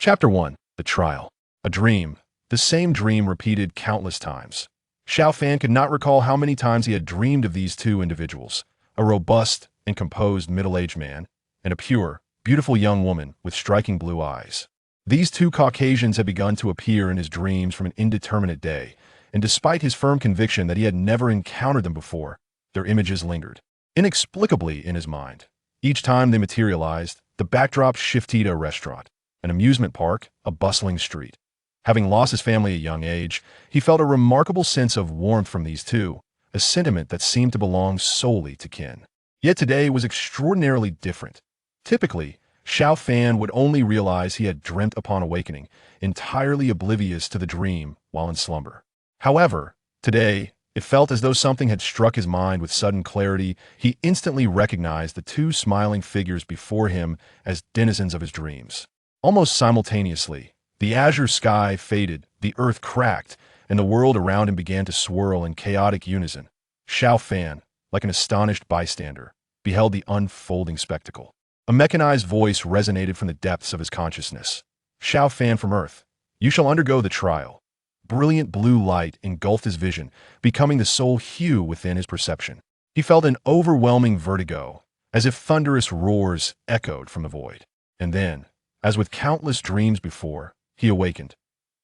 Chapter 1. The Trial. A dream. The same dream repeated countless times. Xiao Fan could not recall how many times he had dreamed of these two individuals, a robust and composed middle-aged man, and a pure, beautiful young woman with striking blue eyes. These two Caucasians had begun to appear in his dreams from an indeterminate day, and despite his firm conviction that he had never encountered them before, their images lingered inexplicably in his mind. Each time they materialized, the backdrop shifted to a restaurant, an amusement park, a bustling street. Having lost his family at a young age, he felt a remarkable sense of warmth from these two, a sentiment that seemed to belong solely to kin. Yet today was extraordinarily different. Typically, Xiao Fan would only realize he had dreamt upon awakening, entirely oblivious to the dream while in slumber. However, today, it felt as though something had struck his mind with sudden clarity. He instantly recognized the two smiling figures before him as denizens of his dreams. Almost simultaneously, the azure sky faded, the earth cracked, and the world around him began to swirl in chaotic unison. Xiao Fan, like an astonished bystander, beheld the unfolding spectacle. A mechanized voice resonated from the depths of his consciousness. Xiao Fan from Earth, you shall undergo the trial. Brilliant blue light engulfed his vision, becoming the sole hue within his perception. He felt an overwhelming vertigo, as if thunderous roars echoed from the void. And then, as with countless dreams before, he awakened.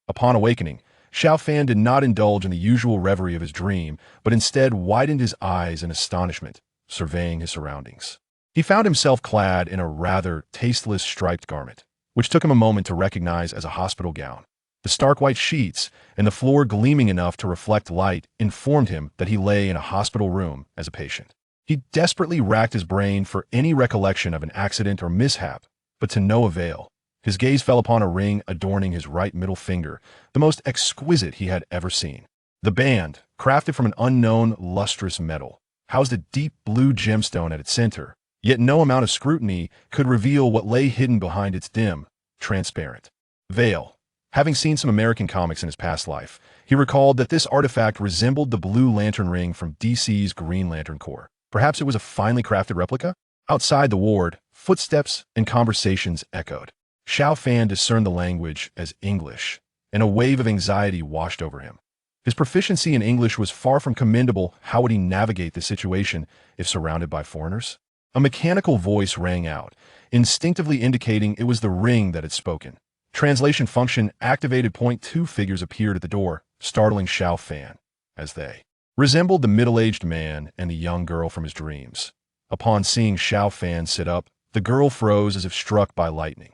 Upon awakening, Xiao Fan did not indulge in the usual reverie of his dream, but instead widened his eyes in astonishment, surveying his surroundings. He found himself clad in a rather tasteless striped garment, which took him a moment to recognize as a hospital gown. The stark white sheets and the floor gleaming enough to reflect light informed him that he lay in a hospital room as a patient. He desperately racked his brain for any recollection of an accident or mishap, but to no avail. His gaze fell upon a ring adorning his right middle finger, the most exquisite he had ever seen. The band, crafted from an unknown lustrous metal, housed a deep blue gemstone at its center, yet no amount of scrutiny could reveal what lay hidden behind its dim, transparent veil. Having seen some American comics in his past life, he recalled that this artifact resembled the Blue Lantern ring from DC's Green Lantern Corps. Perhaps it was a finely crafted replica? Outside the ward, footsteps and conversations echoed. Xiao Fan discerned the language as English, and a wave of anxiety washed over him. His proficiency in English was far from commendable. How would he navigate the situation if surrounded by foreigners? A mechanical voice rang out, instinctively indicating it was the ring that had spoken. Translation function activated. Two figures appeared at the door, startling Xiao Fan, as they resembled the middle-aged man and the young girl from his dreams. Upon seeing Xiao Fan sit up, the girl froze as if struck by lightning.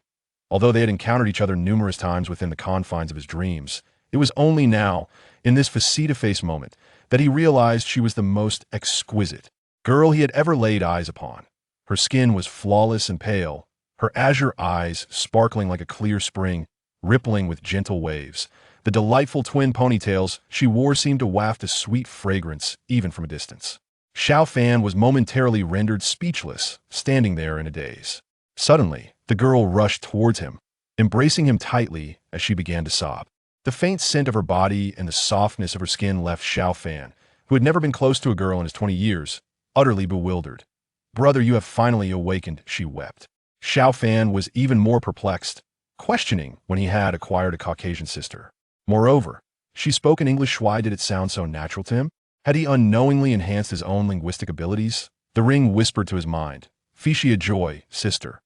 Although they had encountered each other numerous times within the confines of his dreams, it was only now, in this face-to-face moment, that he realized she was the most exquisite girl he had ever laid eyes upon. Her skin was flawless and pale, her azure eyes sparkling like a clear spring, rippling with gentle waves. The delightful twin ponytails she wore seemed to waft a sweet fragrance even from a distance. Xiao Fan was momentarily rendered speechless, standing there in a daze. Suddenly, the girl rushed towards him, embracing him tightly as she began to sob. The faint scent of her body and the softness of her skin left Xiao Fan, who had never been close to a girl in his 20 years, utterly bewildered. "Brother, you have finally awakened," she wept. Xiao Fan was even more perplexed, questioning when he had acquired a Caucasian sister. Moreover, she spoke in English. Why did it sound so natural to him? Had he unknowingly enhanced his own linguistic abilities? The ring whispered to his mind, "Fichia joy, sister."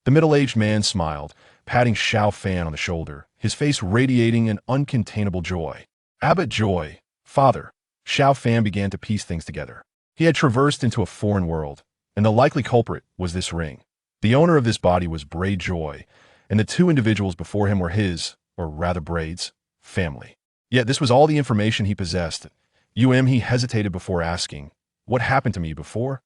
The middle-aged man smiled, patting Xiao Fan on the shoulder, his face radiating an uncontainable joy. "Abbot Joy, father." Xiao Fan began to piece things together. He had traversed into a foreign world, and the likely culprit was this ring. The owner of this body was Braid Joy, and the two individuals before him were his, or rather Braid's, family. Yet this was all the information he possessed. He hesitated before asking, "What happened to me before?"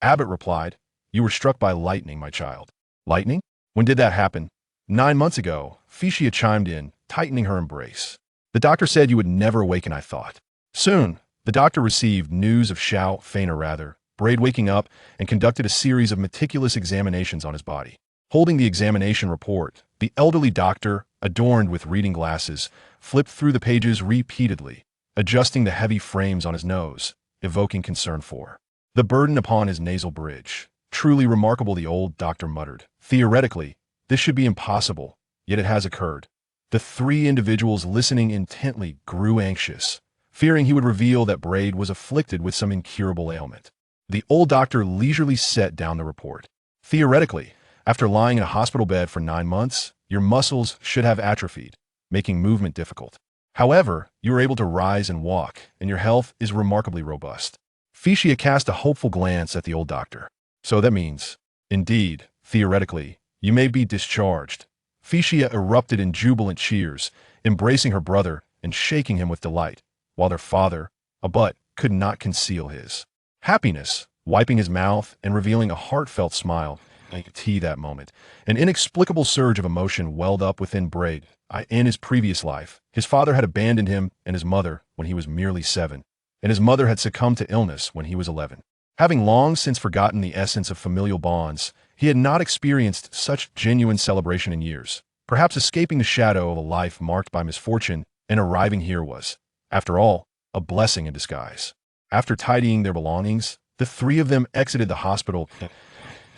Abbott replied, "You were struck by lightning, my child." "Lightning? When did that happen?" 9 months ago, Fichia chimed in, tightening her embrace. "The doctor said you would never awaken, I thought." Soon, the doctor received news of Xiao Fan, or rather, Braid waking up, and conducted a series of meticulous examinations on his body. Holding the examination report, the elderly doctor, adorned with reading glasses, flipped through the pages repeatedly, adjusting the heavy frames on his nose, evoking concern for the burden upon his nasal bridge. "Truly remarkable," the old doctor muttered. "Theoretically, This should be impossible, yet it has occurred. The three individuals listening intently grew anxious, fearing he would reveal that Brend was afflicted with some incurable ailment. The old doctor leisurely set down the report. Theoretically, after lying in a hospital bed for 9 months, your muscles should have atrophied, making movement difficult. However, you are able to rise and walk, and your health is remarkably robust. Fischia cast a hopeful glance at the old doctor. So that means, indeed, theoretically, you may be discharged. Fischia erupted in jubilant cheers, embracing her brother and shaking him with delight, while their father, a butt, could not conceal his happiness, wiping his mouth and revealing a heartfelt smile. I could see that moment. An inexplicable surge of emotion welled up within Brend. In his previous life, his father had abandoned him and his mother when he was merely 7, and his mother had succumbed to illness when he was 11. Having long since forgotten the essence of familial bonds, he had not experienced such genuine celebration in years. Perhaps escaping the shadow of a life marked by misfortune and arriving here was, after all, a blessing in disguise. After tidying their belongings, the three of them exited the hospital.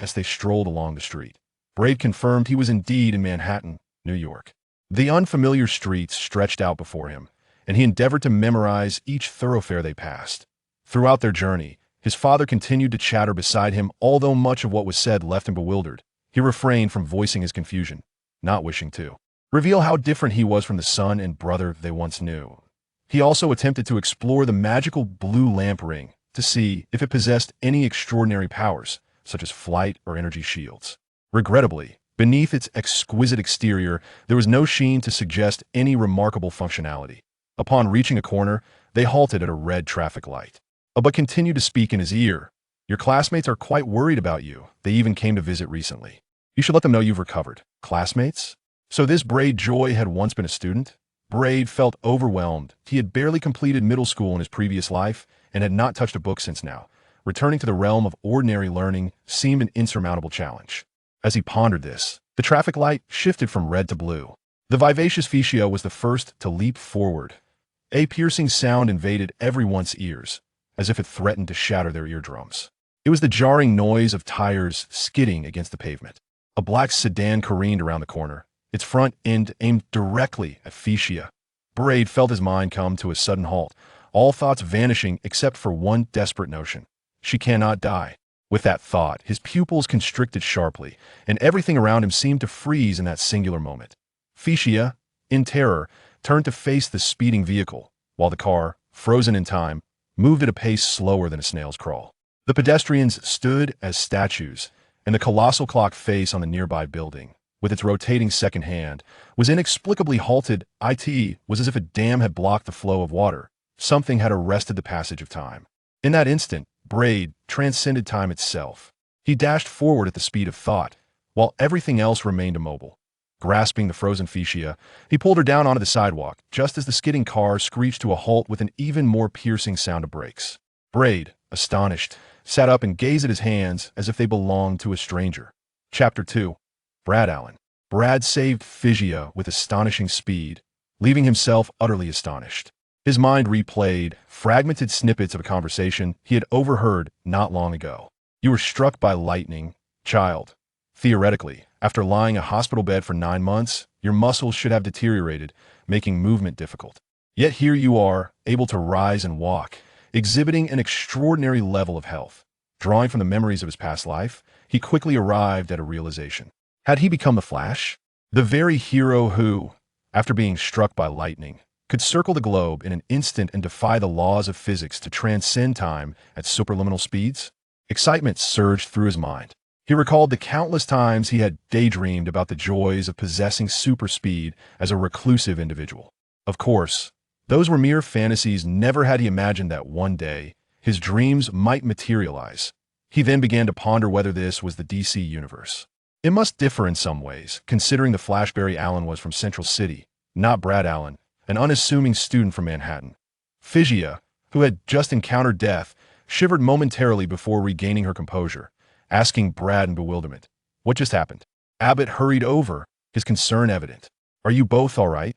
As they strolled along the street, Brend confirmed he was indeed in Manhattan, New York. The unfamiliar streets stretched out before him, and he endeavored to memorize each thoroughfare they passed. Throughout their journey, his father continued to chatter beside him, although much of what was said left him bewildered. He refrained from voicing his confusion, not wishing to reveal how different he was from the son and brother they once knew. He also attempted to explore the magical blue lamp ring to see if it possessed any extraordinary powers, such as flight or energy shields. Regrettably, beneath its exquisite exterior, there was no sheen to suggest any remarkable functionality. Upon reaching a corner, they halted at a red traffic light. But continued to speak in his ear. Your classmates are quite worried about you. They even came to visit recently. You should let them know you've recovered. Classmates? So this Brend Joy had once been a student? Brend felt overwhelmed. He had barely completed middle school in his previous life and had not touched a book since now. Returning to the realm of ordinary learning seemed an insurmountable challenge. As he pondered this, the traffic light shifted from red to blue. The vivacious Fischia was the first to leap forward. A piercing sound invaded everyone's ears, as if it threatened to shatter their eardrums. It was the jarring noise of tires skidding against the pavement. A black sedan careened around the corner, its front end aimed directly at Fischia. Brend felt his mind come to a sudden halt, all thoughts vanishing except for one desperate notion. She cannot die. With that thought, his pupils constricted sharply, and everything around him seemed to freeze in that singular moment. Fischia, in terror, turned to face the speeding vehicle, while the car, frozen in time, moved at a pace slower than a snail's crawl. The pedestrians stood as statues, and the colossal clock face on the nearby building, with its rotating second hand, was inexplicably halted. It was as if a dam had blocked the flow of water. Something had arrested the passage of time. In that instant, Brend transcended time itself. He dashed forward at the speed of thought, while everything else remained immobile. Grasping the frozen Fischia, he pulled her down onto the sidewalk, just as the skidding car screeched to a halt with an even more piercing sound of brakes. Brend, astonished, sat up and gazed at his hands as if they belonged to a stranger. Chapter 2. Brad Allen. Brad saved Fischia with astonishing speed, leaving himself utterly astonished. His mind replayed fragmented snippets of a conversation he had overheard not long ago. You were struck by lightning, child. Theoretically, after lying in a hospital bed for 9 months, your muscles should have deteriorated, making movement difficult. Yet here you are, able to rise and walk, exhibiting an extraordinary level of health. Drawing from the memories of his past life, he quickly arrived at a realization. Had he become the Flash? The very hero who, after being struck by lightning, could circle the globe in an instant and defy the laws of physics to transcend time at superluminal speeds? Excitement surged through his mind. He recalled the countless times he had daydreamed about the joys of possessing super speed as a reclusive individual. Of course, those were mere fantasies. Never had he imagined that one day his dreams might materialize. He then began to ponder whether this was the DC universe. It must differ in some ways, considering the Flashberry Allen was from Central City, not Brad Allen, an unassuming student from Manhattan. Fischia, who had just encountered death, shivered momentarily before regaining her composure, asking Brad in bewilderment, "What just happened?" Abbott hurried over, his concern evident. "Are you both all right?"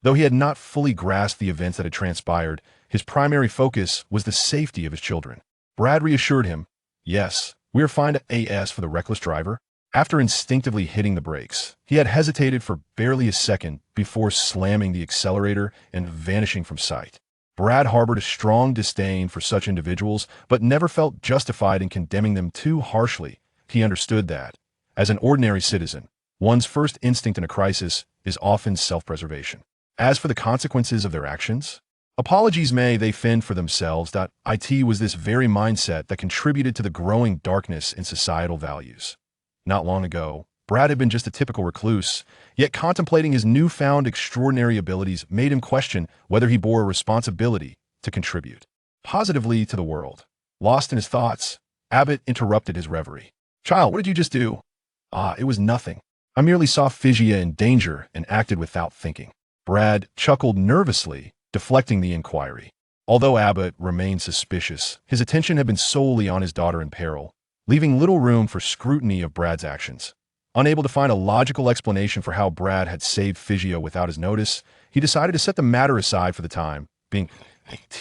Though he had not fully grasped the events that had transpired, his primary focus was the safety of his children. Brad reassured him, "Yes, we are fine to AS for the reckless driver." After instinctively hitting the brakes, he had hesitated for barely a second before slamming the accelerator and vanishing from sight. Brad harbored a strong disdain for such individuals, but never felt justified in condemning them too harshly. He understood that, as an ordinary citizen, one's first instinct in a crisis is often self-preservation. As for the consequences of their actions, apologies may they fend for themselves. It was this very mindset that contributed to the growing darkness in societal values. Not long ago, Brad had been just a typical recluse, yet contemplating his newfound extraordinary abilities made him question whether he bore a responsibility to contribute positively to the world. Lost in his thoughts, Abbott interrupted his reverie. "Child, what did you just do?" "Ah, it was nothing. I merely saw Figia in danger and acted without thinking." Brad chuckled nervously, deflecting the inquiry. Although Abbott remained suspicious, his attention had been solely on his daughter in peril, leaving little room for scrutiny of Brad's actions. Unable to find a logical explanation for how Brad had saved Figia without his notice, he decided to set the matter aside for the time being.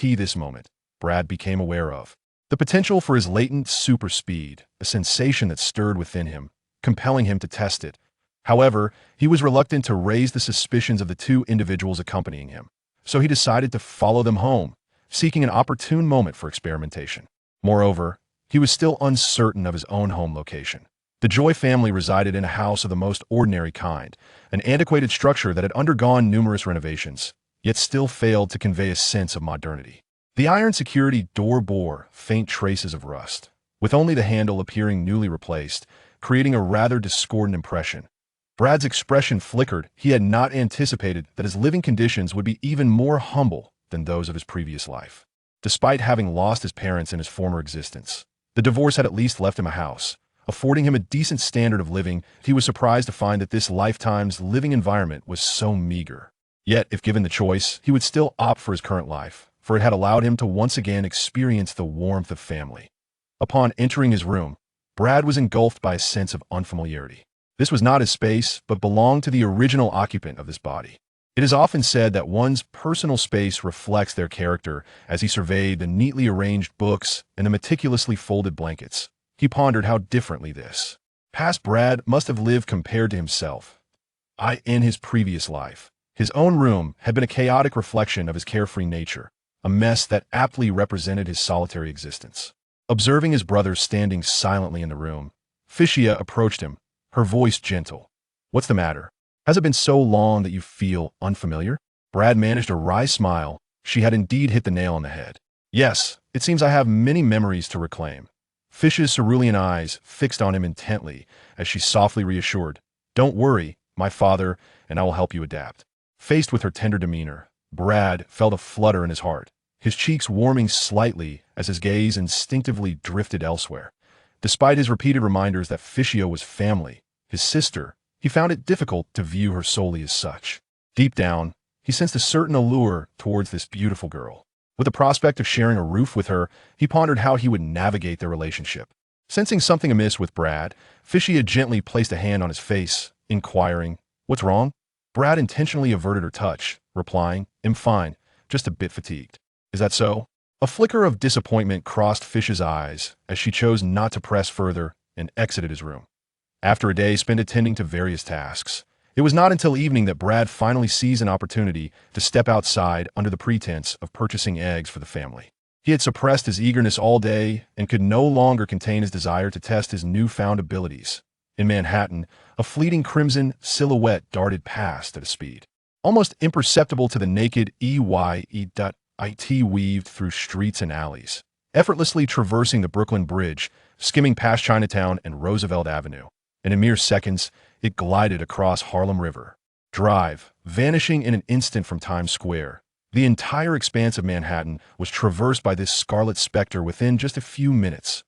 This moment, Brad became aware of the potential for his latent super speed, a sensation that stirred within him, compelling him to test it. However, he was reluctant to raise the suspicions of the two individuals accompanying him, so he decided to follow them home, seeking an opportune moment for experimentation. Moreover, he was still uncertain of his own home location. The Joy family resided in a house of the most ordinary kind, an antiquated structure that had undergone numerous renovations, yet still failed to convey a sense of modernity. The iron security door bore faint traces of rust, with only the handle appearing newly replaced, creating a rather discordant impression. Brad's expression flickered. He had not anticipated that his living conditions would be even more humble than those of his previous life. Despite having lost his parents in his former existence, the divorce had at least left him a house, affording him a decent standard of living. He was surprised to find that this lifetime's living environment was so meager. Yet, if given the choice, he would still opt for his current life, for it had allowed him to once again experience the warmth of family. Upon entering his room, Brad was engulfed by a sense of unfamiliarity. This was not his space, but belonged to the original occupant of this body. It is often said that one's personal space reflects their character. As he surveyed the neatly arranged books and the meticulously folded blankets, he pondered how differently this past Brad must have lived compared to himself. In his previous life, his own room had been a chaotic reflection of his carefree nature, a mess that aptly represented his solitary existence. Observing his brother standing silently in the room, Figia approached him, her voice gentle. "What's the matter? Has it been so long that you feel unfamiliar?" Brad managed a wry smile. She had indeed hit the nail on the head. "Yes, it seems I have many memories to reclaim." Fish's cerulean eyes fixed on him intently as she softly reassured, "Don't worry, my father and I will help you adapt." Faced with her tender demeanor, Brad felt a flutter in his heart, his cheeks warming slightly as his gaze instinctively drifted elsewhere. Despite his repeated reminders that Figia was family, his sister, he found it difficult to view her solely as such. Deep down, he sensed a certain allure towards this beautiful girl. With the prospect of sharing a roof with her, he pondered how he would navigate their relationship. Sensing something amiss with Brad, Figia gently placed a hand on his face, inquiring, "What's wrong?" Brad intentionally averted her touch, replying, "I'm fine, just a bit fatigued." "Is that so?" A flicker of disappointment crossed Fish's eyes as she chose not to press further and exited his room. After a day spent attending to various tasks, it was not until evening that Brad finally seized an opportunity to step outside under the pretense of purchasing eggs for the family. He had suppressed his eagerness all day and could no longer contain his desire to test his newfound abilities. In Manhattan, a fleeting crimson silhouette darted past at a speed almost imperceptible to the naked it weaved through streets and alleys, effortlessly traversing the Brooklyn Bridge, skimming past Chinatown and Roosevelt Avenue. In mere seconds, it glided across Harlem River Drive, vanishing in an instant from Times Square. The entire expanse of Manhattan was traversed by this scarlet specter within just a few minutes.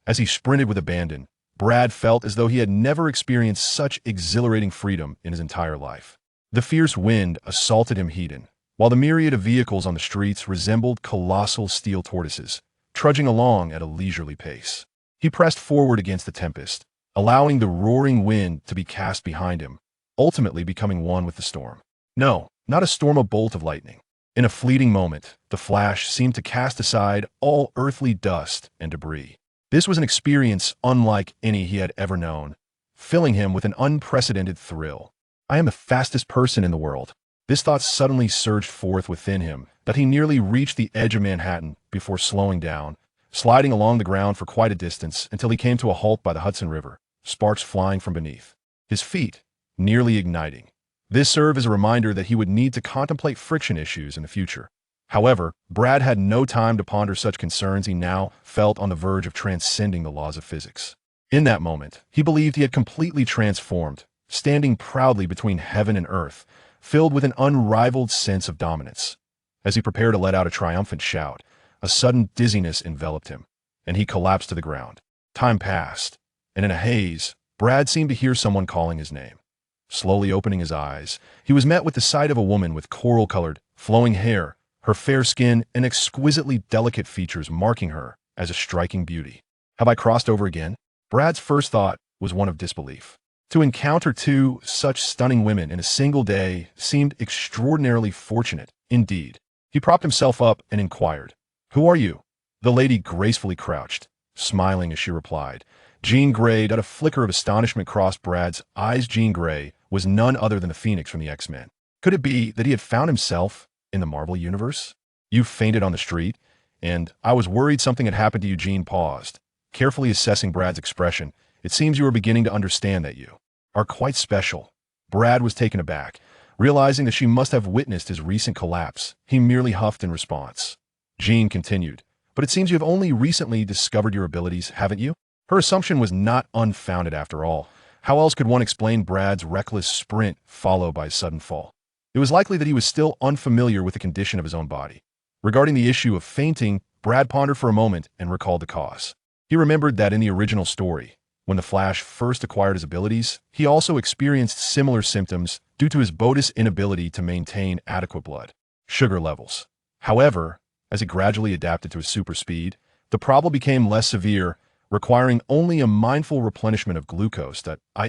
As he sprinted with abandon, Brad felt as though he had never experienced such exhilarating freedom in his entire life. The fierce wind assaulted him heated, while the myriad of vehicles on the streets resembled colossal steel tortoises, trudging along at a leisurely pace. He pressed forward against the tempest, allowing the roaring wind to be cast behind him, ultimately becoming one with the storm. No, not a storm, a bolt of lightning. In a fleeting moment, the flash seemed to cast aside all earthly dust and debris. This was an experience unlike any he had ever known. filling him with an unprecedented thrill. I am the fastest person in the world. This thought suddenly surged forth within him that he nearly reached the edge of Manhattan before slowing down, sliding along the ground for quite a distance until he came to a halt by the Hudson River, sparks flying from beneath. His feet nearly igniting. This served as a reminder that he would need to contemplate friction issues in the future. However, Brad had no time to ponder such concerns. He now felt on the verge of transcending the laws of physics. In that moment, he believed he had completely transformed, standing proudly between heaven and earth, filled with an unrivaled sense of dominance. As he prepared to let out a triumphant shout, a sudden dizziness enveloped him, and he collapsed to the ground. Time passed, and in a haze, Brad seemed to hear someone calling his name. Slowly opening his eyes, he was met with the sight of a woman with coral-colored, flowing hair, her fair skin and exquisitely delicate features marking her as a striking beauty. Have I crossed over again? Brad's first thought was one of disbelief. To encounter two such stunning women in a single day seemed extraordinarily fortunate indeed. He propped himself up and inquired, "Who are you?" The lady gracefully crouched, smiling as she replied. Jean Grey. A flicker of astonishment crossed Brad's eyes. Jean Grey was none other than the Phoenix from the X-Men. Could it be that he had found himself in the Marvel Universe? "You fainted on the street, and I was worried something had happened to you." Jean paused, carefully assessing Brad's expression. "It seems you are beginning to understand that you are quite special." Brad was taken aback, realizing that she must have witnessed his recent collapse. He merely huffed in response. Jean continued, "But it seems you have only recently discovered your abilities, haven't you?" Her assumption was not unfounded after all. How else could one explain Brad's reckless sprint followed by a sudden fall? It was likely that he was still unfamiliar with the condition of his own body. Regarding the issue of fainting, Brad pondered for a moment and recalled the cause. He remembered that in the original story, when the Flash first acquired his abilities, he also experienced similar symptoms due to his body's inability to maintain adequate blood sugar levels. However, as he gradually adapted to his super speed, the problem became less severe, requiring only a mindful replenishment of glucose.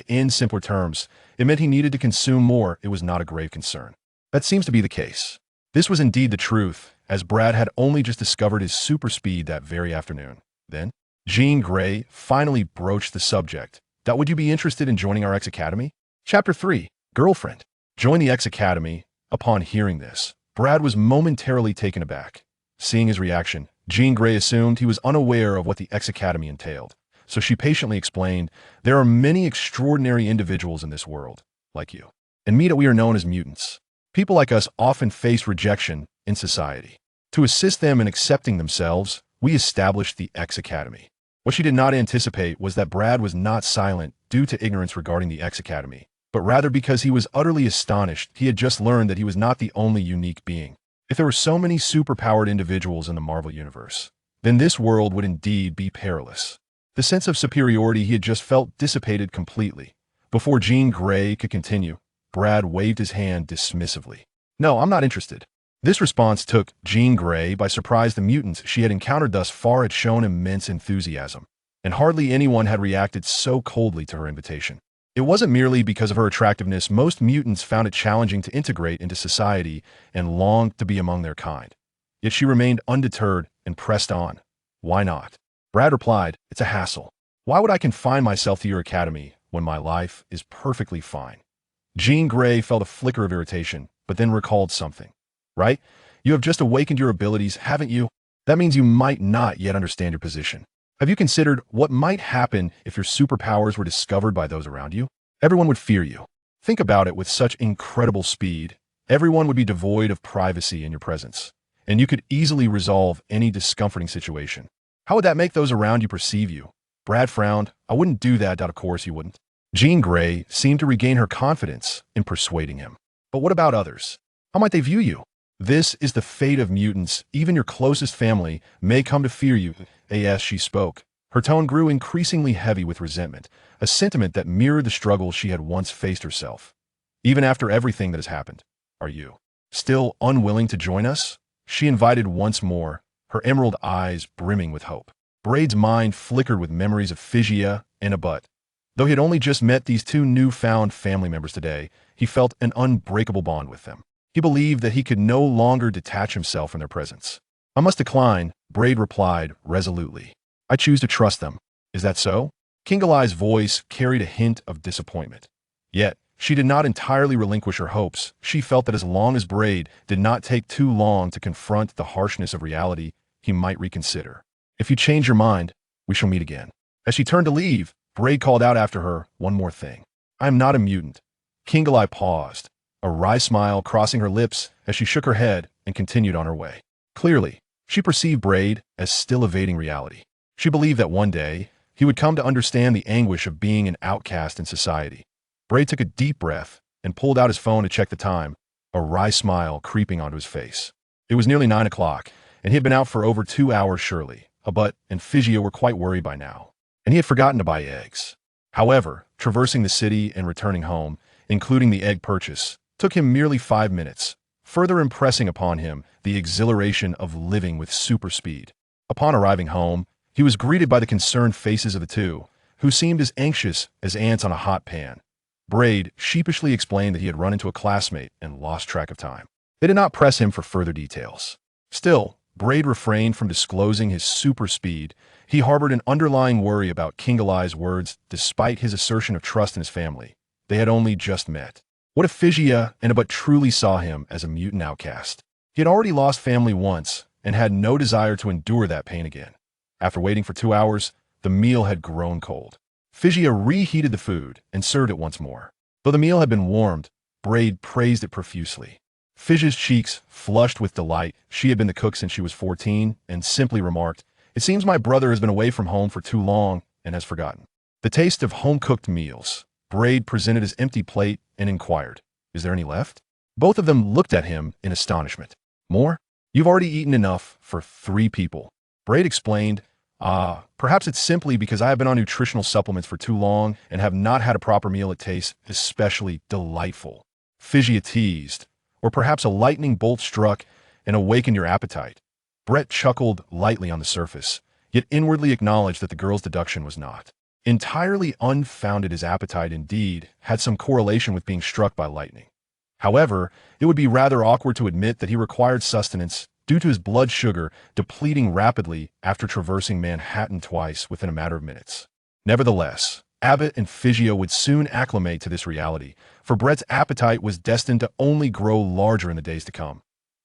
In simpler terms, it meant he needed to consume more. It was not a grave concern. That seems to be the case. This was indeed the truth, as Brad had only just discovered his super speed that very afternoon. Then, Jean Grey finally broached the subject. Would you be interested in joining our X Academy? Chapter 3, Girlfriend. Join the X Academy. Upon hearing this, Brad was momentarily taken aback. Seeing his reaction, Jean Grey assumed he was unaware of what the X Academy entailed, so she patiently explained, "There are many extraordinary individuals in this world, like you. And we are known as mutants. People like us often face rejection in society. To assist them in accepting themselves, we established the X Academy." What she did not anticipate was that Brad was not silent due to ignorance regarding the X Academy, but rather because he was utterly astonished. He had just learned that he was not the only unique being. If there were so many superpowered individuals in the Marvel Universe, then this world would indeed be perilous. The sense of superiority he had just felt dissipated completely. Before Jean Grey could continue, Brad waved his hand dismissively. "No, I'm not interested." This response took Jean Grey by surprise. The mutants she had encountered thus far had shown immense enthusiasm, and hardly anyone had reacted so coldly to her invitation. It wasn't merely because of her attractiveness. Most mutants found it challenging to integrate into society and longed to be among their kind. Yet she remained undeterred and pressed on. "Why not?" Brad replied, "It's a hassle. Why would I confine myself to your academy when my life is perfectly fine?" Jean Grey felt a flicker of irritation, but then recalled something. "Right? You have just awakened your abilities, haven't you? That means you might not yet understand your position. Have you considered what might happen if your superpowers were discovered by those around you? Everyone would fear you. Think about it. With such incredible speed, everyone would be devoid of privacy in your presence, and you could easily resolve any discomforting situation. How would that make those around you perceive you?" Brad frowned. "I wouldn't do that. Of course you wouldn't." Jean Grey seemed to regain her confidence in persuading him. "But what about others? How might they view you? This is the fate of mutants. Even your closest family may come to fear you." As she spoke, her tone grew increasingly heavy with resentment, a sentiment that mirrored the struggle she had once faced herself. "Even after everything that has happened, are you still unwilling to join us?" she invited once more, her emerald eyes brimming with hope. Braid's mind flickered with memories of Phygia and Abut. Though he had only just met these two newfound family members today, he felt an unbreakable bond with them. He believed that he could no longer detach himself from their presence. "I must decline," Braid replied resolutely. "I choose to trust them." "Is that so?" Kingalai's voice carried a hint of disappointment. Yet, she did not entirely relinquish her hopes. She felt that as long as Braid did not take too long to confront the harshness of reality, he might reconsider. If you change your mind, we shall meet again. As she turned to leave, Braid called out after her, one more thing. I am not a mutant. Kingalai paused, a wry smile crossing her lips as she shook her head and continued on her way. Clearly, she perceived Braid as still evading reality. She believed that one day, he would come to understand the anguish of being an outcast in society. Braid took a deep breath and pulled out his phone to check the time, a wry smile creeping onto his face. It was nearly 9 o'clock, and he had been out for over 2 hours surely. Abut and Figia were quite worried by now, and he had forgotten to buy eggs. However, traversing the city and returning home, including the egg purchase, took him merely 5 minutes, further impressing upon him the exhilaration of living with super speed. Upon arriving home, he was greeted by the concerned faces of the two, who seemed as anxious as ants on a hot pan. Braid sheepishly explained that he had run into a classmate and lost track of time. They did not press him for further details. Still, Braid refrained from disclosing his super speed. He harbored an underlying worry about Kingalai's words despite his assertion of trust in his family. They had only just met. What if Figia and Abut truly saw him as a mutant outcast? He had already lost family once and had no desire to endure that pain again. After waiting for 2 hours, the meal had grown cold. Figia reheated the food and served it once more. Though the meal had been warmed, Braid praised it profusely. Figia's cheeks flushed with delight. She had been the cook since she was 14 and simply remarked, "It seems my brother has been away from home for too long and has forgotten." The taste of home-cooked meals. Braid presented his empty plate and inquired, "Is there any left?" Both of them looked at him in astonishment. "More? You've already eaten enough for 3 people." Braid explained, Perhaps it's simply because I have been on nutritional supplements for too long and have not had a proper meal that tastes especially delightful." Figia teased, "Or perhaps a lightning bolt struck and awakened your appetite." Brett chuckled lightly on the surface, yet inwardly acknowledged that the girl's deduction was not entirely unfounded. His appetite, indeed, had some correlation with being struck by lightning. However, it would be rather awkward to admit that he required sustenance due to his blood sugar depleting rapidly after traversing Manhattan twice within a matter of minutes. Nevertheless, Abbott and Figia would soon acclimate to this reality, for Brett's appetite was destined to only grow larger in the days to come.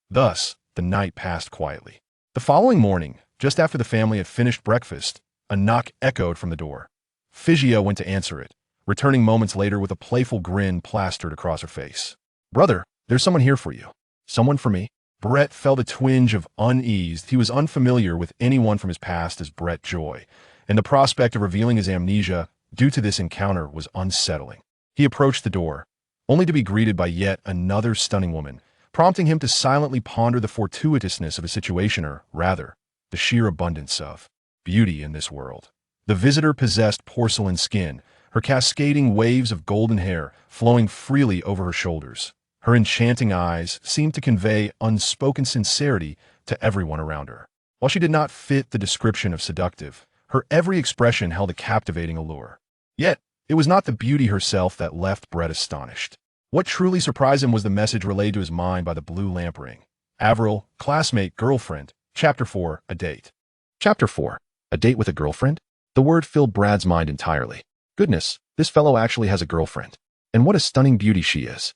Thus, the night passed quietly. The following morning, just after the family had finished breakfast, a knock echoed from the door. Figia went to answer it, returning moments later with a playful grin plastered across her face. "Brother, there's someone here for you." "Someone for me?" Brett felt a twinge of unease. He was unfamiliar with anyone from his past as Brett Joy, and the prospect of revealing his amnesia due to this encounter was unsettling. He approached the door, only to be greeted by yet another stunning woman, prompting him to silently ponder the fortuitousness of a situation, or rather, the sheer abundance of beauty in this world. The visitor possessed porcelain skin, her cascading waves of golden hair flowing freely over her shoulders. Her enchanting eyes seemed to convey unspoken sincerity to everyone around her. While she did not fit the description of seductive, her every expression held a captivating allure. Yet, it was not the beauty herself that left Brett astonished. What truly surprised him was the message relayed to his mind by the blue lamp ring. Avril, classmate, girlfriend. Chapter 4, A Date. Chapter 4, A Date with a Girlfriend? The word filled Brad's mind entirely. Goodness, this fellow actually has a girlfriend. And what a stunning beauty she is.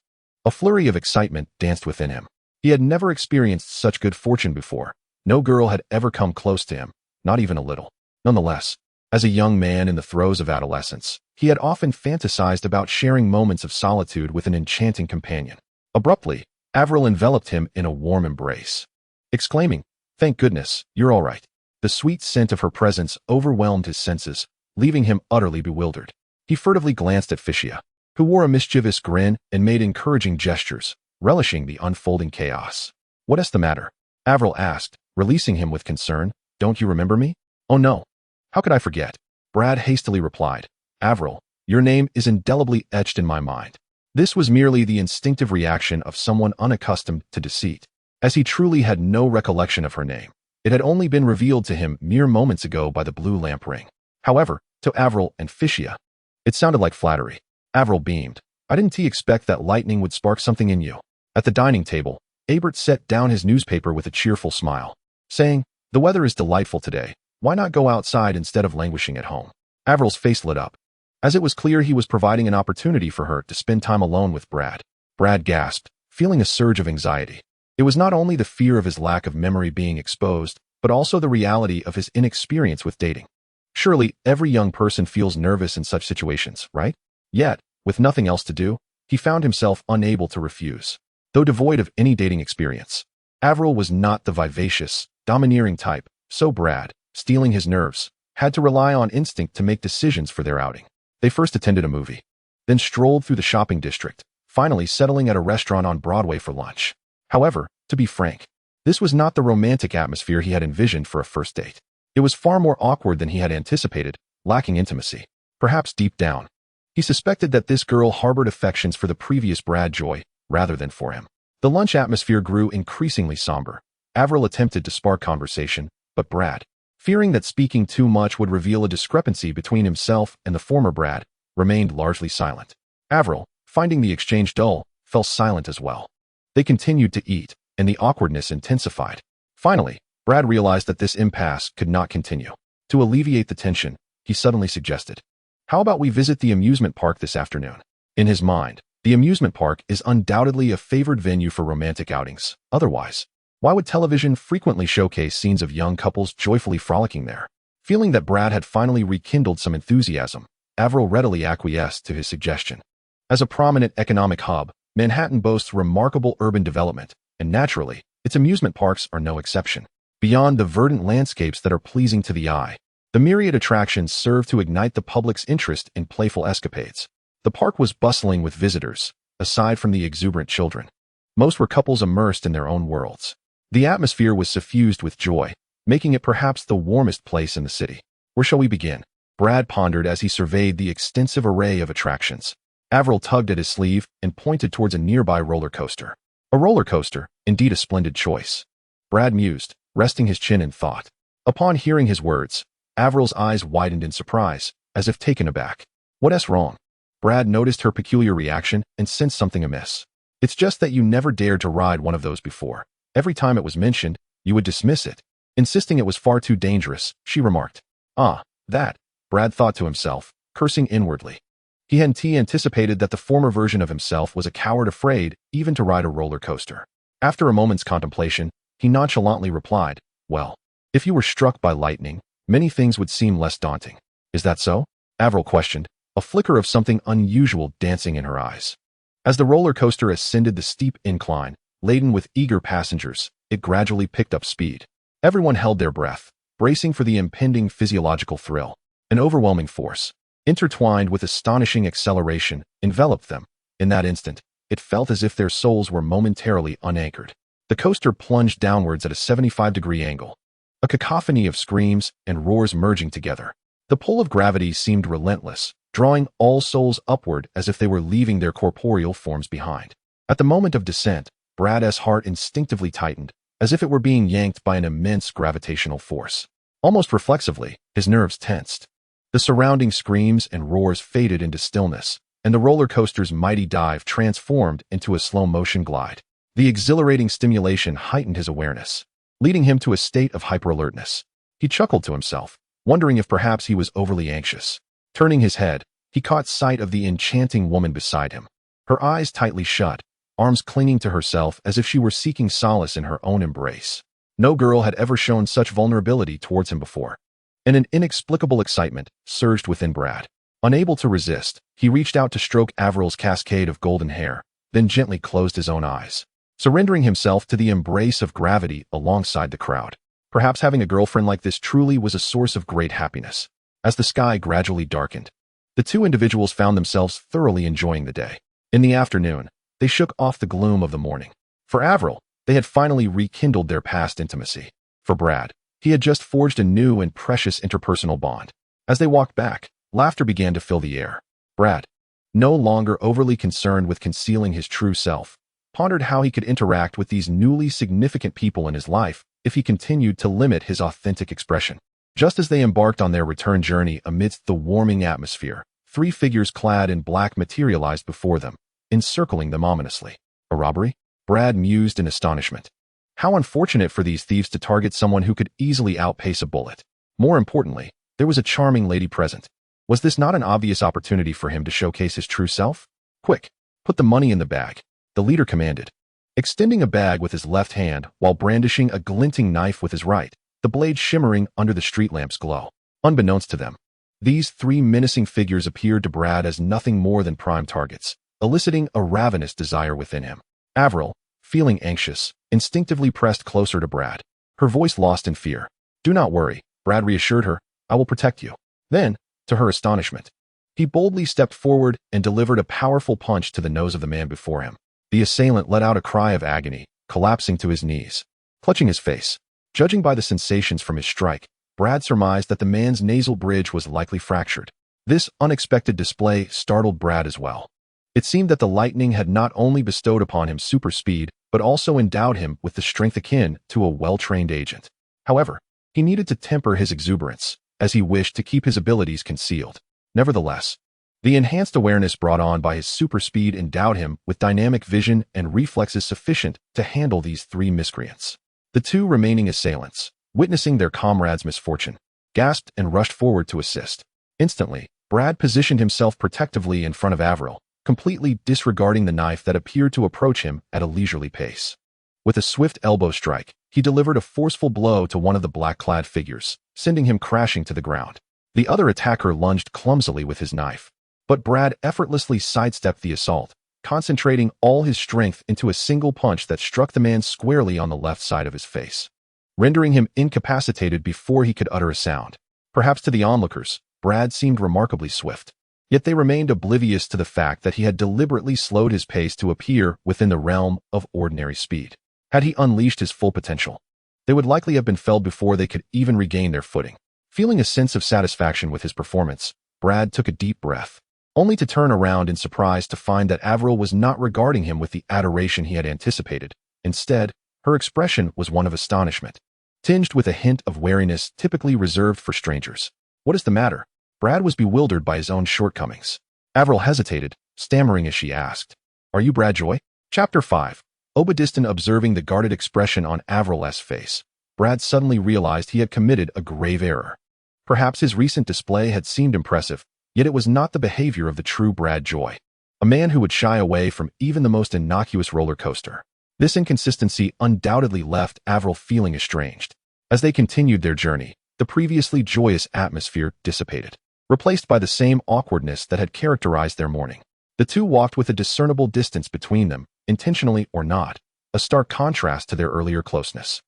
A flurry of excitement danced within him. He had never experienced such good fortune before. No girl had ever come close to him, not even a little. Nonetheless, as a young man in the throes of adolescence, he had often fantasized about sharing moments of solitude with an enchanting companion. Abruptly, Avril enveloped him in a warm embrace, exclaiming, "Thank goodness, you're all right." The sweet scent of her presence overwhelmed his senses, leaving him utterly bewildered. He furtively glanced at Figia, who wore a mischievous grin and made encouraging gestures, relishing the unfolding chaos. "What is the matter?" Avril asked, releasing him with concern. "Don't you remember me?" "Oh no. How could I forget?" Brad hastily replied. "Avril, your name is indelibly etched in my mind." This was merely the instinctive reaction of someone unaccustomed to deceit, as he truly had no recollection of her name. It had only been revealed to him mere moments ago by the blue lamp ring. However, to Avril and Figia, it sounded like flattery. Avril beamed. "I didn't expect that lightning would spark something in you." At the dining table, Abert set down his newspaper with a cheerful smile, saying, "The weather is delightful today. Why not go outside instead of languishing at home?" Avril's face lit up, as it was clear he was providing an opportunity for her to spend time alone with Brad. Brad gasped, feeling a surge of anxiety. It was not only the fear of his lack of memory being exposed, but also the reality of his inexperience with dating. Surely, every young person feels nervous in such situations, right? Yet, with nothing else to do, he found himself unable to refuse. Though devoid of any dating experience, Avril was not the vivacious, domineering type, so Brad, stealing his nerves, had to rely on instinct to make decisions for their outing. They first attended a movie, then strolled through the shopping district, finally settling at a restaurant on Broadway for lunch. However, to be frank, this was not the romantic atmosphere he had envisioned for a first date. It was far more awkward than he had anticipated, lacking intimacy. Perhaps deep down, he suspected that this girl harbored affections for the previous Brad Joy, rather than for him. The lunch atmosphere grew increasingly somber. Avril attempted to spark conversation, but Brad, fearing that speaking too much would reveal a discrepancy between himself and the former Brad, remained largely silent. Avril, finding the exchange dull, fell silent as well. They continued to eat, and the awkwardness intensified. Finally, Brad realized that this impasse could not continue. To alleviate the tension, he suddenly suggested, "How about we visit the amusement park this afternoon?" In his mind, the amusement park is undoubtedly a favored venue for romantic outings. Otherwise, why would television frequently showcase scenes of young couples joyfully frolicking there? Feeling that Brad had finally rekindled some enthusiasm, Avril readily acquiesced to his suggestion. As a prominent economic hub, Manhattan boasts remarkable urban development, and naturally, its amusement parks are no exception. Beyond the verdant landscapes that are pleasing to the eye, the myriad attractions serve to ignite the public's interest in playful escapades. The park was bustling with visitors, aside from the exuberant children. Most were couples immersed in their own worlds. The atmosphere was suffused with joy, making it perhaps the warmest place in the city. Where shall we begin? Brad pondered as he surveyed the extensive array of attractions. Avril tugged at his sleeve and pointed towards a nearby roller coaster. A roller coaster, indeed a splendid choice. Brad mused, resting his chin in thought. Upon hearing his words, Avril's eyes widened in surprise, as if taken aback. What's wrong? Brad noticed her peculiar reaction and sensed something amiss. It's just that you never dared to ride one of those before. Every time it was mentioned, you would dismiss it, insisting it was far too dangerous, she remarked. Ah, that, Brad thought to himself, cursing inwardly. He hadn't anticipated that the former version of himself was a coward afraid even to ride a roller coaster. After a moment's contemplation, he nonchalantly replied, "Well, if you were struck by lightning, many things would seem less daunting." "Is that so?" Avril questioned, a flicker of something unusual dancing in her eyes. As the roller coaster ascended the steep incline, laden with eager passengers, it gradually picked up speed. Everyone held their breath, bracing for the impending physiological thrill. An overwhelming force, intertwined with astonishing acceleration, enveloped them. In that instant, it felt as if their souls were momentarily unanchored. The coaster plunged downwards at a 75-degree angle, a cacophony of screams and roars merging together. The pull of gravity seemed relentless, drawing all souls upward as if they were leaving their corporeal forms behind. At the moment of descent, Brad's heart instinctively tightened, as if it were being yanked by an immense gravitational force. Almost reflexively, his nerves tensed. The surrounding screams and roars faded into stillness, and the roller coaster's mighty dive transformed into a slow-motion glide. The exhilarating stimulation heightened his awareness, leading him to a state of hyper-alertness. He chuckled to himself, wondering if perhaps he was overly anxious. Turning his head, he caught sight of the enchanting woman beside him. Her eyes tightly shut, arms clinging to herself as if she were seeking solace in her own embrace. No girl had ever shown such vulnerability towards him before, and an inexplicable excitement surged within Brad. Unable to resist, he reached out to stroke Avril's cascade of golden hair, then gently closed his own eyes, surrendering himself to the embrace of gravity alongside the crowd. Perhaps having a girlfriend like this truly was a source of great happiness. As the sky gradually darkened, the two individuals found themselves thoroughly enjoying the day. In the afternoon, they shook off the gloom of the morning. For Avril, they had finally rekindled their past intimacy. For Brad, he had just forged a new and precious interpersonal bond. As they walked back, laughter began to fill the air. Brad, no longer overly concerned with concealing his true self, pondered how he could interact with these newly significant people in his life if he continued to limit his authentic expression. Just as they embarked on their return journey amidst the warming atmosphere, three figures clad in black materialized before them, encircling them ominously. A robbery? Brad mused in astonishment. How unfortunate for these thieves to target someone who could easily outpace a bullet. More importantly, there was a charming lady present. Was this not an obvious opportunity for him to showcase his true self? Quick, put the money in the bag, the leader commanded. Extending a bag with his left hand while brandishing a glinting knife with his right, the blade shimmering under the street lamp's glow. Unbeknownst to them, these three menacing figures appeared to Brad as nothing more than prime targets, eliciting a ravenous desire within him. Avril, feeling anxious, instinctively pressed closer to Brad, her voice lost in fear. "Do not worry," Brad reassured her. "I will protect you." Then, to her astonishment, he boldly stepped forward and delivered a powerful punch to the nose of the man before him. The assailant let out a cry of agony, collapsing to his knees, clutching his face. Judging by the sensations from his strike, Brad surmised that the man's nasal bridge was likely fractured. This unexpected display startled Brad as well. It seemed that the lightning had not only bestowed upon him super speed, but also endowed him with the strength akin to a well-trained agent. However, he needed to temper his exuberance, as he wished to keep his abilities concealed. Nevertheless, the enhanced awareness brought on by his super speed endowed him with dynamic vision and reflexes sufficient to handle these three miscreants. The two remaining assailants, witnessing their comrade's misfortune, gasped and rushed forward to assist. Instantly, Brad positioned himself protectively in front of Avril, completely disregarding the knife that appeared to approach him at a leisurely pace. With a swift elbow strike, he delivered a forceful blow to one of the black-clad figures, sending him crashing to the ground. The other attacker lunged clumsily with his knife, but Brad effortlessly sidestepped the assault, concentrating all his strength into a single punch that struck the man squarely on the left side of his face, rendering him incapacitated before he could utter a sound. Perhaps to the onlookers, Brad seemed remarkably swift, yet they remained oblivious to the fact that he had deliberately slowed his pace to appear within the realm of ordinary speed. Had he unleashed his full potential, they would likely have been felled before they could even regain their footing. Feeling a sense of satisfaction with his performance, Brad took a deep breath, only to turn around in surprise to find that Avril was not regarding him with the adoration he had anticipated. Instead, her expression was one of astonishment, tinged with a hint of wariness typically reserved for strangers. "What is the matter?" Brad was bewildered by his own shortcomings. Avril hesitated, stammering as she asked, "Are you Brad Joy?" Chapter 5. Obadistan observing the guarded expression on Avril's face, Brad suddenly realized he had committed a grave error. Perhaps his recent display had seemed impressive, yet it was not the behavior of the true Brad Joy, a man who would shy away from even the most innocuous roller coaster. This inconsistency undoubtedly left Avril feeling estranged. As they continued their journey, the previously joyous atmosphere dissipated, replaced by the same awkwardness that had characterized their morning. The two walked with a discernible distance between them, intentionally or not, a stark contrast to their earlier closeness.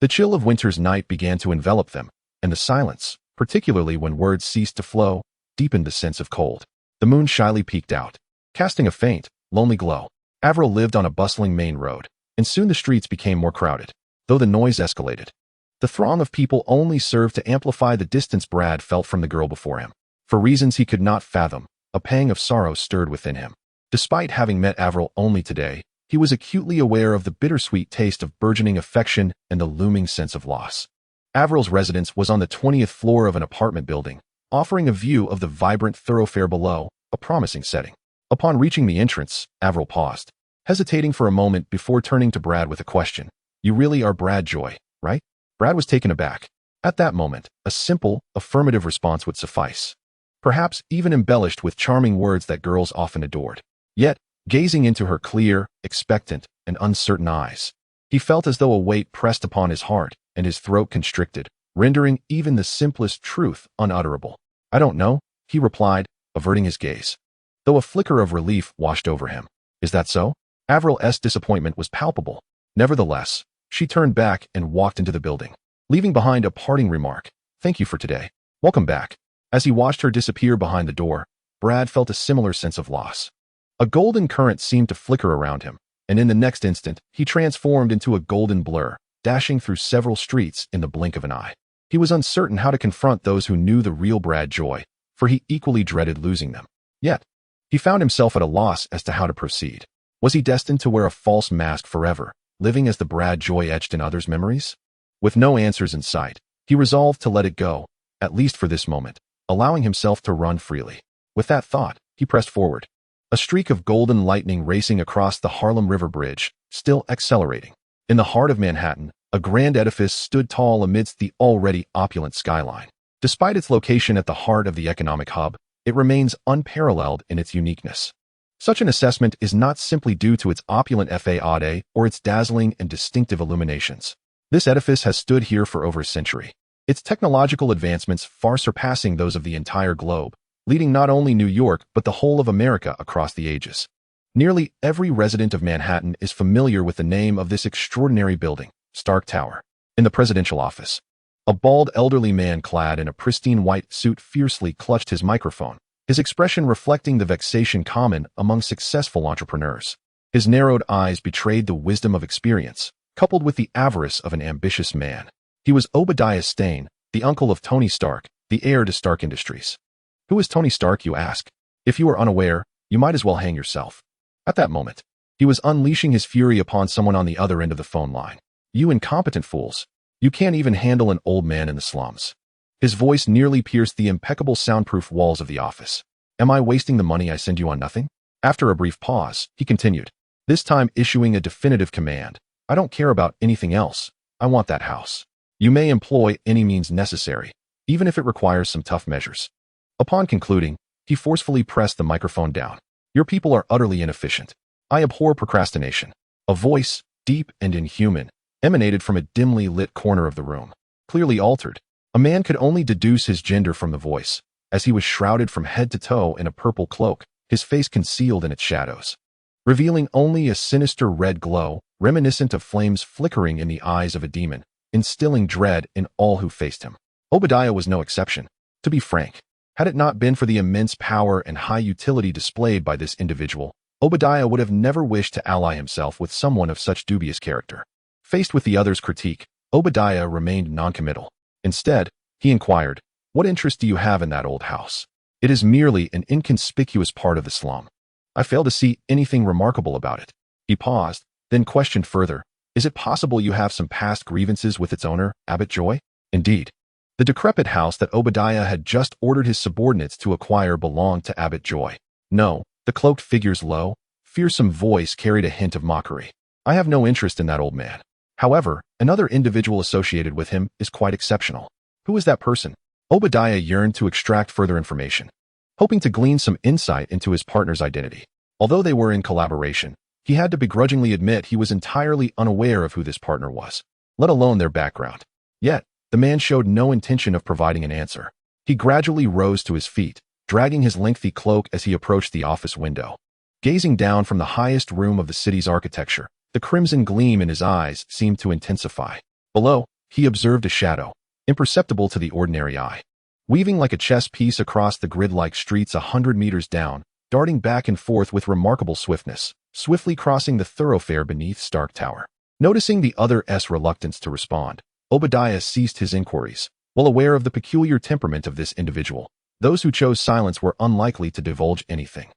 The chill of winter's night began to envelop them, and the silence, particularly when words ceased to flow, deepened the sense of cold. The moon shyly peeked out, casting a faint, lonely glow. Avril lived on a bustling main road, and soon the streets became more crowded, though the noise escalated. The throng of people only served to amplify the distance Brad felt from the girl before him. For reasons he could not fathom, a pang of sorrow stirred within him. Despite having met Avril only today, he was acutely aware of the bittersweet taste of burgeoning affection and the looming sense of loss. Avril's residence was on the 20th floor of an apartment building, offering a view of the vibrant thoroughfare below, a promising setting. Upon reaching the entrance, Avril paused, hesitating for a moment before turning to Brad with a question. "You really are Brad Joy, right?" Brad was taken aback. At that moment, a simple, affirmative response would suffice, perhaps even embellished with charming words that girls often adored. Yet, gazing into her clear, expectant, and uncertain eyes, he felt as though a weight pressed upon his heart and his throat constricted, rendering even the simplest truth unutterable. "I don't know," he replied, averting his gaze, though a flicker of relief washed over him. "Is that so?" Avril's disappointment was palpable. Nevertheless, she turned back and walked into the building, leaving behind a parting remark. "Thank you for today. Welcome back." As he watched her disappear behind the door, Brad felt a similar sense of loss. A golden current seemed to flicker around him, and in the next instant, he transformed into a golden blur, dashing through several streets in the blink of an eye. He was uncertain how to confront those who knew the real Brad Joy, for he equally dreaded losing them. Yet, he found himself at a loss as to how to proceed. Was he destined to wear a false mask forever, living as the Brad Joy etched in others' memories? With no answers in sight, he resolved to let it go, at least for this moment, allowing himself to run freely. With that thought, he pressed forward, a streak of golden lightning racing across the Harlem River Bridge, still accelerating. In the heart of Manhattan, a grand edifice stood tall amidst the already opulent skyline. Despite its location at the heart of the economic hub, it remains unparalleled in its uniqueness. Such an assessment is not simply due to its opulent faade or its dazzling and distinctive illuminations. This edifice has stood here for over a century, its technological advancements far surpassing those of the entire globe, leading not only New York but the whole of America across the ages. Nearly every resident of Manhattan is familiar with the name of this extraordinary building, Stark Tower. In the presidential office, a bald elderly man clad in a pristine white suit fiercely clutched his microphone, his expression reflecting the vexation common among successful entrepreneurs. His narrowed eyes betrayed the wisdom of experience, coupled with the avarice of an ambitious man. He was Obadiah Stane, the uncle of Tony Stark, the heir to Stark Industries. Who is Tony Stark, you ask? If you are unaware, you might as well hang yourself. At that moment, he was unleashing his fury upon someone on the other end of the phone line. You incompetent fools. You can't even handle an old man in the slums. His voice nearly pierced the impeccable soundproof walls of the office. Am I wasting the money I send you on nothing? After a brief pause, he continued, this time issuing a definitive command. I don't care about anything else. I want that house. You may employ any means necessary, even if it requires some tough measures. Upon concluding, he forcefully pressed the microphone down. Your people are utterly inefficient. I abhor procrastination. A voice, deep and inhuman, emanated from a dimly lit corner of the room. Clearly altered, a man could only deduce his gender from the voice, as he was shrouded from head to toe in a purple cloak, his face concealed in its shadows, revealing only a sinister red glow, reminiscent of flames flickering in the eyes of a demon, instilling dread in all who faced him. Obadiah was no exception. To be frank, had it not been for the immense power and high utility displayed by this individual, Obadiah would have never wished to ally himself with someone of such dubious character. Faced with the other's critique, Obadiah remained noncommittal. Instead, he inquired, what interest do you have in that old house? It is merely an inconspicuous part of the slum. I fail to see anything remarkable about it. He paused, then questioned further, is it possible you have some past grievances with its owner, Abbot Joy? Indeed. The decrepit house that Obadiah had just ordered his subordinates to acquire belonged to Abbot Joy. No, the cloaked figure's low, fearsome voice carried a hint of mockery. I have no interest in that old man. However, another individual associated with him is quite exceptional. Who is that person? Obadiah yearned to extract further information, hoping to glean some insight into his partner's identity. Although they were in collaboration, he had to begrudgingly admit he was entirely unaware of who this partner was, let alone their background. Yet, the man showed no intention of providing an answer. He gradually rose to his feet, dragging his lengthy cloak as he approached the office window. Gazing down from the highest room of the city's architecture, the crimson gleam in his eyes seemed to intensify. Below, he observed a shadow, imperceptible to the ordinary eye, weaving like a chess piece across the grid-like streets 100 meters down, darting back and forth with remarkable swiftness, swiftly crossing the thoroughfare beneath Stark Tower. Noticing the other's reluctance to respond, Obadiah ceased his inquiries. While aware of the peculiar temperament of this individual, those who chose silence were unlikely to divulge anything.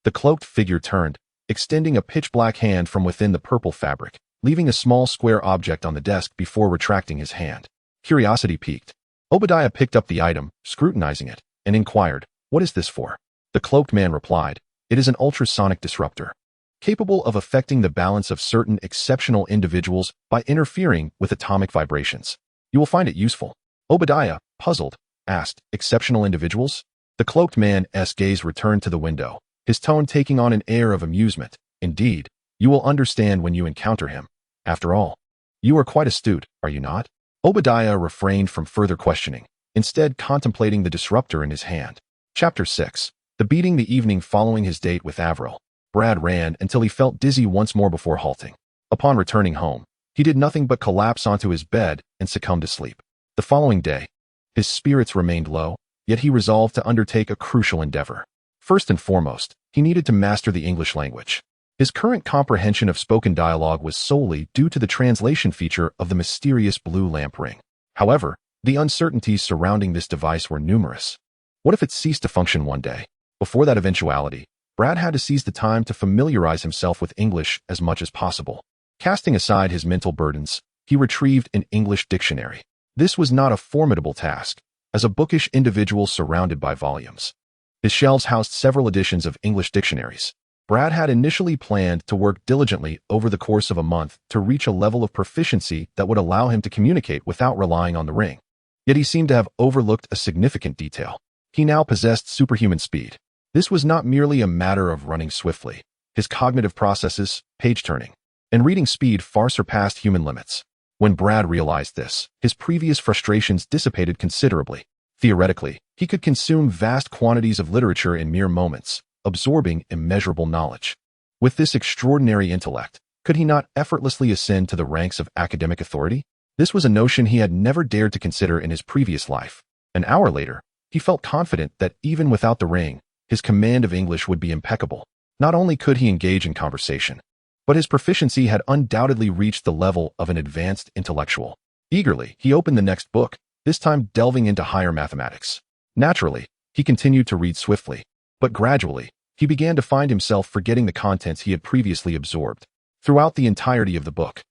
The cloaked figure turned, extending a pitch-black hand from within the purple fabric, leaving a small square object on the desk before retracting his hand. Curiosity piqued. Obadiah picked up the item, scrutinizing it, and inquired, what is this for? The cloaked man replied, it is an ultrasonic disruptor, capable of affecting the balance of certain exceptional individuals by interfering with atomic vibrations. You will find it useful. Obadiah, puzzled, asked, exceptional individuals? The cloaked man's gaze returned to the window, his tone taking on an air of amusement. Indeed, you will understand when you encounter him. After all, you are quite astute, are you not? Obadiah refrained from further questioning, instead contemplating the disruptor in his hand. Chapter 6. The beating. The evening following his date with Avril, Brad ran until he felt dizzy once more before halting. Upon returning home, he did nothing but collapse onto his bed and succumb to sleep. The following day, his spirits remained low, yet he resolved to undertake a crucial endeavor. First and foremost, he needed to master the English language. His current comprehension of spoken dialogue was solely due to the translation feature of the mysterious blue lamp ring. However, the uncertainties surrounding this device were numerous. What if it ceased to function one day? Before that eventuality, Brad had to seize the time to familiarize himself with English as much as possible. Casting aside his mental burdens, he retrieved an English dictionary. This was not a formidable task, as a bookish individual surrounded by volumes. His shelves housed several editions of English dictionaries. Brad had initially planned to work diligently over the course of a month to reach a level of proficiency that would allow him to communicate without relying on the ring. Yet he seemed to have overlooked a significant detail. He now possessed superhuman speed. This was not merely a matter of running swiftly. His cognitive processes, page-turning, and reading speed far surpassed human limits. When Brad realized this, his previous frustrations dissipated considerably. Theoretically, he could consume vast quantities of literature in mere moments, absorbing immeasurable knowledge. With this extraordinary intellect, could he not effortlessly ascend to the ranks of academic authority? This was a notion he had never dared to consider in his previous life. An hour later, he felt confident that even without the ring, his command of English would be impeccable. Not only could he engage in conversation, but his proficiency had undoubtedly reached the level of an advanced intellectual. Eagerly, he opened the next book, this time delving into higher mathematics. Naturally, he continued to read swiftly, but gradually, he began to find himself forgetting the contents he had previously absorbed. Throughout the entirety of the book,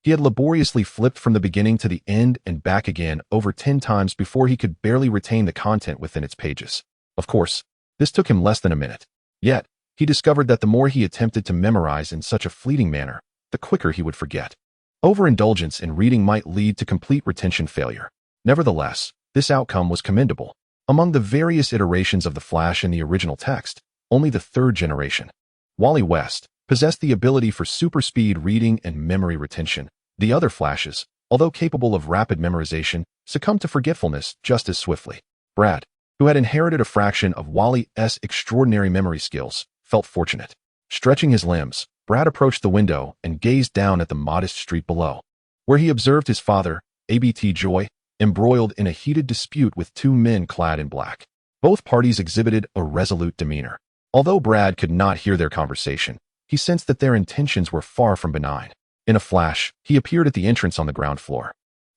he had laboriously flipped from the beginning to the end and back again over 10 times before he could barely retain the content within its pages. Of course, this took him less than a minute. Yet, he discovered that the more he attempted to memorize in such a fleeting manner, the quicker he would forget. Overindulgence in reading might lead to complete retention failure. Nevertheless, this outcome was commendable. Among the various iterations of the Flash in the original text, only the third generation, Wally West, possessed the ability for super speed reading and memory retention. The other Flashes, although capable of rapid memorization, succumbed to forgetfulness just as swiftly. Brad, who had inherited a fraction of Wally's extraordinary memory skills, felt fortunate. Stretching his limbs, Brad approached the window and gazed down at the modest street below, where he observed his father, Abt Joy, embroiled in a heated dispute with two men clad in black. Both parties exhibited a resolute demeanor. Although Brad could not hear their conversation, he sensed that their intentions were far from benign. In a flash, he appeared at the entrance on the ground floor,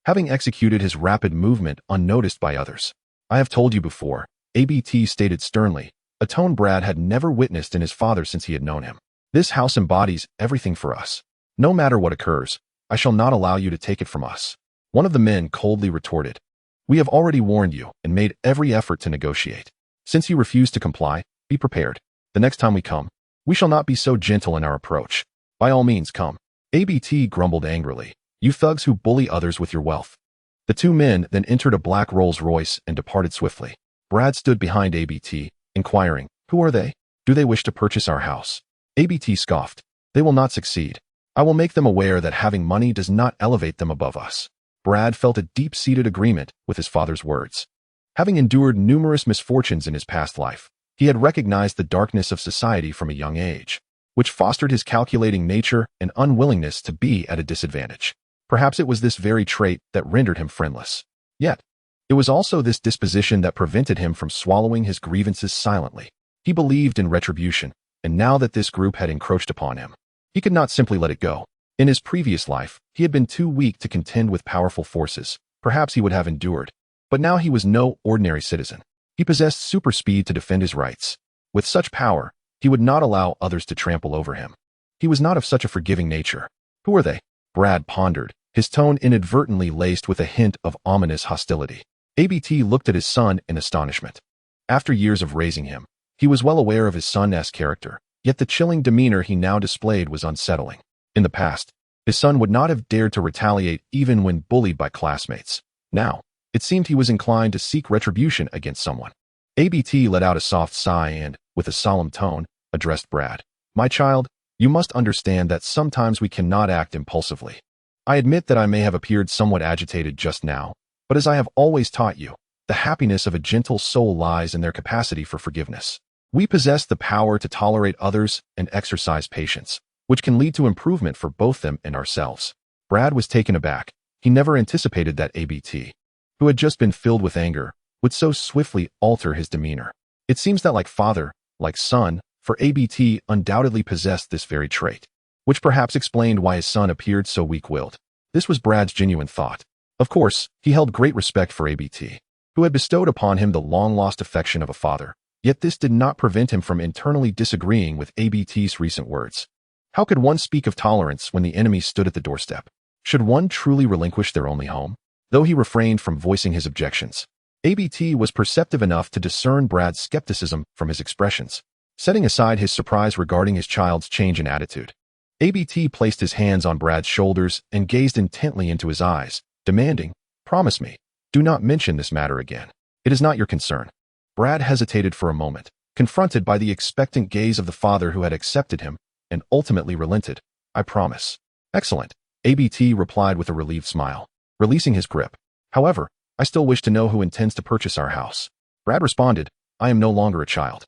having executed his rapid movement unnoticed by others. "I have told you before," Abt stated sternly, a tone Brad had never witnessed in his father since he had known him. "This house embodies everything for us. No matter what occurs, I shall not allow you to take it from us." One of the men coldly retorted, "We have already warned you and made every effort to negotiate. Since you refuse to comply, be prepared. The next time we come, we shall not be so gentle in our approach. By all means, come." Abt grumbled angrily, "You thugs who bully others with your wealth." The two men then entered a black Rolls-Royce and departed swiftly. Brad stood behind Abt, inquiring, "Who are they? Do they wish to purchase our house?" Abt scoffed, "They will not succeed. I will make them aware that having money does not elevate them above us." Brad felt a deep-seated agreement with his father's words. Having endured numerous misfortunes in his past life, he had recognized the darkness of society from a young age, which fostered his calculating nature and unwillingness to be at a disadvantage. Perhaps it was this very trait that rendered him friendless. Yet, it was also this disposition that prevented him from swallowing his grievances silently. He believed in retribution, and now that this group had encroached upon him, he could not simply let it go. In his previous life, he had been too weak to contend with powerful forces. Perhaps he would have endured, but now he was no ordinary citizen. He possessed super speed to defend his rights. With such power, he would not allow others to trample over him. He was not of such a forgiving nature. "Who are they?" Brad pondered, his tone inadvertently laced with a hint of ominous hostility. Abt looked at his son in astonishment. After years of raising him, he was well aware of his son's character, yet the chilling demeanor he now displayed was unsettling. In the past, his son would not have dared to retaliate even when bullied by classmates. Now, it seemed he was inclined to seek retribution against someone. Abt let out a soft sigh and, with a solemn tone, addressed Brad. "My child, you must understand that sometimes we cannot act impulsively. I admit that I may have appeared somewhat agitated just now, but as I have always taught you, the happiness of a gentle soul lies in their capacity for forgiveness. We possess the power to tolerate others and exercise patience, which can lead to improvement for both them and ourselves." Brad was taken aback. He never anticipated that Abt, who had just been filled with anger, would so swiftly alter his demeanor. It seems that like father, like son, for Abt undoubtedly possessed this very trait, which perhaps explained why his son appeared so weak-willed. This was Brad's genuine thought. Of course, he held great respect for Abt, who had bestowed upon him the long-lost affection of a father, yet this did not prevent him from internally disagreeing with Abt's recent words. How could one speak of tolerance when the enemy stood at the doorstep? Should one truly relinquish their only home? Though he refrained from voicing his objections, Abt was perceptive enough to discern Brad's skepticism from his expressions. Setting aside his surprise regarding his child's change in attitude, Abt placed his hands on Brad's shoulders and gazed intently into his eyes, demanding, "Promise me, do not mention this matter again. It is not your concern." Brad hesitated for a moment, confronted by the expectant gaze of the father who had accepted him, and ultimately relented. I promise. Excellent, ABT replied with a relieved smile, releasing his grip. However, I still wish to know who intends to purchase our house. Brad responded, I am no longer a child.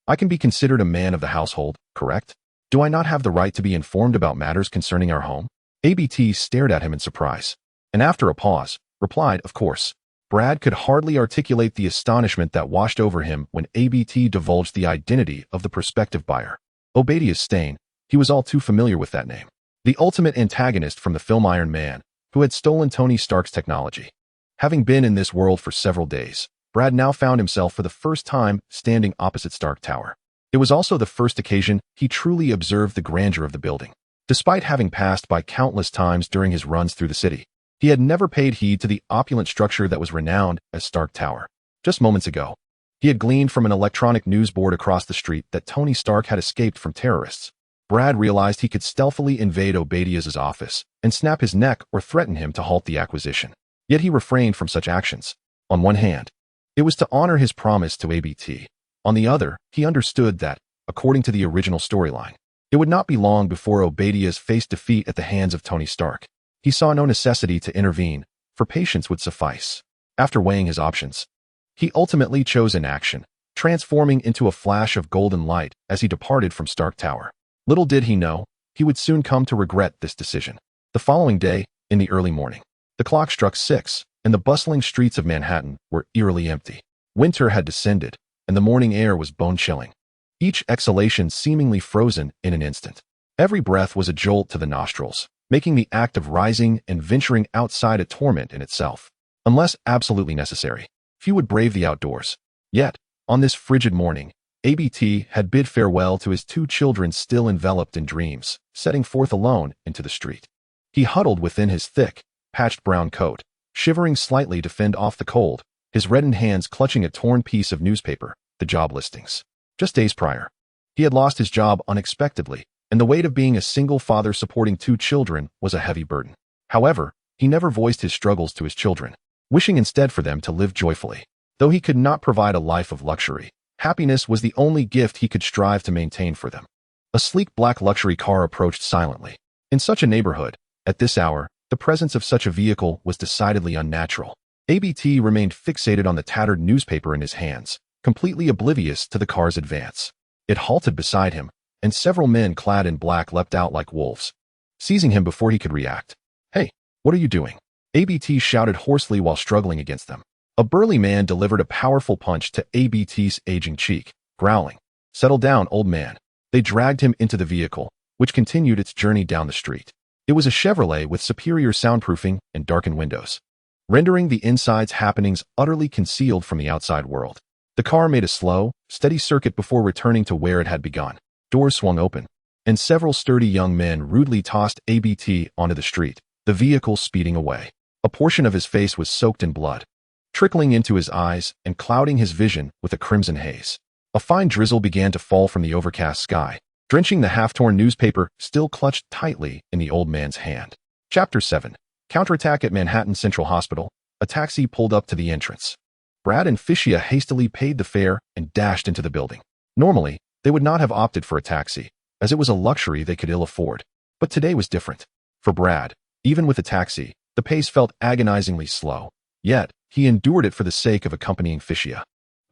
I can be considered a man of the household, correct? Do I not have the right to be informed about matters concerning our home? ABT stared at him in surprise, and after a pause, replied, of course. Brad could hardly articulate the astonishment that washed over him when ABT divulged the identity of the prospective buyer. Obadiah Stane, he was all too familiar with that name. The ultimate antagonist from the film Iron Man, who had stolen Tony Stark's technology. Having been in this world for several days, Brad now found himself for the first time standing opposite Stark Tower. It was also the first occasion he truly observed the grandeur of the building. Despite having passed by countless times during his runs through the city, he had never paid heed to the opulent structure that was renowned as Stark Tower. Just moments ago, he had gleaned from an electronic news board across the street that Tony Stark had escaped from terrorists. Brad realized he could stealthily invade Obadiah's office and snap his neck or threaten him to halt the acquisition. Yet he refrained from such actions. On one hand, it was to honor his promise to ABT. On the other, he understood that, according to the original storyline, it would not be long before Obadiah's faced defeat at the hands of Tony Stark. He saw no necessity to intervene, for patience would suffice. After weighing his options, he ultimately chose inaction, transforming into a flash of golden light as he departed from Stark Tower. Little did he know, he would soon come to regret this decision. The following day, in the early morning, the clock struck 6, and the bustling streets of Manhattan were eerily empty. Winter had descended, and the morning air was bone-chilling, each exhalation seemingly frozen in an instant. Every breath was a jolt to the nostrils, making the act of rising and venturing outside a torment in itself. Unless absolutely necessary, few would brave the outdoors. Yet, on this frigid morning, ABT had bid farewell to his 2 children still enveloped in dreams, setting forth alone into the street. He huddled within his thick, patched brown coat, shivering slightly to fend off the cold, his reddened hands clutching a torn piece of newspaper, the job listings. Just days prior, he had lost his job unexpectedly, and the weight of being a single father supporting 2 children was a heavy burden. However, he never voiced his struggles to his children, wishing instead for them to live joyfully. Though he could not provide a life of luxury, happiness was the only gift he could strive to maintain for them. A sleek black luxury car approached silently. In such a neighborhood, at this hour, the presence of such a vehicle was decidedly unnatural. ABT remained fixated on the tattered newspaper in his hands, completely oblivious to the car's advance. It halted beside him, and several men clad in black leapt out like wolves, seizing him before he could react. Hey, what are you doing? ABT shouted hoarsely while struggling against them. A burly man delivered a powerful punch to ABT's aging cheek, growling, "Settle down, old man." They dragged him into the vehicle, which continued its journey down the street. It was a Chevrolet with superior soundproofing and darkened windows, rendering the inside's happenings utterly concealed from the outside world. The car made a slow, steady circuit before returning to where it had begun. Doors swung open, and several sturdy young men rudely tossed ABT onto the street, the vehicle speeding away. A portion of his face was soaked in blood, trickling into his eyes and clouding his vision with a crimson haze. A fine drizzle began to fall from the overcast sky, drenching the half-torn newspaper still clutched tightly in the old man's hand. Chapter 7. Counterattack at Manhattan Central Hospital. A taxi pulled up to the entrance. Brad and Fishia hastily paid the fare and dashed into the building. Normally, they would not have opted for a taxi, as it was a luxury they could ill afford. But today was different. For Brad, even with a taxi, the pace felt agonizingly slow. Yet, he endured it for the sake of accompanying Fishia.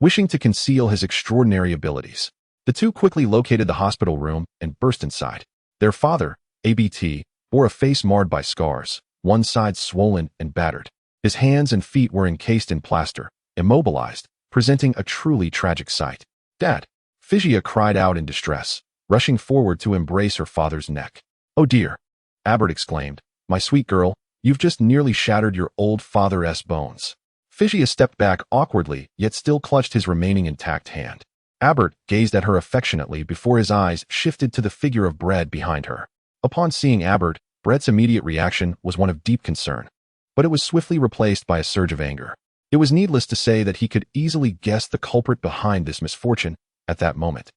Wishing to conceal his extraordinary abilities, the two quickly located the hospital room and burst inside. Their father, ABT, bore a face marred by scars, one side swollen and battered. His hands and feet were encased in plaster, immobilized, presenting a truly tragic sight. "Dad!" Fishia cried out in distress, rushing forward to embrace her father's neck. "Oh dear!" Albert exclaimed. "My sweet girl, you've just nearly shattered your old father's bones." Fishia stepped back awkwardly, yet still clutched his remaining intact hand. Albert gazed at her affectionately before his eyes shifted to the figure of Brend behind her. Upon seeing Albert, Brend's immediate reaction was one of deep concern, but it was swiftly replaced by a surge of anger. It was needless to say that he could easily guess the culprit behind this misfortune at that moment.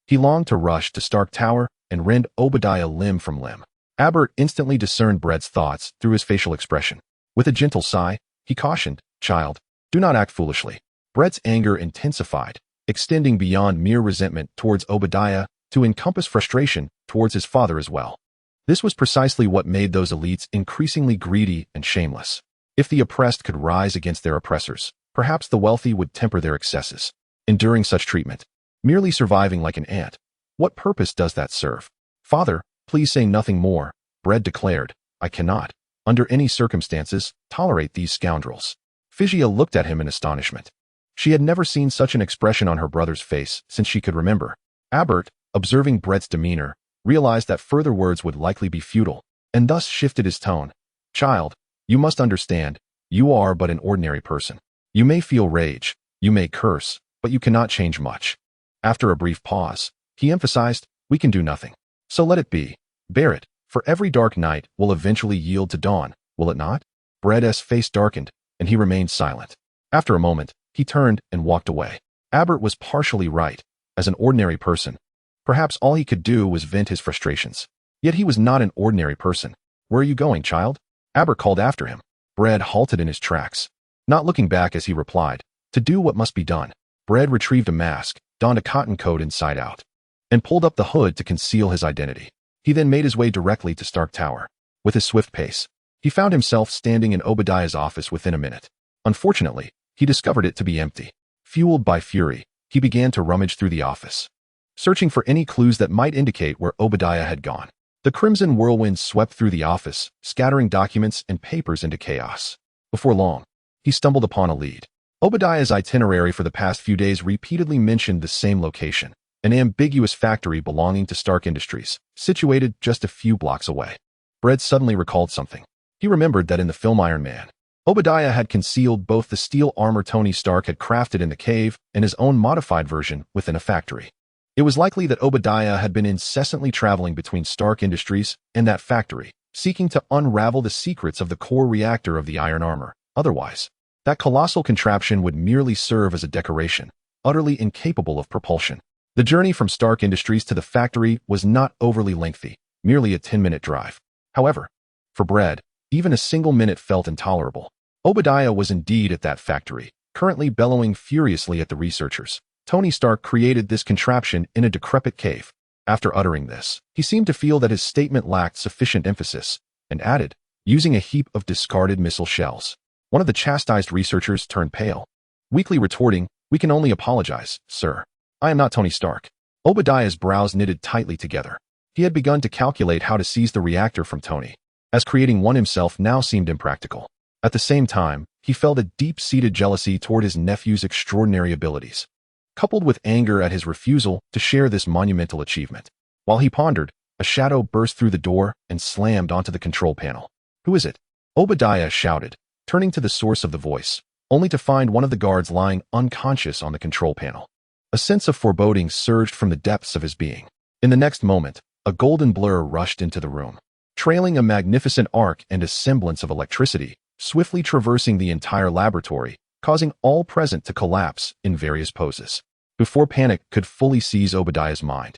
He longed to rush to Stark Tower and rend Obadiah limb from limb. Albert instantly discerned Brend's thoughts through his facial expression. With a gentle sigh, he cautioned, "Child, do not act foolishly. Brett's anger intensified, extending beyond mere resentment towards Obadiah to encompass frustration towards his father as well. This was precisely what made those elites increasingly greedy and shameless. If the oppressed could rise against their oppressors, perhaps the wealthy would temper their excesses. Enduring such treatment, merely surviving like an ant, what purpose does that serve? Father, please say nothing more, Brend declared. I cannot, under any circumstances, tolerate these scoundrels. Figia looked at him in astonishment. She had never seen such an expression on her brother's face since she could remember. Albert, observing Brett's demeanor, realized that further words would likely be futile, and thus shifted his tone. Child, you must understand, you are but an ordinary person. You may feel rage, you may curse, but you cannot change much. After a brief pause, he emphasized, we can do nothing. So let it be. Bear it, for every dark night will eventually yield to dawn, will it not? Brend's face darkened, and he remained silent. After a moment, he turned and walked away. Albert was partially right. As an ordinary person, perhaps all he could do was vent his frustrations. Yet he was not an ordinary person. Where are you going, child? Albert called after him. Brend halted in his tracks, not looking back as he replied, to do what must be done. Brend retrieved a mask, donned a cotton coat inside out, and pulled up the hood to conceal his identity. He then made his way directly to Stark Tower. With his swift pace, he found himself standing in Obadiah's office within a minute. Unfortunately, he discovered it to be empty. Fueled by fury, he began to rummage through the office, searching for any clues that might indicate where Obadiah had gone. The crimson whirlwind swept through the office, scattering documents and papers into chaos. Before long, he stumbled upon a lead. Obadiah's itinerary for the past few days repeatedly mentioned the same location, an ambiguous factory belonging to Stark Industries, situated just a few blocks away. Brend suddenly recalled something. He remembered that in the film Iron Man, Obadiah had concealed both the steel armor Tony Stark had crafted in the cave and his own modified version within a factory. It was likely that Obadiah had been incessantly traveling between Stark Industries and that factory, seeking to unravel the secrets of the core reactor of the iron armor. Otherwise, that colossal contraption would merely serve as a decoration, utterly incapable of propulsion. The journey from Stark Industries to the factory was not overly lengthy, merely a 10-minute drive. However, for Brend, even a single minute felt intolerable. Obadiah was indeed at that factory, currently bellowing furiously at the researchers. Tony Stark created this contraption in a decrepit cave. After uttering this, he seemed to feel that his statement lacked sufficient emphasis, and added, using a heap of discarded missile shells. One of the chastised researchers turned pale, weakly retorting, we can only apologize, sir. I am not Tony Stark. Obadiah's brows knitted tightly together. He had begun to calculate how to seize the reactor from Tony, as creating one himself now seemed impractical. At the same time, he felt a deep-seated jealousy toward his nephew's extraordinary abilities, coupled with anger at his refusal to share this monumental achievement. While he pondered, a shadow burst through the door and slammed onto the control panel. Who is it? Obadiah shouted, turning to the source of the voice, only to find one of the guards lying unconscious on the control panel. A sense of foreboding surged from the depths of his being. In the next moment, a golden blur rushed into the room, trailing a magnificent arc and a semblance of electricity, swiftly traversing the entire laboratory, causing all present to collapse in various poses. Before panic could fully seize Obadiah's mind,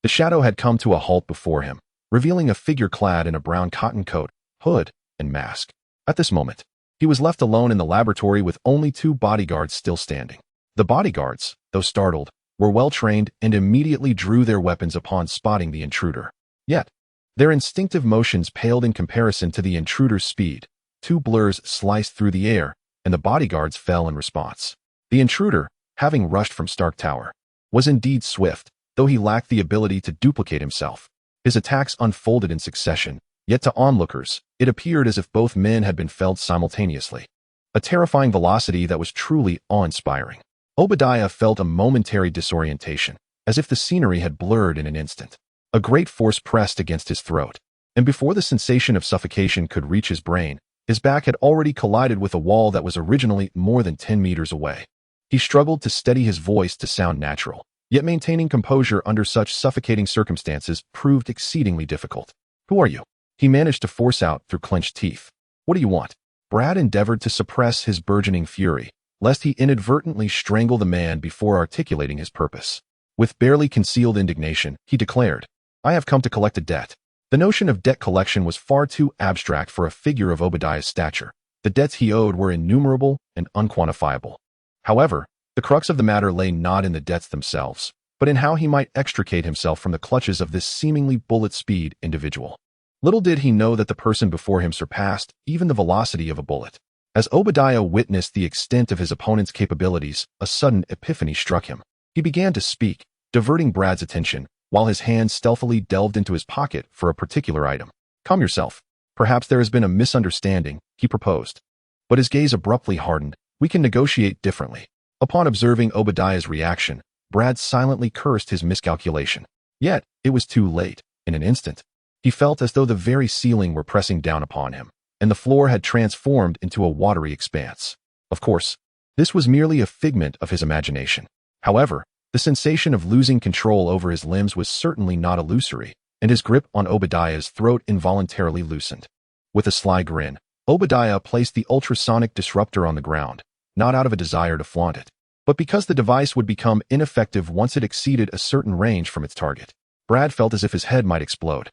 the shadow had come to a halt before him, revealing a figure clad in a brown cotton coat, hood, and mask. At this moment, he was left alone in the laboratory with only 2 bodyguards still standing. The bodyguards, though startled, were well-trained and immediately drew their weapons upon spotting the intruder. Yet, their instinctive motions paled in comparison to the intruder's speed. 2 blurs sliced through the air, and the bodyguards fell in response. The intruder, having rushed from Stark Tower, was indeed swift, though he lacked the ability to duplicate himself. His attacks unfolded in succession, yet to onlookers, it appeared as if both men had been felled simultaneously. A terrifying velocity that was truly awe-inspiring. Obadiah felt a momentary disorientation, as if the scenery had blurred in an instant. A great force pressed against his throat, and before the sensation of suffocation could reach his brain, his back had already collided with a wall that was originally more than 10 meters away. He struggled to steady his voice to sound natural, yet maintaining composure under such suffocating circumstances proved exceedingly difficult. Who are you? He managed to force out through clenched teeth. What do you want? Brend endeavored to suppress his burgeoning fury, lest he inadvertently strangle the man before articulating his purpose. With barely concealed indignation, he declared, I have come to collect a debt. The notion of debt collection was far too abstract for a figure of Obadiah's stature. The debts he owed were innumerable and unquantifiable. However, The crux of the matter lay not in the deaths themselves, but in how he might extricate himself from the clutches of this seemingly bullet-speed individual. Little did he know that the person before him surpassed even the velocity of a bullet. As Obadiah witnessed the extent of his opponent's capabilities, a sudden epiphany struck him. He began to speak, diverting Brad's attention, while his hand stealthily delved into his pocket for a particular item. "Calm yourself. Perhaps there has been a misunderstanding," he proposed. But his gaze abruptly hardened. "We can negotiate differently." Upon observing Obadiah's reaction, Brad silently cursed his miscalculation. Yet, it was too late. In an instant, he felt as though the very ceiling were pressing down upon him, and the floor had transformed into a watery expanse. Of course, this was merely a figment of his imagination. However, the sensation of losing control over his limbs was certainly not illusory, and his grip on Obadiah's throat involuntarily loosened. With a sly grin, Obadiah placed the ultrasonic disruptor on the ground, not out of a desire to flaunt it, but because the device would become ineffective once it exceeded a certain range from its target. Brad felt as if his head might explode.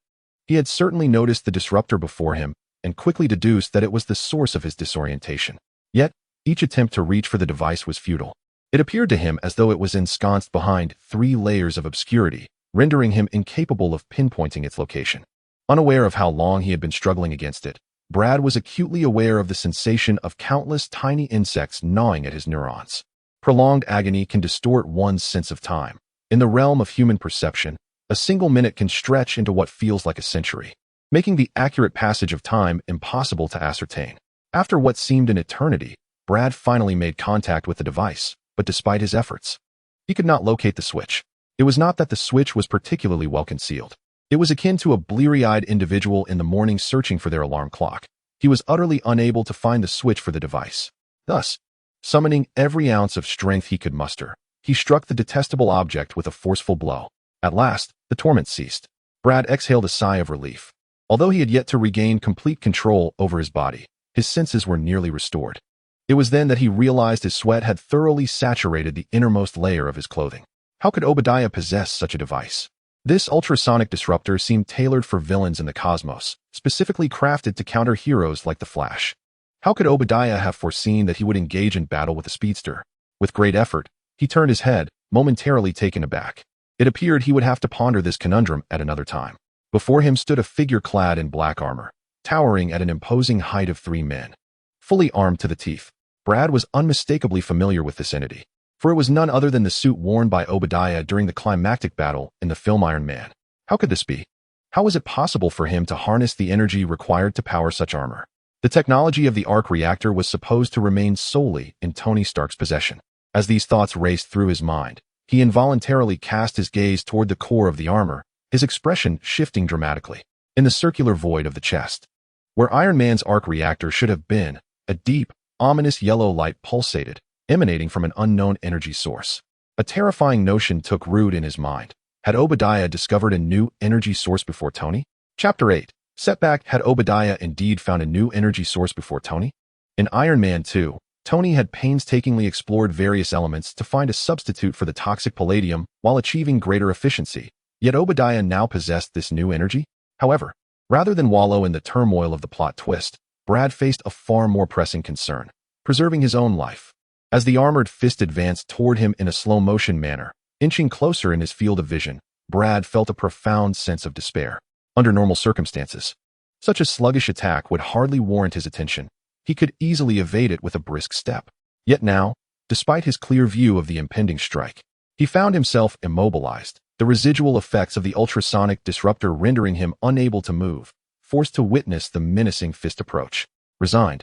He had certainly noticed the disruptor before him, and quickly deduced that it was the source of his disorientation. Yet, each attempt to reach for the device was futile. It appeared to him as though it was ensconced behind 3 layers of obscurity, rendering him incapable of pinpointing its location. Unaware of how long he had been struggling against it, Brad was acutely aware of the sensation of countless tiny insects gnawing at his neurons. Prolonged agony can distort one's sense of time. In the realm of human perception, a single minute can stretch into what feels like a century, making the accurate passage of time impossible to ascertain. After what seemed an eternity, Brad finally made contact with the device, but despite his efforts, he could not locate the switch. It was not that the switch was particularly well concealed. It was akin to a bleary-eyed individual in the morning searching for their alarm clock. He was utterly unable to find the switch for the device. Thus, summoning every ounce of strength he could muster, he struck the detestable object with a forceful blow. At last, the torment ceased. Brad exhaled a sigh of relief. Although he had yet to regain complete control over his body, his senses were nearly restored. It was then that he realized his sweat had thoroughly saturated the innermost layer of his clothing. How could Obadiah possess such a device? This ultrasonic disruptor seemed tailored for villains in the cosmos, specifically crafted to counter heroes like the Flash. How could Obadiah have foreseen that he would engage in battle with the speedster? With great effort, he turned his head, momentarily taken aback. It appeared he would have to ponder this conundrum at another time. Before him stood a figure clad in black armor, towering at an imposing height of 3 men. Fully armed to the teeth, Brad was unmistakably familiar with this entity, for it was none other than the suit worn by Obadiah during the climactic battle in the film Iron Man. How could this be? How was it possible for him to harness the energy required to power such armor? The technology of the arc reactor was supposed to remain solely in Tony Stark's possession. As these thoughts raced through his mind, he involuntarily cast his gaze toward the core of the armor, his expression shifting dramatically. In the circular void of the chest, where Iron Man's arc reactor should have been, a deep, ominous yellow light pulsated, emanating from an unknown energy source. A terrifying notion took root in his mind. Had Obadiah discovered a new energy source before Tony? Chapter 8. Setback. Had Obadiah indeed found a new energy source before Tony? In Iron Man 2, Tony had painstakingly explored various elements to find a substitute for the toxic palladium while achieving greater efficiency. Yet Obadiah now possessed this new energy. However, rather than wallow in the turmoil of the plot twist, Brad faced a far more pressing concern: preserving his own life. As the armored fist advanced toward him in a slow-motion manner, inching closer in his field of vision, Brad felt a profound sense of despair. Under normal circumstances, such a sluggish attack would hardly warrant his attention. He could easily evade it with a brisk step. Yet now, despite his clear view of the impending strike, he found himself immobilized, the residual effects of the ultrasonic disruptor rendering him unable to move, forced to witness the menacing fist approach. Resigned,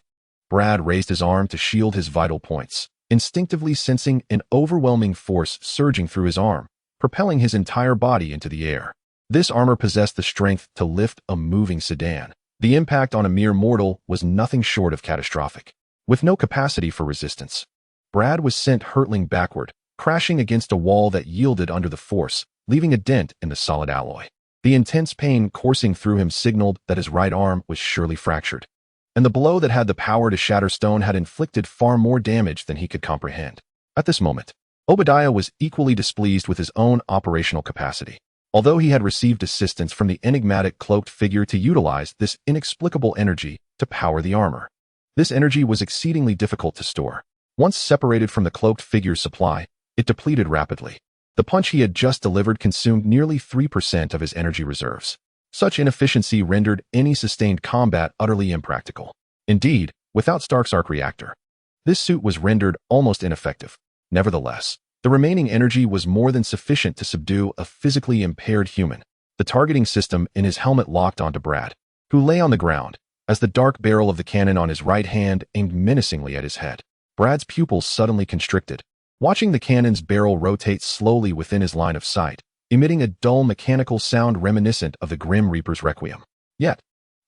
Brad raised his arm to shield his vital points, instinctively sensing an overwhelming force surging through his arm, propelling his entire body into the air. This armor possessed the strength to lift a moving sedan. The impact on a mere mortal was nothing short of catastrophic. With no capacity for resistance, Brad was sent hurtling backward, crashing against a wall that yielded under the force, leaving a dent in the solid alloy. The intense pain coursing through him signaled that his right arm was surely fractured, and the blow that had the power to shatter stone had inflicted far more damage than he could comprehend. At this moment, Obadiah was equally displeased with his own operational capacity. Although he had received assistance from the enigmatic cloaked figure to utilize this inexplicable energy to power the armor, this energy was exceedingly difficult to store. Once separated from the cloaked figure's supply, it depleted rapidly. The punch he had just delivered consumed nearly 3% of his energy reserves. Such inefficiency rendered any sustained combat utterly impractical. Indeed, without Stark's arc reactor, this suit was rendered almost ineffective. Nevertheless, the remaining energy was more than sufficient to subdue a physically impaired human. The targeting system in his helmet locked onto Brad, who lay on the ground, as the dark barrel of the cannon on his right hand aimed menacingly at his head. Brad's pupils suddenly constricted, watching the cannon's barrel rotate slowly within his line of sight, emitting a dull mechanical sound reminiscent of the Grim Reaper's Requiem. Yet,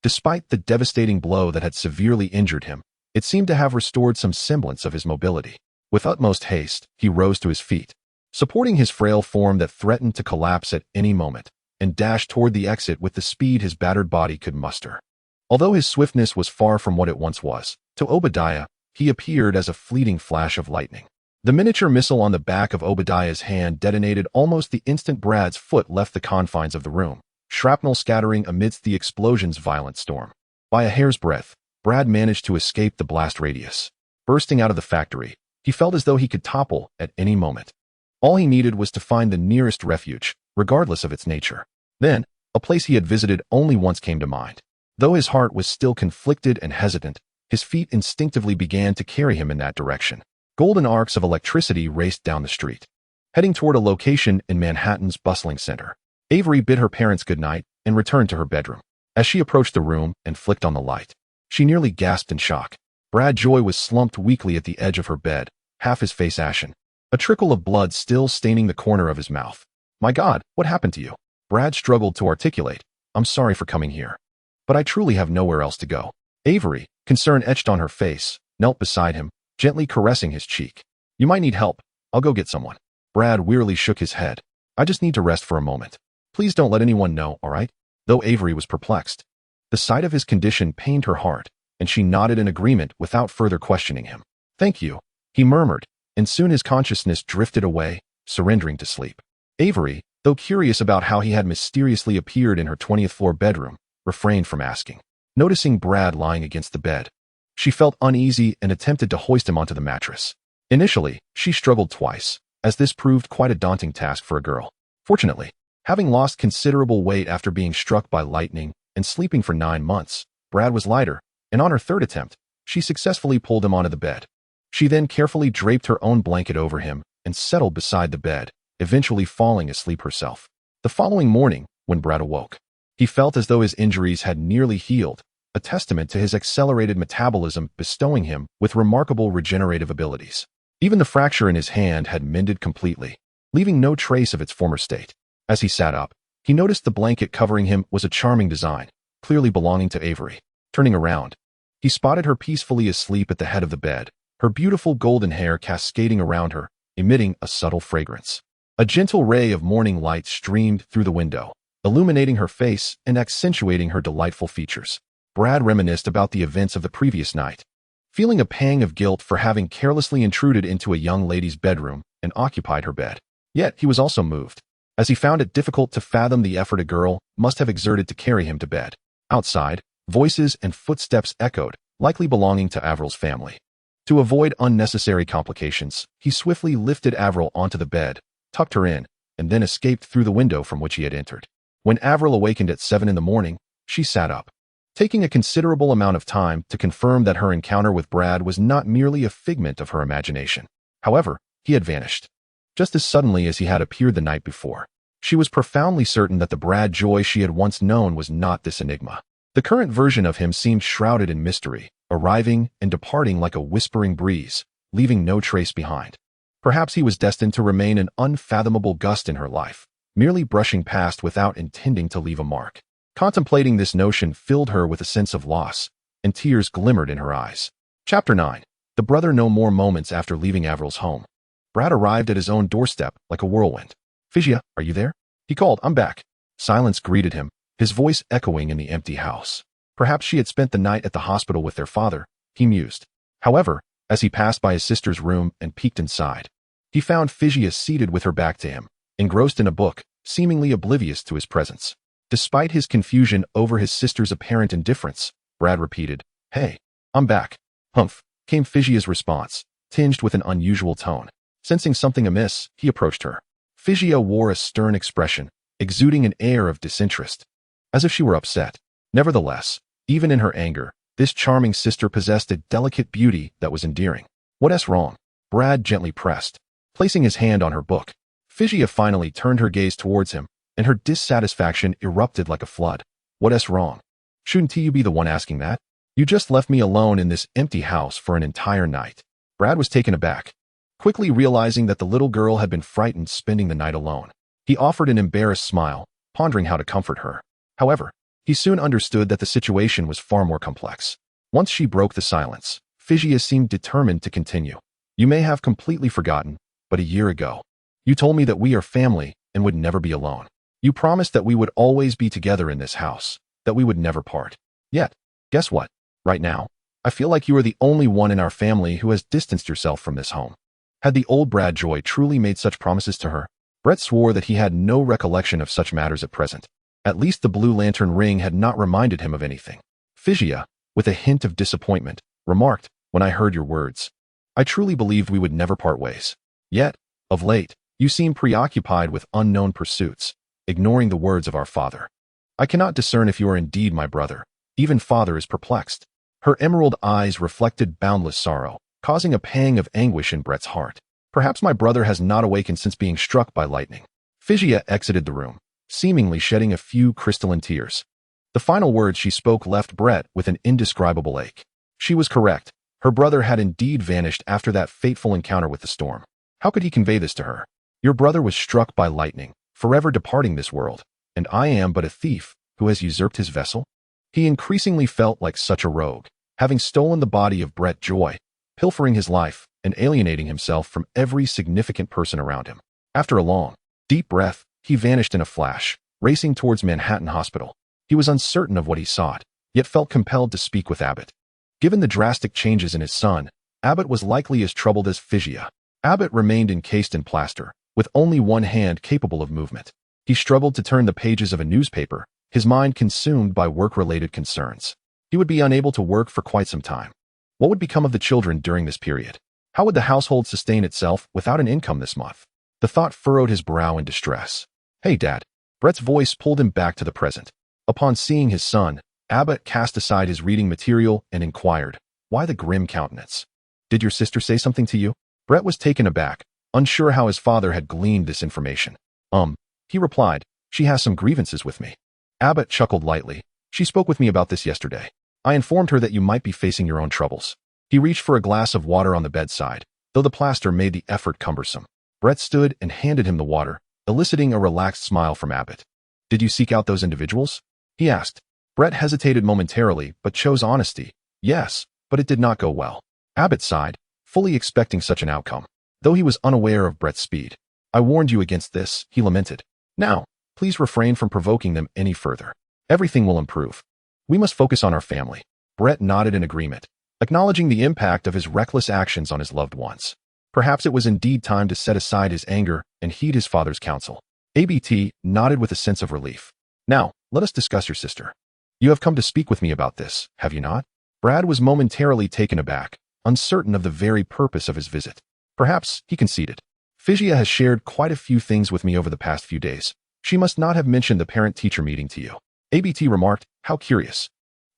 despite the devastating blow that had severely injured him, it seemed to have restored some semblance of his mobility. With utmost haste, he rose to his feet, supporting his frail form that threatened to collapse at any moment, and dashed toward the exit with the speed his battered body could muster. Although his swiftness was far from what it once was, to Obadiah, he appeared as a fleeting flash of lightning. The miniature missile on the back of Obadiah's hand detonated almost the instant Brad's foot left the confines of the room, shrapnel scattering amidst the explosion's violent storm. By a hair's breadth, Brad managed to escape the blast radius. Bursting out of the factory, he felt as though he could topple at any moment. All he needed was to find the nearest refuge, regardless of its nature. Then, a place he had visited only once came to mind. Though his heart was still conflicted and hesitant, his feet instinctively began to carry him in that direction. Golden arcs of electricity raced down the street, heading toward a location in Manhattan's bustling center. Avery bid her parents goodnight and returned to her bedroom. As she approached the room and flicked on the light, she nearly gasped in shock. Brad Joy was slumped weakly at the edge of her bed, half his face ashen, a trickle of blood still staining the corner of his mouth. "My God, what happened to you?" Brad struggled to articulate. "I'm sorry for coming here, but I truly have nowhere else to go." Avery, concern etched on her face, knelt beside him, gently caressing his cheek. "You might need help. I'll go get someone." Brad wearily shook his head. "I just need to rest for a moment. Please don't let anyone know, all right?" Though Avery was perplexed, the sight of his condition pained her heart, and she nodded in agreement without further questioning him. "Thank you," he murmured, and soon his consciousness drifted away, surrendering to sleep. Avery, though curious about how he had mysteriously appeared in her 20th floor bedroom, refrained from asking. Noticing Brad lying against the bed, she felt uneasy and attempted to hoist him onto the mattress. Initially, she struggled twice, as this proved quite a daunting task for a girl. Fortunately, having lost considerable weight after being struck by lightning and sleeping for 9 months, Brad was lighter, and on her third attempt, she successfully pulled him onto the bed. She then carefully draped her own blanket over him and settled beside the bed, eventually falling asleep herself. The following morning, when Brad awoke, he felt as though his injuries had nearly healed, a testament to his accelerated metabolism bestowing him with remarkable regenerative abilities. Even the fracture in his hand had mended completely, leaving no trace of its former state. As he sat up, he noticed the blanket covering him was a charming design, clearly belonging to Avery. Turning around, he spotted her peacefully asleep at the head of the bed, her beautiful golden hair cascading around her, emitting a subtle fragrance. A gentle ray of morning light streamed through the window, illuminating her face and accentuating her delightful features. Brad reminisced about the events of the previous night, feeling a pang of guilt for having carelessly intruded into a young lady's bedroom and occupied her bed. Yet he was also moved, as he found it difficult to fathom the effort a girl must have exerted to carry him to bed. Outside, voices and footsteps echoed, likely belonging to Avril's family. To avoid unnecessary complications, he swiftly lifted Avril onto the bed, tucked her in, and then escaped through the window from which he had entered. When Avril awakened at 7 in the morning, she sat up, taking a considerable amount of time to confirm that her encounter with Brad was not merely a figment of her imagination. However, he had vanished, just as suddenly as he had appeared the night before. She was profoundly certain that the Brad Joy she had once known was not this enigma. The current version of him seemed shrouded in mystery, arriving and departing like a whispering breeze, leaving no trace behind. Perhaps he was destined to remain an unfathomable gust in her life, merely brushing past without intending to leave a mark. Contemplating this notion filled her with a sense of loss, and tears glimmered in her eyes. Chapter 9. The brother no more moments after leaving Avril's home. Brad arrived at his own doorstep like a whirlwind. "Figia, are you there?" he called. "I'm back." Silence greeted him, his voice echoing in the empty house. Perhaps she had spent the night at the hospital with their father, he mused. However, as he passed by his sister's room and peeked inside, he found Figia seated with her back to him, engrossed in a book, seemingly oblivious to his presence. Despite his confusion over his sister's apparent indifference, Brad repeated, "Hey, I'm back." "Humph," came Figia's response, tinged with an unusual tone. Sensing something amiss, he approached her. Figia wore a stern expression, exuding an air of disinterest, as if she were upset. Nevertheless, even in her anger, this charming sister possessed a delicate beauty that was endearing. What's wrong? Brad gently pressed, placing his hand on her book. Figia finally turned her gaze towards him, and her dissatisfaction erupted like a flood. What's wrong? Shouldn't you be the one asking that? You just left me alone in this empty house for an entire night. Brad was taken aback, quickly realizing that the little girl had been frightened spending the night alone. He offered an embarrassed smile, pondering how to comfort her. However, he soon understood that the situation was far more complex. Once she broke the silence, Figia seemed determined to continue. You may have completely forgotten, but a year ago, you told me that we are family and would never be alone. You promised that we would always be together in this house, that we would never part. Yet, guess what? Right now, I feel like you are the only one in our family who has distanced yourself from this home. Had the old Brad Joy truly made such promises to her? Brett swore that he had no recollection of such matters at present. At least the blue lantern ring had not reminded him of anything. Figia, with a hint of disappointment, remarked, when I heard your words, I truly believed we would never part ways. Yet, of late, you seem preoccupied with unknown pursuits, ignoring the words of our father. I cannot discern if you are indeed my brother. Even father is perplexed. Her emerald eyes reflected boundless sorrow, causing a pang of anguish in Brett's heart. Perhaps my brother has not awakened since being struck by lightning. Figia exited the room, seemingly shedding a few crystalline tears. The final words she spoke left Brett with an indescribable ache. She was correct. Her brother had indeed vanished after that fateful encounter with the storm. How could he convey this to her? Your brother was struck by lightning, forever departing this world, and I am but a thief who has usurped his vessel? He increasingly felt like such a rogue, having stolen the body of Brett Joy, pilfering his life, and alienating himself from every significant person around him. After a long, deep breath, he vanished in a flash, racing towards Manhattan Hospital. He was uncertain of what he sought, yet felt compelled to speak with Abbott. Given the drastic changes in his son, Abbott was likely as troubled as Figia. Abbott remained encased in plaster, with only one hand capable of movement. He struggled to turn the pages of a newspaper, his mind consumed by work-related concerns. He would be unable to work for quite some time. What would become of the children during this period? How would the household sustain itself without an income this month? The thought furrowed his brow in distress. Hey, Dad. Brett's voice pulled him back to the present. Upon seeing his son, Abbott cast aside his reading material and inquired, why the grim countenance? Did your sister say something to you? Brett was taken aback, unsure how his father had gleaned this information. He replied, she has some grievances with me. Abbott chuckled lightly. She spoke with me about this yesterday. I informed her that you might be facing your own troubles. He reached for a glass of water on the bedside, though the plaster made the effort cumbersome. Brett stood and handed him the water, eliciting a relaxed smile from Abbott. Did you seek out those individuals? He asked. Brett hesitated momentarily, but chose honesty. Yes, but it did not go well. Abbott sighed, fully expecting such an outcome, though he was unaware of Brett's speed. I warned you against this, he lamented. Now, please refrain from provoking them any further. Everything will improve. We must focus on our family. Brett nodded in agreement, acknowledging the impact of his reckless actions on his loved ones. Perhaps it was indeed time to set aside his anger and heed his father's counsel. ABT nodded with a sense of relief. Now, let us discuss your sister. You have come to speak with me about this, have you not? Brad was momentarily taken aback, uncertain of the very purpose of his visit. Perhaps, he conceded. Figia has shared quite a few things with me over the past few days. She must not have mentioned the parent-teacher meeting to you. ABT remarked, how curious.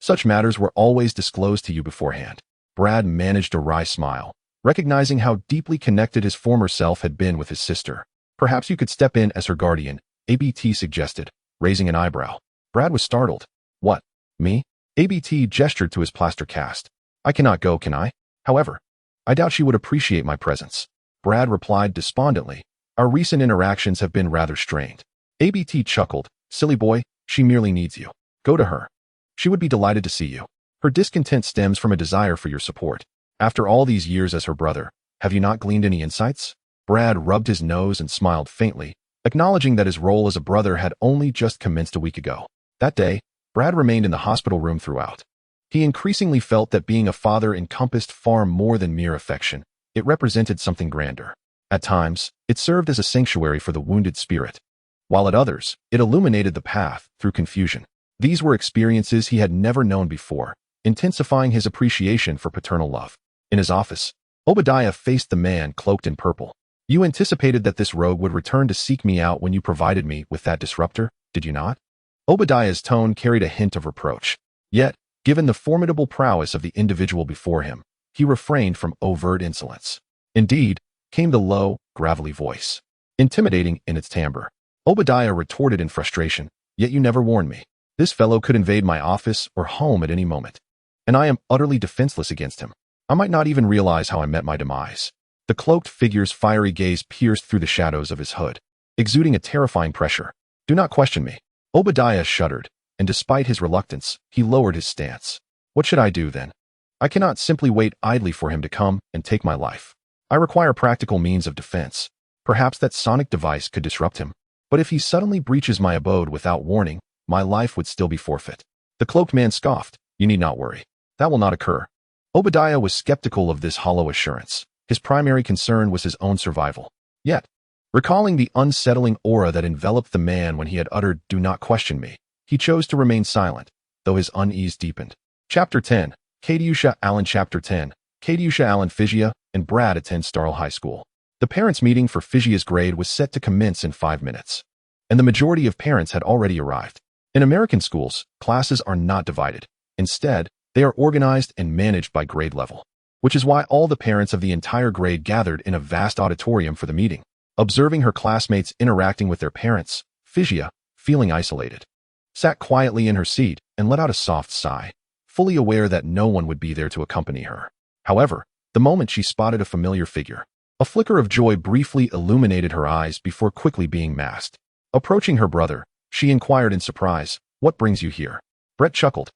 Such matters were always disclosed to you beforehand. Brad managed a wry smile, recognizing how deeply connected his former self had been with his sister. Perhaps you could step in as her guardian, ABT suggested, raising an eyebrow. Brad was startled. What? Me? ABT gestured to his plaster cast. I cannot go, can I? However, I doubt she would appreciate my presence. Brad replied despondently. Our recent interactions have been rather strained. ABT chuckled. Silly boy, she merely needs you. Go to her. She would be delighted to see you. Her discontent stems from a desire for your support. After all these years as her brother, have you not gleaned any insights? Brad rubbed his nose and smiled faintly, acknowledging that his role as a brother had only just commenced a week ago. That day, Brad remained in the hospital room throughout. He increasingly felt that being a father encompassed far more than mere affection. It represented something grander. At times, it served as a sanctuary for the wounded spirit, while at others, it illuminated the path through confusion. These were experiences he had never known before, intensifying his appreciation for paternal love. In his office, Obadiah faced the man cloaked in purple. You anticipated that this rogue would return to seek me out when you provided me with that disruptor, did you not? Obadiah's tone carried a hint of reproach. Yet, given the formidable prowess of the individual before him, he refrained from overt insolence. Indeed, came the low, gravelly voice, intimidating in its timbre. Obadiah retorted in frustration, "Yet you never warned me. This fellow could invade my office or home at any moment, and I am utterly defenseless against him. I might not even realize how I met my demise." The cloaked figure's fiery gaze pierced through the shadows of his hood, exuding a terrifying pressure. "Do not question me." Obadiah shuddered, and despite his reluctance, he lowered his stance. "What should I do, then? I cannot simply wait idly for him to come and take my life. I require practical means of defense. Perhaps that sonic device could disrupt him. But if he suddenly breaches my abode without warning, my life would still be forfeit." The cloaked man scoffed. "You need not worry. That will not occur." Obadiah was skeptical of this hollow assurance. His primary concern was his own survival. Yet, recalling the unsettling aura that enveloped the man when he had uttered, "Do not question me," he chose to remain silent, though his unease deepened. Chapter 10. Chitauri Allen. Chapter 10. Chitauri Allen. Physia and Brad attend Starl High School. The parents' meeting for Physia's grade was set to commence in 5 minutes, and the majority of parents had already arrived. In American schools, classes are not divided. Instead, they are organized and managed by grade level, which is why all the parents of the entire grade gathered in a vast auditorium for the meeting. Observing her classmates interacting with their parents, Physia, feeling isolated, sat quietly in her seat and let out a soft sigh, fully aware that no one would be there to accompany her. However, the moment she spotted a familiar figure, a flicker of joy briefly illuminated her eyes before quickly being masked. Approaching her brother, she inquired in surprise, "What brings you here?" Brett chuckled.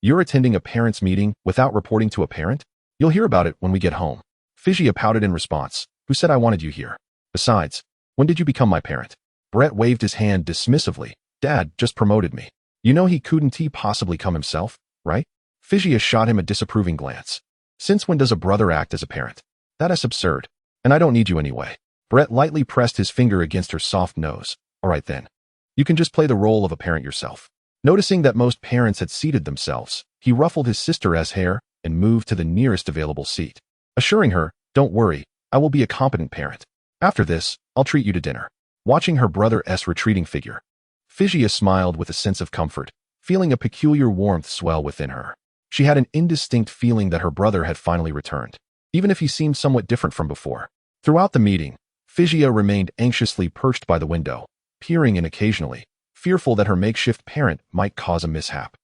"You're attending a parents' meeting without reporting to a parent? You'll hear about it when we get home." Physia pouted in response. "Who said I wanted you here? Besides, when did you become my parent?" Brett waved his hand dismissively. "Dad just promoted me. You know he couldn't possibly come himself, right?" Physia shot him a disapproving glance. "Since when does a brother act as a parent? That is absurd. And I don't need you anyway." Brett lightly pressed his finger against her soft nose. "All right then. You can just play the role of a parent yourself." Noticing that most parents had seated themselves, he ruffled his sister's hair and moved to the nearest available seat, assuring her, "Don't worry, I will be a competent parent. After this, I'll treat you to dinner." Watching her brother's retreating figure, Physia smiled with a sense of comfort, feeling a peculiar warmth swell within her. She had an indistinct feeling that her brother had finally returned, even if he seemed somewhat different from before. Throughout the meeting, Physia remained anxiously perched by the window, peering in occasionally, fearful that her makeshift parent might cause a mishap.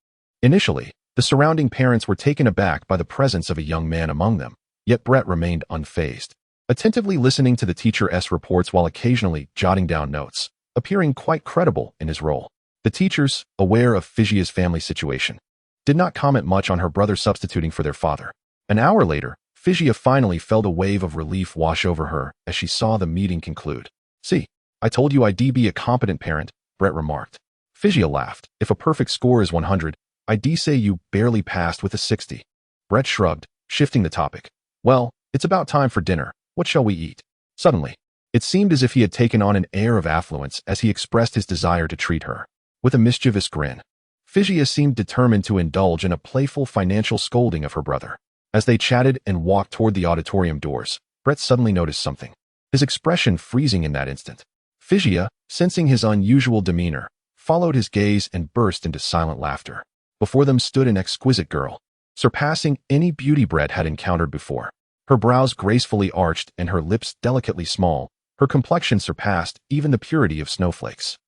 Initially, the surrounding parents were taken aback by the presence of a young man among them, yet Brett remained unfazed, attentively listening to the teacher's reports while occasionally jotting down notes, appearing quite credible in his role. The teachers, aware of Physia's family situation, did not comment much on her brother substituting for their father. An hour later, Physia finally felt a wave of relief wash over her as she saw the meeting conclude. "See, I told you I'd be a competent parent," Brett remarked. Physia laughed. "If a perfect score is 100, I'd say you barely passed with a 60. Brett shrugged, shifting the topic. "Well, it's about time for dinner. What shall we eat?" Suddenly, it seemed as if he had taken on an air of affluence as he expressed his desire to treat her. With a mischievous grin, Physia seemed determined to indulge in a playful financial scolding of her brother. As they chatted and walked toward the auditorium doors, Brett suddenly noticed something, his expression freezing in that instant. Physia, sensing his unusual demeanor, followed his gaze and burst into silent laughter. Before them stood an exquisite girl, surpassing any beauty Brett had encountered before. Her brows gracefully arched and her lips delicately small, her complexion surpassed even the purity of snowflakes.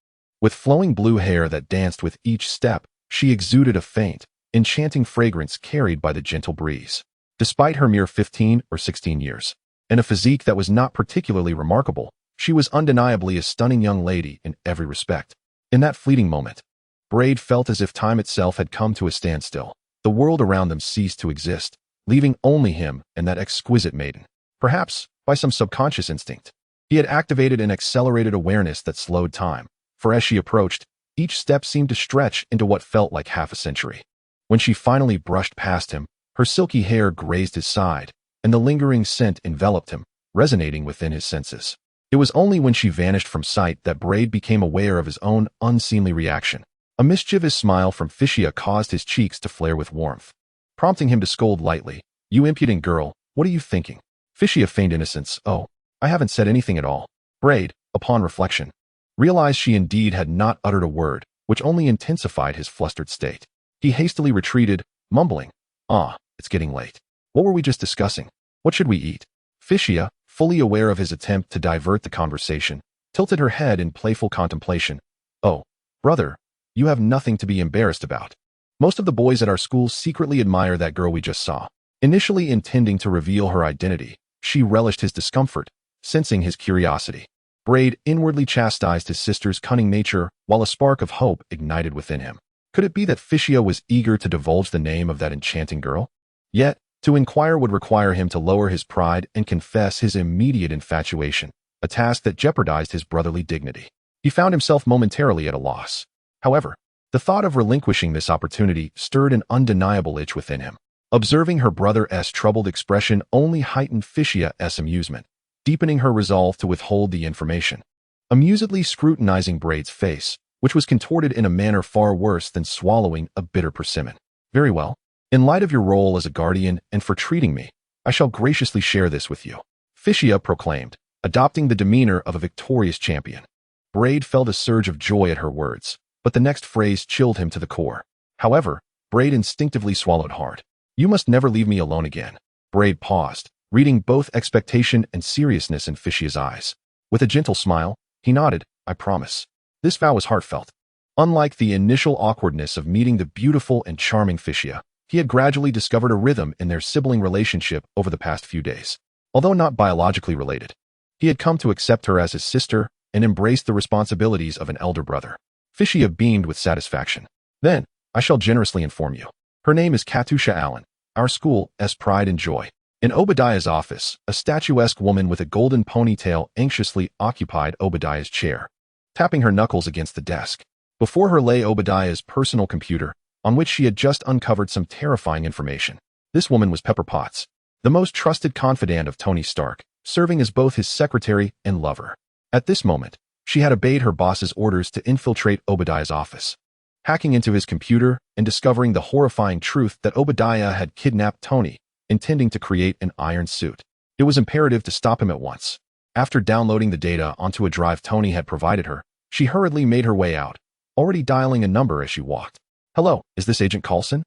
With flowing blue hair that danced with each step, she exuded a faint, enchanting fragrance carried by the gentle breeze. Despite her mere 15 or 16 years, and a physique that was not particularly remarkable, she was undeniably a stunning young lady in every respect. In that fleeting moment, Brad felt as if time itself had come to a standstill. The world around them ceased to exist, leaving only him and that exquisite maiden. Perhaps, by some subconscious instinct, he had activated an accelerated awareness that slowed time, for as she approached, each step seemed to stretch into what felt like half a century. When she finally brushed past him, her silky hair grazed his side, and the lingering scent enveloped him, resonating within his senses. It was only when she vanished from sight that Brad became aware of his own unseemly reaction. A mischievous smile from Physia caused his cheeks to flare with warmth, prompting him to scold lightly. "You impudent girl, what are you thinking?" Fishy feigned innocence. Oh, I haven't said anything at all. Brend, upon reflection, realized she indeed had not uttered a word, which only intensified his flustered state. He hastily retreated, mumbling, it's getting late. What were we just discussing? What should we eat? Fishy, fully aware of his attempt to divert the conversation, tilted her head in playful contemplation. Oh, brother, you have nothing to be embarrassed about. Most of the boys at our school secretly admire that girl we just saw. Initially intending to reveal her identity, she relished his discomfort, sensing his curiosity. Brend inwardly chastised his sister's cunning nature while a spark of hope ignited within him. Could it be that Fishy was eager to divulge the name of that enchanting girl? Yet, to inquire would require him to lower his pride and confess his immediate infatuation, a task that jeopardized his brotherly dignity. He found himself momentarily at a loss. However, the thought of relinquishing this opportunity stirred an undeniable itch within him. Observing her brother's troubled expression only heightened Fishy's amusement, deepening her resolve to withhold the information. Amusedly scrutinizing Brend's face, which was contorted in a manner far worse than swallowing a bitter persimmon. Very well. In light of your role as a guardian and for treating me, I shall graciously share this with you, Fishy proclaimed, adopting the demeanor of a victorious champion. Brend felt a surge of joy at her words, but the next phrase chilled him to the core. However, Brend instinctively swallowed hard. You must never leave me alone again. Brend paused, reading both expectation and seriousness in Fishy's eyes. With a gentle smile, he nodded, I promise. This vow was heartfelt. Unlike the initial awkwardness of meeting the beautiful and charming Fishy, he had gradually discovered a rhythm in their sibling relationship over the past few days. Although not biologically related, he had come to accept her as his sister and embrace the responsibilities of an elder brother. Fishy beamed with satisfaction. Then, I shall generously inform you. Her name is Katusha Allen, our school's pride and joy. In Obadiah's office, a statuesque woman with a golden ponytail anxiously occupied Obadiah's chair, tapping her knuckles against the desk. Before her lay Obadiah's personal computer, on which she had just uncovered some terrifying information. This woman was Pepper Potts, the most trusted confidant of Tony Stark, serving as both his secretary and lover. At this moment, she had obeyed her boss's orders to infiltrate Obadiah's office, hacking into his computer and discovering the horrifying truth that Obadiah had kidnapped Tony, intending to create an iron suit. It was imperative to stop him at once. After downloading the data onto a drive Tony had provided her, she hurriedly made her way out, already dialing a number as she walked. Hello, is this Agent Coulson?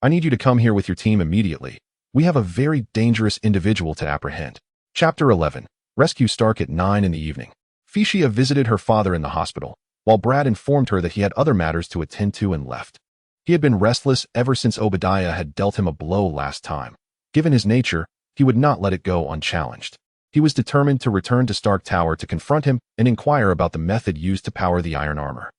I need you to come here with your team immediately. We have a very dangerous individual to apprehend. Chapter 11. Rescue Stark at 9 in the evening. Fishy visited her father in the hospital, while Brend informed her that he had other matters to attend to and left. He had been restless ever since Obadiah had dealt him a blow last time. Given his nature, he would not let it go unchallenged. He was determined to return to Stark Tower to confront him and inquire about the method used to power the iron armor.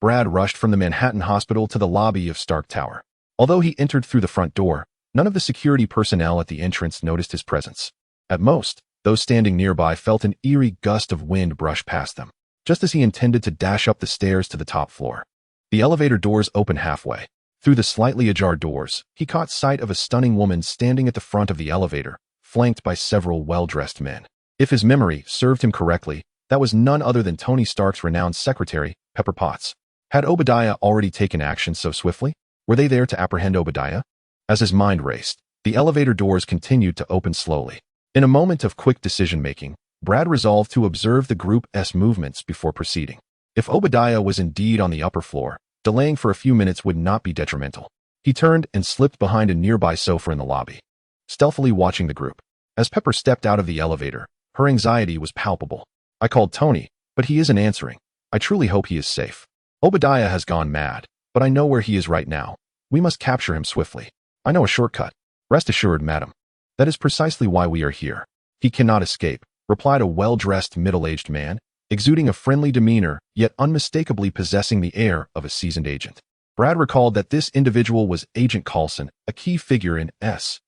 Brend rushed from the Manhattan hospital to the lobby of Stark Tower. Although he entered through the front door, none of the security personnel at the entrance noticed his presence. At most, those standing nearby felt an eerie gust of wind brush past them, just as he intended to dash up the stairs to the top floor. The elevator doors opened halfway. Through the slightly ajar doors, he caught sight of a stunning woman standing at the front of the elevator, flanked by several well-dressed men. If his memory served him correctly, that was none other than Tony Stark's renowned secretary, Pepper Potts. Had Obadiah already taken action so swiftly? Were they there to apprehend Obadiah? As his mind raced, the elevator doors continued to open slowly. In a moment of quick decision-making, Brend resolved to observe the group's movements before proceeding. If Obadiah was indeed on the upper floor, delaying for a few minutes would not be detrimental. He turned and slipped behind a nearby sofa in the lobby, stealthily watching the group. As Pepper stepped out of the elevator, her anxiety was palpable. I called Tony, but he isn't answering. I truly hope he is safe. Obadiah has gone mad, but I know where he is right now. We must capture him swiftly. I know a shortcut. Rest assured, madam. That is precisely why we are here. He cannot escape, replied a well-dressed middle-aged man, exuding a friendly demeanor, yet unmistakably possessing the air of a seasoned agent. Brend recalled that this individual was Agent Coulson, a key figure in SHIELD,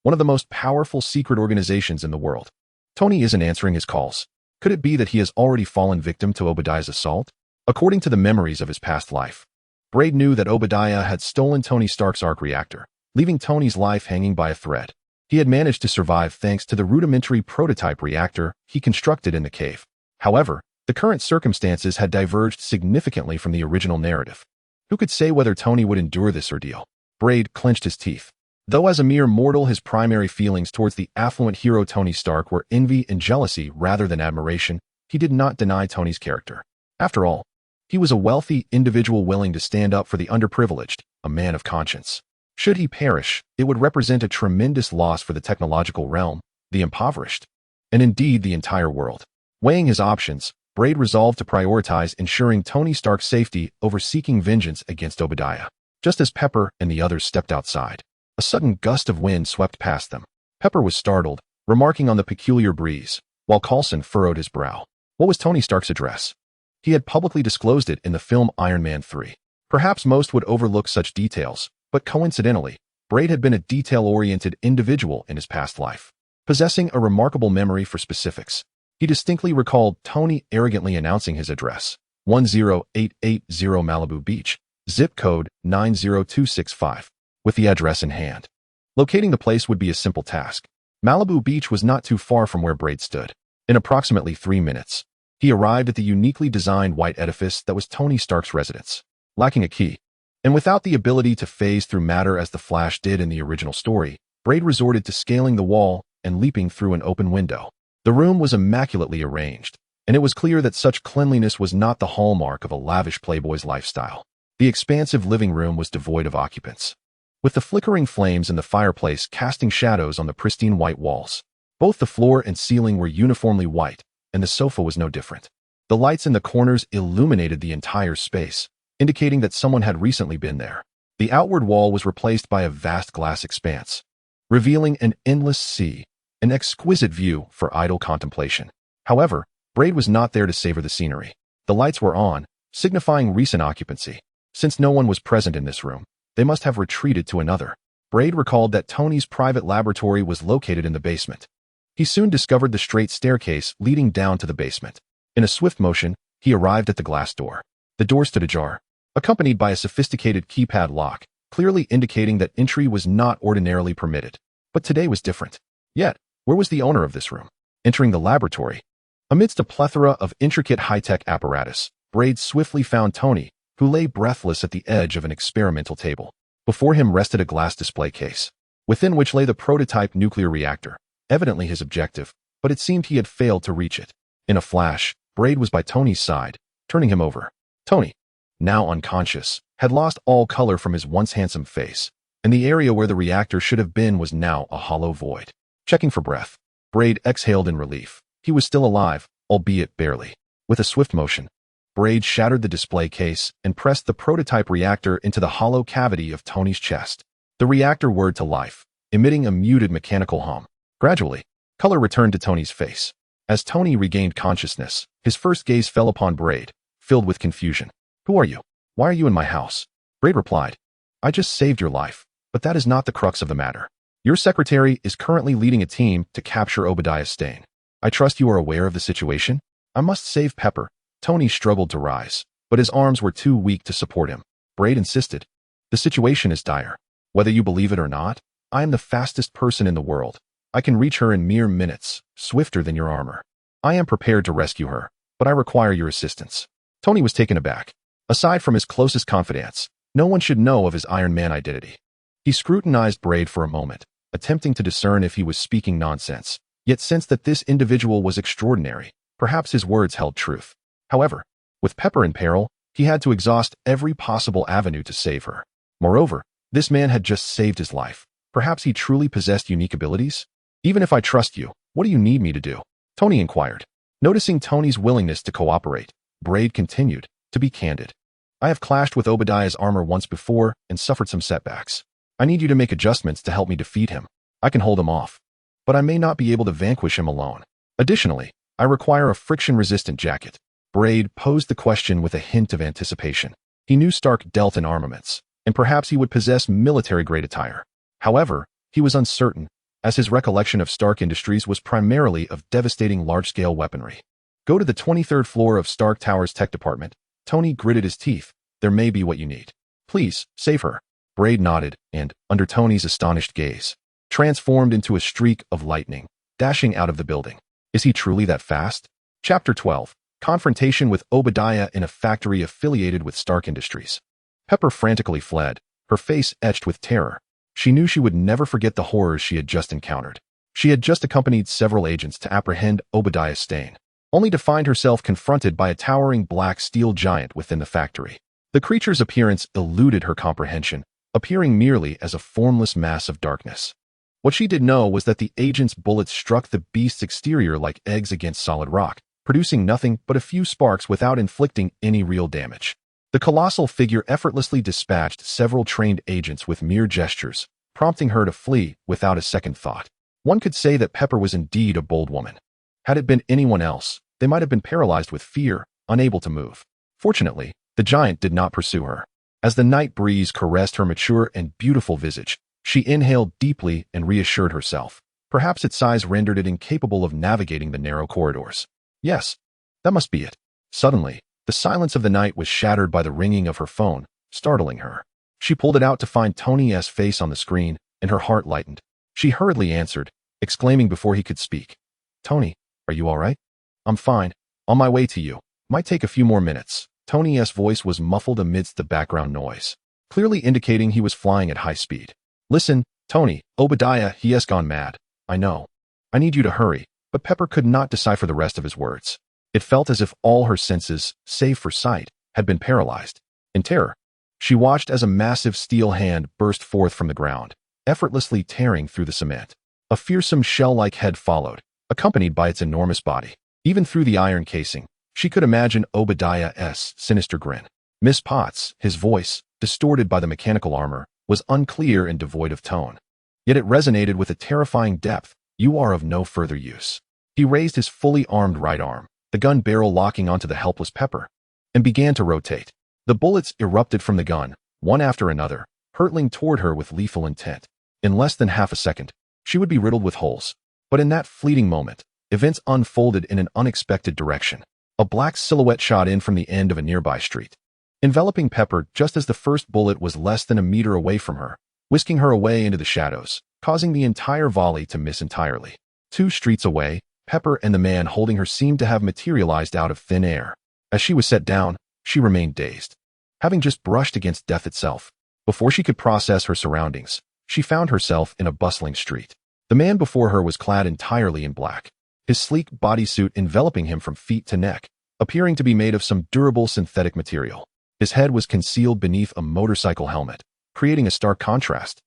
one of the most powerful secret organizations in the world. Tony isn't answering his calls. Could it be that he has already fallen victim to Obadiah's assault? According to the memories of his past life, Brend knew that Obadiah had stolen Tony Stark's arc reactor, leaving Tony's life hanging by a thread. He had managed to survive thanks to the rudimentary prototype reactor he constructed in the cave. However, the current circumstances had diverged significantly from the original narrative. Who could say whether Tony would endure this ordeal? Brend clenched his teeth. Though as a mere mortal his primary feelings towards the affluent hero Tony Stark were envy and jealousy rather than admiration, he did not deny Tony's character. After all, he was a wealthy individual willing to stand up for the underprivileged, a man of conscience. Should he perish, it would represent a tremendous loss for the technological realm, the impoverished, and indeed the entire world. Weighing his options, Brend resolved to prioritize ensuring Tony Stark's safety over seeking vengeance against Obadiah. Just as Pepper and the others stepped outside, a sudden gust of wind swept past them. Pepper was startled, remarking on the peculiar breeze, while Coulson furrowed his brow. What was Tony Stark's address? He had publicly disclosed it in the film Iron Man 3. Perhaps most would overlook such details, but coincidentally, Brend had been a detail-oriented individual in his past life, possessing a remarkable memory for specifics. He distinctly recalled Tony arrogantly announcing his address, 10880 Malibu Beach, zip code 90265, with the address in hand. Locating the place would be a simple task. Malibu Beach was not too far from where Brend stood. In approximately 3 minutes, he arrived at the uniquely designed white edifice that was Tony Stark's residence. Lacking a key, and without the ability to phase through matter as the Flash did in the original story, Brend resorted to scaling the wall and leaping through an open window. The room was immaculately arranged, and it was clear that such cleanliness was not the hallmark of a lavish playboy's lifestyle. The expansive living room was devoid of occupants, with the flickering flames in the fireplace casting shadows on the pristine white walls. Both the floor and ceiling were uniformly white, and the sofa was no different. The lights in the corners illuminated the entire space, indicating that someone had recently been there. The outward wall was replaced by a vast glass expanse, revealing an endless sea, an exquisite view for idle contemplation. However, Brend was not there to savor the scenery. The lights were on, signifying recent occupancy. Since no one was present in this room, they must have retreated to another. Brend recalled that Tony's private laboratory was located in the basement. He soon discovered the straight staircase leading down to the basement. In a swift motion, he arrived at the glass door. The door stood ajar, accompanied by a sophisticated keypad lock, clearly indicating that entry was not ordinarily permitted. But today was different. Yet, where was the owner of this room? Entering the laboratory, amidst a plethora of intricate high-tech apparatus, Brend swiftly found Tony, who lay breathless at the edge of an experimental table. Before him rested a glass display case, within which lay the prototype nuclear reactor, evidently his objective, but it seemed he had failed to reach it. In a flash, Brend was by Tony's side, turning him over. Tony, now unconscious, had lost all color from his once handsome face, and the area where the reactor should have been was now a hollow void. Checking for breath, Brend exhaled in relief. He was still alive, albeit barely. With a swift motion, Brend shattered the display case and pressed the prototype reactor into the hollow cavity of Tony's chest. The reactor whirred to life, emitting a muted mechanical hum. Gradually, color returned to Tony's face. As Tony regained consciousness, his first gaze fell upon Brend, filled with confusion. "Who are you? Why are you in my house?" Brend replied, "I just saved your life, but that is not the crux of the matter. Your secretary is currently leading a team to capture Obadiah Stane. I trust you are aware of the situation? I must save Pepper." Tony struggled to rise, but his arms were too weak to support him. Brend insisted, "The situation is dire. Whether you believe it or not, I am the fastest person in the world. I can reach her in mere minutes, swifter than your armor. I am prepared to rescue her, but I require your assistance." Tony was taken aback. Aside from his closest confidants, no one should know of his Iron Man identity. He scrutinized Brend for a moment, attempting to discern if he was speaking nonsense, yet sensed that this individual was extraordinary. Perhaps his words held truth. However, with Pepper in peril, he had to exhaust every possible avenue to save her. Moreover, this man had just saved his life. Perhaps he truly possessed unique abilities? "Even if I trust you, what do you need me to do?" Tony inquired. Noticing Tony's willingness to cooperate, Brend continued, "To be candid, I have clashed with Obadiah's armor once before and suffered some setbacks. I need you to make adjustments to help me defeat him. I can hold him off, but I may not be able to vanquish him alone. Additionally, I require a friction-resistant jacket." Brend posed the question with a hint of anticipation. He knew Stark dealt in armaments, and perhaps he would possess military-grade attire. However, he was uncertain, as his recollection of Stark Industries was primarily of devastating large-scale weaponry. "Go to the 23rd floor of Stark Tower's tech department." Tony gritted his teeth. "There may be what you need. Please, save her." Brend nodded and, under Tony's astonished gaze, transformed into a streak of lightning, dashing out of the building. Is he truly that fast? Chapter 12. Confrontation with Obadiah in a factory affiliated with Stark Industries. Pepper frantically fled, her face etched with terror. She knew she would never forget the horrors she had just encountered. She had just accompanied several agents to apprehend Obadiah Stane, only to find herself confronted by a towering black steel giant within the factory. The creature's appearance eluded her comprehension, appearing merely as a formless mass of darkness. What she did know was that the agent's bullets struck the beast's exterior like eggs against solid rock, producing nothing but a few sparks without inflicting any real damage. The colossal figure effortlessly dispatched several trained agents with mere gestures, prompting her to flee without a second thought. One could say that Pepper was indeed a bold woman. Had it been anyone else, they might have been paralyzed with fear, unable to move. Fortunately, the giant did not pursue her. As the night breeze caressed her mature and beautiful visage, she inhaled deeply and reassured herself. Perhaps its size rendered it incapable of navigating the narrow corridors. Yes, that must be it. Suddenly, the silence of the night was shattered by the ringing of her phone, startling her. She pulled it out to find Tony's face on the screen, and her heart lightened. She hurriedly answered, exclaiming before he could speak, "Tony, are you all right?" "I'm fine. On my way to you. Might take a few more minutes." Tony's voice was muffled amidst the background noise, clearly indicating he was flying at high speed. "Listen, Tony, Obadiah, he has gone mad. I know. I need you to hurry." But Pepper could not decipher the rest of his words. It felt as if all her senses, save for sight, had been paralyzed. In terror, she watched as a massive steel hand burst forth from the ground, effortlessly tearing through the cement. A fearsome shell-like head followed, accompanied by its enormous body. Even through the iron casing, she could imagine Obadiah's sinister grin. Miss Potts, his voice, distorted by the mechanical armor, was unclear and devoid of tone. Yet it resonated with a terrifying depth. "You are of no further use." He raised his fully armed right arm, the gun barrel locking onto the helpless Pepper, and began to rotate. The bullets erupted from the gun, one after another, hurtling toward her with lethal intent. In less than half a second, she would be riddled with holes. But in that fleeting moment, events unfolded in an unexpected direction. A black silhouette shot in from the end of a nearby street, enveloping Pepper just as the first bullet was less than a meter away from her, whisking her away into the shadows, causing the entire volley to miss entirely. 2 streets away, Pepper and the man holding her seemed to have materialized out of thin air. As she was set down, she remained dazed, having just brushed against death itself. Before she could process her surroundings, she found herself in a bustling street. The man before her was clad entirely in black, his sleek bodysuit enveloping him from feet to neck, appearing to be made of some durable synthetic material. His head was concealed beneath a motorcycle helmet, creating a stark contrast,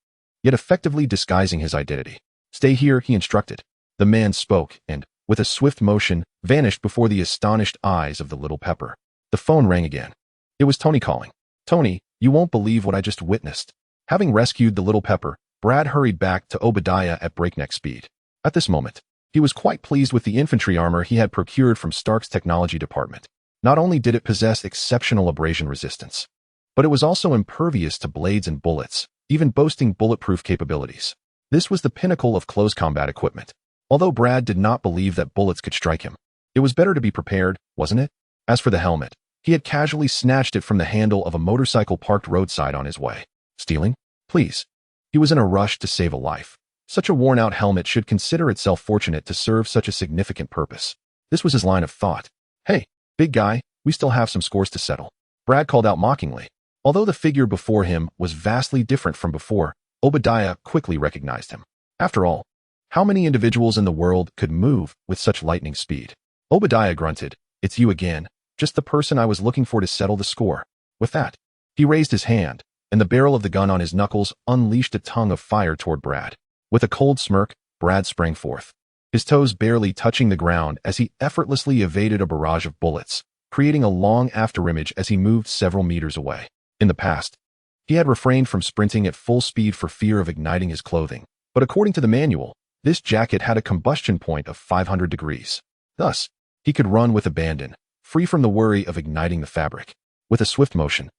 yet effectively disguising his identity. "Stay here," he instructed. The man spoke and, with a swift motion, vanished before the astonished eyes of the little Pepper. The phone rang again. It was Tony calling. "Tony, you won't believe what I just witnessed." Having rescued the little Pepper, Brad hurried back to Obadiah at breakneck speed. At this moment, he was quite pleased with the infantry armor he had procured from Stark's technology department. Not only did it possess exceptional abrasion resistance, but it was also impervious to blades and bullets, even boasting bulletproof capabilities. This was the pinnacle of close combat equipment. Although Brad did not believe that bullets could strike him, it was better to be prepared, wasn't it? As for the helmet, he had casually snatched it from the handle of a motorcycle parked roadside on his way. Stealing? Please. He was in a rush to save a life. Such a worn-out helmet should consider itself fortunate to serve such a significant purpose. This was his line of thought. "Hey, big guy, we still have some scores to settle," Brad called out mockingly. Although the figure before him was vastly different from before, Obadiah quickly recognized him. After all, how many individuals in the world could move with such lightning speed? Obadiah grunted, "It's you again, just the person I was looking for to settle the score." With that, he raised his hand, and the barrel of the gun on his knuckles unleashed a tongue of fire toward Brad. With a cold smirk, Brad sprang forth, his toes barely touching the ground as he effortlessly evaded a barrage of bullets, creating a long afterimage as he moved several meters away. In the past, he had refrained from sprinting at full speed for fear of igniting his clothing, but according to the manual, this jacket had a combustion point of 500 degrees. Thus, he could run with abandon, free from the worry of igniting the fabric. With a swift motion,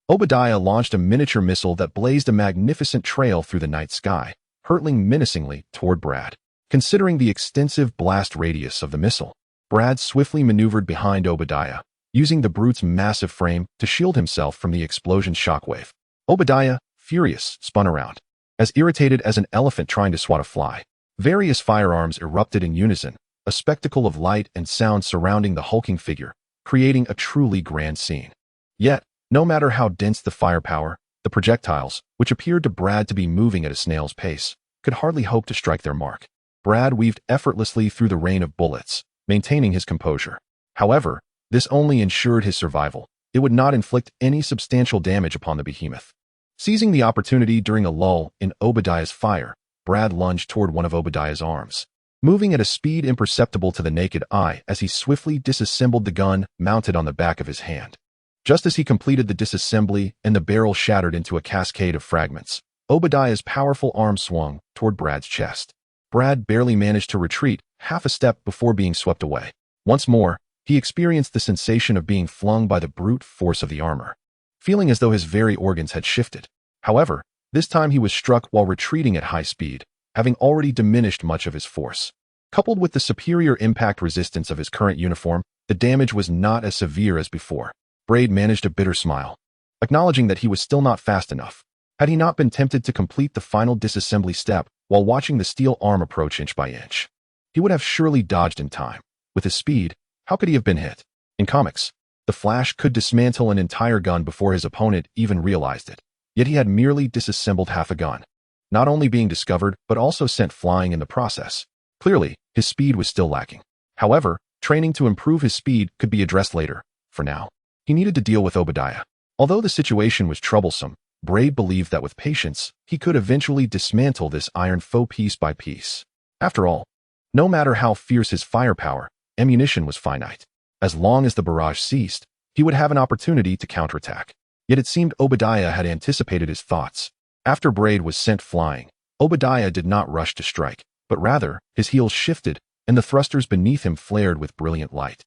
Obadiah launched a miniature missile that blazed a magnificent trail through the night sky, hurtling menacingly toward Brad. Considering the extensive blast radius of the missile, Brad swiftly maneuvered behind Obadiah, using the brute's massive frame to shield himself from the explosion's shockwave. Obadiah, furious, spun around, as irritated as an elephant trying to swat a fly. Various firearms erupted in unison, a spectacle of light and sound surrounding the hulking figure, creating a truly grand scene. Yet, no matter how dense the firepower, The projectiles, which appeared to Brad to be moving at a snail's pace, could hardly hope to strike their mark. Brad weaved effortlessly through the rain of bullets, maintaining his composure. However, this only ensured his survival. It would not inflict any substantial damage upon the behemoth. Seizing the opportunity during a lull in Obadiah's fire, Brad lunged toward one of Obadiah's arms, moving at a speed imperceptible to the naked eye as he swiftly disassembled the gun mounted on the back of his hand. Just as he completed the disassembly and the barrel shattered into a cascade of fragments, Obadiah's powerful arm swung toward Brad's chest. Brad barely managed to retreat half a step before being swept away. Once more, he experienced the sensation of being flung by the brute force of the armor, feeling as though his very organs had shifted. However, this time he was struck while retreating at high speed, having already diminished much of his force. Coupled with the superior impact resistance of his current uniform, the damage was not as severe as before. Brad managed a bitter smile, acknowledging that he was still not fast enough. Had he not been tempted to complete the final disassembly step while watching the steel arm approach inch by inch, he would have surely dodged in time. With his speed, how could he have been hit? In comics, the Flash could dismantle an entire gun before his opponent even realized it, yet he had merely disassembled half a gun, not only being discovered but also sent flying in the process. Clearly, his speed was still lacking. However, training to improve his speed could be addressed later. For now, he needed to deal with Obadiah. Although the situation was troublesome, Brad believed that with patience, he could eventually dismantle this iron foe piece by piece. After all, no matter how fierce his firepower, ammunition was finite. As long as the barrage ceased, he would have an opportunity to counterattack. Yet it seemed Obadiah had anticipated his thoughts. After Brad was sent flying, Obadiah did not rush to strike, but rather, his heels shifted, and the thrusters beneath him flared with brilliant light.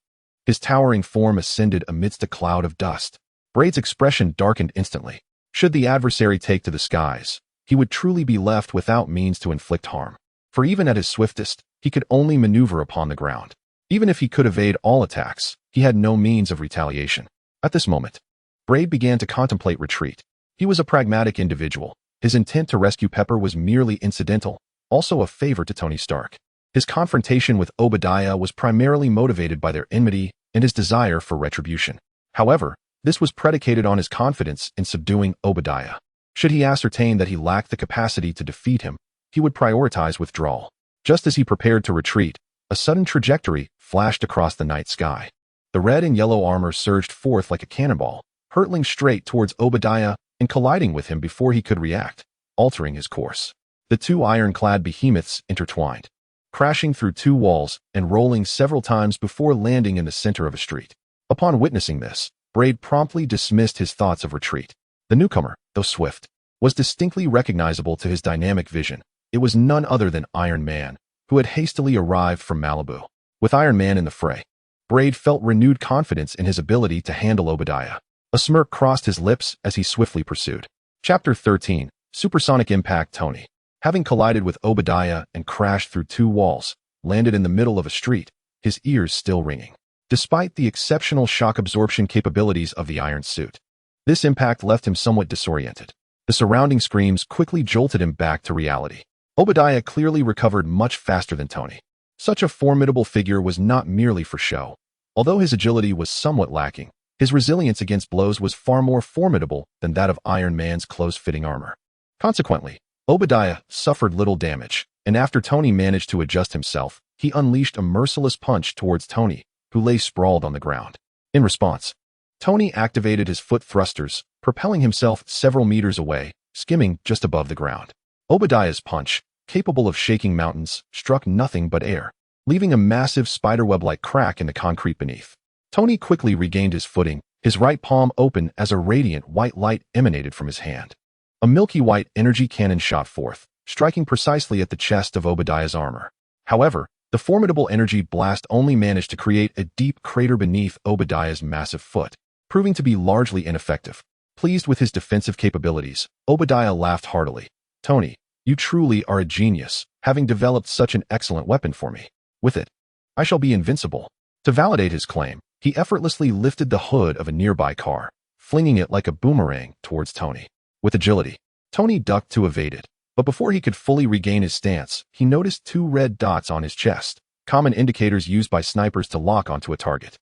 His towering form ascended amidst a cloud of dust. Brad's expression darkened instantly. Should the adversary take to the skies, he would truly be left without means to inflict harm. For even at his swiftest, he could only maneuver upon the ground. Even if he could evade all attacks, he had no means of retaliation. At this moment, Brad began to contemplate retreat. He was a pragmatic individual. His intent to rescue Pepper was merely incidental, also a favor to Tony Stark. His confrontation with Obadiah was primarily motivated by their enmity and his desire for retribution. However, this was predicated on his confidence in subduing Obadiah. Should he ascertain that he lacked the capacity to defeat him, he would prioritize withdrawal. Just as he prepared to retreat, a sudden trajectory flashed across the night sky. The red and yellow armor surged forth like a cannonball, hurtling straight towards Obadiah and colliding with him before he could react, altering his course. The two ironclad behemoths intertwined, crashing through two walls and rolling several times before landing in the center of a street. Upon witnessing this, Brad promptly dismissed his thoughts of retreat. The newcomer, though swift, was distinctly recognizable to his dynamic vision. It was none other than Iron Man, who had hastily arrived from Malibu. With Iron Man in the fray, Brad felt renewed confidence in his ability to handle Obadiah. A smirk crossed his lips as he swiftly pursued. Chapter 13, Supersonic Impact. Tony, having collided with Obadiah and crashed through two walls, landed in the middle of a street, his ears still ringing. Despite the exceptional shock absorption capabilities of the iron suit, this impact left him somewhat disoriented. The surrounding screams quickly jolted him back to reality. Obadiah clearly recovered much faster than Tony. Such a formidable figure was not merely for show. Although his agility was somewhat lacking, his resilience against blows was far more formidable than that of Iron Man's close-fitting armor. Consequently, Obadiah suffered little damage, and after Tony managed to adjust himself, he unleashed a merciless punch towards Tony, who lay sprawled on the ground. In response, Tony activated his foot thrusters, propelling himself several meters away, skimming just above the ground. Obadiah's punch, capable of shaking mountains, struck nothing but air, leaving a massive spiderweb-like crack in the concrete beneath. Tony quickly regained his footing, his right palm open as a radiant white light emanated from his hand. A milky white energy cannon shot forth, striking precisely at the chest of Obadiah's armor. However, the formidable energy blast only managed to create a deep crater beneath Obadiah's massive foot, proving to be largely ineffective. Pleased with his defensive capabilities, Obadiah laughed heartily. "Tony, you truly are a genius, having developed such an excellent weapon for me. With it, I shall be invincible." To validate his claim, he effortlessly lifted the hood of a nearby car, flinging it like a boomerang towards Tony. With agility, Tony ducked to evade it, but before he could fully regain his stance, he noticed two red dots on his chest, common indicators used by snipers to lock onto a target.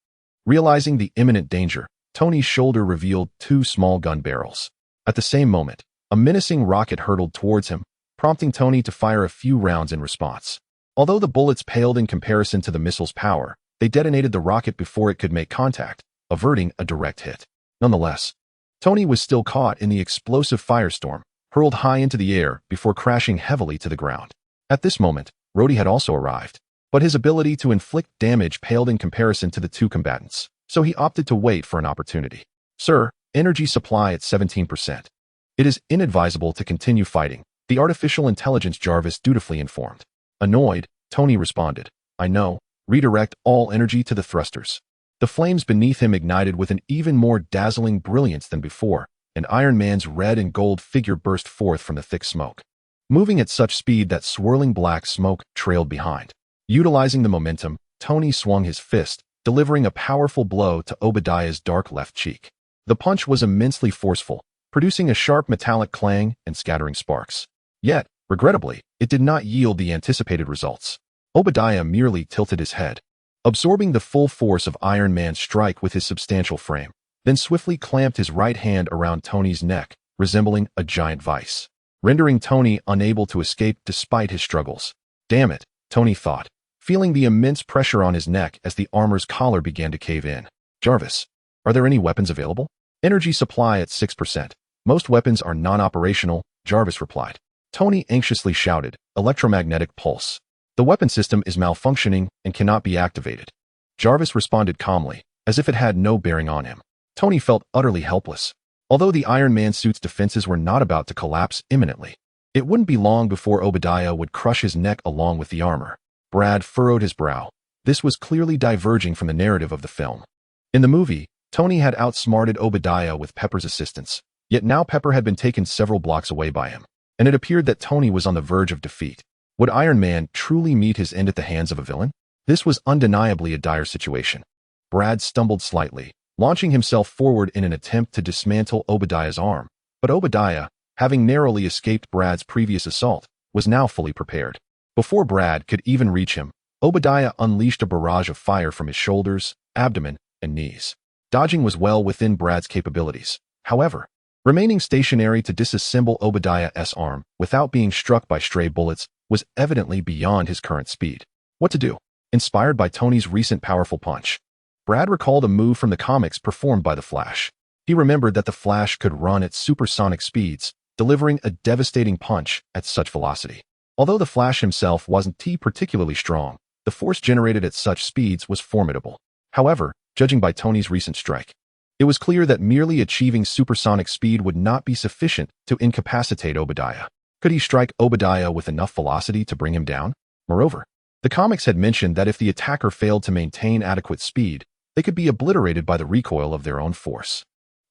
Realizing the imminent danger, Tony's shoulder revealed two small gun barrels. At the same moment, a menacing rocket hurtled towards him, prompting Tony to fire a few rounds in response. Although the bullets paled in comparison to the missile's power, they detonated the rocket before it could make contact, averting a direct hit. Nonetheless, Tony was still caught in the explosive firestorm, hurled high into the air before crashing heavily to the ground. At this moment, Rhodey had also arrived, but his ability to inflict damage paled in comparison to the two combatants, so he opted to wait for an opportunity. Sir, energy supply at 17%. It is inadvisable to continue fighting, the artificial intelligence Jarvis dutifully informed. Annoyed, Tony responded, I know, redirect all energy to the thrusters. The flames beneath him ignited with an even more dazzling brilliance than before, and Iron Man's red and gold figure burst forth from the thick smoke, moving at such speed that swirling black smoke trailed behind. Utilizing the momentum, Tony swung his fist, delivering a powerful blow to Obadiah's dark left cheek. The punch was immensely forceful, producing a sharp metallic clang and scattering sparks. Yet, regrettably, it did not yield the anticipated results. Obadiah merely tilted his head, absorbing the full force of Iron Man's strike with his substantial frame, then swiftly clamped his right hand around Tony's neck, resembling a giant vice, rendering Tony unable to escape despite his struggles. Damn it, Tony thought, feeling the immense pressure on his neck as the armor's collar began to cave in. Jarvis, are there any weapons available? Energy supply at 6%. Most weapons are non-operational, Jarvis replied. Tony anxiously shouted, electromagnetic pulse. The weapon system is malfunctioning and cannot be activated. Jarvis responded calmly, as if it had no bearing on him. Tony felt utterly helpless. Although the Iron Man suit's defenses were not about to collapse imminently, it wouldn't be long before Obadiah would crush his neck along with the armor. Brad furrowed his brow. This was clearly diverging from the narrative of the film. In the movie, Tony had outsmarted Obadiah with Pepper's assistance, yet now Pepper had been taken several blocks away by him, and it appeared that Tony was on the verge of defeat. Would Iron Man truly meet his end at the hands of a villain? This was undeniably a dire situation. Brad stumbled slightly, launching himself forward in an attempt to dismantle Obadiah's arm, but Obadiah, having narrowly escaped Brad's previous assault, was now fully prepared. Before Brad could even reach him, Obadiah unleashed a barrage of fire from his shoulders, abdomen, and knees. Dodging was well within Brad's capabilities. However, remaining stationary to disassemble Obadiah's arm without being struck by stray bullets was evidently beyond his current speed. What to do? Inspired by Tony's recent powerful punch, Brad recalled a move from the comics performed by the Flash. He remembered that the Flash could run at supersonic speeds, delivering a devastating punch at such velocity. Although the Flash himself wasn't particularly strong, the force generated at such speeds was formidable. However, judging by Tony's recent strike, it was clear that merely achieving supersonic speed would not be sufficient to incapacitate Obadiah. Could he strike Obadiah with enough velocity to bring him down? Moreover, the comics had mentioned that if the attacker failed to maintain adequate speed, they could be obliterated by the recoil of their own force.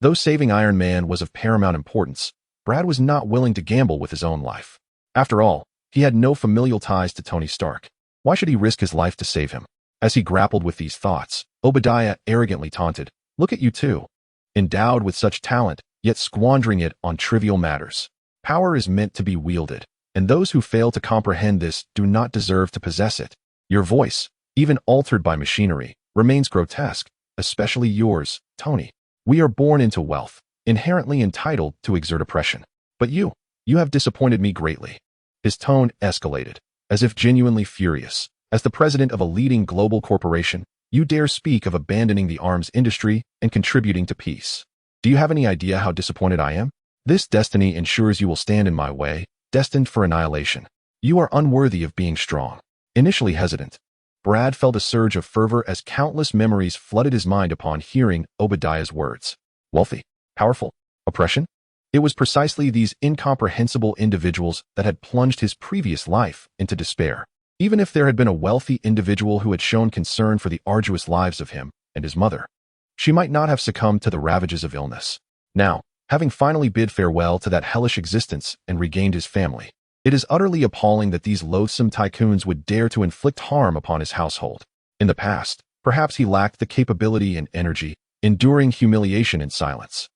Though saving Iron Man was of paramount importance, Brad was not willing to gamble with his own life. After all, he had no familial ties to Tony Stark. Why should he risk his life to save him? As he grappled with these thoughts, Obadiah arrogantly taunted, "Look at you two, endowed with such talent, yet squandering it on trivial matters. Power is meant to be wielded, and those who fail to comprehend this do not deserve to possess it. Your voice, even altered by machinery, remains grotesque, especially yours, Tony. We are born into wealth, inherently entitled to exert oppression. But you have disappointed me greatly." His tone escalated, as if genuinely furious. As the president of a leading global corporation, you dare speak of abandoning the arms industry and contributing to peace. Do you have any idea how disappointed I am? This destiny ensures you will stand in my way, destined for annihilation. You are unworthy of being strong. Initially hesitant, Brad felt a surge of fervor as countless memories flooded his mind upon hearing Obadiah's words. Wealthy, powerful, oppression? It was precisely these incomprehensible individuals that had plunged his previous life into despair. Even if there had been a wealthy individual who had shown concern for the arduous lives of him and his mother, she might not have succumbed to the ravages of illness. Now, having finally bid farewell to that hellish existence and regained his family, it is utterly appalling that these loathsome tycoons would dare to inflict harm upon his household. In the past, perhaps he lacked the capability and energy, enduring humiliation in silence.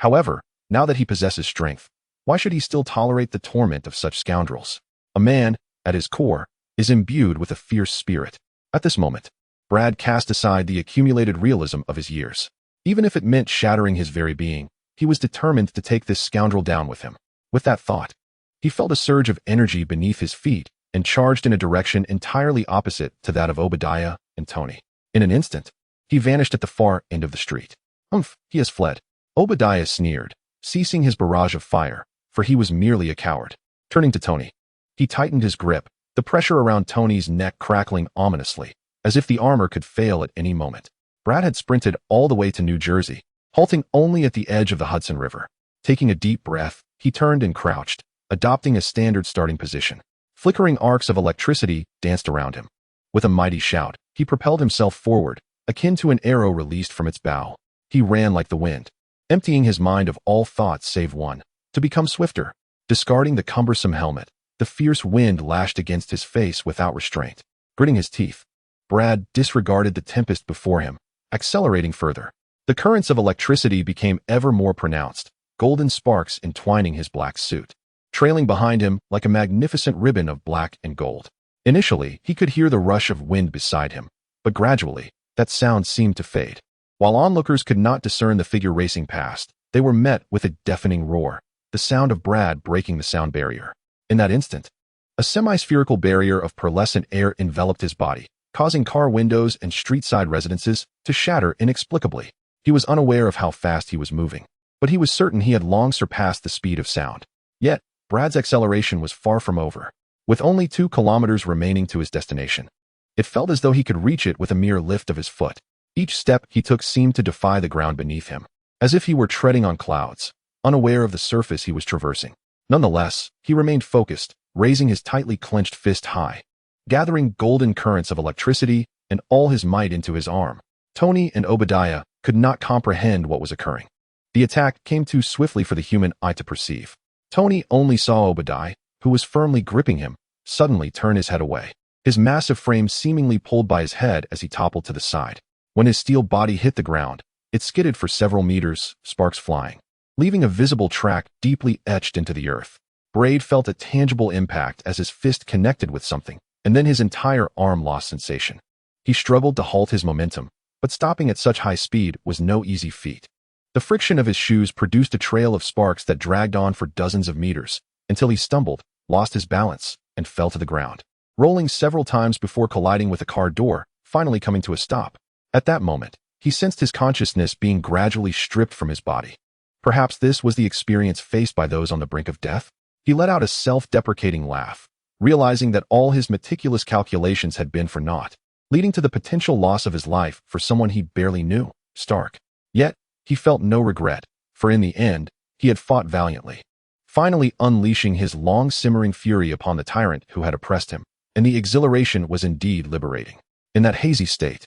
However, now that he possesses strength, why should he still tolerate the torment of such scoundrels? A man, at his core, is imbued with a fierce spirit. At this moment, Brad cast aside the accumulated realism of his years. Even if it meant shattering his very being, he was determined to take this scoundrel down with him. With that thought, he felt a surge of energy beneath his feet and charged in a direction entirely opposite to that of Obadiah and Tony. In an instant, he vanished at the far end of the street. Humph, he has fled. Obadiah sneered, ceasing his barrage of fire, for he was merely a coward. Turning to Tony, he tightened his grip, the pressure around Tony's neck crackling ominously, as if the armor could fail at any moment. Brad had sprinted all the way to New Jersey, halting only at the edge of the Hudson River. Taking a deep breath, he turned and crouched, adopting a standard starting position. Flickering arcs of electricity danced around him. With a mighty shout, he propelled himself forward, akin to an arrow released from its bow. He ran like the wind, emptying his mind of all thoughts save one, to become swifter. Discarding the cumbersome helmet, the fierce wind lashed against his face without restraint. Gritting his teeth, Brad disregarded the tempest before him, accelerating further. The currents of electricity became ever more pronounced, golden sparks entwining his black suit, trailing behind him like a magnificent ribbon of black and gold. Initially, he could hear the rush of wind beside him, but gradually, that sound seemed to fade. While onlookers could not discern the figure racing past, they were met with a deafening roar, the sound of Brad breaking the sound barrier. In that instant, a semi-spherical barrier of pearlescent air enveloped his body, causing car windows and street-side residences to shatter inexplicably. He was unaware of how fast he was moving, but he was certain he had long surpassed the speed of sound. Yet, Brad's acceleration was far from over. With only 2 kilometers remaining to his destination, it felt as though he could reach it with a mere lift of his foot. Each step he took seemed to defy the ground beneath him, as if he were treading on clouds, unaware of the surface he was traversing. Nonetheless, he remained focused, raising his tightly clenched fist high, gathering golden currents of electricity and all his might into his arm. Tony and Obadiah could not comprehend what was occurring. The attack came too swiftly for the human eye to perceive. Tony only saw Obadiah, who was firmly gripping him, suddenly turn his head away, his massive frame seemingly pulled by his head as he toppled to the side. When his steel body hit the ground, it skidded for several meters, sparks flying, leaving a visible track deeply etched into the earth. Brad felt a tangible impact as his fist connected with something, and then his entire arm lost sensation. He struggled to halt his momentum, but stopping at such high speed was no easy feat. The friction of his shoes produced a trail of sparks that dragged on for dozens of meters, until he stumbled, lost his balance, and fell to the ground, rolling several times before colliding with a car door, finally coming to a stop. At that moment, he sensed his consciousness being gradually stripped from his body. Perhaps this was the experience faced by those on the brink of death? He let out a self-deprecating laugh, realizing that all his meticulous calculations had been for naught, leading to the potential loss of his life for someone he barely knew, Stark. Yet, he felt no regret, for in the end, he had fought valiantly, finally unleashing his long-simmering fury upon the tyrant who had oppressed him, and the exhilaration was indeed liberating. In that hazy state,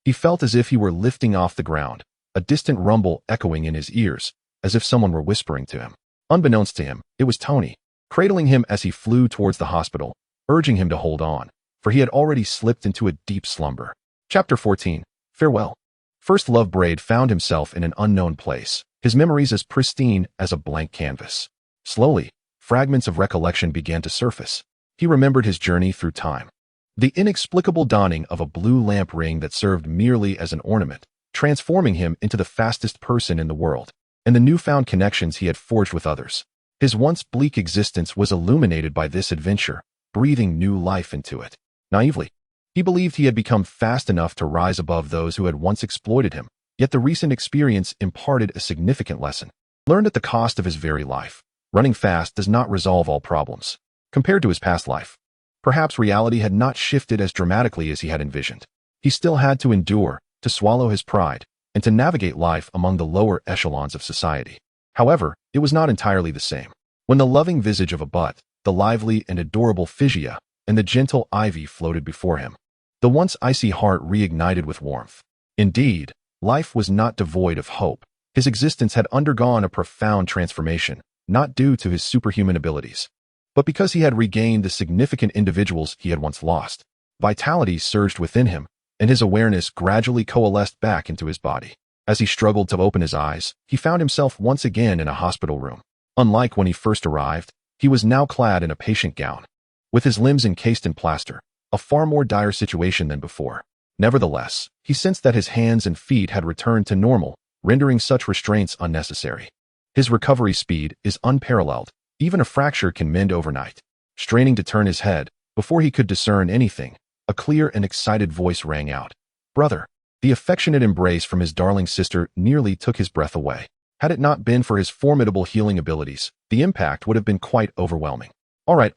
he felt as if he were lifting off the ground, a distant rumble echoing in his ears, as if someone were whispering to him. Unbeknownst to him, it was Tony, cradling him as he flew towards the hospital, urging him to hold on, for he had already slipped into a deep slumber. Chapter 14. Farewell. First love Brad found himself in an unknown place, his memories as pristine as a blank canvas. Slowly, fragments of recollection began to surface. He remembered his journey through time. The inexplicable donning of a blue lamp ring that served merely as an ornament, transforming him into the fastest person in the world, and the newfound connections he had forged with others. His once bleak existence was illuminated by this adventure, breathing new life into it. Naively, he believed he had become fast enough to rise above those who had once exploited him, yet the recent experience imparted a significant lesson, learned at the cost of his very life. Running fast does not resolve all problems. Compared to his past life, perhaps reality had not shifted as dramatically as he had envisioned. He still had to endure, to swallow his pride, and to navigate life among the lower echelons of society. However, it was not entirely the same. When the loving visage of a butt, the lively and adorable Physia, and the gentle Ivy floated before him, the once icy heart reignited with warmth. Indeed, life was not devoid of hope. His existence had undergone a profound transformation, not due to his superhuman abilities, but because he had regained the significant individuals he had once lost. Vitality surged within him, and his awareness gradually coalesced back into his body. As he struggled to open his eyes, he found himself once again in a hospital room. Unlike when he first arrived, he was now clad in a patient gown, with his limbs encased in plaster, a far more dire situation than before. Nevertheless, he sensed that his hands and feet had returned to normal, rendering such restraints unnecessary. His recovery speed is unparalleled. Even a fracture can mend overnight. Straining to turn his head, before he could discern anything, a clear and excited voice rang out. Brother. The affectionate embrace from his darling sister nearly took his breath away. Had it not been for his formidable healing abilities, the impact would have been quite overwhelming. All right.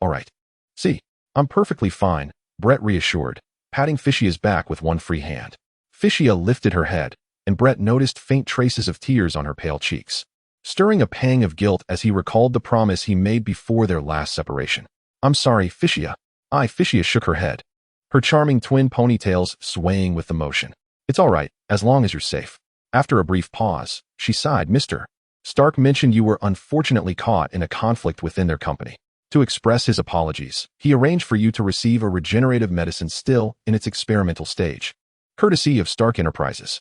See, I'm perfectly fine, Brett reassured, patting Fishia's back with one free hand. Fishia lifted her head, and Brett noticed faint traces of tears on her pale cheeks, stirring a pang of guilt as he recalled the promise he made before their last separation. I'm sorry, Fishia. Fishia shook her head, her charming twin ponytails swaying with the motion. It's all right, as long as you're safe. After a brief pause, she sighed. Mr. Stark mentioned you were unfortunately caught in a conflict within their company. To express his apologies, he arranged for you to receive a regenerative medicine still in its experimental stage, courtesy of Stark Enterprises.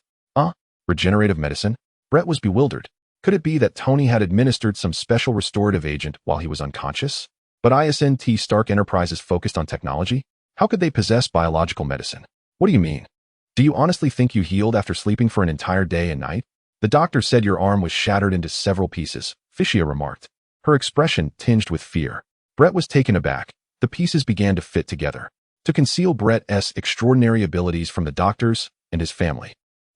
Regenerative medicine? Brett was bewildered. Could it be that Tony had administered some special restorative agent while he was unconscious? But ISNT Stark Enterprises focused on technology? How could they possess biological medicine? What do you mean? Do you honestly think you healed after sleeping for an entire day and night? The doctor said your arm was shattered into several pieces, Fishia remarked, her expression tinged with fear. Brett was taken aback. The pieces began to fit together, to conceal Brett's extraordinary abilities from the doctors and his family.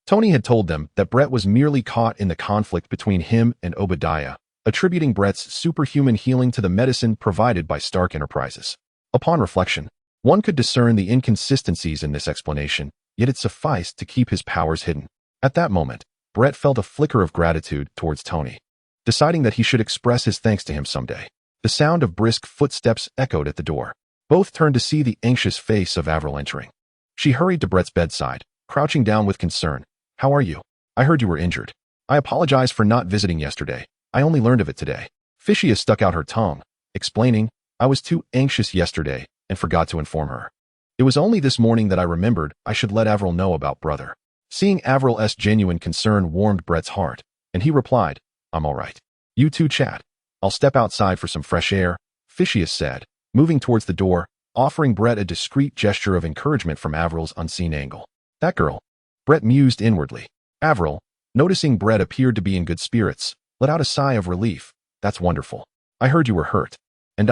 Tony had told them that Brett was merely caught in the conflict between him and Obadiah, attributing Brett's superhuman healing to the medicine provided by Stark Enterprises. Upon reflection, one could discern the inconsistencies in this explanation, yet it sufficed to keep his powers hidden. At that moment, Brett felt a flicker of gratitude towards Tony, deciding that he should express his thanks to him someday. The sound of brisk footsteps echoed at the door. Both turned to see the anxious face of Avril entering. She hurried to Brett's bedside, crouching down with concern. How are you? I heard you were injured. I apologize for not visiting yesterday. I only learned of it today. Fishia stuck out her tongue, explaining, I was too anxious yesterday and forgot to inform her. It was only this morning that I remembered I should let Avril know about brother. Seeing Avril's genuine concern warmed Brett's heart, and he replied, I'm all right. You two chat. I'll step outside for some fresh air, Fishia said, moving towards the door, offering Brett a discreet gesture of encouragement from Avril's unseen angle. That girl. Brett mused inwardly. Avril, noticing Brett appeared to be in good spirits, let out a sigh of relief. That's wonderful. I heard you were hurt. And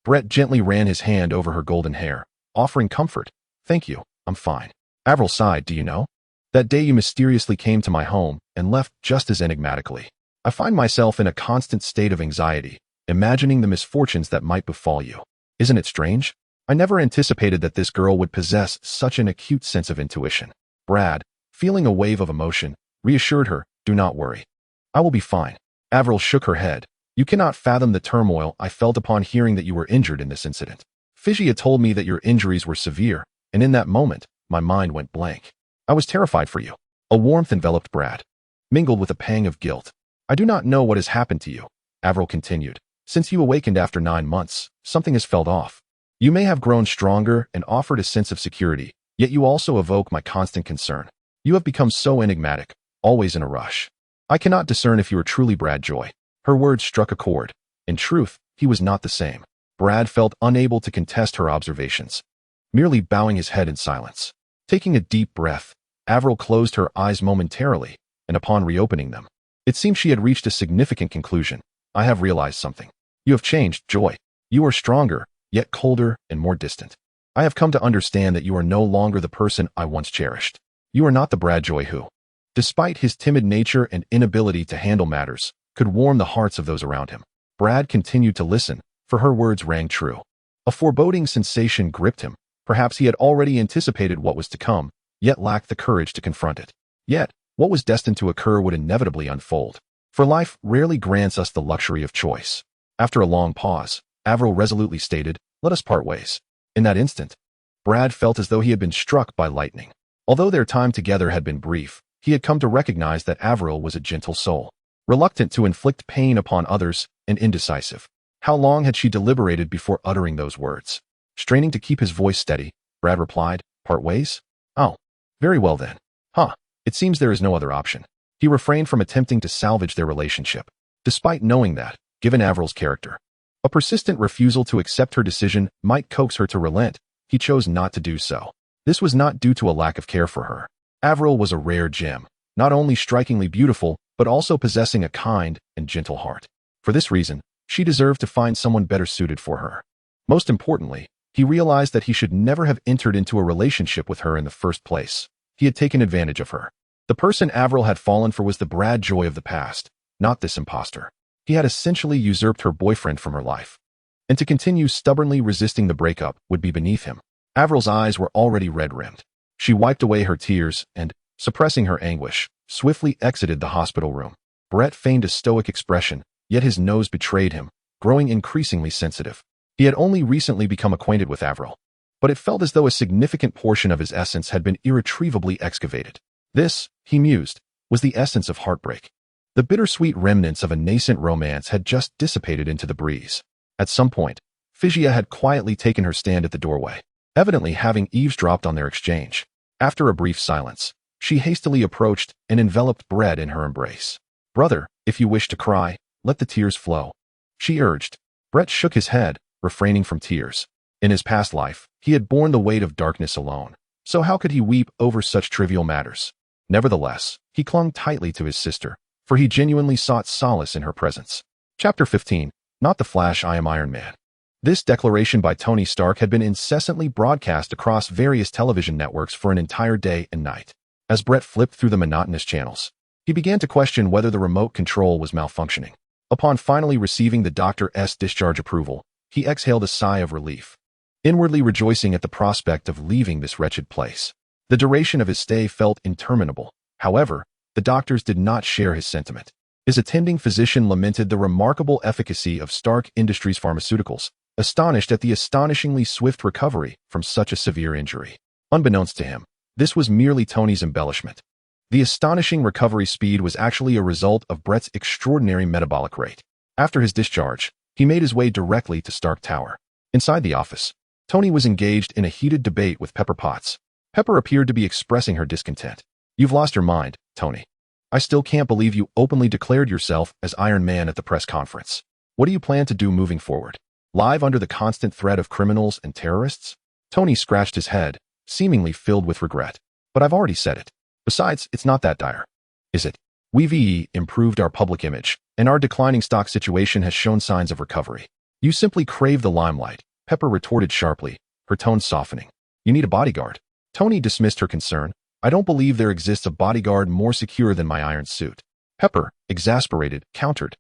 Brett gently ran his hand over her golden hair, offering comfort. Thank you, I'm fine. Avril sighed. Do you know? That day you mysteriously came to my home and left just as enigmatically. I find myself in a constant state of anxiety, imagining the misfortunes that might befall you. Isn't it strange? I never anticipated that this girl would possess such an acute sense of intuition. Brad, feeling a wave of emotion, reassured her, do not worry. I will be fine. Avril shook her head. You cannot fathom the turmoil I felt upon hearing that you were injured in this incident. Fishia told me that your injuries were severe, and in that moment, my mind went blank. I was terrified for you. A warmth enveloped Brad, mingled with a pang of guilt. I do not know what has happened to you, Avril continued. Since you awakened after 9 months, something has felt off. You may have grown stronger and offered a sense of security, yet you also evoke my constant concern. You have become so enigmatic, always in a rush. I cannot discern if you are truly Brad Joy. Her words struck a chord. In truth, he was not the same. Brad felt unable to contest her observations, merely bowing his head in silence. Taking a deep breath, Avril closed her eyes momentarily, and upon reopening them, it seemed she had reached a significant conclusion. I have realized something. You have changed, Joy. You are stronger, yet colder and more distant. I have come to understand that you are no longer the person I once cherished. You are not the Brad Joy who, despite his timid nature and inability to handle matters, could warm the hearts of those around him. Brad continued to listen, for her words rang true. A foreboding sensation gripped him. Perhaps he had already anticipated what was to come, yet lacked the courage to confront it. Yet, what was destined to occur would inevitably unfold. For life rarely grants us the luxury of choice. After a long pause, Avril resolutely stated, let us part ways. In that instant, Brad felt as though he had been struck by lightning. Although their time together had been brief, he had come to recognize that Avril was a gentle soul, reluctant to inflict pain upon others and indecisive. How long had she deliberated before uttering those words? Straining to keep his voice steady, Brad replied, part ways? Oh, very well then. It seems there is no other option. He refrained from attempting to salvage their relationship, despite knowing that, given Avril's character, a persistent refusal to accept her decision might coax her to relent. He chose not to do so. This was not due to a lack of care for her. Avril was a rare gem, not only strikingly beautiful, but also possessing a kind and gentle heart. For this reason, she deserved to find someone better suited for her. Most importantly, he realized that he should never have entered into a relationship with her in the first place. He had taken advantage of her. The person Avril had fallen for was the Brad Joy of the past, not this imposter. He had essentially usurped her boyfriend from her life. And to continue stubbornly resisting the breakup would be beneath him. Avril's eyes were already red-rimmed. She wiped away her tears and, suppressing her anguish, swiftly exited the hospital room. Brett feigned a stoic expression, yet his nose betrayed him, growing increasingly sensitive. He had only recently become acquainted with Avril, but it felt as though a significant portion of his essence had been irretrievably excavated. This, he mused, was the essence of heartbreak. The bittersweet remnants of a nascent romance had just dissipated into the breeze. At some point, Physia had quietly taken her stand at the doorway, evidently having eavesdropped on their exchange. After a brief silence, she hastily approached and enveloped Brett in her embrace. "Brother, if you wish to cry, let the tears flow," she urged. Brett shook his head, refraining from tears. In his past life, he had borne the weight of darkness alone, so how could he weep over such trivial matters? Nevertheless, he clung tightly to his sister, for he genuinely sought solace in her presence. Chapter 15. Not the Flash, I am Iron Man. This declaration by Tony Stark had been incessantly broadcast across various television networks for an entire day and night. As Brett flipped through the monotonous channels, he began to question whether the remote control was malfunctioning. Upon finally receiving the doctor's discharge approval, he exhaled a sigh of relief, inwardly rejoicing at the prospect of leaving this wretched place. The duration of his stay felt interminable. However, the doctors did not share his sentiment. His attending physician lamented the remarkable efficacy of Stark Industries pharmaceuticals, astonished at the astonishingly swift recovery from such a severe injury. Unbeknownst to him, this was merely Tony's embellishment. The astonishing recovery speed was actually a result of Brett's extraordinary metabolic rate. After his discharge, he made his way directly to Stark Tower. Inside the office, Tony was engaged in a heated debate with Pepper Potts. Pepper appeared to be expressing her discontent. "You've lost your mind, Tony. I still can't believe you openly declared yourself as Iron Man at the press conference. What do you plan to do moving forward? Live under the constant threat of criminals and terrorists?" Tony scratched his head, seemingly filled with regret. "But I've already said it. Besides, it's not that dire. Is it? We've improved our public image, and our declining stock situation has shown signs of recovery. You simply crave the limelight," Pepper retorted sharply, her tone softening. "You need a bodyguard." Tony dismissed her concern. "I don't believe there exists a bodyguard more secure than my iron suit." Pepper, exasperated, countered.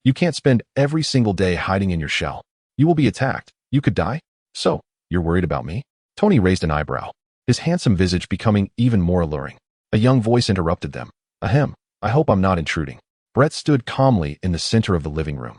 "You can't spend every single day hiding in your shell. You will be attacked. You could die. So, you're worried about me?" Tony raised an eyebrow, his handsome visage becoming even more alluring. A young voice interrupted them. "Ahem, I hope I'm not intruding." Brett stood calmly in the center of the living room,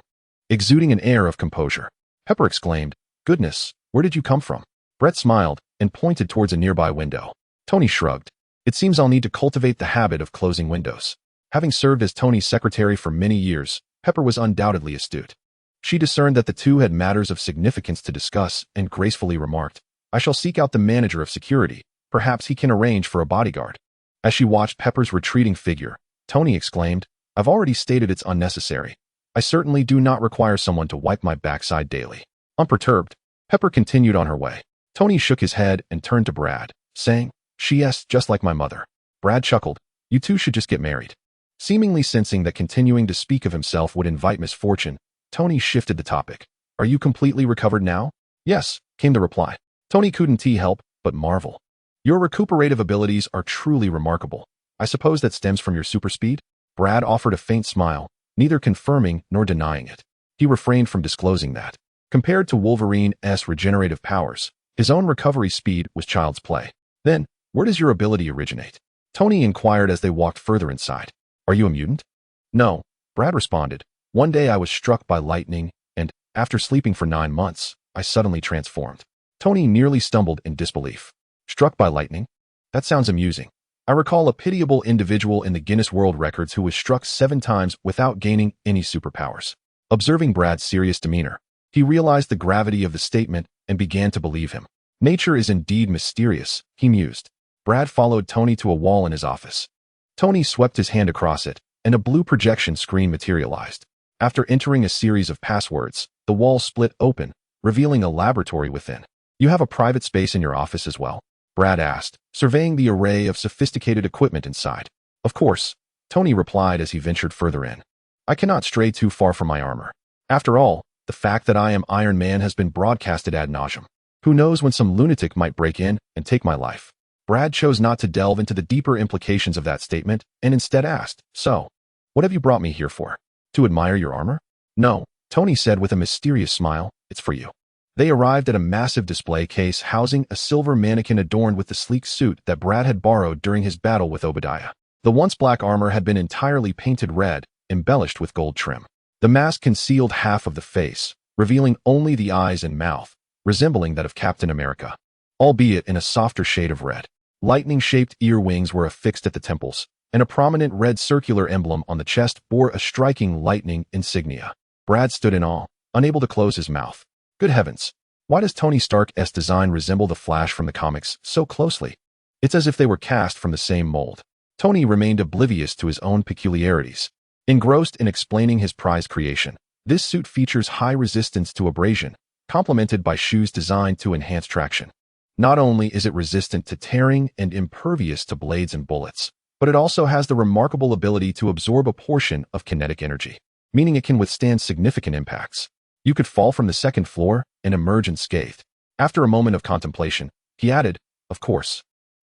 exuding an air of composure. Pepper exclaimed, "Goodness, where did you come from?" Brett smiled and pointed towards a nearby window. Tony shrugged. "It seems I'll need to cultivate the habit of closing windows." Having served as Tony's secretary for many years, Pepper was undoubtedly astute. She discerned that the two had matters of significance to discuss and gracefully remarked, "I shall seek out the manager of security. Perhaps he can arrange for a bodyguard." As she watched Pepper's retreating figure, Tony exclaimed, "I've already stated it's unnecessary. I certainly do not require someone to wipe my backside daily." Unperturbed, Pepper continued on her way. Tony shook his head and turned to Brad, saying, "She's just like my mother." Brad chuckled, "You two should just get married." Seemingly sensing that continuing to speak of himself would invite misfortune, Tony shifted the topic. "Are you completely recovered now?" "Yes," came the reply. Tony couldn't help but marvel. "Your recuperative abilities are truly remarkable. I suppose that stems from your super speed?" Brad offered a faint smile, neither confirming nor denying it. He refrained from disclosing that. Compared to Wolverine's regenerative powers, his own recovery speed was child's play. "Then, where does your ability originate?" Tony inquired as they walked further inside. "Are you a mutant?" "No," Brad responded. "One day I was struck by lightning, and, after sleeping for 9 months, I suddenly transformed." Tony nearly stumbled in disbelief. "Struck by lightning? That sounds amusing. I recall a pitiable individual in the Guinness World Records who was struck 7 times without gaining any superpowers." Observing Brad's serious demeanor, he realized the gravity of the statement and began to believe him. Nature is indeed mysterious, he mused. Brad followed Tony to a wall in his office. Tony swept his hand across it, and a blue projection screen materialized. After entering a series of passwords, the wall split open, revealing a laboratory within. "You have a private space in your office as well?" Brad asked, surveying the array of sophisticated equipment inside. "Of course. Tony replied as he ventured further in. I cannot stray too far from my armor. After all, the fact that I am Iron Man has been broadcasted ad nauseum. Who knows when some lunatic might break in and take my life? Brad chose not to delve into the deeper implications of that statement and instead asked, So, what have you brought me here for? To admire your armor? No, Tony said with a mysterious smile, it's for you. They arrived at a massive display case housing a silver mannequin adorned with the sleek suit that Brad had borrowed during his battle with Obadiah. The once black armor had been entirely painted red, embellished with gold trim. The mask concealed half of the face, revealing only the eyes and mouth, resembling that of Captain America, albeit in a softer shade of red. Lightning-shaped ear wings were affixed at the temples, and a prominent red circular emblem on the chest bore a striking lightning insignia. Brad stood in awe, unable to close his mouth. Good heavens, why does Tony Stark's design resemble the Flash from the comics so closely? It's as if they were cast from the same mold. Tony remained oblivious to his own peculiarities. Engrossed in explaining his prized creation, this suit features high resistance to abrasion, complemented by shoes designed to enhance traction. Not only is it resistant to tearing and impervious to blades and bullets, but it also has the remarkable ability to absorb a portion of kinetic energy, meaning it can withstand significant impacts. You could fall from the second floor and emerge unscathed. After a moment of contemplation, he added, Of course,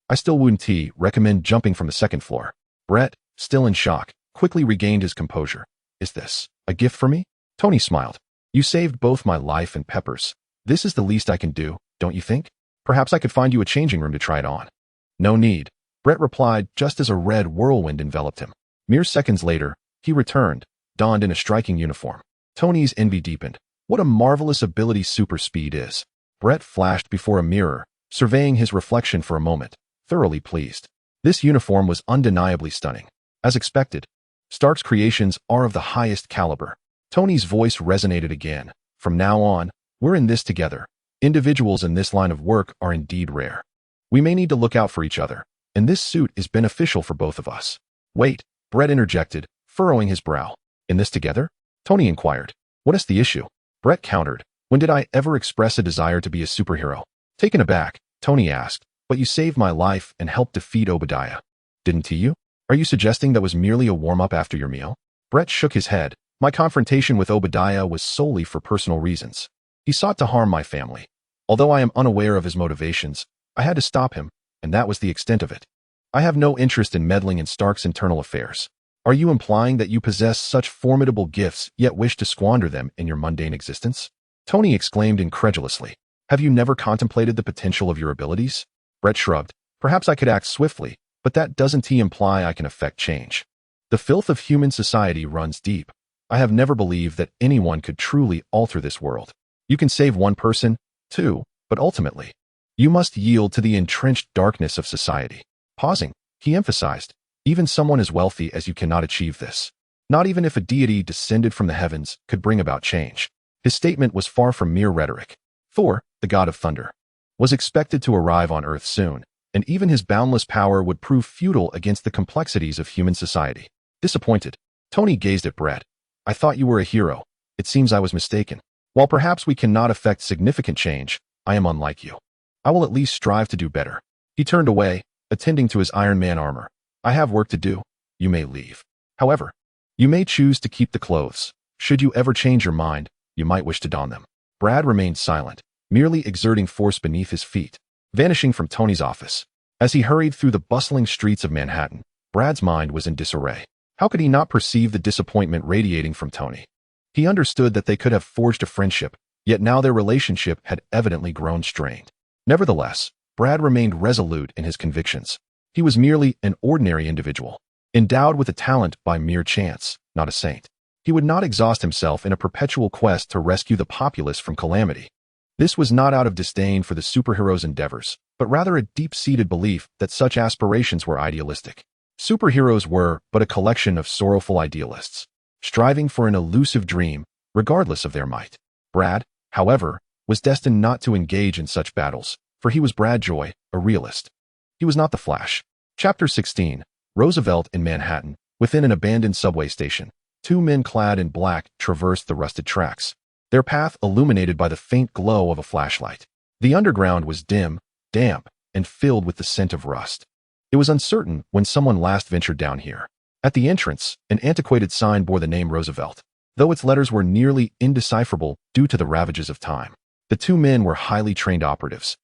I still wouldn't recommend jumping from the second floor. Brett, still in shock, quickly regained his composure. Is this a gift for me? Tony smiled. You saved both my life and Pepper's. This is the least I can do, don't you think? Perhaps I could find you a changing room to try it on. No need, Brett replied just as a red whirlwind enveloped him. Mere seconds later, he returned, donned in a striking uniform. Tony's envy deepened. What a marvelous ability super speed is. Brett flashed before a mirror, surveying his reflection for a moment, thoroughly pleased. This uniform was undeniably stunning. As expected, Stark's creations are of the highest caliber. Tony's voice resonated again. From now on, we're in this together. Individuals in this line of work are indeed rare. We may need to look out for each other, and this suit is beneficial for both of us. Wait, Brett interjected, furrowing his brow. In this together? Tony inquired. What is the issue? Brett countered. When did I ever express a desire to be a superhero? Taken aback, Tony asked, But you saved my life and helped defeat Obadiah. Didn't you? Are you suggesting that was merely a warm-up after your meal? Brett shook his head. My confrontation with Obadiah was solely for personal reasons. He sought to harm my family. Although I am unaware of his motivations, I had to stop him, and that was the extent of it. I have no interest in meddling in Stark's internal affairs. Are you implying that you possess such formidable gifts yet wish to squander them in your mundane existence? Tony exclaimed incredulously. Have you never contemplated the potential of your abilities? Brett shrugged. Perhaps I could act swiftly, but that doesn't imply I can effect change. The filth of human society runs deep. I have never believed that anyone could truly alter this world. You can save one person, too, but ultimately, you must yield to the entrenched darkness of society. Pausing, he emphasized, even someone as wealthy as you cannot achieve this. Not even if a deity descended from the heavens could bring about change. His statement was far from mere rhetoric. Thor, the god of thunder, was expected to arrive on Earth soon, and even his boundless power would prove futile against the complexities of human society. Disappointed, Tony gazed at Brett. I thought you were a hero. It seems I was mistaken. While perhaps we cannot effect significant change, I am unlike you. I will at least strive to do better. He turned away, attending to his Iron Man armor. I have work to do. You may leave. However, you may choose to keep the clothes. Should you ever change your mind, you might wish to don them. Brad remained silent, merely exerting force beneath his feet, vanishing from Tony's office. As he hurried through the bustling streets of Manhattan, Brad's mind was in disarray. How could he not perceive the disappointment radiating from Tony? He understood that they could have forged a friendship, yet now their relationship had evidently grown strained. Nevertheless, Brad remained resolute in his convictions. He was merely an ordinary individual, endowed with a talent by mere chance, not a saint. He would not exhaust himself in a perpetual quest to rescue the populace from calamity. This was not out of disdain for the superhero's endeavors, but rather a deep-seated belief that such aspirations were idealistic. Superheroes were but a collection of sorrowful idealists, striving for an elusive dream, regardless of their might. Brad, however, was destined not to engage in such battles, for he was Brad Joy, a realist. He was not the Flash. Chapter 16. Roosevelt in Manhattan, within an abandoned subway station. Two men clad in black traversed the rusted tracks, their path illuminated by the faint glow of a flashlight. The underground was dim, damp, and filled with the scent of rust. It was uncertain when someone last ventured down here. At the entrance, an antiquated sign bore the name Roosevelt, though its letters were nearly indecipherable due to the ravages of time. The two men were highly trained operatives,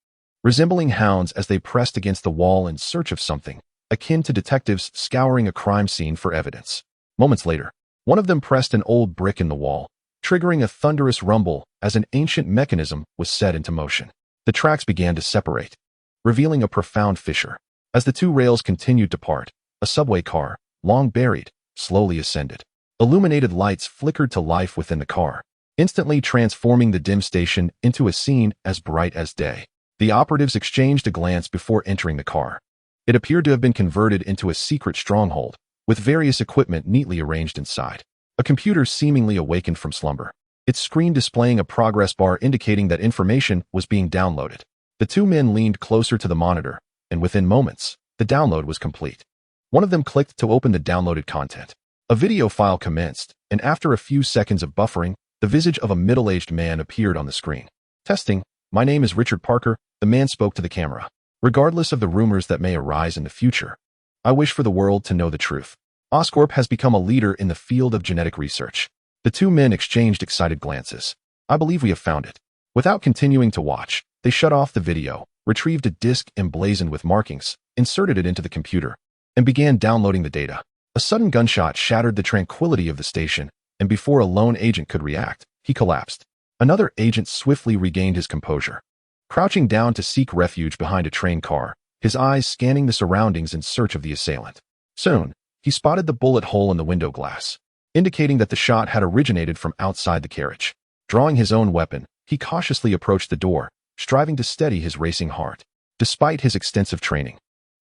resembling hounds as they pressed against the wall in search of something, akin to detectives scouring a crime scene for evidence. Moments later, one of them pressed an old brick in the wall, triggering a thunderous rumble as an ancient mechanism was set into motion. The tracks began to separate, revealing a profound fissure. As the two rails continued to part, a subway car, long buried, slowly ascended. Illuminated lights flickered to life within the car, instantly transforming the dim station into a scene as bright as day. The operatives exchanged a glance before entering the car. It appeared to have been converted into a secret stronghold, with various equipment neatly arranged inside. A computer seemingly awakened from slumber, its screen displaying a progress bar indicating that information was being downloaded. The two men leaned closer to the monitor, and within moments, the download was complete. One of them clicked to open the downloaded content. A video file commenced, and after a few seconds of buffering, the visage of a middle-aged man appeared on the screen. Testing. My name is Richard Parker, the man spoke to the camera. Regardless of the rumors that may arise in the future, I wish for the world to know the truth. Oscorp has become a leader in the field of genetic research. The two men exchanged excited glances. I believe we have found it. Without continuing to watch, they shut off the video, retrieved a disk emblazoned with markings, inserted it into the computer, and began downloading the data. A sudden gunshot shattered the tranquility of the station, and before a lone agent could react, he collapsed. Another agent swiftly regained his composure, crouching down to seek refuge behind a train car, his eyes scanning the surroundings in search of the assailant. Soon, he spotted the bullet hole in the window glass, indicating that the shot had originated from outside the carriage. Drawing his own weapon, he cautiously approached the door, striving to steady his racing heart. Despite his extensive training,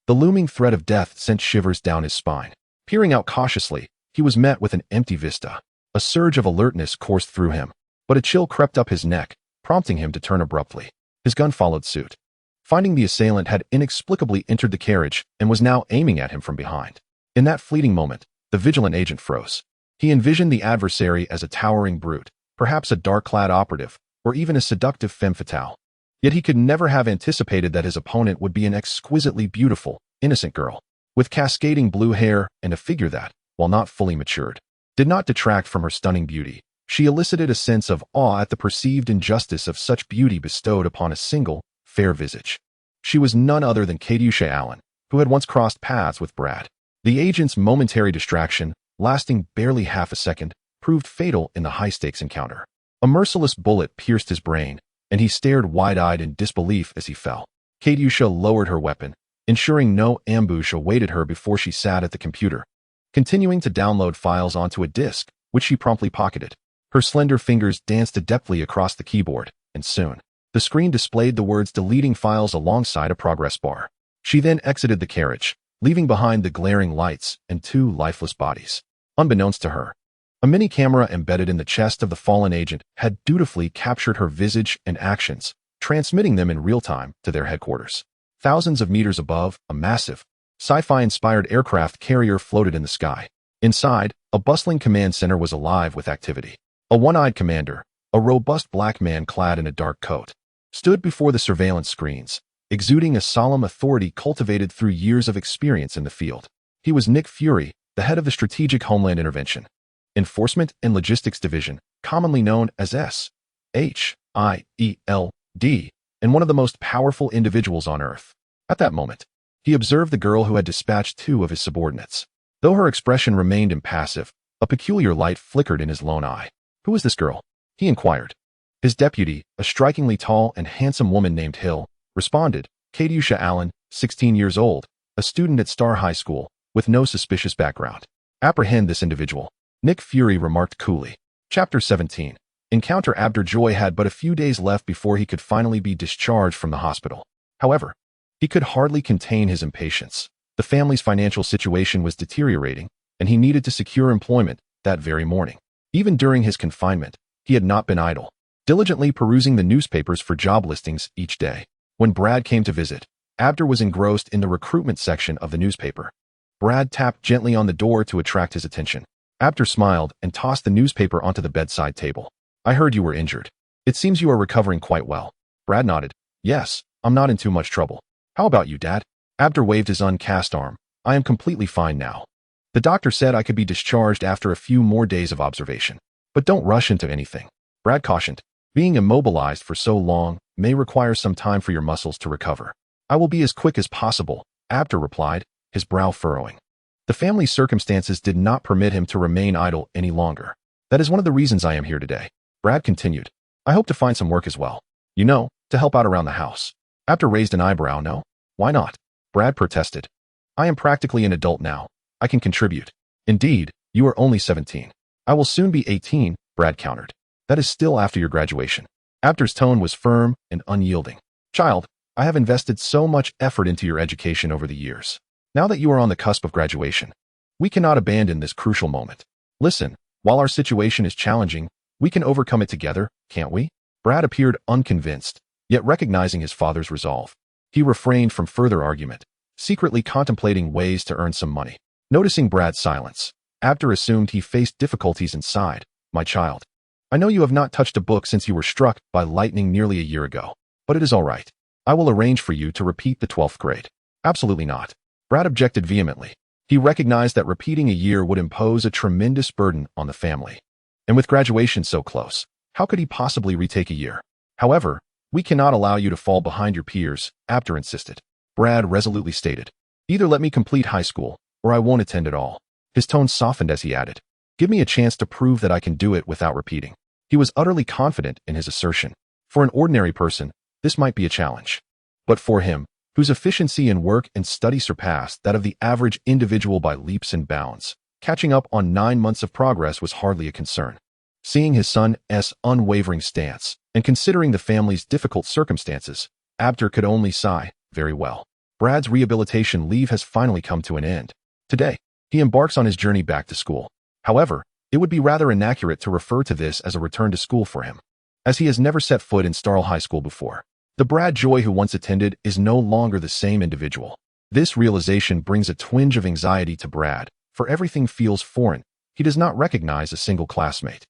the looming threat of death sent shivers down his spine. Peering out cautiously, he was met with an empty vista. A surge of alertness coursed through him, but a chill crept up his neck, prompting him to turn abruptly. His gun followed suit, finding the assailant had inexplicably entered the carriage and was now aiming at him from behind. In that fleeting moment, the vigilant agent froze. He envisioned the adversary as a towering brute, perhaps a dark-clad operative, or even a seductive femme fatale. Yet he could never have anticipated that his opponent would be an exquisitely beautiful, innocent girl, with cascading blue hair and a figure that, while not fully matured, did not detract from her stunning beauty. She elicited a sense of awe at the perceived injustice of such beauty bestowed upon a single, fair visage. She was none other than Chitauri Allen, who had once crossed paths with Brad. The agent's momentary distraction, lasting barely half a second, proved fatal in the high-stakes encounter. A merciless bullet pierced his brain, and he stared wide-eyed in disbelief as he fell. Chitauri lowered her weapon, ensuring no ambush awaited her before she sat at the computer, continuing to download files onto a disk, which she promptly pocketed. Her slender fingers danced adeptly across the keyboard, and soon, the screen displayed the words deleting files alongside a progress bar. She then exited the carriage, leaving behind the glaring lights and two lifeless bodies. Unbeknownst to her, a mini-camera embedded in the chest of the fallen agent had dutifully captured her visage and actions, transmitting them in real time to their headquarters. Thousands of meters above, a massive, sci-fi-inspired aircraft carrier floated in the sky. Inside, a bustling command center was alive with activity. A one-eyed commander, a robust black man clad in a dark coat, stood before the surveillance screens, exuding a solemn authority cultivated through years of experience in the field. He was Nick Fury, the head of the Strategic Homeland Intervention, Enforcement and Logistics Division, commonly known as SHIELD, and one of the most powerful individuals on Earth. At that moment, he observed the girl who had dispatched two of his subordinates. Though her expression remained impassive, a peculiar light flickered in his lone eye. "Who is this girl?" he inquired. His deputy, a strikingly tall and handsome woman named Hill, responded. Chitauri Allen, 16 years old, a student at Star High School, with no suspicious background. "Apprehend this individual," Nick Fury remarked coolly. Chapter 17. Encounter. Abdur Joy had but a few days left before he could finally be discharged from the hospital. However, he could hardly contain his impatience. The family's financial situation was deteriorating, and he needed to secure employment that very morning. Even during his confinement, he had not been idle, diligently perusing the newspapers for job listings each day. When Brad came to visit, Abdur was engrossed in the recruitment section of the newspaper. Brad tapped gently on the door to attract his attention. Abdur smiled and tossed the newspaper onto the bedside table. "I heard you were injured. It seems you are recovering quite well." Brad nodded. "Yes, I'm not in too much trouble. How about you, Dad?" Abdur waved his uncast arm. "I am completely fine now." The doctor said I could be discharged after a few more days of observation. But don't rush into anything, Brad cautioned. Being immobilized for so long may require some time for your muscles to recover. I will be as quick as possible, Abdur replied, his brow furrowing. The family's circumstances did not permit him to remain idle any longer. That is one of the reasons I am here today, Brad continued. I hope to find some work as well. You know, to help out around the house. Abdur raised an eyebrow. No? Why not? Brad protested. I am practically an adult now. I can contribute. Indeed, you are only 17. I will soon be 18, Brad countered. That is still after your graduation. Abdur's tone was firm and unyielding. Child, I have invested so much effort into your education over the years. Now that you are on the cusp of graduation, we cannot abandon this crucial moment. Listen, while our situation is challenging, we can overcome it together, can't we? Brad appeared unconvinced, yet recognizing his father's resolve. He refrained from further argument, secretly contemplating ways to earn some money. Noticing Brad's silence, Abdur assumed he faced difficulties and sighed. My child, I know you have not touched a book since you were struck by lightning nearly a year ago, but it is all right. I will arrange for you to repeat the 12th grade. Absolutely not. Brad objected vehemently. He recognized that repeating a year would impose a tremendous burden on the family. And with graduation so close, how could he possibly retake a year? However, we cannot allow you to fall behind your peers, Abdur insisted. Brad resolutely stated. Either let me complete high school, or I won't attend at all. His tone softened as he added. Give me a chance to prove that I can do it without repeating. He was utterly confident in his assertion. For an ordinary person, this might be a challenge. But for him, whose efficiency in work and study surpassed that of the average individual by leaps and bounds, catching up on 9 months of progress was hardly a concern. Seeing his son's unwavering stance, and considering the family's difficult circumstances, Abdur could only sigh. Very well. Brad's rehabilitation leave has finally come to an end. Today, he embarks on his journey back to school. However, it would be rather inaccurate to refer to this as a return to school for him, as he has never set foot in Starl High School before. The Brad Joy who once attended is no longer the same individual. This realization brings a twinge of anxiety to Brad, for everything feels foreign. He does not recognize a single classmate.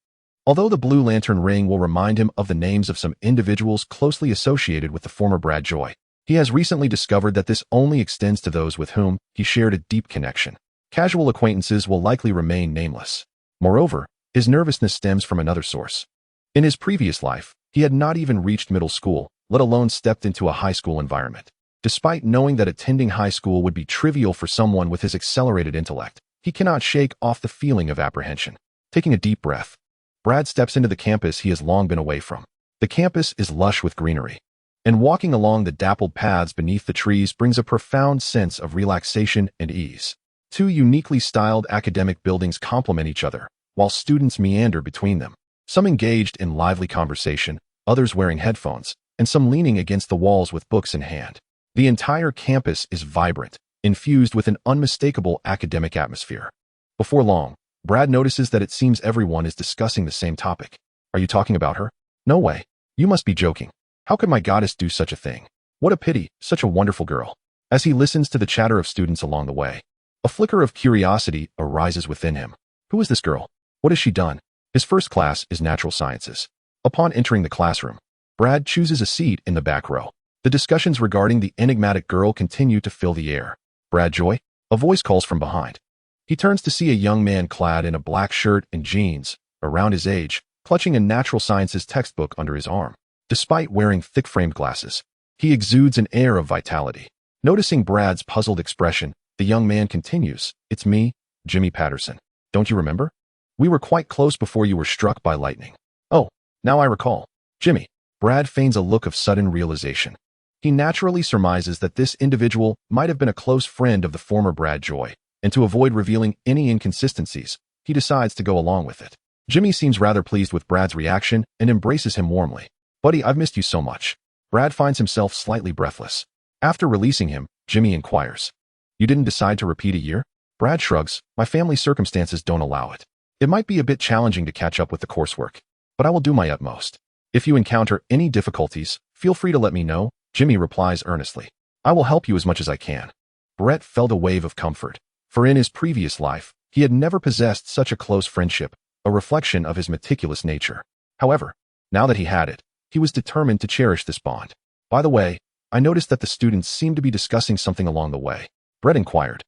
Although the Blue Lantern ring will remind him of the names of some individuals closely associated with the former Brad Joy, he has recently discovered that this only extends to those with whom he shared a deep connection. Casual acquaintances will likely remain nameless. Moreover, his nervousness stems from another source. In his previous life, he had not even reached middle school, let alone stepped into a high school environment. Despite knowing that attending high school would be trivial for someone with his accelerated intellect, he cannot shake off the feeling of apprehension. Taking a deep breath, Brad steps into the campus he has long been away from. The campus is lush with greenery, and walking along the dappled paths beneath the trees brings a profound sense of relaxation and ease. Two uniquely styled academic buildings complement each other, while students meander between them, some engaged in lively conversation, others wearing headphones, and some leaning against the walls with books in hand. The entire campus is vibrant, infused with an unmistakable academic atmosphere. Before long, Brad notices that it seems everyone is discussing the same topic. Are you talking about her? No way. You must be joking. How could my goddess do such a thing? What a pity, such a wonderful girl. As he listens to the chatter of students along the way, a flicker of curiosity arises within him. Who is this girl? What has she done? His first class is natural sciences. Upon entering the classroom, Brad chooses a seat in the back row. The discussions regarding the enigmatic girl continue to fill the air. Brad Joy? A voice calls from behind. He turns to see a young man clad in a black shirt and jeans, around his age, clutching a natural sciences textbook under his arm. Despite wearing thick-framed glasses, he exudes an air of vitality. Noticing Brad's puzzled expression, the young man continues, It's me, Jimmy Patterson. Don't you remember? We were quite close before you were struck by lightning. Oh, now I recall. Jimmy. Brad feigns a look of sudden realization. He naturally surmises that this individual might have been a close friend of the former Brad Joy, and to avoid revealing any inconsistencies, he decides to go along with it. Jimmy seems rather pleased with Brad's reaction and embraces him warmly. Buddy, I've missed you so much. Brad finds himself slightly breathless. After releasing him, Jimmy inquires. You didn't decide to repeat a year? Brad shrugs. My family circumstances don't allow it. It might be a bit challenging to catch up with the coursework, but I will do my utmost. If you encounter any difficulties, feel free to let me know, Jimmy replies earnestly. I will help you as much as I can. Brett felt a wave of comfort, for in his previous life, he had never possessed such a close friendship, a reflection of his meticulous nature. However, now that he had it, he was determined to cherish this bond. By the way, I noticed that the students seemed to be discussing something along the way. Brett inquired.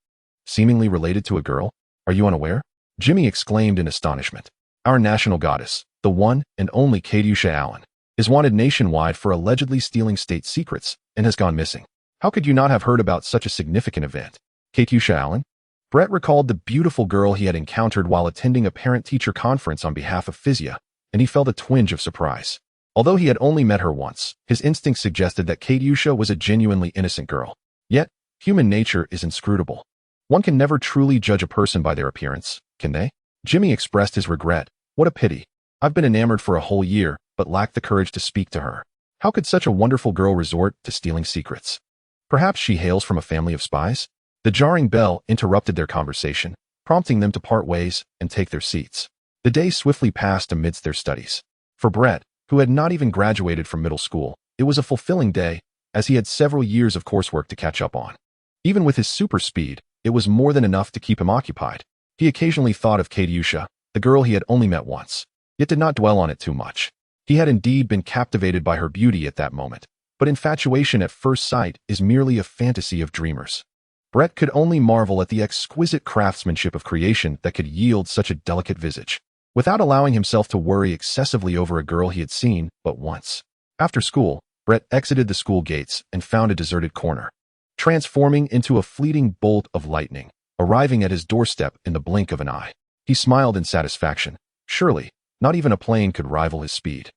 Seemingly related to a girl? Are you unaware? Jimmy exclaimed in astonishment. Our national goddess, the one and only Chitauri Allen, is wanted nationwide for allegedly stealing state secrets and has gone missing. How could you not have heard about such a significant event? Chitauri Allen? Brett recalled the beautiful girl he had encountered while attending a parent-teacher conference on behalf of Physia, and he felt a twinge of surprise. Although he had only met her once, his instincts suggested that Chitauri was a genuinely innocent girl. Yet, human nature is inscrutable. One can never truly judge a person by their appearance, can they? Jimmy expressed his regret. What a pity. I've been enamored for a whole year, but lacked the courage to speak to her. How could such a wonderful girl resort to stealing secrets? Perhaps she hails from a family of spies? The jarring bell interrupted their conversation, prompting them to part ways and take their seats. The day swiftly passed amidst their studies. For Brett, who had not even graduated from middle school, it was a fulfilling day, as he had several years of coursework to catch up on. Even with his super speed, it was more than enough to keep him occupied. He occasionally thought of Chitauri, the girl he had only met once, yet did not dwell on it too much. He had indeed been captivated by her beauty at that moment, but infatuation at first sight is merely a fantasy of dreamers. Brett could only marvel at the exquisite craftsmanship of creation that could yield such a delicate visage, without allowing himself to worry excessively over a girl he had seen but once. After school, Brett exited the school gates and found a deserted corner, transforming into a fleeting bolt of lightning, arriving at his doorstep in the blink of an eye. He smiled in satisfaction. Surely, not even a plane could rival his speed.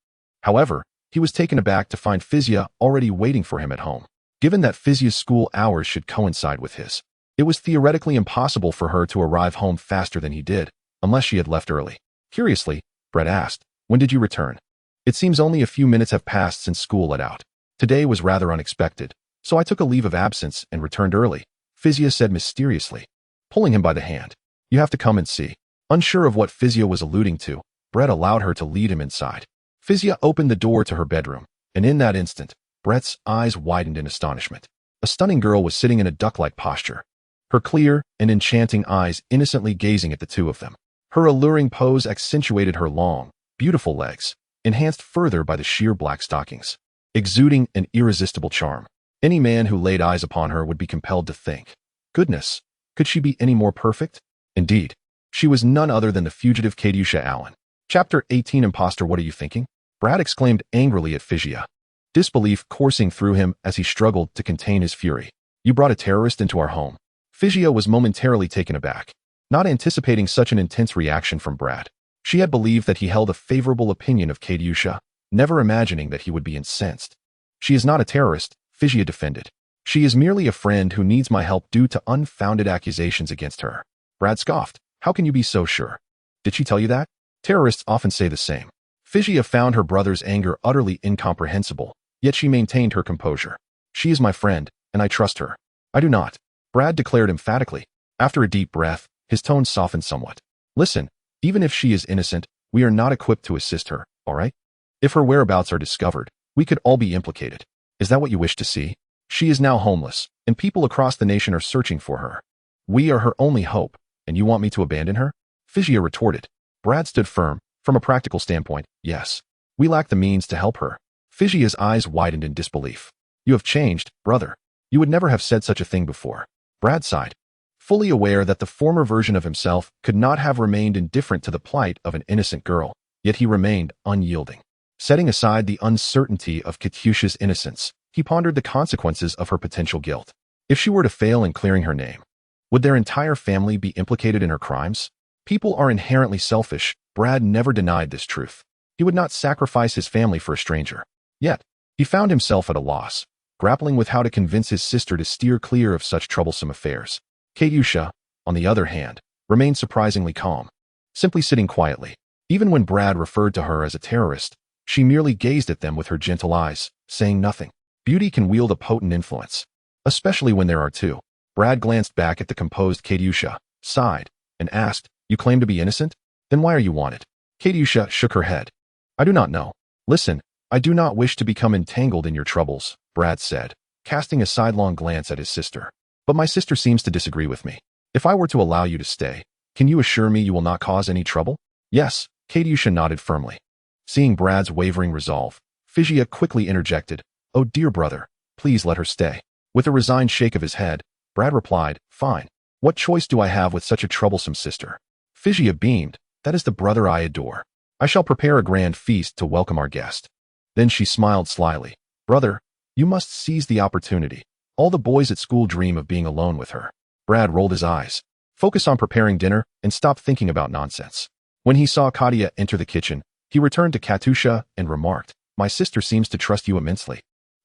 However, he was taken aback to find Physia already waiting for him at home. Given that Physia's school hours should coincide with his, it was theoretically impossible for her to arrive home faster than he did, unless she had left early. Curiously, Brett asked, "When did you return?" "It seems only a few minutes have passed since school let out. Today was rather unexpected, so I took a leave of absence and returned early," Physia said mysteriously, pulling him by the hand. "You have to come and see." Unsure of what Physia was alluding to, Brett allowed her to lead him inside. Physia opened the door to her bedroom, and in that instant, Brett's eyes widened in astonishment. A stunning girl was sitting in a duck-like posture, her clear and enchanting eyes innocently gazing at the two of them. Her alluring pose accentuated her long, beautiful legs, enhanced further by the sheer black stockings, exuding an irresistible charm. Any man who laid eyes upon her would be compelled to think, "Goodness, could she be any more perfect?" Indeed, she was none other than the fugitive Chitauri Allen. Chapter 18 Imposter. What are you thinking? Brad exclaimed angrily at Physia, disbelief coursing through him as he struggled to contain his fury. "You brought a terrorist into our home." Physia was momentarily taken aback, not anticipating such an intense reaction from Brad. She had believed that he held a favorable opinion of Chitauri, never imagining that he would be incensed. "She is not a terrorist," Physia defended. "She is merely a friend who needs my help due to unfounded accusations against her." Brad scoffed. "How can you be so sure? Did she tell you that?" "Terrorists often say the same." Physia found her brother's anger utterly incomprehensible, yet she maintained her composure. "She is my friend, and I trust her." "I do not," Brad declared emphatically. After a deep breath, his tone softened somewhat. "Listen, even if she is innocent, we are not equipped to assist her, all right? If her whereabouts are discovered, we could all be implicated. Is that what you wish to see? She is now homeless, and people across the nation are searching for her. We are her only hope, and you want me to abandon her?" Physia retorted. Brad stood firm. "From a practical standpoint, yes. We lack the means to help her." Physia's eyes widened in disbelief. "You have changed, brother. You would never have said such a thing before." Brad sighed, fully aware that the former version of himself could not have remained indifferent to the plight of an innocent girl, yet he remained unyielding. Setting aside the uncertainty of Chitauri's innocence, he pondered the consequences of her potential guilt. If she were to fail in clearing her name, would their entire family be implicated in her crimes? People are inherently selfish. Brad never denied this truth. He would not sacrifice his family for a stranger. Yet, he found himself at a loss, grappling with how to convince his sister to steer clear of such troublesome affairs. Chitauri, on the other hand, remained surprisingly calm, simply sitting quietly. Even when Brad referred to her as a terrorist, she merely gazed at them with her gentle eyes, saying nothing. Beauty can wield a potent influence, especially when there are two. Brad glanced back at the composed Chitauri, sighed, and asked, "You claim to be innocent? Then why are you wanted?" Chitauri shook her head. "I do not know. Listen, I do not wish to become entangled in your troubles," Brad said, casting a sidelong glance at his sister. "But my sister seems to disagree with me. If I were to allow you to stay, can you assure me you will not cause any trouble?" "Yes," Chitauri nodded firmly. Seeing Brad's wavering resolve, Physia quickly interjected, "Oh dear brother, please let her stay." With a resigned shake of his head, Brad replied, "Fine. What choice do I have with such a troublesome sister? Physia beamed. That is the brother I adore. I shall prepare a grand feast to welcome our guest. Then she smiled slyly. Brother, you must seize the opportunity. All the boys at school dream of being alone with her. Brad rolled his eyes. Focus on preparing dinner and stop thinking about nonsense. When he saw Katia enter the kitchen, he returned to Katusha and remarked, My sister seems to trust you immensely.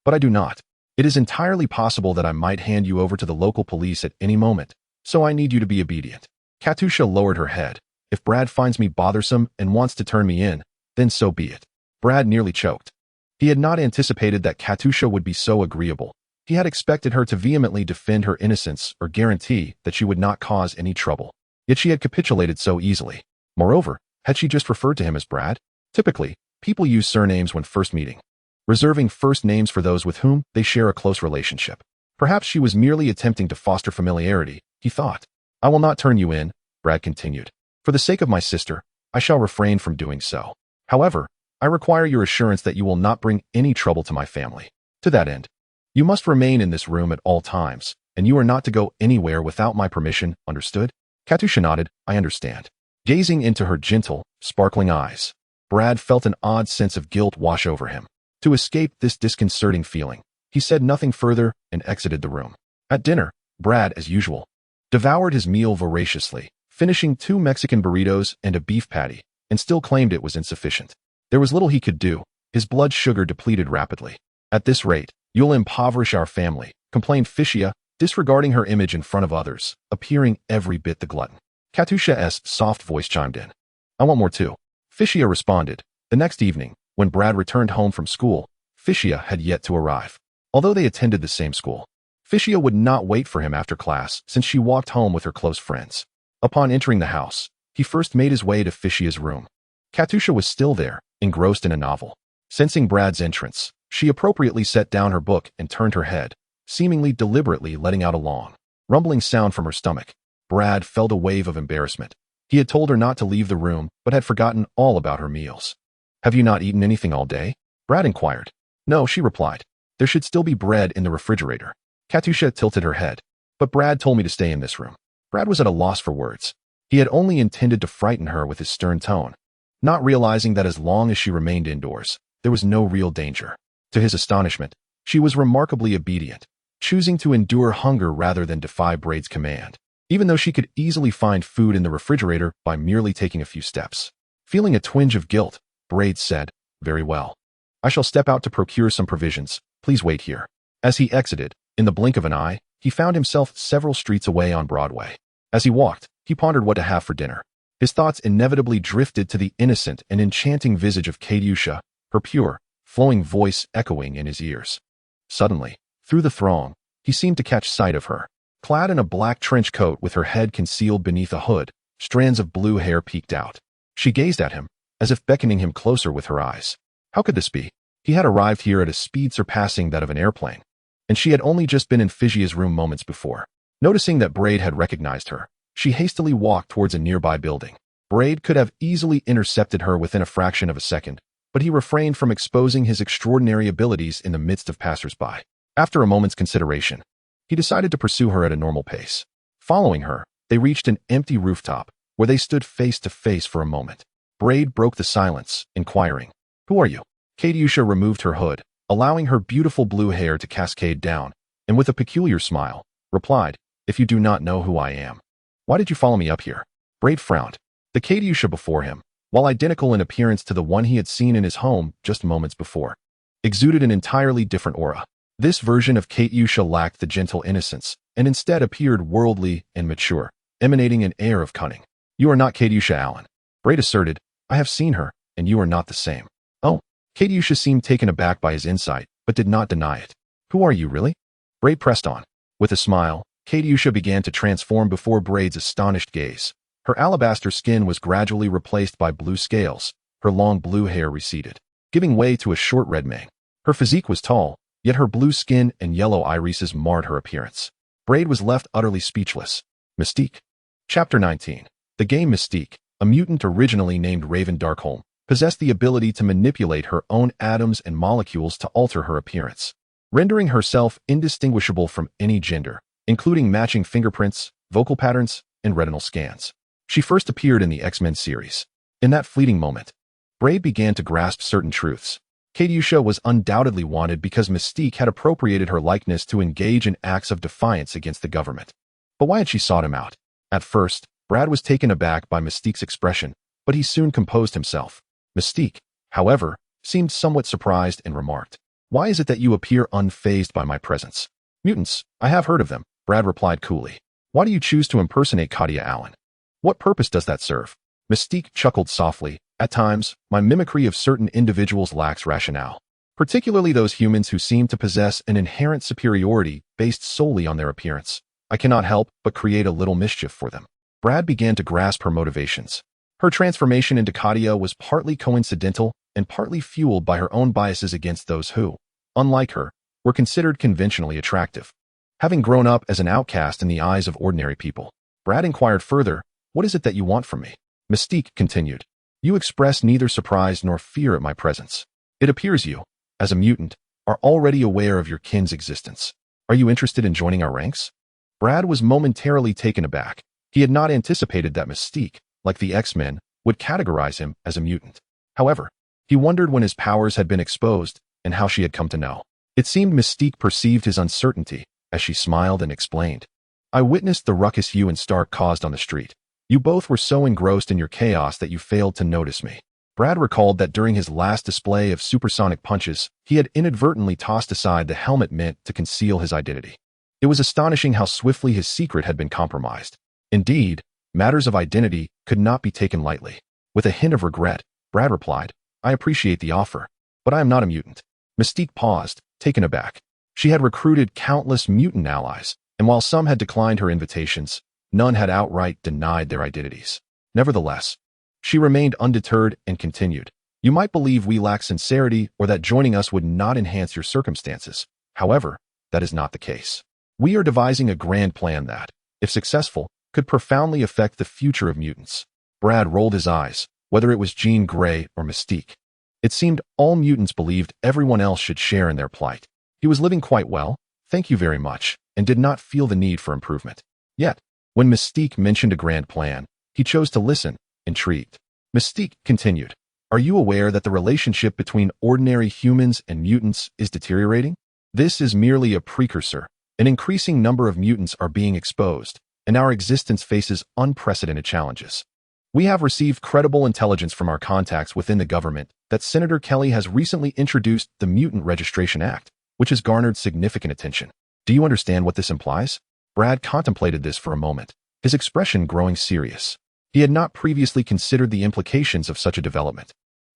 But I do not. It is entirely possible that I might hand you over to the local police at any moment, so I need you to be obedient. Katusha lowered her head. If Brad finds me bothersome and wants to turn me in, then so be it. Brad nearly choked. He had not anticipated that Katusha would be so agreeable. He had expected her to vehemently defend her innocence or guarantee that she would not cause any trouble. Yet she had capitulated so easily. Moreover, had she just referred to him as Brad? Typically, people use surnames when first meeting, reserving first names for those with whom they share a close relationship. Perhaps she was merely attempting to foster familiarity, he thought. I will not turn you in, Brad continued. For the sake of my sister, I shall refrain from doing so. However, I require your assurance that you will not bring any trouble to my family. To that end, you must remain in this room at all times, and you are not to go anywhere without my permission, understood? Katusha nodded, I understand. Gazing into her gentle, sparkling eyes, Brad felt an odd sense of guilt wash over him. To escape this disconcerting feeling, he said nothing further and exited the room. At dinner, Brad, as usual, devoured his meal voraciously, finishing 2 Mexican burritos and a beef patty, and still claimed it was insufficient. There was little he could do. His blood sugar depleted rapidly. At this rate, you'll impoverish our family, complained Physia, disregarding her image in front of others, appearing every bit the glutton. Katusha's soft voice chimed in. I want more too. Physia responded. The next evening, when Brad returned home from school, Physia had yet to arrive. Although they attended the same school, Physia would not wait for him after class since she walked home with her close friends. Upon entering the house, he first made his way to Physia's room. Katusha was still there, engrossed in a novel. Sensing Brad's entrance, she appropriately set down her book and turned her head, seemingly deliberately letting out a long, rumbling sound from her stomach. Brad felt a wave of embarrassment. He had told her not to leave the room, but had forgotten all about her meals. Have you not eaten anything all day? Brad inquired. No, she replied. There should still be bread in the refrigerator. Katusha tilted her head. But Brad told me to stay in this room. Brad was at a loss for words. He had only intended to frighten her with his stern tone, not realizing that as long as she remained indoors, there was no real danger. To his astonishment, she was remarkably obedient, choosing to endure hunger rather than defy Braid's command, even though she could easily find food in the refrigerator by merely taking a few steps. Feeling a twinge of guilt, Braid said, Very well. I shall step out to procure some provisions. Please wait here. As he exited, in the blink of an eye, he found himself several streets away on Broadway. As he walked, he pondered what to have for dinner. His thoughts inevitably drifted to the innocent and enchanting visage of Katusha, her pure, flowing voice echoing in his ears. Suddenly, through the throng, he seemed to catch sight of her. Clad in a black trench coat with her head concealed beneath a hood, strands of blue hair peeked out. She gazed at him, as if beckoning him closer with her eyes. How could this be? He had arrived here at a speed surpassing that of an airplane, and she had only just been in Physia's room moments before. Noticing that Braid had recognized her, she hastily walked towards a nearby building. Braid could have easily intercepted her within a fraction of a second, but he refrained from exposing his extraordinary abilities in the midst of passers-by. After a moment's consideration, he decided to pursue her at a normal pace. Following her, they reached an empty rooftop, where they stood face to face for a moment. Braid broke the silence, inquiring, Who are you? Katusha removed her hood, allowing her beautiful blue hair to cascade down, and with a peculiar smile, replied, If you do not know who I am, why did you follow me up here? Braid frowned. The Katusha before him, while identical in appearance to the one he had seen in his home just moments before, exuded an entirely different aura. This version of Katusha lacked the gentle innocence, and instead appeared worldly and mature, emanating an air of cunning. You are not Katusha Allen. Braid asserted, I have seen her, and you are not the same. Oh, Katusha seemed taken aback by his insight, but did not deny it. Who are you, really? Braid pressed on. With a smile, Katusha began to transform before Braid's astonished gaze. Her alabaster skin was gradually replaced by blue scales, her long blue hair receded, giving way to a short red mane. Her physique was tall, yet her blue skin and yellow irises marred her appearance. Braid was left utterly speechless. Mystique. Chapter 19. The game Mystique, a mutant originally named Raven Darkholm, possessed the ability to manipulate her own atoms and molecules to alter her appearance, rendering herself indistinguishable from any gender, including matching fingerprints, vocal patterns, and retinal scans. She first appeared in the X-Men series. In that fleeting moment, Brend began to grasp certain truths. Chitauri was undoubtedly wanted because Mystique had appropriated her likeness to engage in acts of defiance against the government. But why had she sought him out? At first, Brad was taken aback by Mystique's expression, but he soon composed himself. Mystique, however, seemed somewhat surprised and remarked, "Why is it that you appear unfazed by my presence?" "Mutants, I have heard of them," Brad replied coolly. "Why do you choose to impersonate Chitauri Allen? What purpose does that serve?" Mystique chuckled softly. "At times, my mimicry of certain individuals lacks rationale, particularly those humans who seem to possess an inherent superiority based solely on their appearance. I cannot help but create a little mischief for them." Brad began to grasp her motivations. Her transformation into Chitauri was partly coincidental and partly fueled by her own biases against those who, unlike her, were considered conventionally attractive. Having grown up as an outcast in the eyes of ordinary people, Brad inquired further, "What is it that you want from me?" Mystique continued, "You express neither surprise nor fear at my presence. It appears you, as a mutant, are already aware of your kin's existence. Are you interested in joining our ranks?" Brad was momentarily taken aback. He had not anticipated that Mystique, like the X-Men, would categorize him as a mutant. However, he wondered when his powers had been exposed and how she had come to know. It seemed Mystique perceived his uncertainty as she smiled and explained, "I witnessed the ruckus you and Stark caused on the street. You both were so engrossed in your chaos that you failed to notice me." Brad recalled that during his last display of supersonic punches, he had inadvertently tossed aside the helmet meant to conceal his identity. It was astonishing how swiftly his secret had been compromised. Indeed, matters of identity could not be taken lightly. With a hint of regret, Brad replied, "I appreciate the offer, but I am not a mutant." Mystique paused, taken aback. She had recruited countless mutant allies, and while some had declined her invitations, none had outright denied their identities. Nevertheless, she remained undeterred and continued, "You might believe we lack sincerity or that joining us would not enhance your circumstances. However, that is not the case. We are devising a grand plan that, if successful, could profoundly affect the future of mutants." Brad rolled his eyes, whether it was Jean Grey or Mystique. It seemed all mutants believed everyone else should share in their plight. He was living quite well, thank you very much, and did not feel the need for improvement. Yet, when Mystique mentioned a grand plan, he chose to listen, intrigued. Mystique continued, "Are you aware that the relationship between ordinary humans and mutants is deteriorating? This is merely a precursor. An increasing number of mutants are being exposed, and our existence faces unprecedented challenges. We have received credible intelligence from our contacts within the government that Senator Kelly has recently introduced the Mutant Registration Act, which has garnered significant attention. Do you understand what this implies?" Brad contemplated this for a moment, his expression growing serious. He had not previously considered the implications of such a development.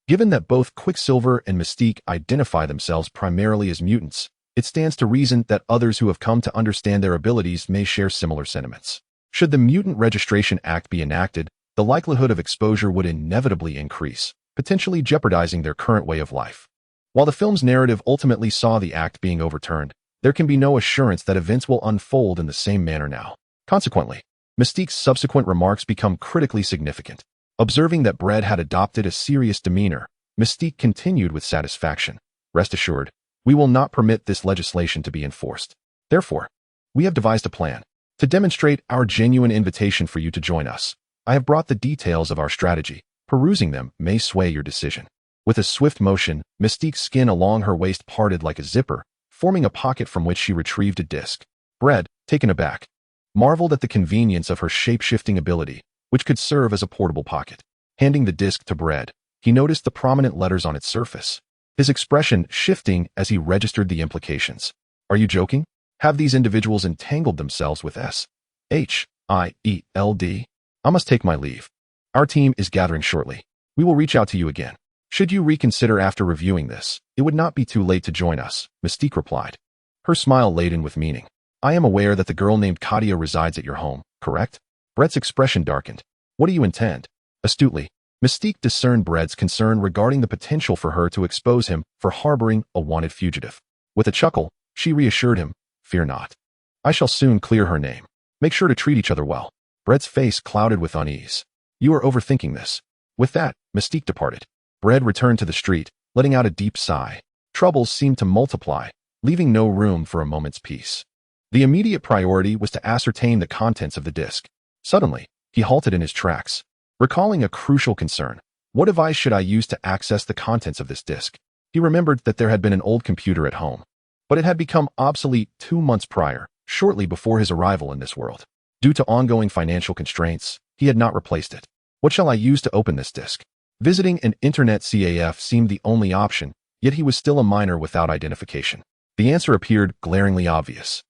Given that both Quicksilver and Mystique identify themselves primarily as mutants, it stands to reason that others who have come to understand their abilities may share similar sentiments. Should the Mutant Registration Act be enacted, the likelihood of exposure would inevitably increase, potentially jeopardizing their current way of life. While the film's narrative ultimately saw the act being overturned, there can be no assurance that events will unfold in the same manner now. Consequently, Mystique's subsequent remarks become critically significant. Observing that Brend had adopted a serious demeanor, Mystique continued with satisfaction, "Rest assured, we will not permit this legislation to be enforced. Therefore, we have devised a plan. To demonstrate our genuine invitation for you to join us, I have brought the details of our strategy. Perusing them may sway your decision." With a swift motion, Mystique's skin along her waist parted like a zipper, forming a pocket from which she retrieved a disc. Brend, taken aback, marveled at the convenience of her shape-shifting ability, which could serve as a portable pocket. Handing the disc to Brend, he noticed the prominent letters on its surface, his expression shifting as he registered the implications. "Are you joking? Have these individuals entangled themselves with SHIELD? I must take my leave. Our team is gathering shortly. We will reach out to you again. Should you reconsider after reviewing this, it would not be too late to join us," Mystique replied, her smile laden with meaning. "I am aware that the girl named Chitauri resides at your home, correct?" Brend's expression darkened. "What do you intend?" Astutely, Mystique discerned Brend's concern regarding the potential for her to expose him for harboring a wanted fugitive. With a chuckle, she reassured him, "Fear not. I shall soon clear her name. Make sure to treat each other well." Brend's face clouded with unease. "You are overthinking this." With that, Mystique departed. Brend returned to the street, letting out a deep sigh. Troubles seemed to multiply, leaving no room for a moment's peace. The immediate priority was to ascertain the contents of the disk. Suddenly, he halted in his tracks, recalling a crucial concern. What device should I use to access the contents of this disk? He remembered that there had been an old computer at home, but it had become obsolete 2 months prior, shortly before his arrival in this world. Due to ongoing financial constraints, he had not replaced it. What shall I use to open this disk? Visiting an internet CAF seemed the only option, yet he was still a minor without identification. The answer appeared glaringly obvious.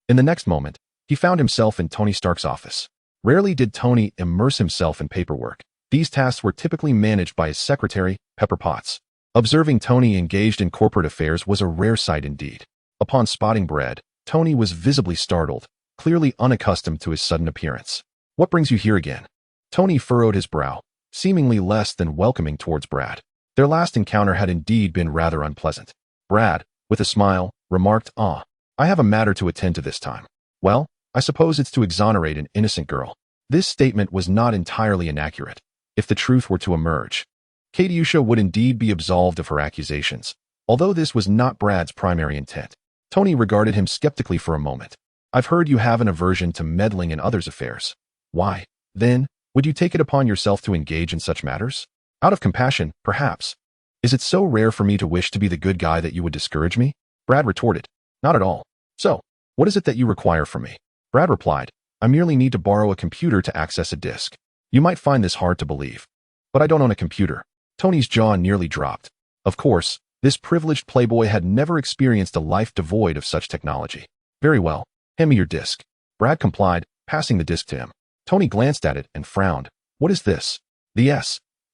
In the next moment, he found himself in Tony Stark's office. Rarely did Tony immerse himself in paperwork. These tasks were typically managed by his secretary, Pepper Potts. Observing Tony engaged in corporate affairs was a rare sight indeed. Upon spotting Brend, Tony was visibly startled, clearly unaccustomed to his sudden appearance. What brings you here again? Tony furrowed his brow, seemingly less than welcoming towards Brend. Their last encounter had indeed been rather unpleasant. Brend, with a smile, remarked, I have a matter to attend to this time. Well, I suppose it's to exonerate an innocent girl. This statement was not entirely inaccurate. If the truth were to emerge, Katiusha would indeed be absolved of her accusations, although this was not Brad's primary intent. Tony regarded him skeptically for a moment. I've heard you have an aversion to meddling in others' affairs. Why, then, would you take it upon yourself to engage in such matters? Out of compassion, perhaps. Is it so rare for me to wish to be the good guy that you would discourage me? Brend retorted. Not at all. So, what is it that you require from me? Brend replied, I merely need to borrow a computer to access a disk. You might find this hard to believe, but I don't own a computer. Tony's jaw nearly dropped. Of course, this privileged playboy had never experienced a life devoid of such technology. Very well, hand me your disk. Brend complied, passing the disk to him. Tony glanced at it and frowned. What is this? The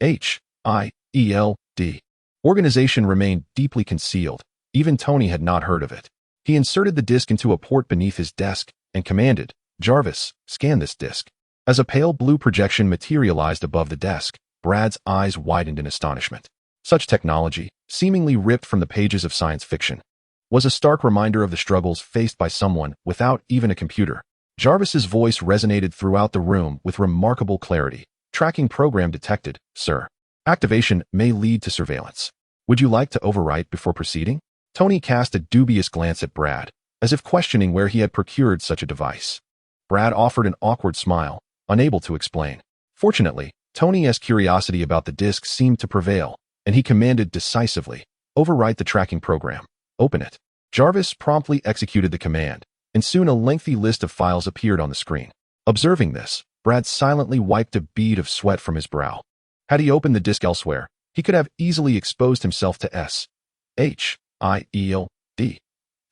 SHIELD organization remained deeply concealed. Even Tony had not heard of it. He inserted the disk into a port beneath his desk and commanded, Jarvis, scan this disk. As a pale blue projection materialized above the desk, Brad's eyes widened in astonishment. Such technology, seemingly ripped from the pages of science fiction, was a stark reminder of the struggles faced by someone without even a computer. Jarvis's voice resonated throughout the room with remarkable clarity. Tracking program detected, sir. Activation may lead to surveillance. Would you like to overwrite before proceeding? Tony cast a dubious glance at Brend, as if questioning where he had procured such a device. Brend offered an awkward smile, unable to explain. Fortunately, Tony's curiosity about the disk seemed to prevail, and he commanded decisively, overwrite the tracking program. Open it. Jarvis promptly executed the command, and soon a lengthy list of files appeared on the screen. Observing this, Brend silently wiped a bead of sweat from his brow. Had he opened the disk elsewhere, he could have easily exposed himself to SHIELD.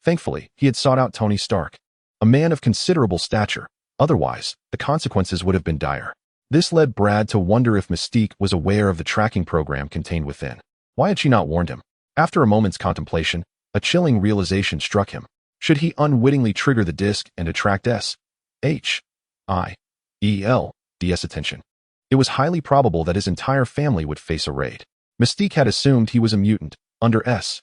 Thankfully, he had sought out Tony Stark, a man of considerable stature. Otherwise, the consequences would have been dire. This led Brend to wonder if Mystique was aware of the tracking program contained within. Why had she not warned him? After a moment's contemplation, a chilling realization struck him. Should he unwittingly trigger the disk and attract SHIELD's attention? It was highly probable that his entire family would face a raid. Mystique had assumed he was a mutant, under SHIELD's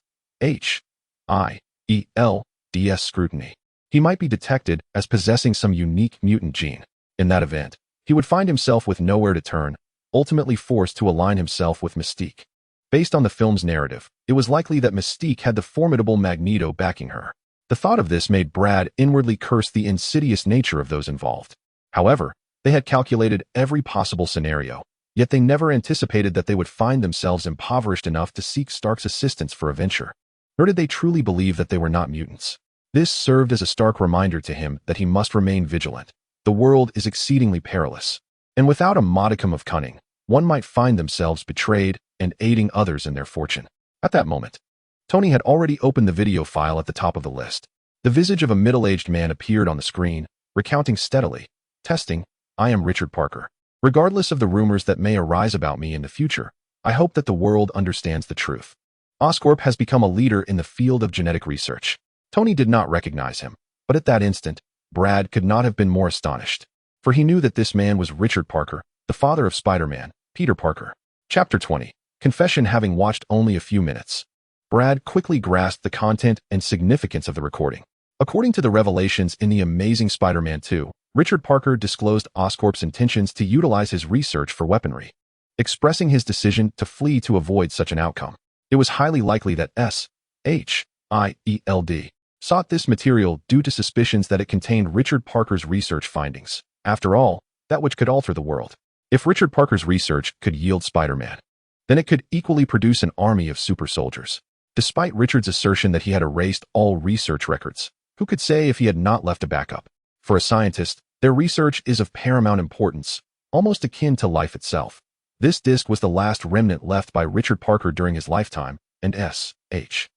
scrutiny. He might be detected as possessing some unique mutant gene. In that event, he would find himself with nowhere to turn, ultimately forced to align himself with Mystique. Based on the film's narrative, it was likely that Mystique had the formidable Magneto backing her. The thought of this made Brend inwardly curse the insidious nature of those involved. However, they had calculated every possible scenario, yet they never anticipated that they would find themselves impoverished enough to seek Stark's assistance for a venture. Nor did they truly believe that they were not mutants. This served as a stark reminder to him that he must remain vigilant. The world is exceedingly perilous, and without a modicum of cunning, one might find themselves betrayed and aiding others in their fortune. At that moment, Tony had already opened the video file at the top of the list. The visage of a middle-aged man appeared on the screen, recounting steadily, testing, I am Richard Parker. Regardless of the rumors that may arise about me in the future, I hope that the world understands the truth. Oscorp has become a leader in the field of genetic research. Tony did not recognize him, but at that instant, Brend could not have been more astonished, for he knew that this man was Richard Parker, the father of Spider-Man, Peter Parker. Chapter 20. Confession. Having watched only a few minutes, Brend quickly grasped the content and significance of the recording. According to the revelations in The Amazing Spider-Man 2, Richard Parker disclosed Oscorp's intentions to utilize his research for weaponry, expressing his decision to flee to avoid such an outcome. It was highly likely that SHIELD sought this material due to suspicions that it contained Richard Parker's research findings. After all, that which could alter the world. If Richard Parker's research could yield Spider-Man, then it could equally produce an army of super soldiers. Despite Richard's assertion that he had erased all research records, who could say if he had not left a backup? For a scientist, their research is of paramount importance, almost akin to life itself. This disc was the last remnant left by Richard Parker during his lifetime, and S.H.I.E.L.D.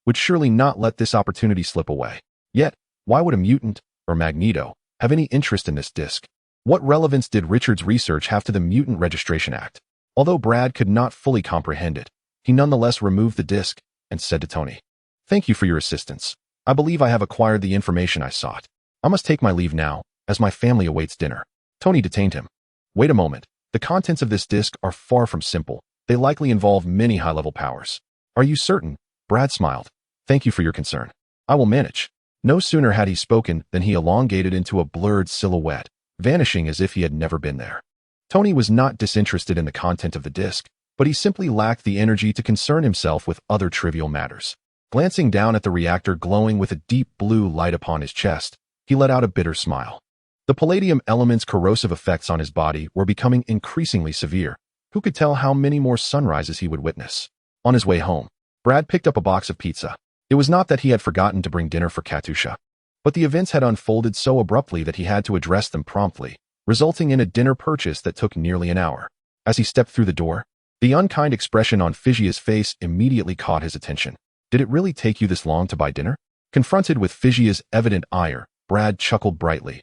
would surely not let this opportunity slip away. Yet, why would a mutant, or Magneto, have any interest in this disc? What relevance did Richard's research have to the Mutant Registration Act? Although Brad could not fully comprehend it, he nonetheless removed the disc and said to Tony, "Thank you for your assistance. I believe I have acquired the information I sought. I must take my leave now, as my family awaits dinner." Tony detained him. "Wait a moment. The contents of this disc are far from simple. They likely involve many high-level powers." "Are you certain?" Brad smiled. "Thank you for your concern. I will manage." No sooner had he spoken than he elongated into a blurred silhouette, vanishing as if he had never been there. Tony was not disinterested in the content of the disc, but he simply lacked the energy to concern himself with other trivial matters. Glancing down at the reactor glowing with a deep blue light upon his chest, he let out a bitter smile. The palladium element's corrosive effects on his body were becoming increasingly severe. Who could tell how many more sunrises he would witness? On his way home, Brad picked up a box of pizza. It was not that he had forgotten to bring dinner for Katusha, but the events had unfolded so abruptly that he had to address them promptly, resulting in a dinner purchase that took nearly an hour. As he stepped through the door, the unkind expression on Physia's face immediately caught his attention. "Did it really take you this long to buy dinner?" Confronted with Physia's evident ire, Brad chuckled brightly.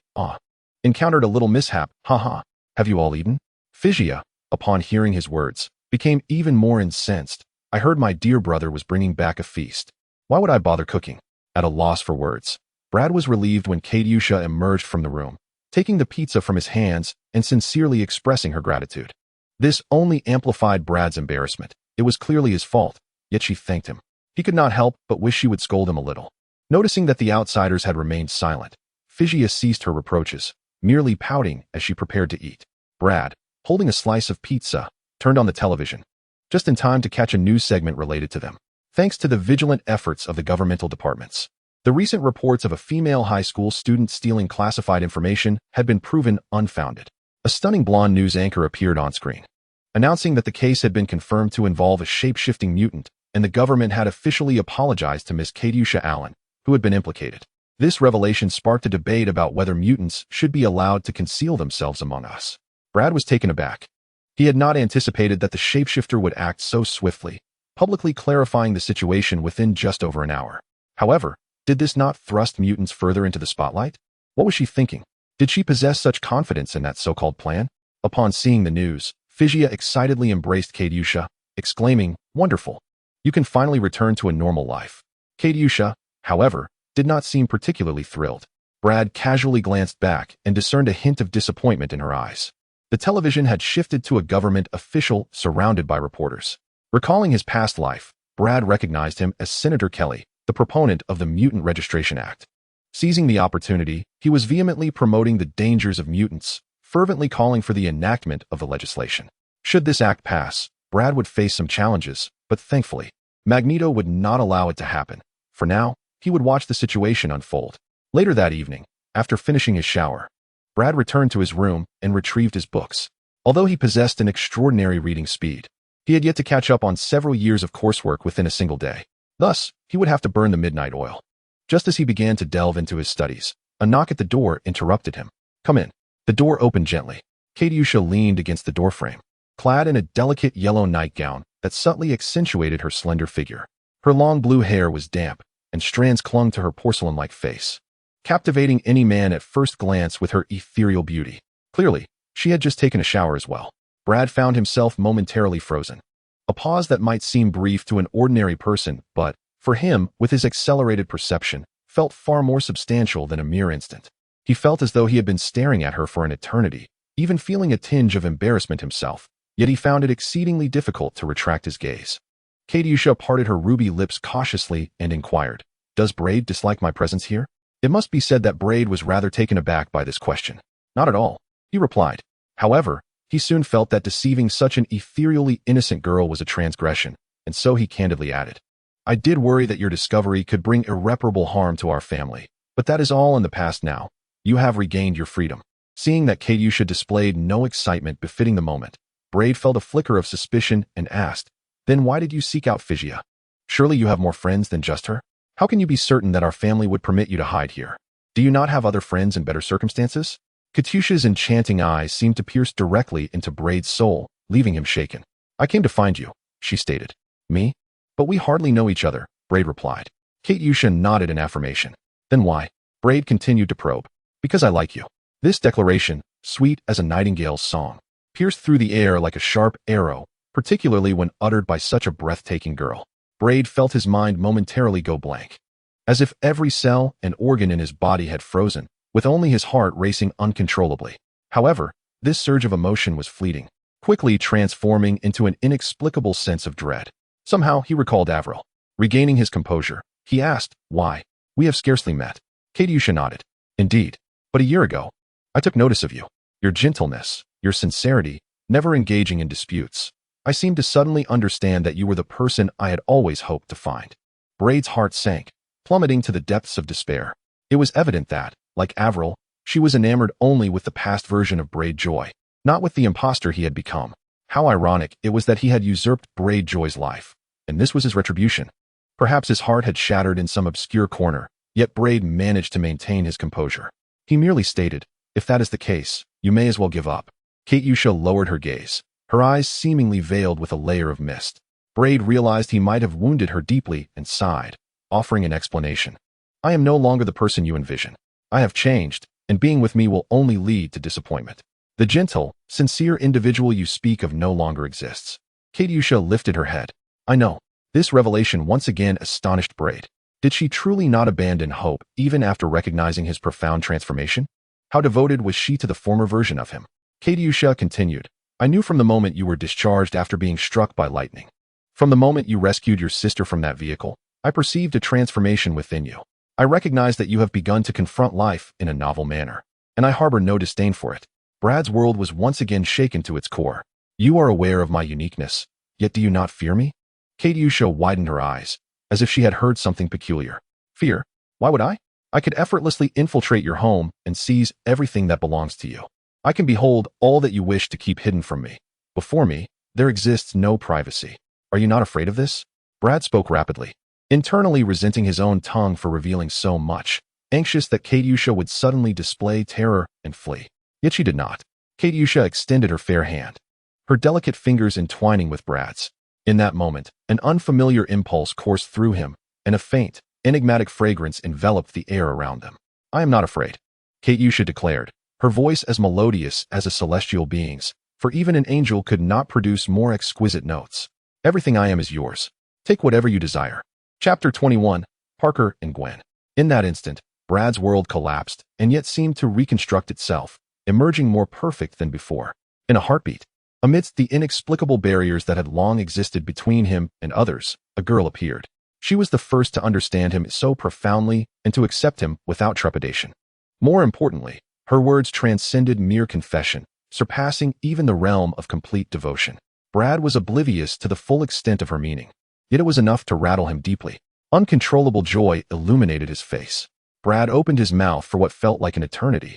Encountered a little mishap, haha. Have you all eaten?" Physia, upon hearing his words, became even more incensed. "I heard my dear brother was bringing back a feast. Why would I bother cooking?" At a loss for words, Brad was relieved when Katusha emerged from the room, taking the pizza from his hands and sincerely expressing her gratitude. This only amplified Brad's embarrassment. It was clearly his fault, yet she thanked him. He could not help but wish she would scold him a little. Noticing that the outsiders had remained silent, Physia ceased her reproaches, merely pouting as she prepared to eat. Brad, holding a slice of pizza, turned on the television, just in time to catch a news segment related to them. Thanks to the vigilant efforts of the governmental departments, the recent reports of a female high school student stealing classified information had been proven unfounded. A stunning blonde news anchor appeared on screen, announcing that the case had been confirmed to involve a shape-shifting mutant, and the government had officially apologized to Miss Katusha Allen, who had been implicated. This revelation sparked a debate about whether mutants should be allowed to conceal themselves among us. Brad was taken aback. He had not anticipated that the shapeshifter would act so swiftly, publicly clarifying the situation within just over an hour. However, did this not thrust mutants further into the spotlight? What was she thinking? Did she possess such confidence in that so-called plan? Upon seeing the news, Physia excitedly embraced Katusha, exclaiming, "Wonderful! You can finally return to a normal life." Katusha, however, did not seem particularly thrilled. Brad casually glanced back and discerned a hint of disappointment in her eyes. The television had shifted to a government official surrounded by reporters. Recalling his past life, Brad recognized him as Senator Kelly, the proponent of the Mutant Registration Act. Seizing the opportunity, he was vehemently promoting the dangers of mutants, fervently calling for the enactment of the legislation. Should this act pass, Brad would face some challenges, but thankfully, Magneto would not allow it to happen. For now, he would watch the situation unfold. Later that evening, after finishing his shower, Brad returned to his room and retrieved his books. Although he possessed an extraordinary reading speed, he had yet to catch up on several years of coursework within a single day. Thus, he would have to burn the midnight oil. Just as he began to delve into his studies, a knock at the door interrupted him. "Come in." The door opened gently. Katusha leaned against the doorframe, clad in a delicate yellow nightgown that subtly accentuated her slender figure. Her long blue hair was damp, and strands clung to her porcelain-like face, captivating any man at first glance with her ethereal beauty. Clearly, she had just taken a shower as well. Brad found himself momentarily frozen. A pause that might seem brief to an ordinary person, but, for him, with his accelerated perception, felt far more substantial than a mere instant. He felt as though he had been staring at her for an eternity, even feeling a tinge of embarrassment himself, yet he found it exceedingly difficult to retract his gaze. Katusha parted her ruby lips cautiously and inquired, "Does Brend dislike my presence here?" It must be said that Brend was rather taken aback by this question. "Not at all," he replied. However, he soon felt that deceiving such an ethereally innocent girl was a transgression, and so he candidly added, I did worry that your discovery could bring irreparable harm to our family, but that is all in the past now. You have regained your freedom. Seeing that Katyusha displayed no excitement befitting the moment, Brend felt a flicker of suspicion and asked, "Then why did you seek out Physia? Surely you have more friends than just her? How can you be certain that our family would permit you to hide here? Do you not have other friends in better circumstances?" Katyusha's enchanting eyes seemed to pierce directly into Brend's soul, leaving him shaken. "I came to find you," she stated. "Me? But we hardly know each other," Brend replied. Katyusha nodded in affirmation. "Then why?" Brend continued to probe. "Because I like you." This declaration, sweet as a nightingale's song, pierced through the air like a sharp arrow, particularly when uttered by such a breathtaking girl. Brend felt his mind momentarily go blank, as if every cell and organ in his body had frozen, with only his heart racing uncontrollably. However, this surge of emotion was fleeting, quickly transforming into an inexplicable sense of dread. Somehow he recalled Avril. Regaining his composure, he asked, "Why? We have scarcely met." Katyusha nodded. "Indeed. But a year ago, I took notice of you. Your gentleness, your sincerity, never engaging in disputes. I seemed to suddenly understand that you were the person I had always hoped to find." Brend's heart sank, plummeting to the depths of despair. It was evident that, like Avril, she was enamored only with the past version of Brend Joy, not with the imposter he had become. How ironic it was that he had usurped Brend Joy's life, and this was his retribution. Perhaps his heart had shattered in some obscure corner, yet Brend managed to maintain his composure. He merely stated, "If that is the case, you may as well give up." Katyusha lowered her gaze, her eyes seemingly veiled with a layer of mist. Brend realized he might have wounded her deeply and sighed, offering an explanation. "I am no longer the person you envision. I have changed, and being with me will only lead to disappointment. The gentle, sincere individual you speak of no longer exists." Katyusha lifted her head. "I know." This revelation once again astonished Brend. Did she truly not abandon hope even after recognizing his profound transformation? How devoted was she to the former version of him? Katyusha continued, "I knew from the moment you were discharged after being struck by lightning. From the moment you rescued your sister from that vehicle, I perceived a transformation within you. I recognize that you have begun to confront life in a novel manner, and I harbor no disdain for it." Brad's world was once again shaken to its core. "You are aware of my uniqueness, yet do you not fear me?" Katyusha widened her eyes, as if she had heard something peculiar. "Fear? Why would I? I could effortlessly infiltrate your home and seize everything that belongs to you. I can behold all that you wish to keep hidden from me. Before me, there exists no privacy. Are you not afraid of this?" Brend spoke rapidly, internally resenting his own tongue for revealing so much, anxious that Katyusha would suddenly display terror and flee. Yet she did not. Katyusha extended her fair hand, her delicate fingers entwining with Brad's. In that moment, an unfamiliar impulse coursed through him, and a faint, enigmatic fragrance enveloped the air around them. "I am not afraid," Katyusha declared, her voice as melodious as a celestial being's, for even an angel could not produce more exquisite notes. "Everything I am is yours. Take whatever you desire." Chapter 21, Parker and Gwen. In that instant, Brad's world collapsed and yet seemed to reconstruct itself, emerging more perfect than before. In a heartbeat, amidst the inexplicable barriers that had long existed between him and others, a girl appeared. She was the first to understand him so profoundly and to accept him without trepidation. More importantly, her words transcended mere confession, surpassing even the realm of complete devotion. Brend was oblivious to the full extent of her meaning, yet it was enough to rattle him deeply. Uncontrollable joy illuminated his face. Brend opened his mouth for what felt like an eternity,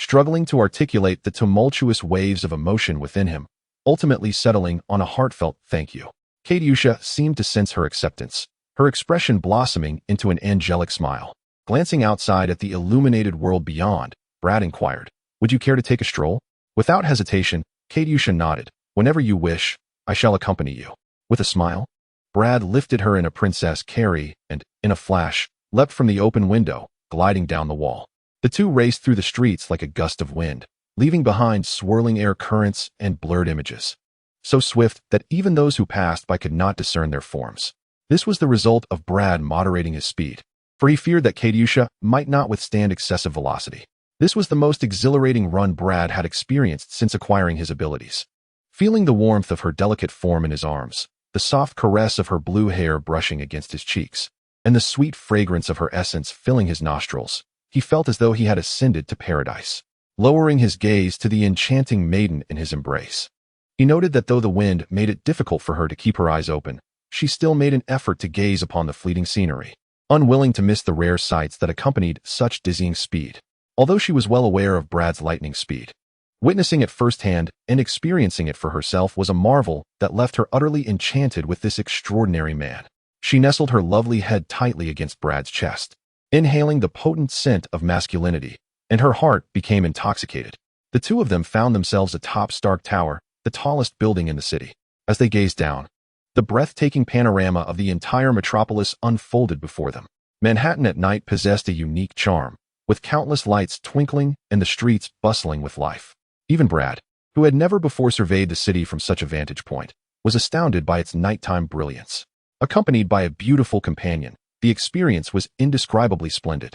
struggling to articulate the tumultuous waves of emotion within him, ultimately settling on a heartfelt thank you. Katyusha seemed to sense her acceptance, her expression blossoming into an angelic smile. Glancing outside at the illuminated world beyond, Brend inquired, "Would you care to take a stroll?" Without hesitation, Katyusha nodded. "Whenever you wish, I shall accompany you." With a smile, Brend lifted her in a princess carry and, in a flash, leapt from the open window, gliding down the wall. The two raced through the streets like a gust of wind, leaving behind swirling air currents and blurred images, so swift that even those who passed by could not discern their forms. This was the result of Brend moderating his speed, for he feared that Katyusha might not withstand excessive velocity. This was the most exhilarating run Brend had experienced since acquiring his abilities. Feeling the warmth of her delicate form in his arms, the soft caress of her blue hair brushing against his cheeks, and the sweet fragrance of her essence filling his nostrils, he felt as though he had ascended to paradise. Lowering his gaze to the enchanting maiden in his embrace, he noted that though the wind made it difficult for her to keep her eyes open, she still made an effort to gaze upon the fleeting scenery, unwilling to miss the rare sights that accompanied such dizzying speed. Although she was well aware of Brad's lightning speed, witnessing it firsthand and experiencing it for herself was a marvel that left her utterly enchanted with this extraordinary man. She nestled her lovely head tightly against Brad's chest, inhaling the potent scent of masculinity, and her heart became intoxicated. The two of them found themselves atop Stark Tower, the tallest building in the city. As they gazed down, the breathtaking panorama of the entire metropolis unfolded before them. Manhattan at night possessed a unique charm, with countless lights twinkling and the streets bustling with life. Even Brad, who had never before surveyed the city from such a vantage point, was astounded by its nighttime brilliance. Accompanied by a beautiful companion, the experience was indescribably splendid.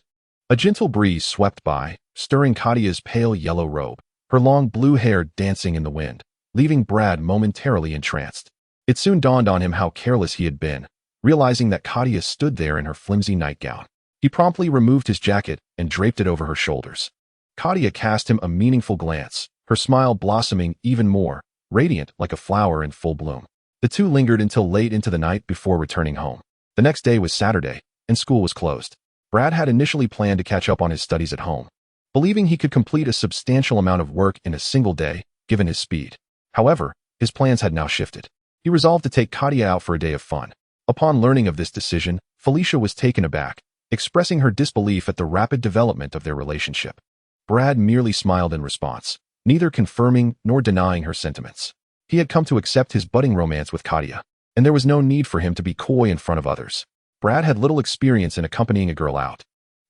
A gentle breeze swept by, stirring Kadia's pale yellow robe, her long blue hair dancing in the wind, leaving Brad momentarily entranced. It soon dawned on him how careless he had been, realizing that Kadia stood there in her flimsy nightgown. He promptly removed his jacket and draped it over her shoulders. Kadia cast him a meaningful glance, her smile blossoming even more, radiant like a flower in full bloom. The two lingered until late into the night before returning home. The next day was Saturday, and school was closed. Brad had initially planned to catch up on his studies at home, believing he could complete a substantial amount of work in a single day, given his speed. However, his plans had now shifted. He resolved to take Kadia out for a day of fun. Upon learning of this decision, Felicia was taken aback, expressing her disbelief at the rapid development of their relationship. Brad merely smiled in response, neither confirming nor denying her sentiments. He had come to accept his budding romance with Kadia, and there was no need for him to be coy in front of others. Brad had little experience in accompanying a girl out,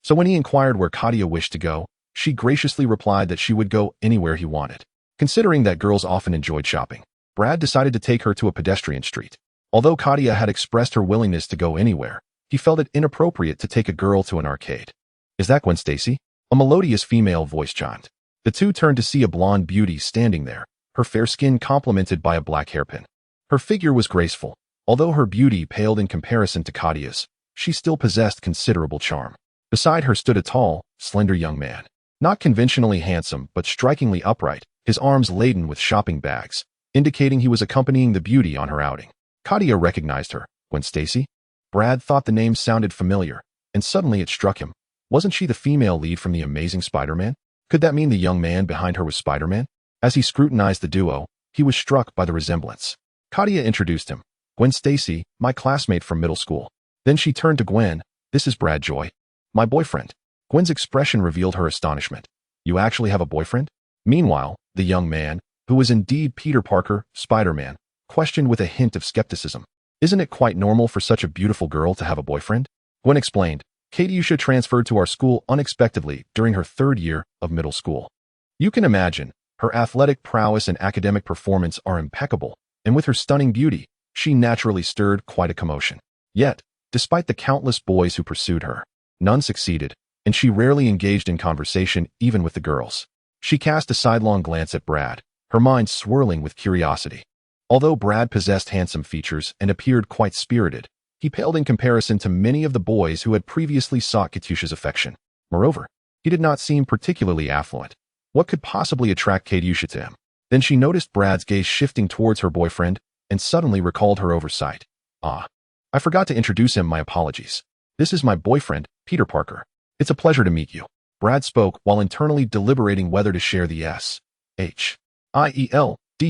so when he inquired where Kadia wished to go, she graciously replied that she would go anywhere he wanted. Considering that girls often enjoyed shopping, Brad decided to take her to a pedestrian street. Although Kadia had expressed her willingness to go anywhere, he felt it inappropriate to take a girl to an arcade. "Is that Gwen Stacy?" A melodious female voice chimed. The two turned to see a blonde beauty standing there, her fair skin complemented by a black hairpin. Her figure was graceful. Although her beauty paled in comparison to Kadia's, she still possessed considerable charm. Beside her stood a tall, slender young man. Not conventionally handsome, but strikingly upright, his arms laden with shopping bags, indicating he was accompanying the beauty on her outing. Kadia recognized her. Gwen Stacy? Brad thought the name sounded familiar, and suddenly it struck him. Wasn't she the female lead from The Amazing Spider-Man? Could that mean the young man behind her was Spider-Man? As he scrutinized the duo, he was struck by the resemblance. Kadia introduced him. "Gwen Stacy, my classmate from middle school." Then she turned to Gwen. "This is Brad Joy, my boyfriend." Gwen's expression revealed her astonishment. "You actually have a boyfriend?" Meanwhile, the young man, who was indeed Peter Parker, Spider-Man, questioned with a hint of skepticism. "Isn't it quite normal for such a beautiful girl to have a boyfriend?" Gwen explained. "Katiusha transferred to our school unexpectedly during her third year of middle school. You can imagine, her athletic prowess and academic performance are impeccable, and with her stunning beauty, she naturally stirred quite a commotion. Yet, despite the countless boys who pursued her, none succeeded, and she rarely engaged in conversation even with the girls." She cast a sidelong glance at Brad, her mind swirling with curiosity. Although Brad possessed handsome features and appeared quite spirited, he paled in comparison to many of the boys who had previously sought Katiusha's affection. Moreover, he did not seem particularly affluent. What could possibly attract Katiusha to him? Then she noticed Brad's gaze shifting towards her boyfriend and suddenly recalled her oversight. "Ah, I forgot to introduce him, my apologies. This is my boyfriend, Peter Parker. It's a pleasure to meet you." Brad spoke while internally deliberating whether to share the S-H-I-E-L-D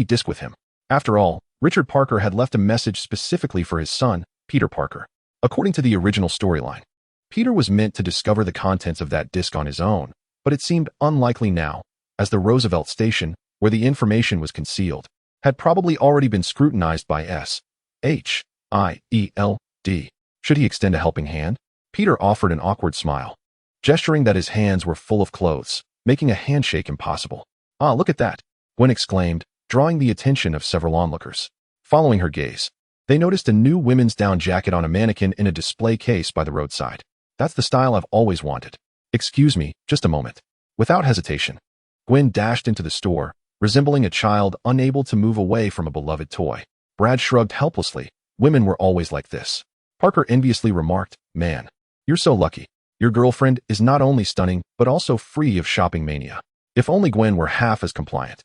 disc with him. After all, Richard Parker had left a message specifically for his son, Peter Parker. According to the original storyline, Peter was meant to discover the contents of that disc on his own, but it seemed unlikely now, as the Roosevelt station, where the information was concealed, had probably already been scrutinized by S-H-I-E-L-D. Should he extend a helping hand? Peter offered an awkward smile, gesturing that his hands were full of clothes, making a handshake impossible. "Ah, look at that," Gwen exclaimed, drawing the attention of several onlookers. Following her gaze, they noticed a new women's down jacket on a mannequin in a display case by the roadside. "That's the style I've always wanted." "Excuse me, just a moment." Without hesitation, Gwen dashed into the store, resembling a child unable to move away from a beloved toy. Brad shrugged helplessly. "Women were always like this." Parker enviously remarked, "Man, you're so lucky. Your girlfriend is not only stunning, but also free of shopping mania." If only Gwen were half as compliant.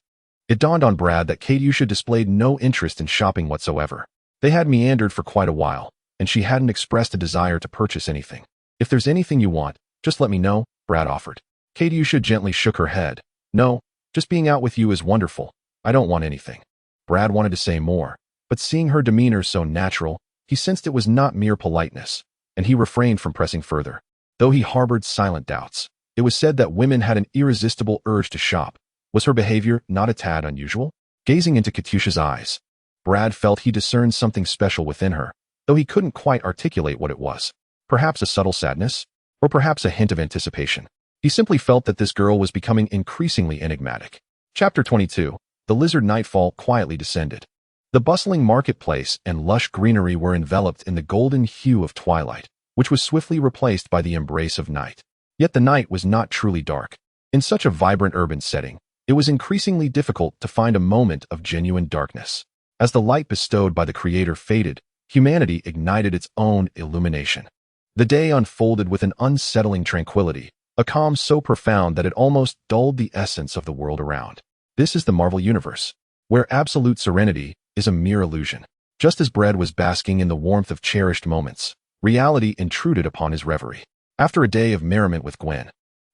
It dawned on Brad that Katiusha displayed no interest in shopping whatsoever. They had meandered for quite a while, and she hadn't expressed a desire to purchase anything. If there's anything you want, just let me know, Brad offered. Katyusha gently shook her head. No, just being out with you is wonderful. I don't want anything. Brad wanted to say more, but seeing her demeanor so natural, he sensed it was not mere politeness, and he refrained from pressing further. Though he harbored silent doubts, it was said that women had an irresistible urge to shop. Was her behavior not a tad unusual? Gazing into Katyusha's eyes, Brad felt he discerned something special within her, though he couldn't quite articulate what it was. Perhaps a subtle sadness, or perhaps a hint of anticipation. He simply felt that this girl was becoming increasingly enigmatic. Chapter 22. The lizard nightfall quietly descended. The bustling marketplace and lush greenery were enveloped in the golden hue of twilight, which was swiftly replaced by the embrace of night. Yet the night was not truly dark. In such a vibrant urban setting, it was increasingly difficult to find a moment of genuine darkness. As the light bestowed by the Creator faded, humanity ignited its own illumination. The day unfolded with an unsettling tranquility, a calm so profound that it almost dulled the essence of the world around. This is the Marvel Universe, where absolute serenity is a mere illusion. Just as Brend was basking in the warmth of cherished moments, reality intruded upon his reverie. After a day of merriment with Gwen,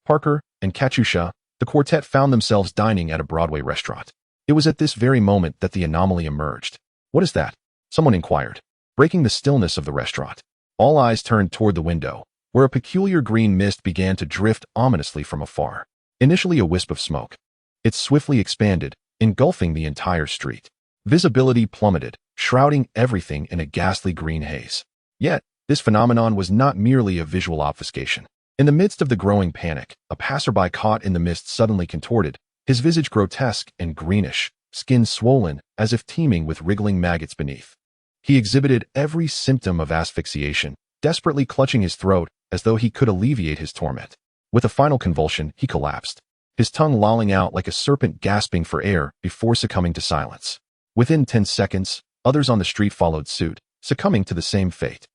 Parker, and Katyusha, the quartet found themselves dining at a Broadway restaurant. It was at this very moment that the anomaly emerged. What is that? Someone inquired. Breaking the stillness of the restaurant, all eyes turned toward the window, where a peculiar green mist began to drift ominously from afar. Initially a wisp of smoke, it swiftly expanded, engulfing the entire street. Visibility plummeted, shrouding everything in a ghastly green haze. Yet, this phenomenon was not merely a visual obfuscation. In the midst of the growing panic, a passerby caught in the mist suddenly contorted, his visage grotesque and greenish, skin swollen as if teeming with wriggling maggots beneath. He exhibited every symptom of asphyxiation, desperately clutching his throat as though he could alleviate his torment. With a final convulsion, he collapsed, his tongue lolling out like a serpent gasping for air before succumbing to silence. Within 10 seconds, others on the street followed suit, succumbing to the same fate.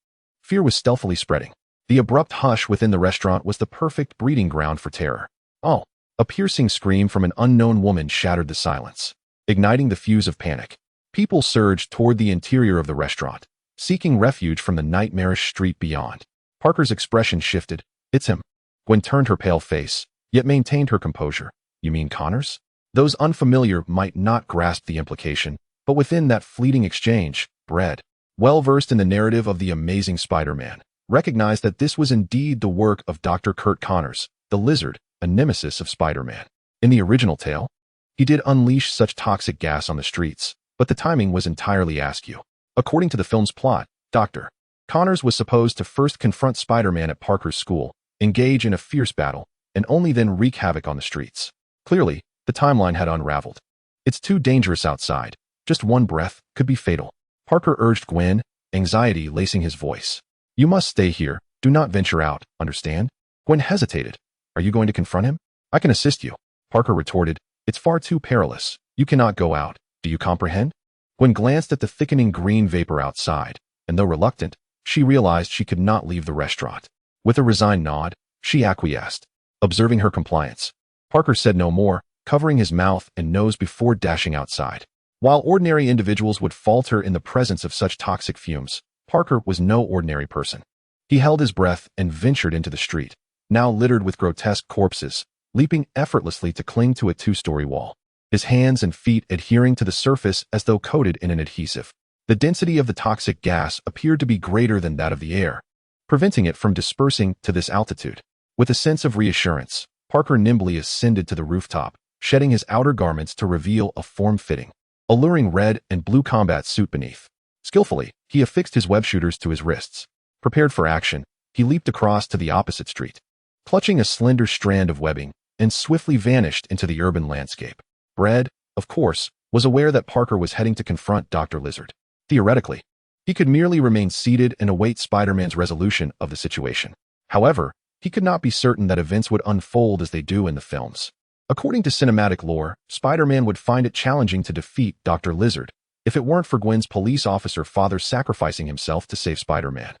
Fear was stealthily spreading. The abrupt hush within the restaurant was the perfect breeding ground for terror. Oh! A piercing scream from an unknown woman shattered the silence, igniting the fuse of panic. People surged toward the interior of the restaurant, seeking refuge from the nightmarish street beyond. Parker's expression shifted. It's him. Gwen turned her pale face, yet maintained her composure. You mean Connors? Those unfamiliar might not grasp the implication, but within that fleeting exchange, Brend, well versed in the narrative of the Amazing Spider-Man, recognized that this was indeed the work of Dr. Curt Connors, the lizard, a nemesis of Spider-Man. In the original tale, he did unleash such toxic gas on the streets, but the timing was entirely askew. According to the film's plot, Dr. Connors was supposed to first confront Spider-Man at Parker's school, engage in a fierce battle, and only then wreak havoc on the streets. Clearly, the timeline had unraveled. It's too dangerous outside. Just one breath could be fatal. Parker urged Gwen, anxiety lacing his voice. You must stay here. Do not venture out, understand? Gwen hesitated. Are you going to confront him? I can assist you. Parker retorted. It's far too perilous. You cannot go out. Do you comprehend? Gwen glanced at the thickening green vapor outside, and though reluctant, she realized she could not leave the restaurant. With a resigned nod, she acquiesced. Observing her compliance, Parker said no more, covering his mouth and nose before dashing outside. While ordinary individuals would falter in the presence of such toxic fumes, Parker was no ordinary person. He held his breath and ventured into the street, now littered with grotesque corpses, leaping effortlessly to cling to a 2-story wall, his hands and feet adhering to the surface as though coated in an adhesive. The density of the toxic gas appeared to be greater than that of the air, preventing it from dispersing to this altitude. With a sense of reassurance, Parker nimbly ascended to the rooftop, shedding his outer garments to reveal a form-fitting, alluring red and blue combat suit beneath. Skillfully, he affixed his web shooters to his wrists. Prepared for action, he leaped across to the opposite street, clutching a slender strand of webbing, and swiftly vanished into the urban landscape. Brend, of course, was aware that Parker was heading to confront Dr. Lizard. Theoretically, he could merely remain seated and await Spider-Man's resolution of the situation. However, he could not be certain that events would unfold as they do in the films. According to cinematic lore, Spider-Man would find it challenging to defeat Dr. Lizard if it weren't for Gwen's police officer father sacrificing himself to save Spider-Man.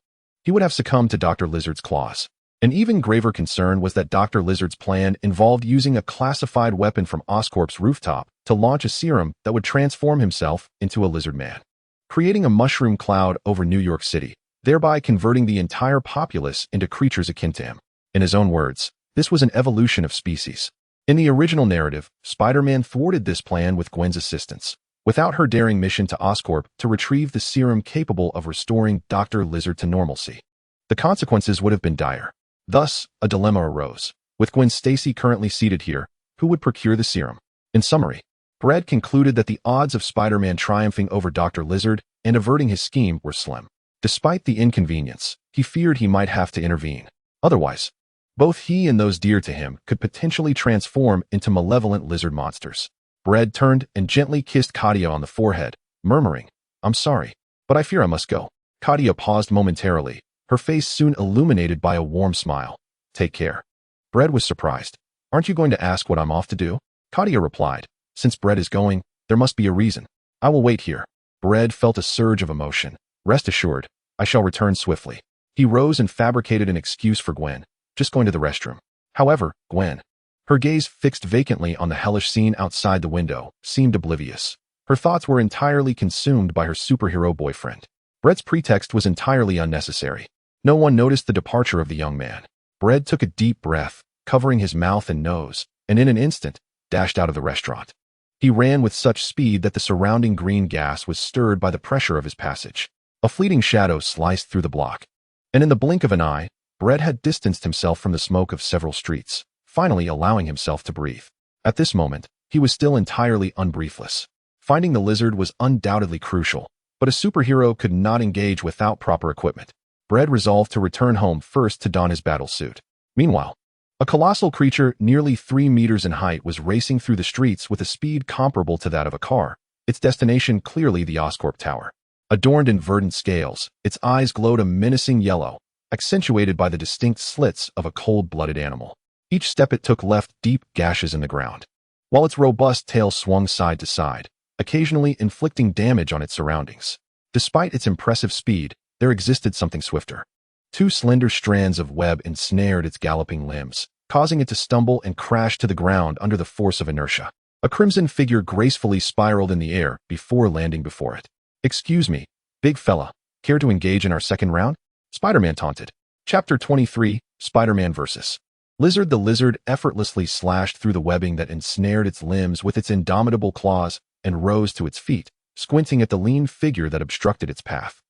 He would have succumbed to Dr. Lizard's claws. An even graver concern was that Dr. Lizard's plan involved using a classified weapon from Oscorp's rooftop to launch a serum that would transform himself into a lizard man. creating a mushroom cloud over New York City, thereby converting the entire populace into creatures akin to him. In his own words, this was an evolution of species. In the original narrative, Spider-Man thwarted this plan with Gwen's assistance, without her daring mission to Oscorp to retrieve the serum capable of restoring Dr. Lizard to normalcy. The consequences would have been dire. Thus, a dilemma arose. With Gwen Stacy currently seated here, who would procure the serum? In summary, Brend concluded that the odds of Spider-Man triumphing over Dr. Lizard and averting his scheme were slim. Despite the inconvenience, he feared he might have to intervene. Otherwise, both he and those dear to him could potentially transform into malevolent lizard monsters. Brend turned and gently kissed Katia on the forehead, murmuring, "I'm sorry, but I fear I must go." Katia paused momentarily, her face soon illuminated by a warm smile. "Take care." Brend was surprised. "Aren't you going to ask what I'm off to do?" Katia replied, "Since Brend is going, there must be a reason. I will wait here." Brend felt a surge of emotion. "Rest assured, I shall return swiftly." He rose and fabricated an excuse for Gwen, just going to the restroom. However, Gwen, her gaze fixed vacantly on the hellish scene outside the window, seemed oblivious. Her thoughts were entirely consumed by her superhero boyfriend. Brend's pretext was entirely unnecessary. No one noticed the departure of the young man. Brend took a deep breath, covering his mouth and nose, and in an instant, dashed out of the restaurant. He ran with such speed that the surrounding green gas was stirred by the pressure of his passage. A fleeting shadow sliced through the block, and in the blink of an eye, Brend had distanced himself from the smoke of several streets, finally allowing himself to breathe. At this moment, he was still entirely unbriefless. Finding the lizard was undoubtedly crucial, but a superhero could not engage without proper equipment. Brend resolved to return home first to don his battle suit. Meanwhile, a colossal creature nearly 3 meters in height was racing through the streets with a speed comparable to that of a car, its destination clearly the Oscorp Tower. Adorned in verdant scales, its eyes glowed a menacing yellow, accentuated by the distinct slits of a cold-blooded animal. Each step it took left deep gashes in the ground, while its robust tail swung side to side, occasionally inflicting damage on its surroundings. Despite its impressive speed, there existed something swifter. 2 slender strands of web ensnared its galloping limbs, causing it to stumble and crash to the ground under the force of inertia. A crimson figure gracefully spiraled in the air before landing before it. "Excuse me, big fella, care to engage in our second round?" Spider-Man taunted. Chapter 23, Spider-Man vs. Lizard. The lizard effortlessly slashed through the webbing that ensnared its limbs with its indomitable claws and rose to its feet, squinting at the lean figure that obstructed its path.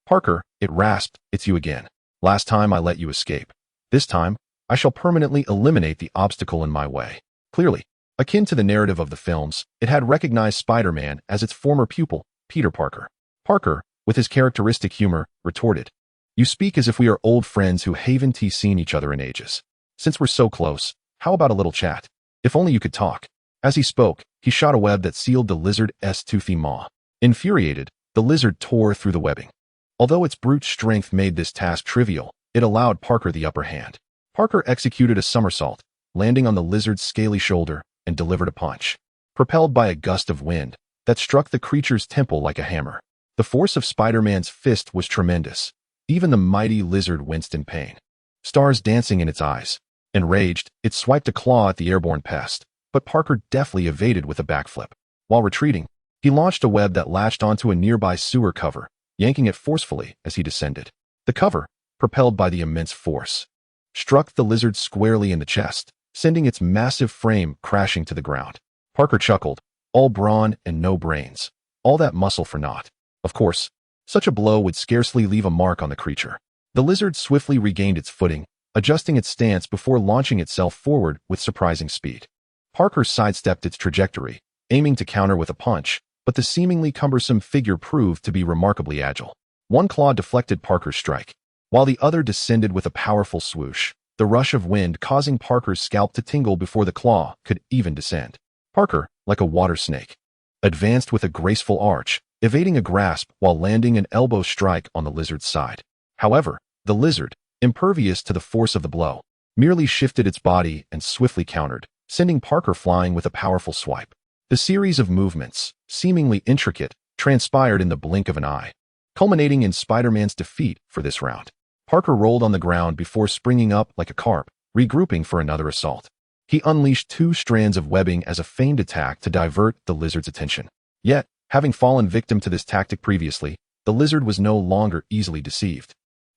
"Parker," it rasped, "it's you again. Last time I let you escape. This time, I shall permanently eliminate the obstacle in my way." Clearly, akin to the narrative of the films, it had recognized Spider-Man as its former pupil, Peter Parker. Parker, with his characteristic humor, retorted, "You speak as if we are old friends who haven't seen each other in ages. Since we're so close, how about a little chat? If only you could talk." As he spoke, he shot a web that sealed the lizard's toothy maw. Infuriated, the lizard tore through the webbing. Although its brute strength made this task trivial, it allowed Parker the upper hand. Parker executed a somersault, landing on the lizard's scaly shoulder, and delivered a punch, propelled by a gust of wind, that struck the creature's temple like a hammer. The force of Spider-Man's fist was tremendous. Even the mighty lizard winced in pain, stars dancing in its eyes. Enraged, it swiped a claw at the airborne pest, but Parker deftly evaded with a backflip. While retreating, he launched a web that latched onto a nearby sewer cover, yanking it forcefully as he descended. The cover, propelled by the immense force, struck the lizard squarely in the chest, sending its massive frame crashing to the ground. Parker chuckled, all brawn and no brains. All that muscle for naught. Of course, such a blow would scarcely leave a mark on the creature. The lizard swiftly regained its footing, adjusting its stance before launching itself forward with surprising speed. Parker sidestepped its trajectory, aiming to counter with a punch, but the seemingly cumbersome figure proved to be remarkably agile. One claw deflected Parker's strike, while the other descended with a powerful swoosh, the rush of wind causing Parker's scalp to tingle before the claw could even descend. Parker, like a water snake, advanced with a graceful arch, evading a grasp while landing an elbow strike on the lizard's side. However, the lizard, impervious to the force of the blow, merely shifted its body and swiftly countered, sending Parker flying with a powerful swipe. The series of movements, seemingly intricate, transpired in the blink of an eye, culminating in Spider-Man's defeat for this round. Parker rolled on the ground before springing up like a carp, regrouping for another assault. He unleashed 2 strands of webbing as a feigned attack to divert the lizard's attention. Yet, Having fallen victim to this tactic previously, the lizard was no longer easily deceived.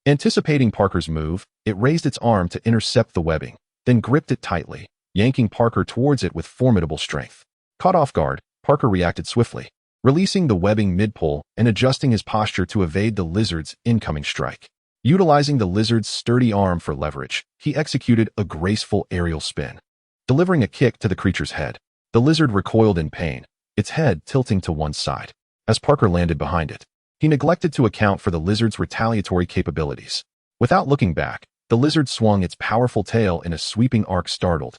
Anticipating Parker's move, it raised its arm to intercept the webbing, then gripped it tightly, yanking Parker towards it with formidable strength. Caught off guard, Parker reacted swiftly, releasing the webbing mid-pull and adjusting his posture to evade the lizard's incoming strike. Utilizing the lizard's sturdy arm for leverage, he executed a graceful aerial spin. Delivering a kick to the creature's head, the lizard recoiled in pain, its head tilting to one side. As Parker landed behind it, he neglected to account for the lizard's retaliatory capabilities. Without looking back, the lizard swung its powerful tail in a sweeping arc. Startled,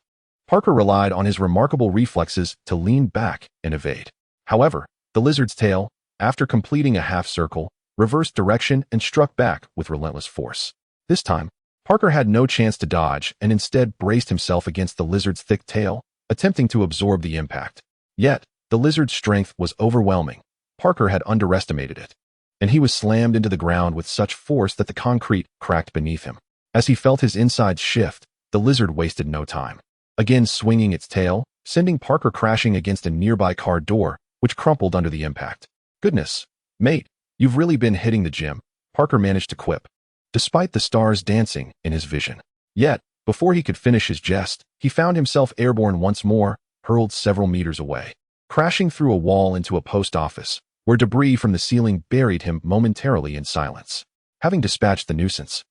Parker relied on his remarkable reflexes to lean back and evade. However, the lizard's tail, after completing a half circle, reversed direction and struck back with relentless force. This time, Parker had no chance to dodge and instead braced himself against the lizard's thick tail, attempting to absorb the impact. Yet, the lizard's strength was overwhelming. Parker had underestimated it, and he was slammed into the ground with such force that the concrete cracked beneath him. As he felt his insides shift, the lizard wasted no time, again swinging its tail, sending Parker crashing against a nearby car door, which crumpled under the impact. "Goodness, mate, you've really been hitting the gym," Parker managed to quip, despite the stars dancing in his vision. Yet, before he could finish his jest, he found himself airborne once more, hurled several meters away, crashing through a wall into a post office, where debris from the ceiling buried him momentarily in silence. Having dispatched the nuisance,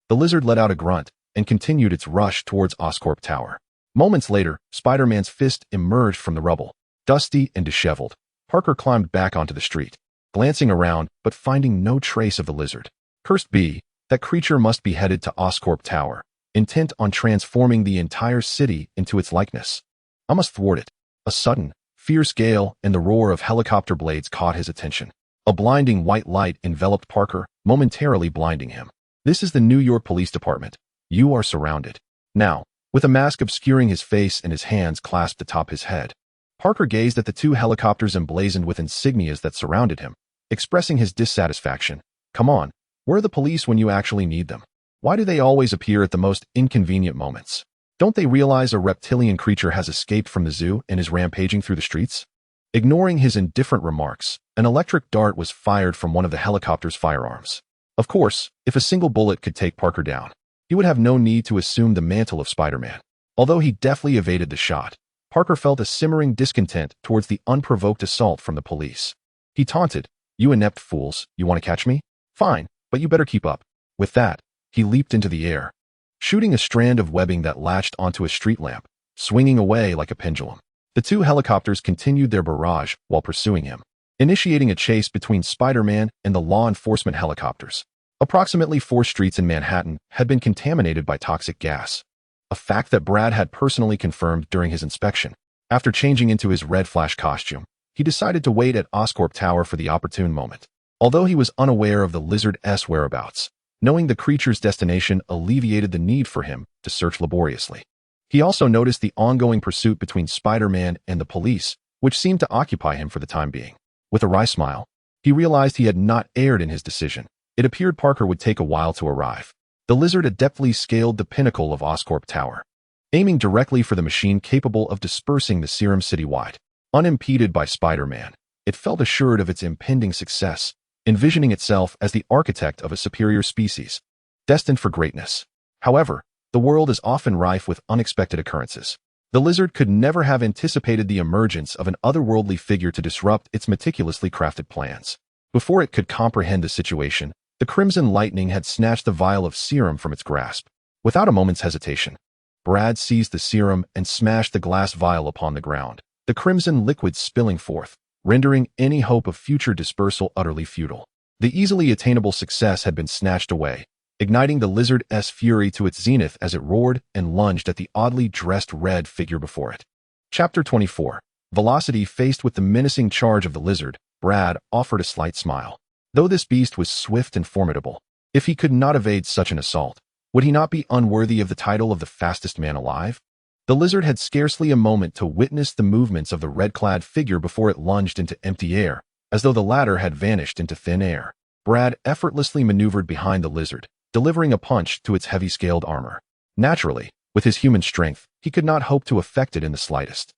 the lizard let out a grunt and continued its rush towards Oscorp Tower. Moments later, Spider-Man's fist emerged from the rubble. Dusty and disheveled, Parker climbed back onto the street, glancing around but finding no trace of the lizard. Cursed be, that creature must be headed to Oscorp Tower, intent on transforming the entire city into its likeness. I must thwart it. A sudden, fierce gale and the roar of helicopter blades caught his attention. A blinding white light enveloped Parker, momentarily blinding him. "This is the New York Police Department. You are surrounded." Now, with a mask obscuring his face and his hands clasped atop his head, Parker gazed at the two helicopters emblazoned with insignias that surrounded him, expressing his dissatisfaction. "Come on, where are the police when you actually need them? Why do they always appear at the most inconvenient moments? Don't they realize a reptilian creature has escaped from the zoo and is rampaging through the streets?" Ignoring his indifferent remarks, an electric dart was fired from one of the helicopter's firearms. Of course, if a single bullet could take Parker down, he would have no need to assume the mantle of Spider-Man. Although he deftly evaded the shot, Parker felt a simmering discontent towards the unprovoked assault from the police. He taunted, "You inept fools, you want to catch me? Fine, but you better keep up." With that, he leaped into the air, shooting a strand of webbing that latched onto a street lamp, swinging away like a pendulum. The two helicopters continued their barrage while pursuing him, initiating a chase between Spider-Man and the law enforcement helicopters. Approximately 4 streets in Manhattan had been contaminated by toxic gas, a fact that Brad had personally confirmed during his inspection. After changing into his Red Flash costume, he decided to wait at Oscorp Tower for the opportune moment. Although he was unaware of the lizard's whereabouts, knowing the creature's destination alleviated the need for him to search laboriously. He also noticed the ongoing pursuit between Spider-Man and the police, which seemed to occupy him for the time being. With a wry smile, he realized he had not erred in his decision. It appeared Parker would take a while to arrive. The lizard adeptly scaled the pinnacle of Oscorp Tower, aiming directly for the machine capable of dispersing the serum citywide. Unimpeded by Spider-Man, it felt assured of its impending success, envisioning itself as the architect of a superior species, destined for greatness. However, the world is often rife with unexpected occurrences. The lizard could never have anticipated the emergence of an otherworldly figure to disrupt its meticulously crafted plans. Before it could comprehend the situation, the Crimson Lightning had snatched the vial of serum from its grasp. Without a moment's hesitation, Brad seized the serum and smashed the glass vial upon the ground, the crimson liquid spilling forth, rendering any hope of future dispersal utterly futile. The easily attainable success had been snatched away, igniting the lizard's fury to its zenith as it roared and lunged at the oddly dressed red figure before it. Chapter 24. Velocity. Faced with the menacing charge of the lizard, Brad offered a slight smile. Though this beast was swift and formidable, if he could not evade such an assault, would he not be unworthy of the title of the fastest man alive? The lizard had scarcely a moment to witness the movements of the red-clad figure before it lunged into empty air, as though the latter had vanished into thin air. Brad effortlessly maneuvered behind the lizard, delivering a punch to its heavy-scaled armor. Naturally, with his human strength, he could not hope to affect it in the slightest.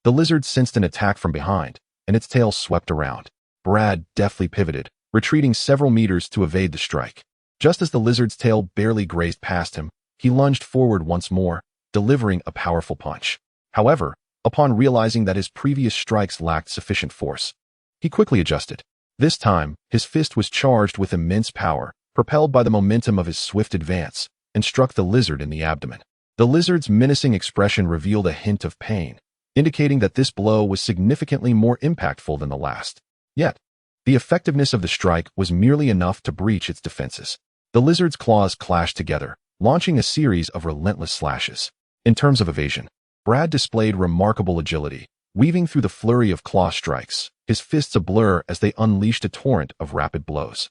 The lizard sensed an attack from behind, and its tail swept around, Brad deftly pivoted, retreating several meters to evade the strike. Just as the lizard's tail barely grazed past him, he lunged forward once more, delivering a powerful punch. However, upon realizing that his previous strikes lacked sufficient force, he quickly adjusted. This time, his fist was charged with immense power, propelled by the momentum of his swift advance, and struck the lizard in the abdomen. The lizard's menacing expression revealed a hint of pain, indicating that this blow was significantly more impactful than the last. Yet, the effectiveness of the strike was merely enough to breach its defenses. The lizard's claws clashed together, launching a series of relentless slashes. In terms of evasion, Brad displayed remarkable agility, weaving through the flurry of claw strikes, his fists a blur as they unleashed a torrent of rapid blows,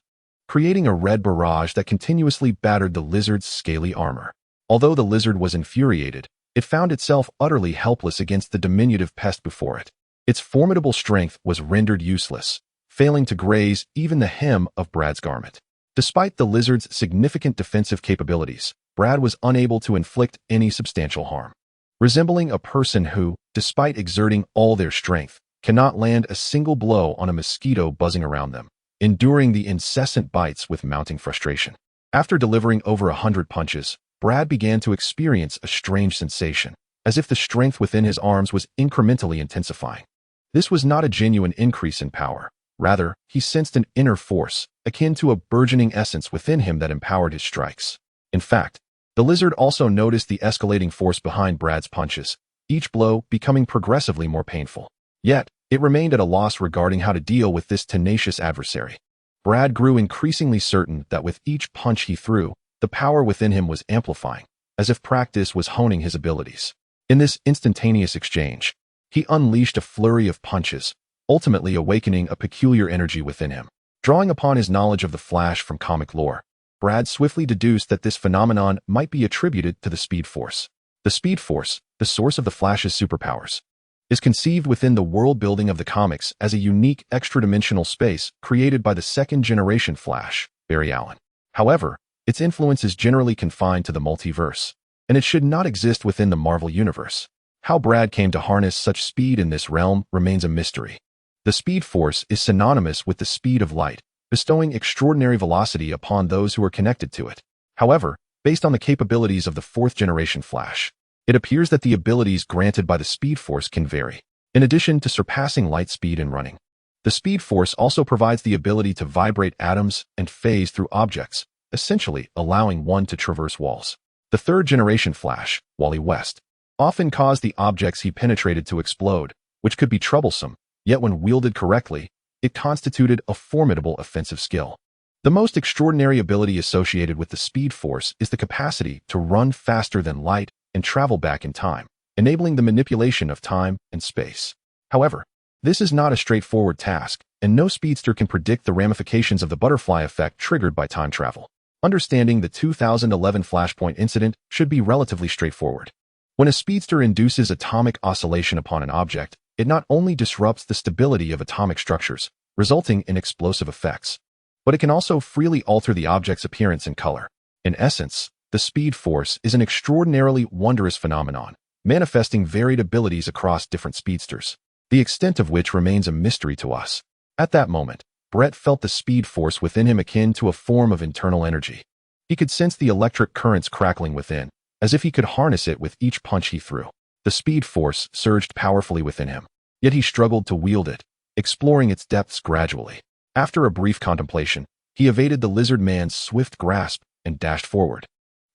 creating a red barrage that continuously battered the lizard's scaly armor. Although the lizard was infuriated, it found itself utterly helpless against the diminutive pest before it. Its formidable strength was rendered useless, failing to graze even the hem of Brad's garment. Despite the lizard's significant defensive capabilities, Brad was unable to inflict any substantial harm. Resembling a person who, despite exerting all their strength, cannot land a single blow on a mosquito buzzing around them, enduring the incessant bites with mounting frustration. After delivering over 100 punches, Brad began to experience a strange sensation, as if the strength within his arms was incrementally intensifying. This was not a genuine increase in power. Rather, he sensed an inner force, akin to a burgeoning essence within him that empowered his strikes. In fact, the lizard also noticed the escalating force behind Brad's punches, each blow becoming progressively more painful. Yet, it remained at a loss regarding how to deal with this tenacious adversary. Brad grew increasingly certain that with each punch he threw, the power within him was amplifying, as if practice was honing his abilities. In this instantaneous exchange, he unleashed a flurry of punches, ultimately awakening a peculiar energy within him. Drawing upon his knowledge of the Flash from comic lore, Brad swiftly deduced that this phenomenon might be attributed to the Speed Force. The Speed Force, the source of the Flash's superpowers, is conceived within the world building of the comics as a unique extra-dimensional space created by the second-generation Flash, Barry Allen. However, its influence is generally confined to the multiverse, and it should not exist within the Marvel Universe. How Brad came to harness such speed in this realm remains a mystery. The Speed Force is synonymous with the speed of light, bestowing extraordinary velocity upon those who are connected to it. However, based on the capabilities of the fourth-generation Flash, it appears that the abilities granted by the Speed Force can vary. In addition to surpassing light speed in running, the Speed Force also provides the ability to vibrate atoms and phase through objects, essentially allowing one to traverse walls. The third-generation Flash, Wally West, often caused the objects he penetrated to explode, which could be troublesome, yet when wielded correctly, it constituted a formidable offensive skill. The most extraordinary ability associated with the Speed Force is the capacity to run faster than light and travel back in time, enabling the manipulation of time and space. However, this is not a straightforward task, and no speedster can predict the ramifications of the butterfly effect triggered by time travel. Understanding the 2011 Flashpoint incident should be relatively straightforward. When a speedster induces atomic oscillation upon an object, it not only disrupts the stability of atomic structures, resulting in explosive effects, but it can also freely alter the object's appearance and color. In essence, the Speed Force is an extraordinarily wondrous phenomenon, manifesting varied abilities across different speedsters, the extent of which remains a mystery to us. At that moment, Brett felt the Speed Force within him akin to a form of internal energy. He could sense the electric currents crackling within, as if he could harness it with each punch he threw. The Speed Force surged powerfully within him, yet he struggled to wield it, exploring its depths gradually. After a brief contemplation, he evaded the lizard man's swift grasp and dashed forward,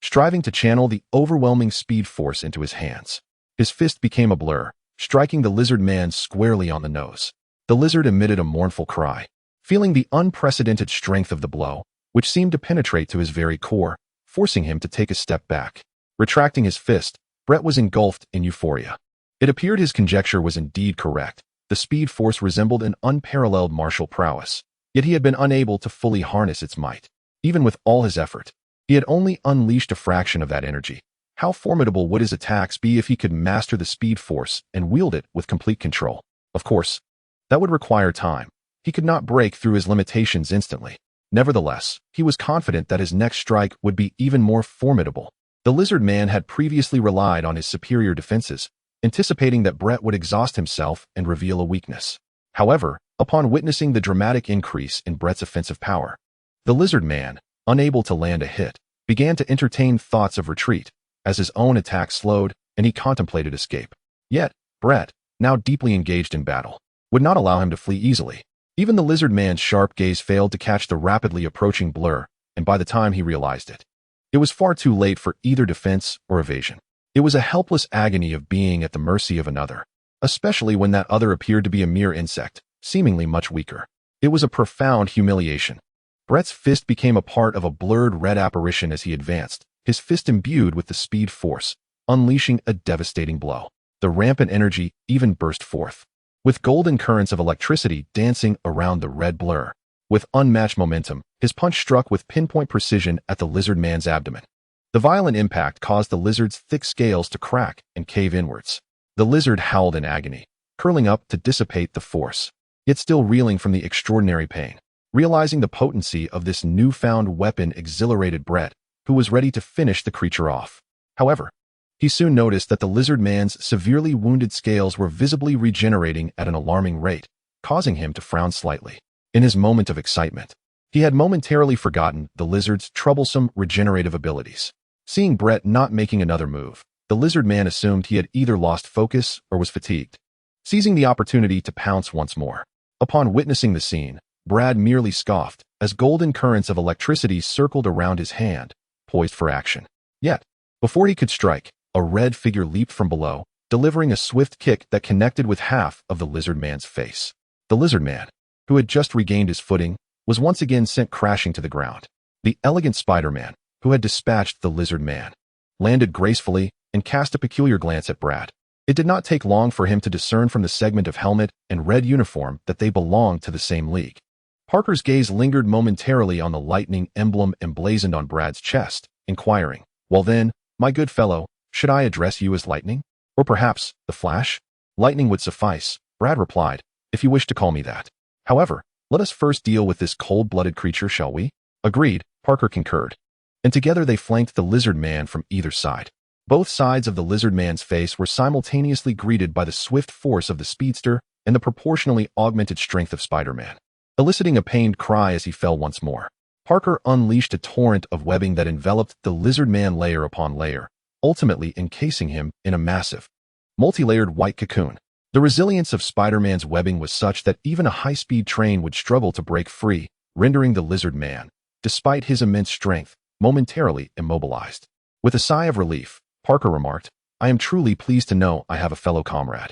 striving to channel the overwhelming Speed Force into his hands. His fist became a blur, striking the lizard man squarely on the nose. The lizard emitted a mournful cry, feeling the unprecedented strength of the blow, which seemed to penetrate to his very core, forcing him to take a step back. Retracting his fist, Brett was engulfed in euphoria. It appeared his conjecture was indeed correct. The Speed Force resembled an unparalleled martial prowess, yet he had been unable to fully harness its might. Even with all his effort, he had only unleashed a fraction of that energy. How formidable would his attacks be if he could master the Speed Force and wield it with complete control? Of course, that would require time. He could not break through his limitations instantly. Nevertheless, he was confident that his next strike would be even more formidable. The lizard man had previously relied on his superior defenses, anticipating that Brett would exhaust himself and reveal a weakness. However, Upon witnessing the dramatic increase in Brett's offensive power, the lizard man, unable to land a hit, began to entertain thoughts of retreat as his own attack slowed and he contemplated escape. Yet, Brett, now deeply engaged in battle, would not allow him to flee easily. Even the lizard man's sharp gaze failed to catch the rapidly approaching blur, and by the time he realized it, it was far too late for either defense or evasion. It was a helpless agony of being at the mercy of another, especially when that other appeared to be a mere insect, seemingly much weaker. It was a profound humiliation. Brett's fist became a part of a blurred red apparition as he advanced, his fist imbued with the speed force, unleashing a devastating blow. The rampant energy even burst forth, with golden currents of electricity dancing around the red blur. With unmatched momentum, his punch struck with pinpoint precision at the lizard man's abdomen. The violent impact caused the lizard's thick scales to crack and cave inwards. The lizard howled in agony, curling up to dissipate the force, yet still reeling from the extraordinary pain. Realizing the potency of this newfound weapon exhilarated Brett, who was ready to finish the creature off. However, he soon noticed that the lizard man's severely wounded scales were visibly regenerating at an alarming rate, causing him to frown slightly. In his moment of excitement, he had momentarily forgotten the lizard's troublesome regenerative abilities. Seeing Brett not making another move, the lizard man assumed he had either lost focus or was fatigued, seizing the opportunity to pounce once more. Upon witnessing the scene, Brad merely scoffed as golden currents of electricity circled around his hand, poised for action. Yet, before he could strike, a red figure leaped from below, delivering a swift kick that connected with half of the lizard man's face. The lizard man, who had just regained his footing, was once again sent crashing to the ground. The elegant Spider-Man, who had dispatched the lizard man, landed gracefully and cast a peculiar glance at Brad. It did not take long for him to discern from the segment of helmet and red uniform that they belonged to the same league. Parker's gaze lingered momentarily on the lightning emblem emblazoned on Brad's chest, inquiring, "Well then, my good fellow, should I address you as Lightning? Or perhaps, the Flash?" "Lightning would suffice," Brad replied, "if you wish to call me that. However, let us first deal with this cold-blooded creature, shall we?" "Agreed," Parker concurred. And together they flanked the lizard man from either side. Both sides of the lizard man's face were simultaneously greeted by the swift force of the speedster and the proportionally augmented strength of Spider-Man. Eliciting a pained cry as he fell once more, Parker unleashed a torrent of webbing that enveloped the lizard man layer upon layer, ultimately encasing him in a massive, multi-layered white cocoon. The resilience of Spider-Man's webbing was such that even a high-speed train would struggle to break free, rendering the lizard man, despite his immense strength, momentarily immobilized. With a sigh of relief, Parker remarked, "I am truly pleased to know I have a fellow comrade.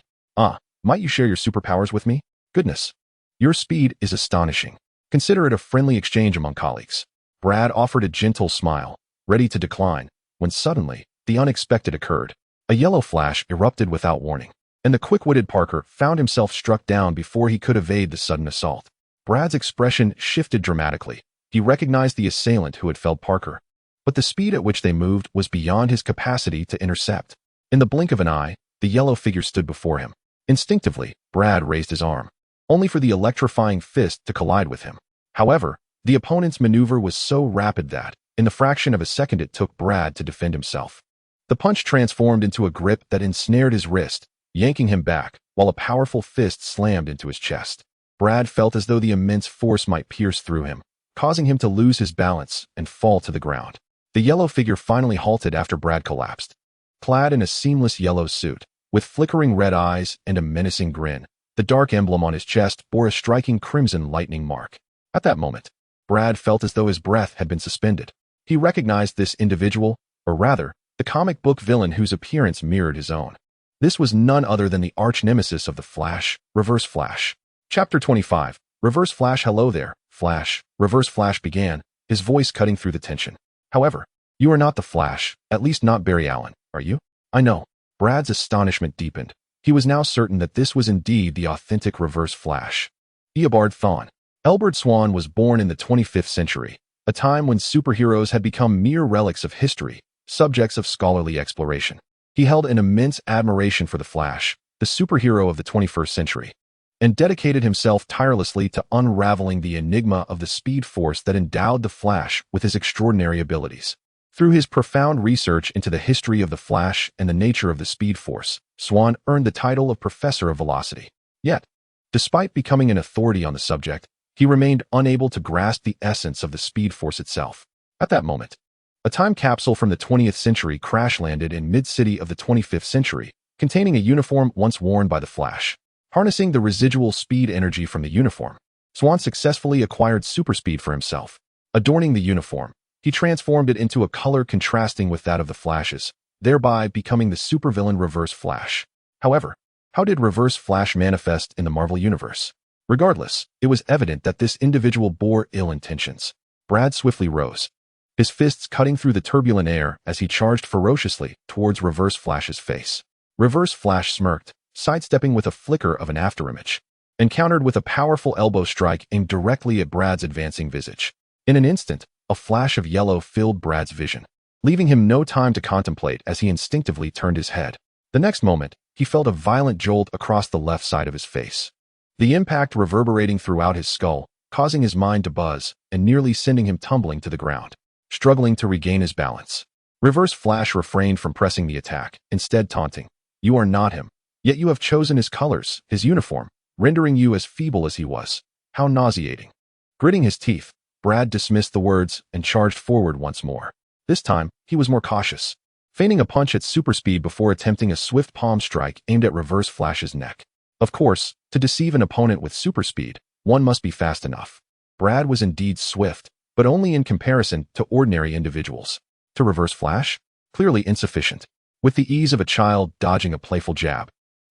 Might you share your superpowers with me? Goodness, your speed is astonishing. Consider it a friendly exchange among colleagues." Brad offered a gentle smile, ready to decline, when suddenly, the unexpected occurred. A yellow flash erupted without warning, and the quick-witted Parker found himself struck down before he could evade the sudden assault. Brad's expression shifted dramatically. He recognized the assailant who had felled Parker, but the speed at which they moved was beyond his capacity to intercept. In the blink of an eye, the yellow figure stood before him. Instinctively, Brad raised his arm, only for the electrifying fist to collide with him. However, the opponent's maneuver was so rapid that, in the fraction of a second it took Brad to defend himself, the punch transformed into a grip that ensnared his wrist, yanking him back, while a powerful fist slammed into his chest. Brad felt as though the immense force might pierce through him, causing him to lose his balance and fall to the ground. The yellow figure finally halted after Brad collapsed. Clad in a seamless yellow suit, with flickering red eyes and a menacing grin, the dark emblem on his chest bore a striking crimson lightning mark. At that moment, Brad felt as though his breath had been suspended. He recognized this individual, or rather, the comic book villain whose appearance mirrored his own. This was none other than the arch-nemesis of the Flash, Reverse Flash. Chapter 25, Reverse Flash. "Hello there, Flash," Reverse Flash began, his voice cutting through the tension. "However, you are not the Flash, at least not Barry Allen, are you?" "I know." Brad's astonishment deepened. He was now certain that this was indeed the authentic Reverse Flash. Eobard Thawne. Elbert Swan was born in the 25th century, a time when superheroes had become mere relics of history, subjects of scholarly exploration. He held an immense admiration for the Flash, the superhero of the 21st century, and dedicated himself tirelessly to unraveling the enigma of the speed force that endowed the Flash with his extraordinary abilities. Through his profound research into the history of the Flash and the nature of the speed force, Swan earned the title of Professor of Velocity. Yet, Despite becoming an authority on the subject, he remained unable to grasp the essence of the speed force itself. At that moment, a time capsule from the 20th century crash-landed in mid-city of the 25th century, containing a uniform once worn by the Flash. Harnessing the residual speed energy from the uniform, Swan successfully acquired superspeed for himself. Adorning the uniform, he transformed it into a color contrasting with that of the Flash's, thereby becoming the supervillain Reverse Flash. However, how did Reverse Flash manifest in the Marvel Universe? Regardless, it was evident that this individual bore ill intentions. Brad swiftly rose, his fists cutting through the turbulent air as he charged ferociously towards Reverse Flash's face. Reverse Flash smirked, sidestepping with a flicker of an afterimage, encountered with a powerful elbow strike aimed directly at Brad's advancing visage. In an instant, a flash of yellow filled Brad's vision, leaving him no time to contemplate as he instinctively turned his head. The next moment, he felt a violent jolt across the left side of his face, the impact reverberating throughout his skull, causing his mind to buzz and nearly sending him tumbling to the ground. Struggling to regain his balance, Reverse Flash refrained from pressing the attack, instead taunting, "You are not him. Yet you have chosen his colors, his uniform, rendering you as feeble as he was. How nauseating." Gritting his teeth, Brad dismissed the words and charged forward once more. This time, he was more cautious, feigning a punch at super speed before attempting a swift palm strike aimed at Reverse Flash's neck. Of course, to deceive an opponent with super speed, one must be fast enough. Brad was indeed swift, but only in comparison to ordinary individuals. To Reverse Flash, clearly insufficient. With the ease of a child dodging a playful jab,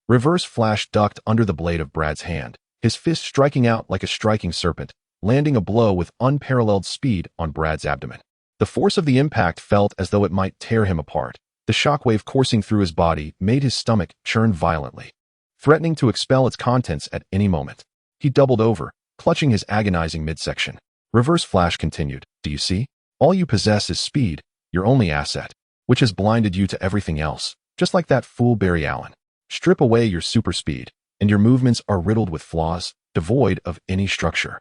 Reverse Flash ducked under the blade of Brad's hand, his fist striking out like a striking serpent, landing a blow with unparalleled speed on Brad's abdomen. The force of the impact felt as though it might tear him apart. The shockwave coursing through his body made his stomach churn violently, threatening to expel its contents at any moment. He doubled over, clutching his agonizing midsection. Reverse Flash continued, "Do you see? All you possess is speed, your only asset, which has blinded you to everything else, just like that fool Barry Allen. Strip away your super speed, and your movements are riddled with flaws, devoid of any structure."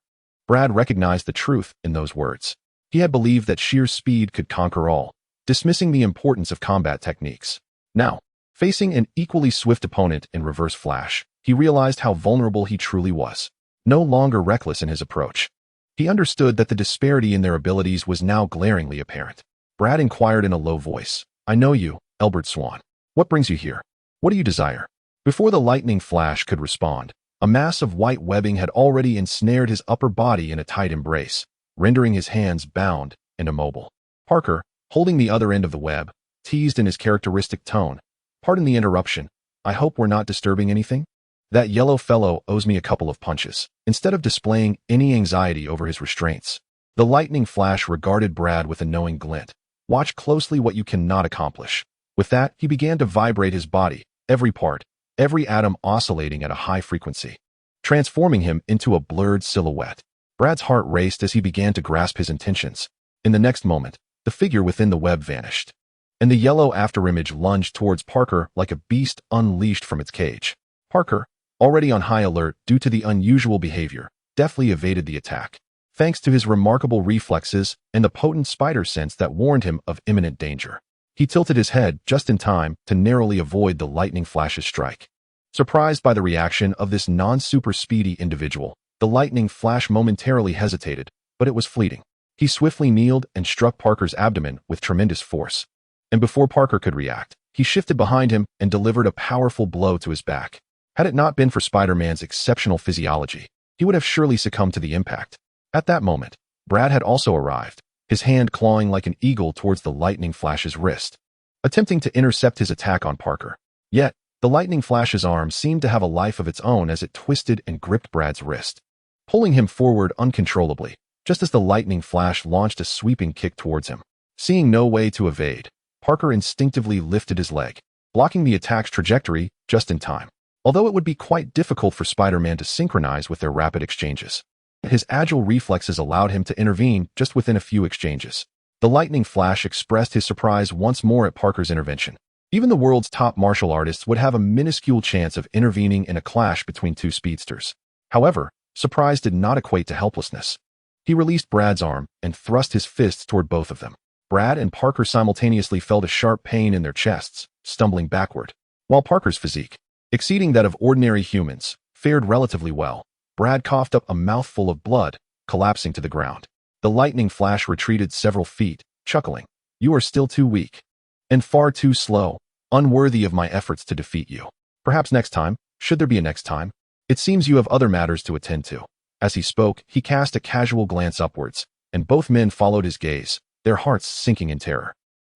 Brad recognized the truth in those words. He had believed that sheer speed could conquer all, dismissing the importance of combat techniques. Now, facing an equally swift opponent in Reverse Flash, he realized how vulnerable he truly was. No longer reckless in his approach, he understood that the disparity in their abilities was now glaringly apparent. Brad inquired in a low voice, "I know you, Albert Swan. What brings you here? What do you desire?" Before the lightning flash could respond, a mass of white webbing had already ensnared his upper body in a tight embrace, rendering his hands bound and immobile. Parker, holding the other end of the web, teased in his characteristic tone, "Pardon the interruption. I hope we're not disturbing anything? That yellow fellow owes me a couple of punches." Instead of displaying any anxiety over his restraints, the lightning flash regarded Brad with a knowing glint. "Watch closely what you cannot accomplish." With that, he began to vibrate his body, every part, every atom oscillating at a high frequency, transforming him into a blurred silhouette. Brad's heart raced as he began to grasp his intentions. In the next moment, the figure within the web vanished, and the yellow afterimage lunged towards Parker like a beast unleashed from its cage. Parker, already on high alert due to the unusual behavior, deftly evaded the attack, thanks to his remarkable reflexes and the potent spider sense that warned him of imminent danger. He tilted his head just in time to narrowly avoid the lightning flash's strike. Surprised by the reaction of this non-super speedy individual, the lightning flash momentarily hesitated, but it was fleeting. He swiftly kneeled and struck Parker's abdomen with tremendous force. And before Parker could react, he shifted behind him and delivered a powerful blow to his back. Had it not been for Spider-Man's exceptional physiology, he would have surely succumbed to the impact. At that moment, Brad had also arrived, his hand clawing like an eagle towards the lightning flash's wrist, attempting to intercept his attack on Parker. Yet, the lightning flash's arm seemed to have a life of its own as it twisted and gripped Brad's wrist, pulling him forward uncontrollably, just as the lightning flash launched a sweeping kick towards him. Seeing no way to evade, Parker instinctively lifted his leg, blocking the attack's trajectory just in time. Although it would be quite difficult for Spider-Man to synchronize with their rapid exchanges, his agile reflexes allowed him to intervene just within a few exchanges. The lightning flash expressed his surprise once more at Parker's intervention. Even the world's top martial artists would have a minuscule chance of intervening in a clash between two speedsters. However, surprise did not equate to helplessness. He released Brad's arm and thrust his fists toward both of them. Brad and Parker simultaneously felt a sharp pain in their chests, stumbling backward, while Parker's physique, exceeding that of ordinary humans, fared relatively well. Brad coughed up a mouthful of blood, collapsing to the ground. The lightning flash retreated several feet, chuckling. You are still too weak. And far too slow, unworthy of my efforts to defeat you. Perhaps next time, should there be a next time? It seems you have other matters to attend to. As he spoke, he cast a casual glance upwards, and both men followed his gaze, their hearts sinking in terror.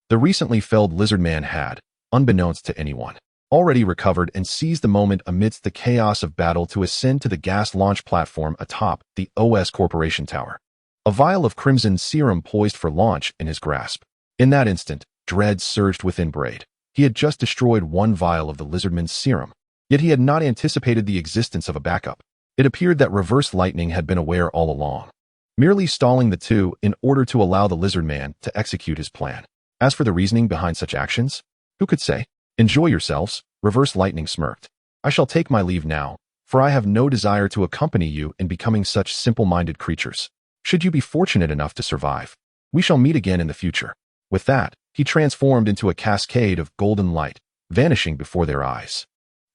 The recently felled lizard man had, unbeknownst to anyone, already recovered and seized the moment amidst the chaos of battle to ascend to the gas launch platform atop the OS Corporation Tower. A vial of crimson serum poised for launch in his grasp. In that instant, dread surged within Brend. He had just destroyed one vial of the lizardman's serum, yet he had not anticipated the existence of a backup. It appeared that reverse lightning had been aware all along, merely stalling the two in order to allow the lizardman to execute his plan. As for the reasoning behind such actions, who could say? Enjoy yourselves, reverse lightning smirked. I shall take my leave now, for I have no desire to accompany you in becoming such simple-minded creatures. Should you be fortunate enough to survive, we shall meet again in the future. With that, he transformed into a cascade of golden light, vanishing before their eyes.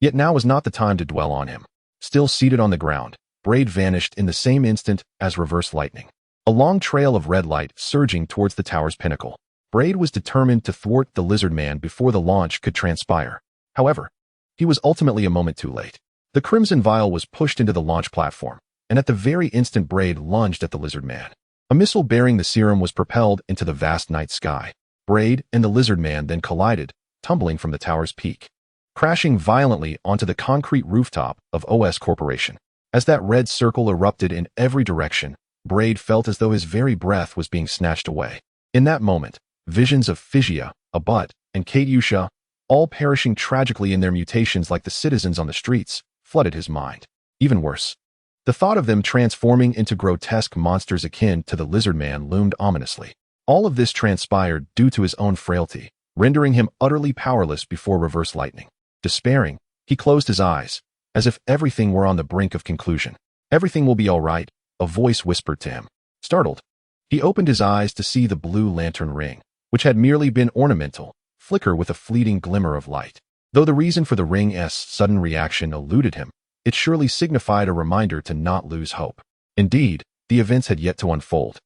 Yet now was not the time to dwell on him. Still seated on the ground, Brend vanished in the same instant as reverse lightning. A long trail of red light surging towards the tower's pinnacle. Brend was determined to thwart the lizard man before the launch could transpire. However, he was ultimately a moment too late. The crimson vial was pushed into the launch platform, and at the very instant Brend lunged at the lizard man. A missile bearing the serum was propelled into the vast night sky. Brend and the lizard man then collided, tumbling from the tower's peak, crashing violently onto the concrete rooftop of OS Corporation. As that red circle erupted in every direction, Brend felt as though his very breath was being snatched away. In that moment, visions of Physia, Abut, and Katyusha, all perishing tragically in their mutations like the citizens on the streets, flooded his mind. Even worse, the thought of them transforming into grotesque monsters akin to the lizard man loomed ominously. All of this transpired due to his own frailty, rendering him utterly powerless before reverse lightning. Despairing, he closed his eyes, as if everything were on the brink of conclusion. Everything will be all right, a voice whispered to him. Startled, he opened his eyes to see the blue lantern ring, which had merely been ornamental, flicker with a fleeting glimmer of light. Though the reason for the ring's sudden reaction eluded him, it surely signified a reminder to not lose hope. Indeed, the events had yet to unfold.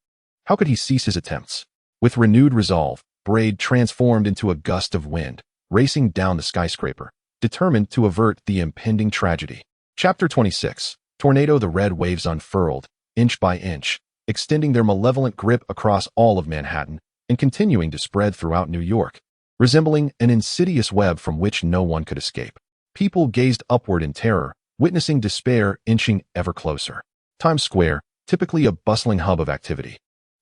How could he cease his attempts? With renewed resolve, Brend transformed into a gust of wind, racing down the skyscraper, determined to avert the impending tragedy. Chapter 26. Tornado. The red waves unfurled, inch by inch, extending their malevolent grip across all of Manhattan and continuing to spread throughout New York, resembling an insidious web from which no one could escape. People gazed upward in terror, witnessing despair inching ever closer. Times Square, typically a bustling hub of activity,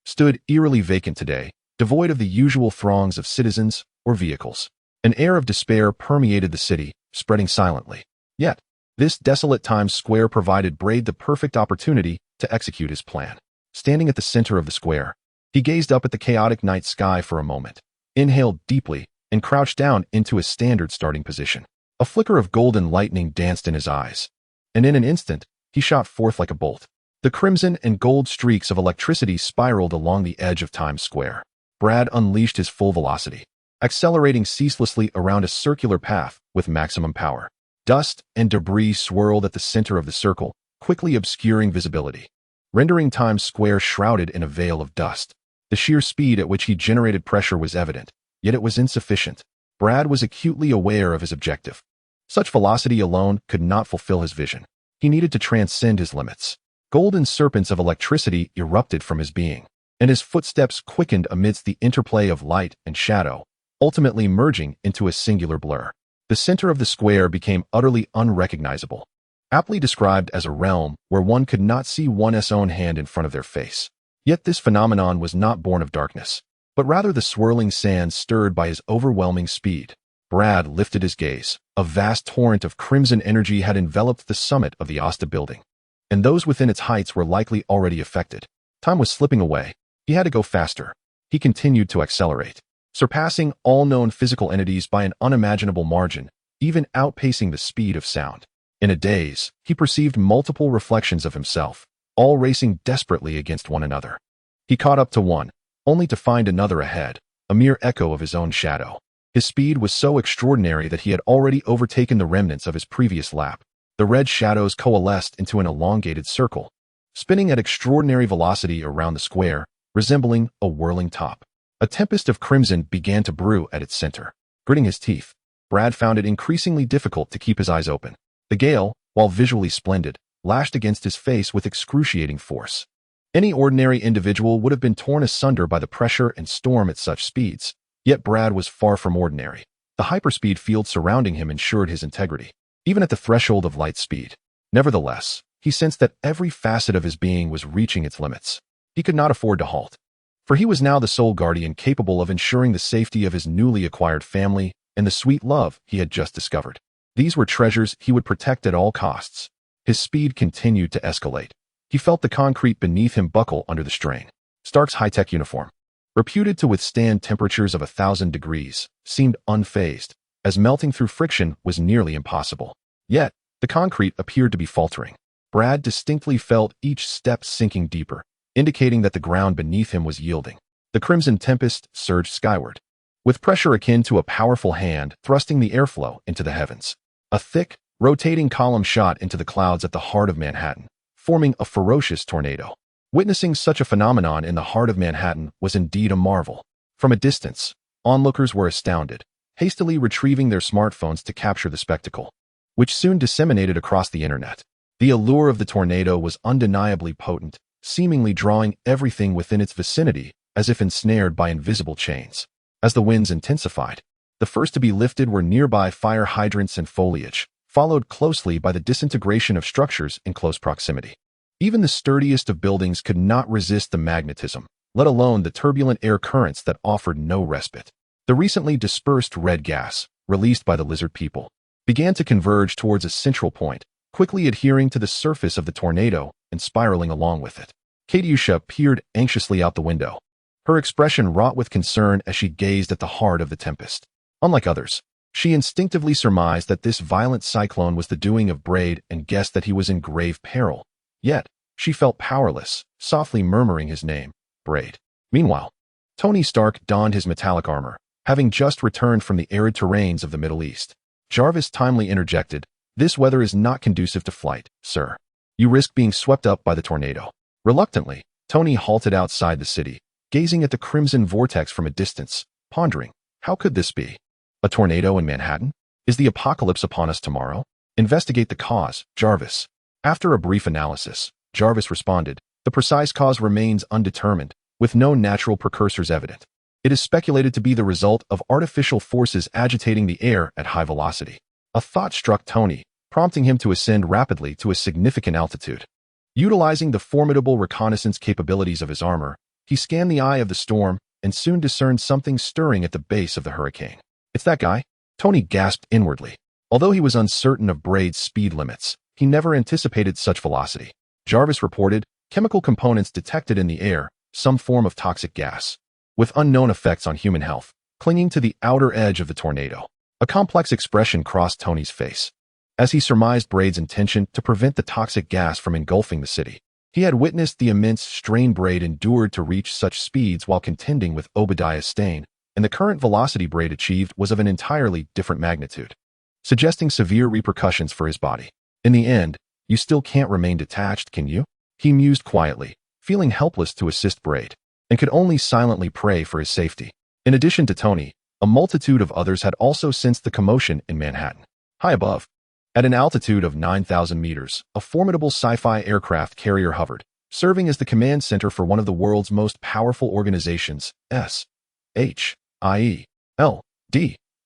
stood eerily vacant today, devoid of the usual throngs of citizens or vehicles. An air of despair permeated the city, spreading silently. Yet, this desolate Times Square provided Brend the perfect opportunity to execute his plan. Standing at the center of the square, he gazed up at the chaotic night sky for a moment, inhaled deeply, and crouched down into his standard starting position. A flicker of golden lightning danced in his eyes, and in an instant, he shot forth like a bolt. The crimson and gold streaks of electricity spiraled along the edge of Times Square. Brend unleashed his full velocity, accelerating ceaselessly around a circular path with maximum power. Dust and debris swirled at the center of the circle, quickly obscuring visibility, rendering Times Square shrouded in a veil of dust. The sheer speed at which he generated pressure was evident, yet it was insufficient. Brend was acutely aware of his objective. Such velocity alone could not fulfill his vision. He needed to transcend his limits. Golden serpents of electricity erupted from his being, and his footsteps quickened amidst the interplay of light and shadow, ultimately merging into a singular blur. The center of the square became utterly unrecognizable, aptly described as a realm where one could not see one's own hand in front of their face. Yet this phenomenon was not born of darkness, but rather the swirling sands stirred by his overwhelming speed. Brend lifted his gaze. A vast torrent of crimson energy had enveloped the summit of the Asta building, and those within its heights were likely already affected. Time was slipping away. He had to go faster. He continued to accelerate, surpassing all known physical entities by an unimaginable margin, even outpacing the speed of sound. In a daze, he perceived multiple reflections of himself, all racing desperately against one another. He caught up to one, only to find another ahead, a mere echo of his own shadow. His speed was so extraordinary that he had already overtaken the remnants of his previous lap. The red shadows coalesced into an elongated circle, spinning at extraordinary velocity around the square, resembling a whirling top. A tempest of crimson began to brew at its center. Gritting his teeth, Brad found it increasingly difficult to keep his eyes open. The gale, while visually splendid, lashed against his face with excruciating force. Any ordinary individual would have been torn asunder by the pressure and storm at such speeds, yet Brad was far from ordinary. The hyperspeed field surrounding him ensured his integrity, even at the threshold of light speed. Nevertheless, he sensed that every facet of his being was reaching its limits. He could not afford to halt, for he was now the sole guardian capable of ensuring the safety of his newly acquired family and the sweet love he had just discovered. These were treasures he would protect at all costs. His speed continued to escalate. He felt the concrete beneath him buckle under the strain. Stark's high-tech uniform, reputed to withstand temperatures of 1,000 degrees, seemed unfazed, as melting through friction was nearly impossible. Yet, the concrete appeared to be faltering. Brad distinctly felt each step sinking deeper, indicating that the ground beneath him was yielding. The crimson tempest surged skyward, with pressure akin to a powerful hand thrusting the airflow into the heavens. A thick, rotating column shot into the clouds at the heart of Manhattan, forming a ferocious tornado. Witnessing such a phenomenon in the heart of Manhattan was indeed a marvel. From a distance, onlookers were astounded, hastily retrieving their smartphones to capture the spectacle, which soon disseminated across the internet. The allure of the tornado was undeniably potent, seemingly drawing everything within its vicinity as if ensnared by invisible chains. As the winds intensified, the first to be lifted were nearby fire hydrants and foliage, followed closely by the disintegration of structures in close proximity. Even the sturdiest of buildings could not resist the magnetism, let alone the turbulent air currents that offered no respite. The recently dispersed red gas, released by the lizard people, began to converge towards a central point, quickly adhering to the surface of the tornado and spiraling along with it. Katyusha peered anxiously out the window, her expression wrought with concern as she gazed at the heart of the tempest. Unlike others, she instinctively surmised that this violent cyclone was the doing of Brend and guessed that he was in grave peril. Yet, she felt powerless, softly murmuring his name, Brend. Meanwhile, Tony Stark donned his metallic armor, having just returned from the arid terrains of the Middle East. Jarvis timely interjected, "This weather is not conducive to flight, sir. You risk being swept up by the tornado." Reluctantly, Tony halted outside the city, gazing at the crimson vortex from a distance, pondering, how could this be? A tornado in Manhattan? Is the apocalypse upon us tomorrow? Investigate the cause, Jarvis. After a brief analysis, Jarvis responded, the precise cause remains undetermined, with no natural precursors evident. It is speculated to be the result of artificial forces agitating the air at high velocity. A thought struck Tony, prompting him to ascend rapidly to a significant altitude. Utilizing the formidable reconnaissance capabilities of his armor, he scanned the eye of the storm and soon discerned something stirring at the base of the hurricane. "It's that guy?" Tony gasped inwardly. Although he was uncertain of Brend's speed limits, he never anticipated such velocity. Jarvis reported, chemical components detected in the air, some form of toxic gas, with unknown effects on human health, clinging to the outer edge of the tornado. A complex expression crossed Tony's face, as he surmised Brend's intention to prevent the toxic gas from engulfing the city. He had witnessed the immense strain Brend endured to reach such speeds while contending with Obadiah Stane, and the current velocity Brend achieved was of an entirely different magnitude, suggesting severe repercussions for his body. In the end, you still can't remain detached, can you? He mused quietly, feeling helpless to assist Brend, and could only silently pray for his safety. In addition to Tony, a multitude of others had also sensed the commotion in Manhattan. High above, at an altitude of 9,000 meters, a formidable sci-fi aircraft carrier hovered, serving as the command center for one of the world's most powerful organizations, S.H.I.E.L.D.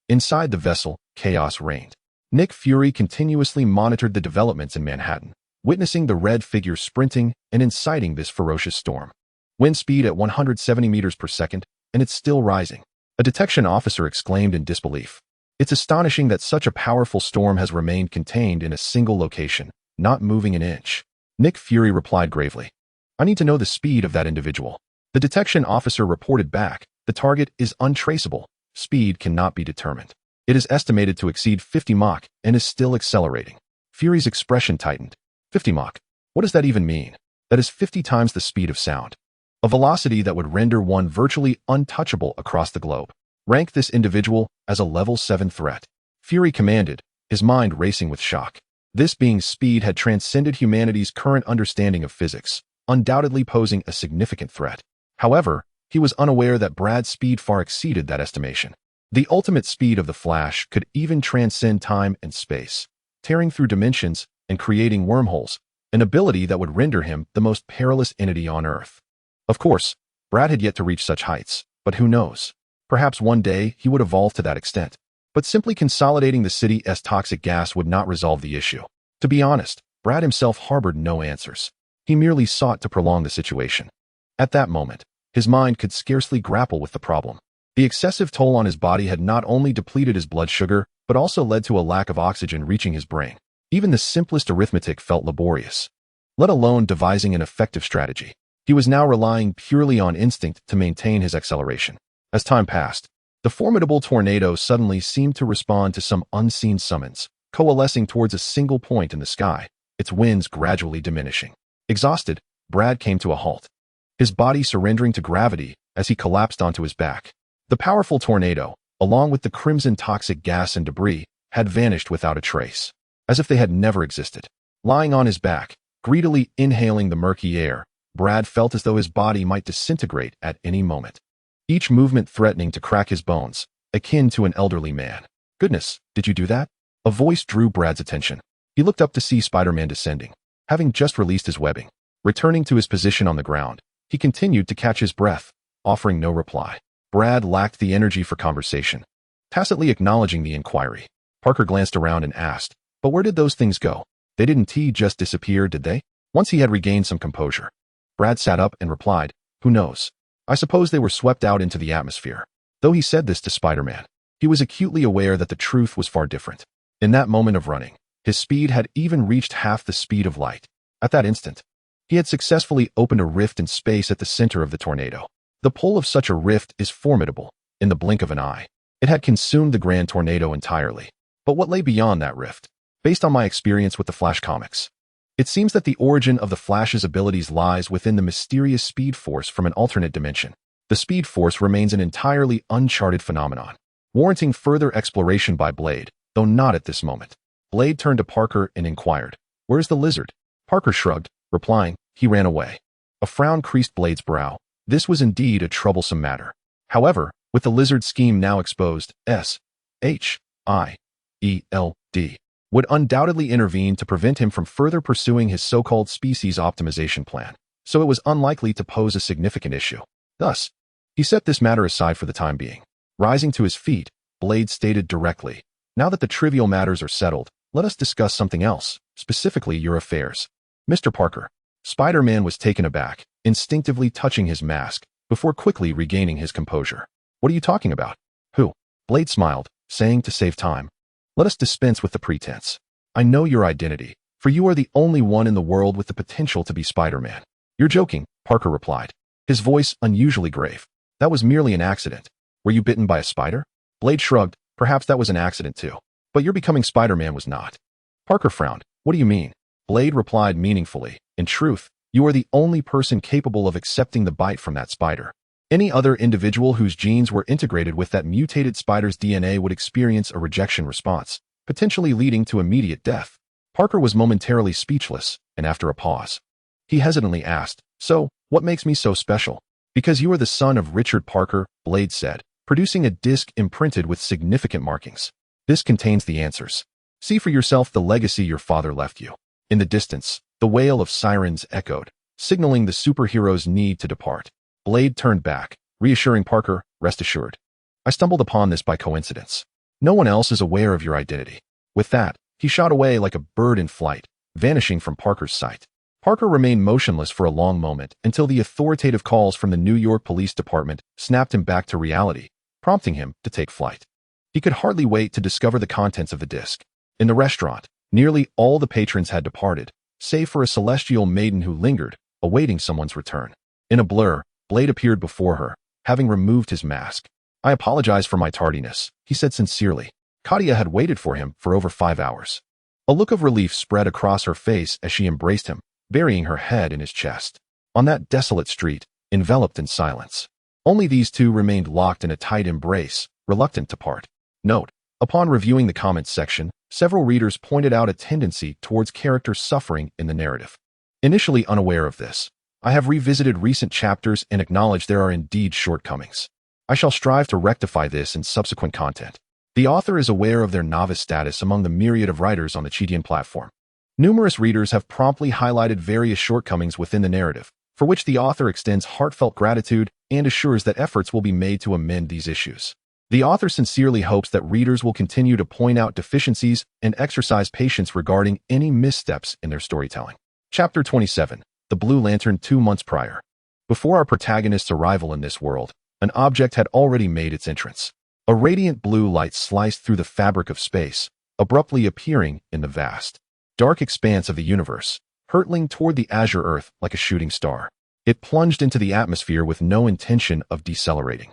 Inside the vessel, chaos reigned. Nick Fury continuously monitored the developments in Manhattan, witnessing the red figure sprinting and inciting this ferocious storm. Wind speed at 170 meters per second, and it's still rising. A detection officer exclaimed in disbelief. It's astonishing that such a powerful storm has remained contained in a single location, not moving an inch. Nick Fury replied gravely, "I need to know the speed of that individual." The detection officer reported back, "The target is untraceable. Speed cannot be determined. It is estimated to exceed 50 Mach and is still accelerating." Fury's expression tightened. 50 Mach? What does that even mean? That is 50 times the speed of sound. A velocity that would render one virtually untouchable across the globe. Rank this individual as a level 7 threat. Fury commanded, his mind racing with shock. This being's speed had transcended humanity's current understanding of physics, undoubtedly posing a significant threat. However, he was unaware that Brad's speed far exceeded that estimation. The ultimate speed of the Flash could even transcend time and space, tearing through dimensions and creating wormholes, an ability that would render him the most perilous entity on Earth. Of course, Brad had yet to reach such heights, but who knows? Perhaps one day he would evolve to that extent. But simply consolidating the city's toxic gas would not resolve the issue. To be honest, Brad himself harbored no answers. He merely sought to prolong the situation. At that moment, his mind could scarcely grapple with the problem. The excessive toll on his body had not only depleted his blood sugar, but also led to a lack of oxygen reaching his brain. Even the simplest arithmetic felt laborious, let alone devising an effective strategy. He was now relying purely on instinct to maintain his acceleration. As time passed, the formidable tornado suddenly seemed to respond to some unseen summons, coalescing towards a single point in the sky, its winds gradually diminishing. Exhausted, Brad came to a halt, his body surrendering to gravity as he collapsed onto his back. The powerful tornado, along with the crimson toxic gas and debris, had vanished without a trace, as if they had never existed. Lying on his back, greedily inhaling the murky air, Brad felt as though his body might disintegrate at any moment, each movement threatening to crack his bones, akin to an elderly man. "Goodness, did you do that?" A voice drew Brad's attention. He looked up to see Spider-Man descending, having just released his webbing. Returning to his position on the ground, he continued to catch his breath, offering no reply. Brad lacked the energy for conversation, tacitly acknowledging the inquiry. Parker glanced around and asked, "But where did those things go? They didn't just disappear, did they?" Once he had regained some composure, Brad sat up and replied, "Who knows? I suppose they were swept out into the atmosphere." Though he said this to Spider-Man, he was acutely aware that the truth was far different. In that moment of running, his speed had even reached half the speed of light. At that instant, he had successfully opened a rift in space at the center of the tornado. The pull of such a rift is formidable. In the blink of an eye, it had consumed the grand tornado entirely. But what lay beyond that rift? Based on my experience with the Flash comics, it seems that the origin of the Flash's abilities lies within the mysterious speed force from an alternate dimension. The speed force remains an entirely uncharted phenomenon, warranting further exploration by Blade, though not at this moment. Blade turned to Parker and inquired, "Where's the lizard?" Parker shrugged, replying, "He ran away." A frown creased Blade's brow. This was indeed a troublesome matter. However, with the lizard scheme now exposed, SHIELD would undoubtedly intervene to prevent him from further pursuing his so-called species optimization plan, so it was unlikely to pose a significant issue. Thus, he set this matter aside for the time being. Rising to his feet, Blade stated directly, "Now that the trivial matters are settled, let us discuss something else, specifically your affairs." "Mr. Parker." Spider-Man was taken aback, instinctively touching his mask, before quickly regaining his composure. "What are you talking about?" "Who?" Blade smiled, saying to save time, "Let us dispense with the pretense. I know your identity, for you are the only one in the world with the potential to be Spider-Man." "You're joking," Parker replied, his voice unusually grave. "That was merely an accident." "Were you bitten by a spider?" Blade shrugged. "Perhaps that was an accident too. But your becoming Spider-Man was not." Parker frowned. "What do you mean?" Blade replied meaningfully, "In truth, you are the only person capable of accepting the bite from that spider. Any other individual whose genes were integrated with that mutated spider's DNA would experience a rejection response, potentially leading to immediate death." Parker was momentarily speechless, and after a pause, he hesitantly asked, "So, what makes me so special?" "Because you are the son of Richard Parker," Blade said, producing a disc imprinted with significant markings. "This contains the answers. See for yourself the legacy your father left you." In the distance, the wail of sirens echoed, signaling the superhero's need to depart. Blade turned back, reassuring Parker, "Rest assured. I stumbled upon this by coincidence. No one else is aware of your identity." With that, he shot away like a bird in flight, vanishing from Parker's sight. Parker remained motionless for a long moment until the authoritative calls from the New York Police Department snapped him back to reality, prompting him to take flight. He could hardly wait to discover the contents of the disc. In the restaurant, nearly all the patrons had departed, save for a celestial maiden who lingered, awaiting someone's return. In a blur, Blade appeared before her, having removed his mask. "I apologize for my tardiness," he said sincerely. Katia had waited for him for over 5 hours. A look of relief spread across her face as she embraced him, burying her head in his chest. On that desolate street, enveloped in silence, only these two remained locked in a tight embrace, reluctant to part. Note: upon reviewing the comments section, several readers pointed out a tendency towards characters suffering in the narrative. Initially unaware of this, I have revisited recent chapters and acknowledged there are indeed shortcomings. I shall strive to rectify this in subsequent content. The author is aware of their novice status among the myriad of writers on the Chitauri platform. Numerous readers have promptly highlighted various shortcomings within the narrative, for which the author extends heartfelt gratitude and assures that efforts will be made to amend these issues. The author sincerely hopes that readers will continue to point out deficiencies and exercise patience regarding any missteps in their storytelling. Chapter 27. The Blue Lantern 2 months prior. Before our protagonist's arrival in this world, an object had already made its entrance. A radiant blue light sliced through the fabric of space, abruptly appearing in the vast, dark expanse of the universe, hurtling toward the azure earth like a shooting star. It plunged into the atmosphere with no intention of decelerating.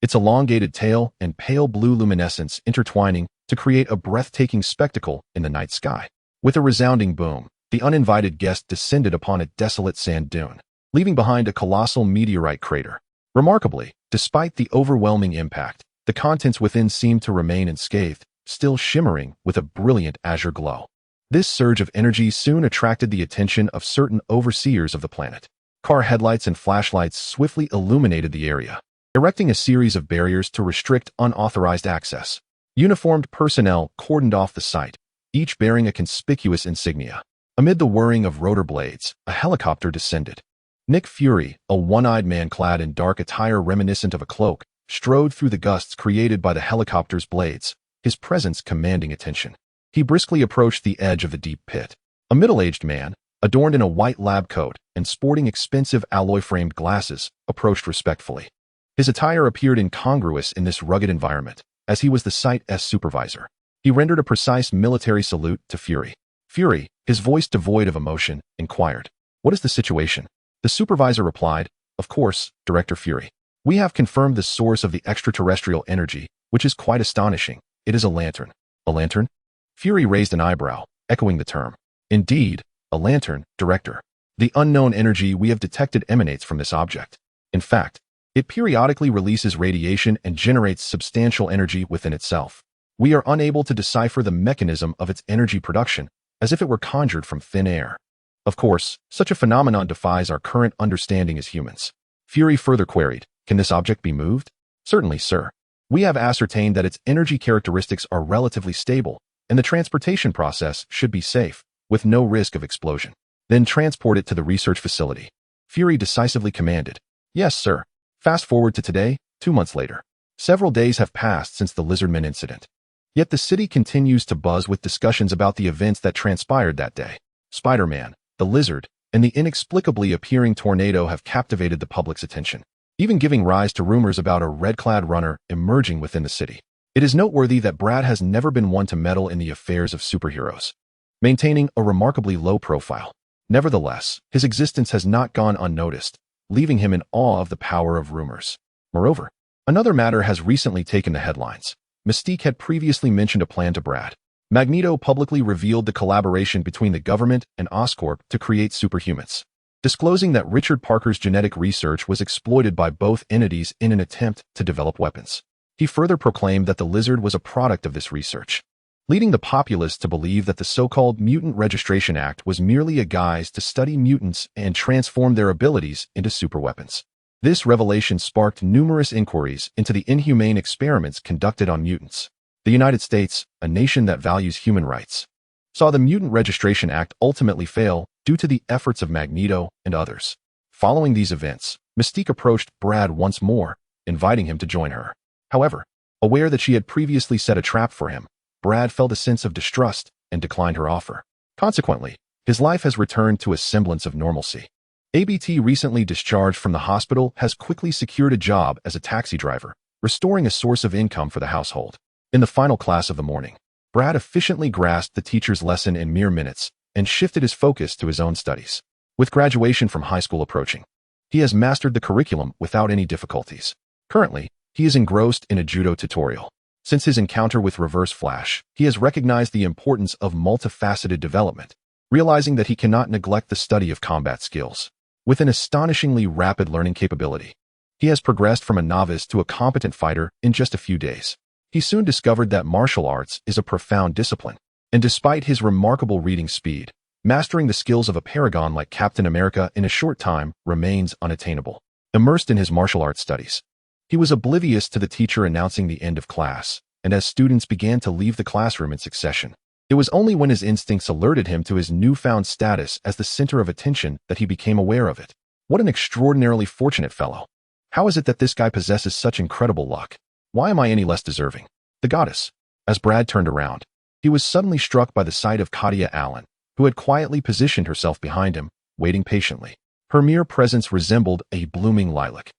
Its elongated tail and pale blue luminescence intertwining to create a breathtaking spectacle in the night sky. With a resounding boom, the uninvited guest descended upon a desolate sand dune, leaving behind a colossal meteorite crater. Remarkably, despite the overwhelming impact, the contents within seemed to remain unscathed, still shimmering with a brilliant azure glow. This surge of energy soon attracted the attention of certain overseers of the planet. Car headlights and flashlights swiftly illuminated the area, erecting a series of barriers to restrict unauthorized access. Uniformed personnel cordoned off the site, each bearing a conspicuous insignia. Amid the whirring of rotor blades, a helicopter descended. Nick Fury, a one-eyed man clad in dark attire reminiscent of a cloak, strode through the gusts created by the helicopter's blades, his presence commanding attention. He briskly approached the edge of the deep pit. A middle-aged man, adorned in a white lab coat and sporting expensive alloy-framed glasses, approached respectfully. His attire appeared incongruous in this rugged environment, as he was the site's supervisor. He rendered a precise military salute to Fury. Fury, his voice devoid of emotion, inquired, "What is the situation?" The supervisor replied, "Of course, Director Fury. We have confirmed the source of the extraterrestrial energy, which is quite astonishing. It is a lantern." "A lantern?" Fury raised an eyebrow, echoing the term. "Indeed, a lantern, Director. The unknown energy we have detected emanates from this object. In fact, it periodically releases radiation and generates substantial energy within itself. We are unable to decipher the mechanism of its energy production, as if it were conjured from thin air. Of course, such a phenomenon defies our current understanding as humans." Fury further queried, "Can this object be moved?" "Certainly, sir. We have ascertained that its energy characteristics are relatively stable, and the transportation process should be safe, with no risk of explosion." "Then transport it to the research facility," Fury decisively commanded. "Yes, sir." Fast forward to today, 2 months later. Several days have passed since the Lizardman incident. Yet the city continues to buzz with discussions about the events that transpired that day. Spider-Man, the Lizard, and the inexplicably appearing tornado have captivated the public's attention, even giving rise to rumors about a red-clad runner emerging within the city. It is noteworthy that Brad has never been one to meddle in the affairs of superheroes, maintaining a remarkably low profile. Nevertheless, his existence has not gone unnoticed, leaving him in awe of the power of rumors. Moreover, another matter has recently taken the headlines. Mystique had previously mentioned a plan to Brad. Magneto publicly revealed the collaboration between the government and Oscorp to create superhumans, disclosing that Richard Parker's genetic research was exploited by both entities in an attempt to develop weapons. He further proclaimed that the Lizard was a product of this research, leading the populace to believe that the so-called Mutant Registration Act was merely a guise to study mutants and transform their abilities into superweapons. This revelation sparked numerous inquiries into the inhumane experiments conducted on mutants. The United States, a nation that values human rights, saw the Mutant Registration Act ultimately fail due to the efforts of Magneto and others. Following these events, Mystique approached Brad once more, inviting him to join her. However, aware that she had previously set a trap for him, Brad felt a sense of distrust and declined her offer. Consequently, his life has returned to a semblance of normalcy. ABT, recently discharged from the hospital, has quickly secured a job as a taxi driver, restoring a source of income for the household. In the final class of the morning, Brad efficiently grasped the teacher's lesson in mere minutes and shifted his focus to his own studies. With graduation from high school approaching, he has mastered the curriculum without any difficulties. Currently, he is engrossed in a judo tutorial. Since his encounter with Reverse Flash, he has recognized the importance of multifaceted development, realizing that he cannot neglect the study of combat skills. With an astonishingly rapid learning capability, he has progressed from a novice to a competent fighter in just a few days. He soon discovered that martial arts is a profound discipline. And despite his remarkable reading speed, mastering the skills of a paragon like Captain America in a short time remains unattainable. Immersed in his martial arts studies, he was oblivious to the teacher announcing the end of class, and as students began to leave the classroom in succession, it was only when his instincts alerted him to his newfound status as the center of attention that he became aware of it. What an extraordinarily fortunate fellow. How is it that this guy possesses such incredible luck? Why am I any less deserving? The goddess. As Brad turned around, he was suddenly struck by the sight of Katia Allen, who had quietly positioned herself behind him, waiting patiently. Her mere presence resembled a blooming lilac,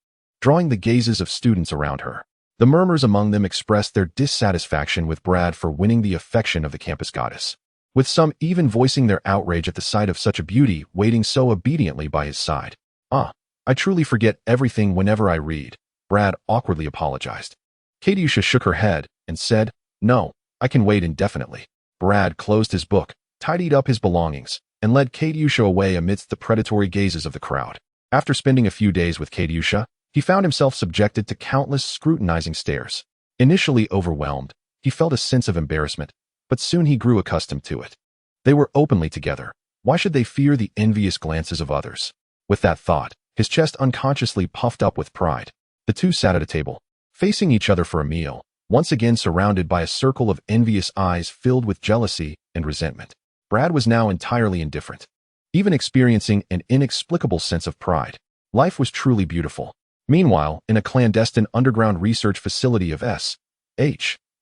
drawing the gazes of students around her. The murmurs among them expressed their dissatisfaction with Brad for winning the affection of the campus goddess, with some even voicing their outrage at the sight of such a beauty waiting so obediently by his side. I truly forget everything whenever I read, Brad awkwardly apologized. Katiusha shook her head and said, "No, I can wait indefinitely." Brad closed his book, tidied up his belongings, and led Katiusha away amidst the predatory gazes of the crowd. After spending a few days with Katiusha, he found himself subjected to countless scrutinizing stares. Initially overwhelmed, he felt a sense of embarrassment, but soon he grew accustomed to it. They were openly together. Why should they fear the envious glances of others? With that thought, his chest unconsciously puffed up with pride. The two sat at a table, facing each other for a meal, once again surrounded by a circle of envious eyes filled with jealousy and resentment. Brad was now entirely indifferent, even experiencing an inexplicable sense of pride. Life was truly beautiful. Meanwhile, in a clandestine underground research facility of SHIELD,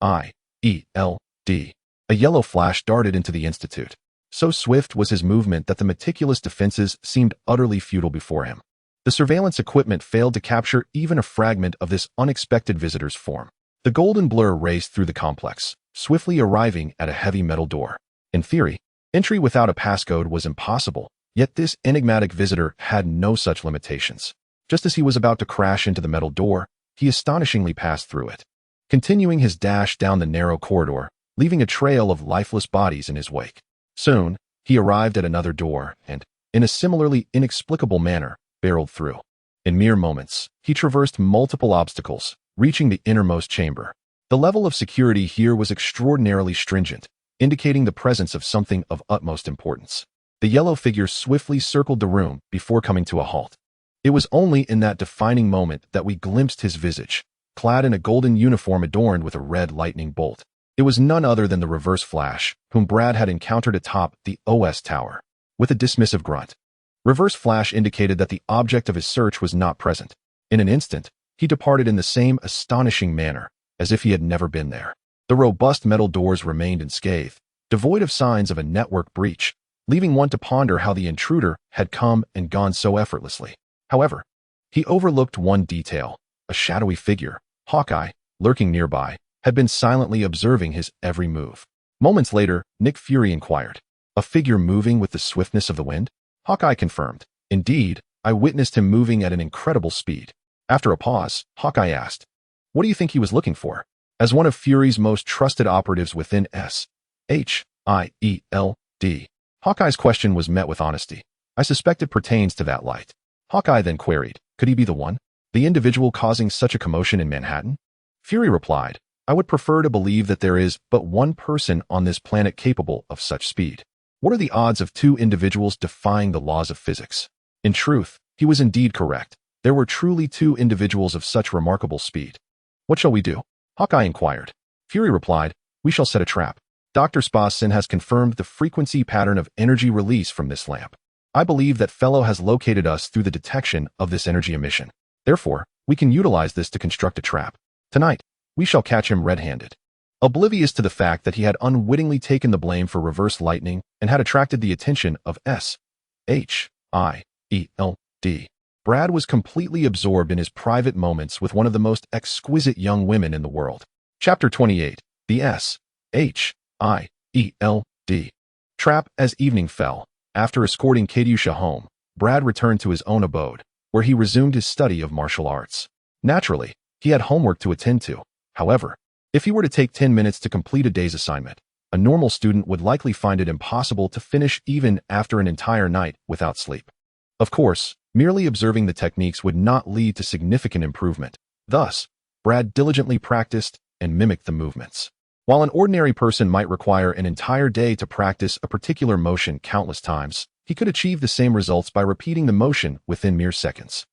a yellow flash darted into the institute. So swift was his movement that the meticulous defenses seemed utterly futile before him. The surveillance equipment failed to capture even a fragment of this unexpected visitor's form. The golden blur raced through the complex, swiftly arriving at a heavy metal door. In theory, entry without a passcode was impossible, yet this enigmatic visitor had no such limitations. Just as he was about to crash into the metal door, he astonishingly passed through it, continuing his dash down the narrow corridor, leaving a trail of lifeless bodies in his wake. Soon, he arrived at another door and, in a similarly inexplicable manner, barreled through. In mere moments, he traversed multiple obstacles, reaching the innermost chamber. The level of security here was extraordinarily stringent, indicating the presence of something of utmost importance. The yellow figure swiftly circled the room before coming to a halt. It was only in that defining moment that we glimpsed his visage, clad in a golden uniform adorned with a red lightning bolt. It was none other than the Reverse Flash, whom Brad had encountered atop the OS tower. With a dismissive grunt, Reverse Flash indicated that the object of his search was not present. In an instant, he departed in the same astonishing manner, as if he had never been there. The robust metal doors remained unscathed, devoid of signs of a network breach, leaving one to ponder how the intruder had come and gone so effortlessly. However, he overlooked one detail. A shadowy figure, Hawkeye, lurking nearby, had been silently observing his every move. Moments later, Nick Fury inquired, "A figure moving with the swiftness of the wind?" Hawkeye confirmed, "Indeed, I witnessed him moving at an incredible speed." After a pause, Hawkeye asked, "What do you think he was looking for?" As one of Fury's most trusted operatives within SHIELD, Hawkeye's question was met with honesty. "I suspect it pertains to that light." Hawkeye then queried, "Could he be the one? The individual causing such a commotion in Manhattan?" Fury replied, "I would prefer to believe that there is but one person on this planet capable of such speed. What are the odds of two individuals defying the laws of physics?" In truth, he was indeed correct. There were truly two individuals of such remarkable speed. "What shall we do?" Hawkeye inquired. Fury replied, "We shall set a trap. Dr. Spassen has confirmed the frequency pattern of energy release from this lamp. I believe that fellow has located us through the detection of this energy emission. Therefore, we can utilize this to construct a trap. Tonight, we shall catch him red-handed." Oblivious to the fact that he had unwittingly taken the blame for reverse lightning and had attracted the attention of SHIELD, Brad was completely absorbed in his private moments with one of the most exquisite young women in the world. Chapter 28. The SHIELD Trap. As evening fell, after escorting Katiusha home, Brad returned to his own abode, where he resumed his study of martial arts. Naturally, he had homework to attend to. However, if he were to take 10 minutes to complete a day's assignment, a normal student would likely find it impossible to finish even after an entire night without sleep. Of course, merely observing the techniques would not lead to significant improvement. Thus, Brad diligently practiced and mimicked the movements. While an ordinary person might require an entire day to practice a particular motion countless times, he could achieve the same results by repeating the motion within mere seconds.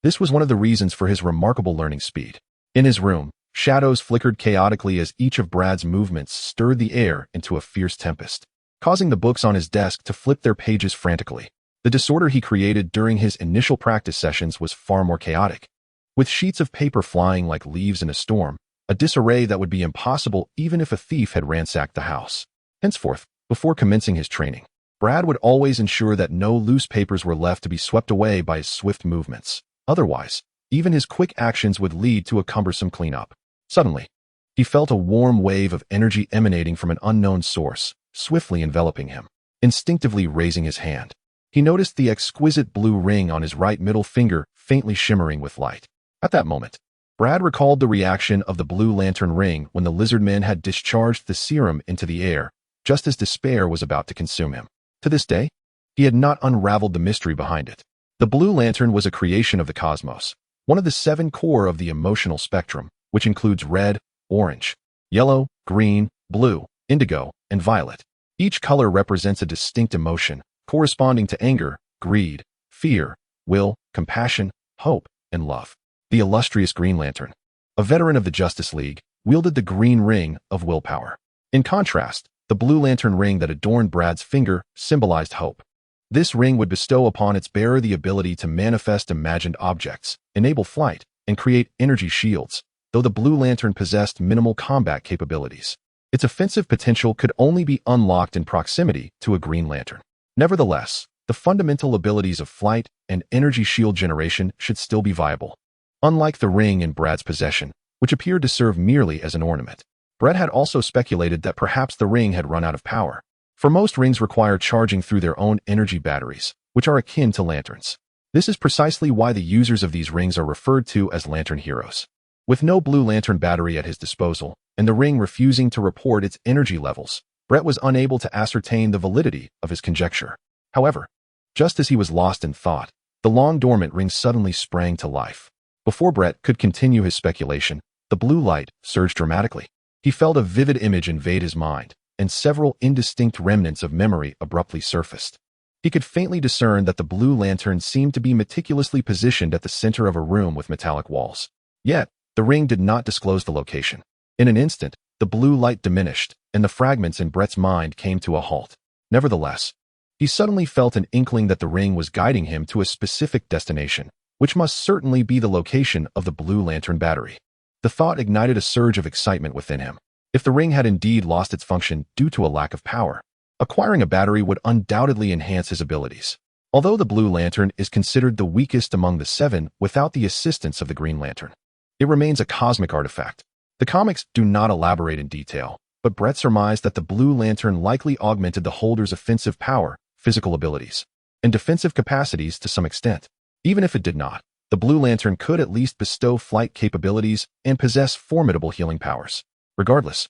This was one of the reasons for his remarkable learning speed. In his room, shadows flickered chaotically as each of Brad's movements stirred the air into a fierce tempest, causing the books on his desk to flip their pages frantically. The disorder he created during his initial practice sessions was far more chaotic, with sheets of paper flying like leaves in a storm, a disarray that would be impossible even if a thief had ransacked the house. Henceforth, before commencing his training, Brad would always ensure that no loose papers were left to be swept away by his swift movements. Otherwise, even his quick actions would lead to a cumbersome cleanup. Suddenly, he felt a warm wave of energy emanating from an unknown source, swiftly enveloping him. Instinctively raising his hand, he noticed the exquisite blue ring on his right middle finger faintly shimmering with light. At that moment, Brad recalled the reaction of the blue lantern ring when the lizard man had discharged the serum into the air, just as despair was about to consume him. To this day, he had not unraveled the mystery behind it. The blue lantern was a creation of the cosmos, one of the 7 core of the emotional spectrum, which includes red, orange, yellow, green, blue, indigo, and violet. Each color represents a distinct emotion, corresponding to anger, greed, fear, will, compassion, hope, and love. The illustrious Green Lantern, a veteran of the Justice League, wielded the green ring of willpower. In contrast, the blue lantern ring that adorned Brad's finger symbolized hope. This ring would bestow upon its bearer the ability to manifest imagined objects, enable flight, and create energy shields, though the blue lantern possessed minimal combat capabilities. Its offensive potential could only be unlocked in proximity to a Green Lantern. Nevertheless, the fundamental abilities of flight and energy shield generation should still be viable. Unlike the ring in Brad's possession, which appeared to serve merely as an ornament, Brad had also speculated that perhaps the ring had run out of power. For most rings require charging through their own energy batteries, which are akin to lanterns. This is precisely why the users of these rings are referred to as lantern heroes. With no blue lantern battery at his disposal, and the ring refusing to report its energy levels, Brett was unable to ascertain the validity of his conjecture. However, just as he was lost in thought, the long-dormant ring suddenly sprang to life. Before Brett could continue his speculation, the blue light surged dramatically. He felt a vivid image invade his mind, and several indistinct remnants of memory abruptly surfaced. He could faintly discern that the blue lantern seemed to be meticulously positioned at the center of a room with metallic walls. Yet, the ring did not disclose the location. In an instant, the blue light diminished, and the fragments in Brett's mind came to a halt. Nevertheless, he suddenly felt an inkling that the ring was guiding him to a specific destination, which must certainly be the location of the blue lantern battery. The thought ignited a surge of excitement within him. If the ring had indeed lost its function due to a lack of power, acquiring a battery would undoubtedly enhance his abilities. Although the blue lantern is considered the weakest among the 7 without the assistance of the Green Lantern, it remains a cosmic artifact. The comics do not elaborate in detail, but Brett surmised that the blue lantern likely augmented the holder's offensive power, physical abilities, and defensive capacities to some extent. Even if it did not, the blue lantern could at least bestow flight capabilities and possess formidable healing powers. Regardless,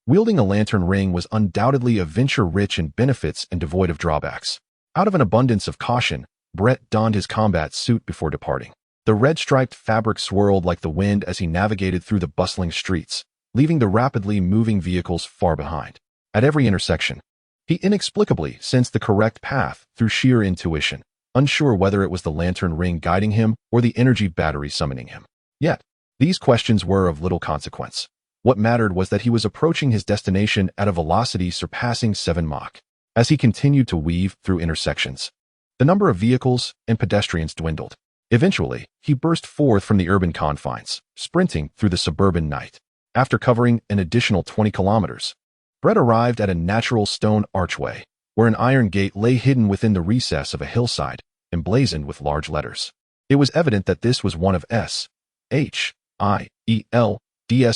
wielding a lantern ring was undoubtedly a venture rich in benefits and devoid of drawbacks. Out of an abundance of caution, Brett donned his combat suit before departing. The red-striped fabric swirled like the wind as he navigated through the bustling streets, leaving the rapidly moving vehicles far behind. At every intersection, he inexplicably sensed the correct path through sheer intuition, unsure whether it was the lantern ring guiding him or the energy battery summoning him. Yet, these questions were of little consequence. What mattered was that he was approaching his destination at a velocity surpassing 7 Mach. As he continued to weave through intersections, the number of vehicles and pedestrians dwindled. Eventually, he burst forth from the urban confines, sprinting through the suburban night. After covering an additional 20 kilometers, Brett arrived at a natural stone archway, where an iron gate lay hidden within the recess of a hillside, emblazoned with large letters. It was evident that this was one of S.H.I.E.L.D.'s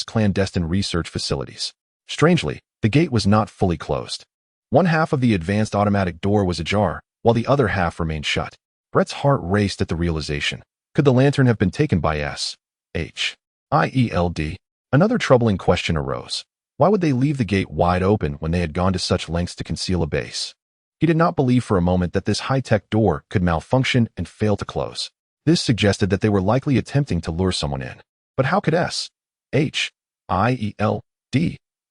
clandestine research facilities. Strangely, the gate was not fully closed. One half of the advanced automatic door was ajar, while the other half remained shut. Brett's heart raced at the realization. Could the lantern have been taken by S.H.I.E.L.D.? Another troubling question arose. Why would they leave the gate wide open when they had gone to such lengths to conceal a base? He did not believe for a moment that this high-tech door could malfunction and fail to close. This suggested that they were likely attempting to lure someone in. But how could S.H.I.E.L.D.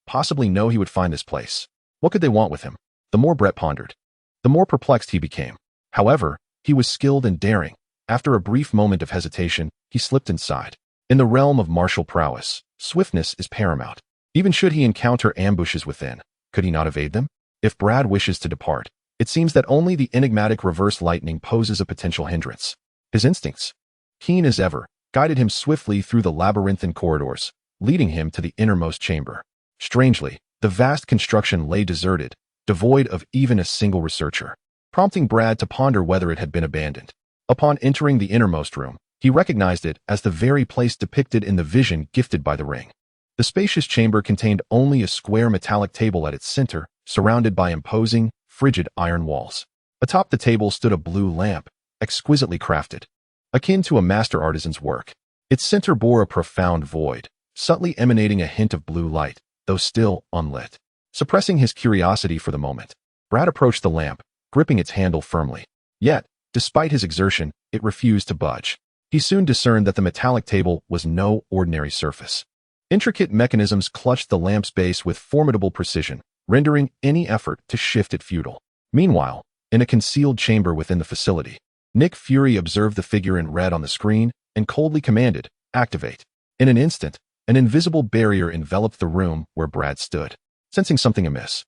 possibly know he would find this place? What could they want with him? The more Brett pondered, the more perplexed he became. However, he was skilled and daring. After a brief moment of hesitation, he slipped inside. In the realm of martial prowess, swiftness is paramount. Even should he encounter ambushes within, could he not evade them? If Brad wishes to depart, it seems that only the enigmatic reverse lightning poses a potential hindrance. His instincts, keen as ever, guided him swiftly through the labyrinthine corridors, leading him to the innermost chamber. Strangely, the vast construction lay deserted, devoid of even a single researcher, prompting Brad to ponder whether it had been abandoned. Upon entering the innermost room, he recognized it as the very place depicted in the vision gifted by the ring. The spacious chamber contained only a square metallic table at its center, surrounded by imposing, frigid iron walls. Atop the table stood a blue lamp, exquisitely crafted, akin to a master artisan's work. Its center bore a profound void, subtly emanating a hint of blue light, though still unlit. Suppressing his curiosity for the moment, Brad approached the lamp, gripping its handle firmly. Yet, despite his exertion, it refused to budge. He soon discerned that the metallic table was no ordinary surface. Intricate mechanisms clutched the lamp's base with formidable precision, rendering any effort to shift it futile. Meanwhile, in a concealed chamber within the facility, Nick Fury observed the figure in red on the screen and coldly commanded, "Activate." In an instant, an invisible barrier enveloped the room where Brad stood. Sensing something amiss,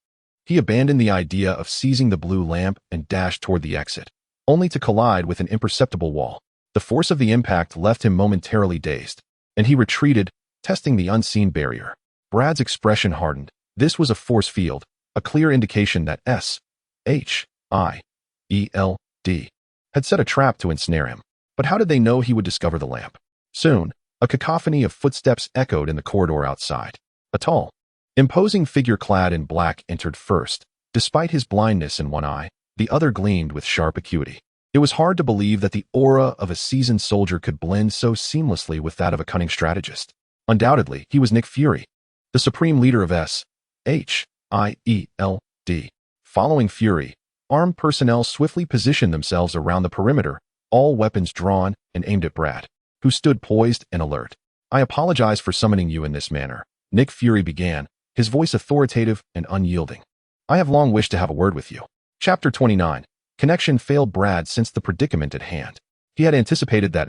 he abandoned the idea of seizing the blue lamp and dashed toward the exit, only to collide with an imperceptible wall. The force of the impact left him momentarily dazed, and he retreated, testing the unseen barrier. Brad's expression hardened. This was a force field, a clear indication that SHIELD had set a trap to ensnare him. But how did they know he would discover the lamp? Soon, a cacophony of footsteps echoed in the corridor outside. A tall, imposing figure clad in black entered first. Despite his blindness in one eye, the other gleamed with sharp acuity. It was hard to believe that the aura of a seasoned soldier could blend so seamlessly with that of a cunning strategist. Undoubtedly, he was Nick Fury, the supreme leader of SHIELD. Following Fury, armed personnel swiftly positioned themselves around the perimeter, all weapons drawn and aimed at Brad, who stood poised and alert. "I apologize for summoning you in this manner," Nick Fury began, his voice authoritative and unyielding. "I have long wished to have a word with you." Chapter 29. Connection failed Brad since the predicament at hand. He had anticipated that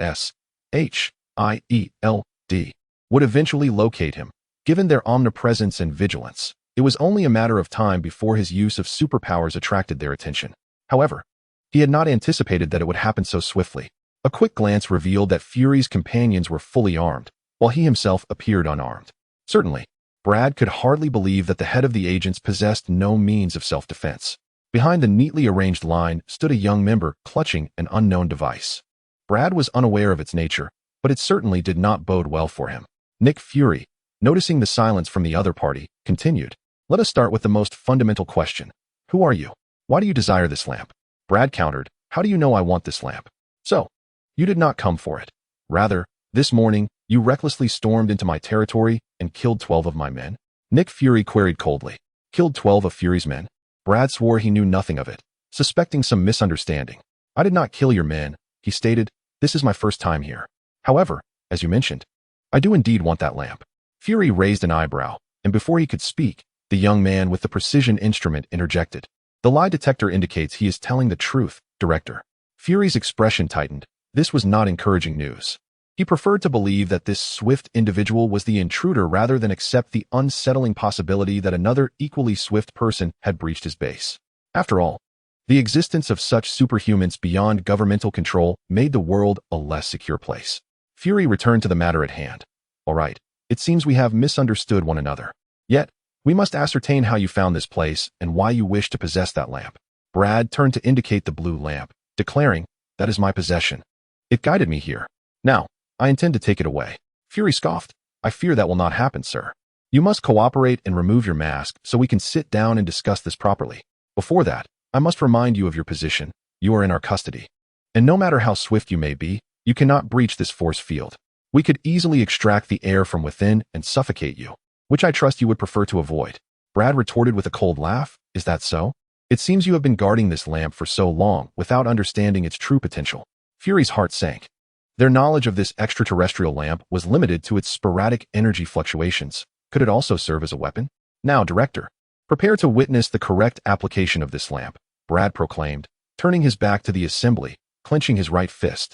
SHIELD would eventually locate him. Given their omnipresence and vigilance, it was only a matter of time before his use of superpowers attracted their attention. However, he had not anticipated that it would happen so swiftly. A quick glance revealed that Fury's companions were fully armed, while he himself appeared unarmed. Certainly, Brad could hardly believe that the head of the agents possessed no means of self-defense. Behind the neatly arranged line stood a young member clutching an unknown device. Brad was unaware of its nature, but it certainly did not bode well for him. Nick Fury, noticing the silence from the other party, continued, "Let us start with the most fundamental question. Who are you? Why do you desire this lamp?" Brad countered, "How do you know I want this lamp?" "So, you did not come for it. Rather, this morning, you recklessly stormed into my territory and killed 12 of my men?" Nick Fury queried coldly. "Killed 12 of Fury's men?" Brad swore he knew nothing of it, suspecting some misunderstanding. "I did not kill your men," he stated. "This is my first time here. However, as you mentioned, I do indeed want that lamp." Fury raised an eyebrow, and before he could speak, the young man with the precision instrument interjected. "The lie detector indicates he is telling the truth, Director." Fury's expression tightened. This was not encouraging news. He preferred to believe that this swift individual was the intruder rather than accept the unsettling possibility that another equally swift person had breached his base. After all, the existence of such superhumans beyond governmental control made the world a less secure place. Fury returned to the matter at hand. "All right, it seems we have misunderstood one another. Yet, we must ascertain how you found this place and why you wish to possess that lamp." Brad turned to indicate the blue lamp, declaring, "That is my possession. It guided me here. Now, I intend to take it away." Fury scoffed. "I fear that will not happen, sir. You must cooperate and remove your mask so we can sit down and discuss this properly. Before that, I must remind you of your position. You are in our custody. And no matter how swift you may be, you cannot breach this force field. We could easily extract the air from within and suffocate you, which I trust you would prefer to avoid." Brad retorted with a cold laugh. "Is that so? It seems you have been guarding this lamp for so long without understanding its true potential." Fury's heart sank. Their knowledge of this extraterrestrial lamp was limited to its sporadic energy fluctuations. Could it also serve as a weapon? Now, director, prepare to witness the correct application of this lamp, Brad proclaimed, turning his back to the assembly, clenching his right fist,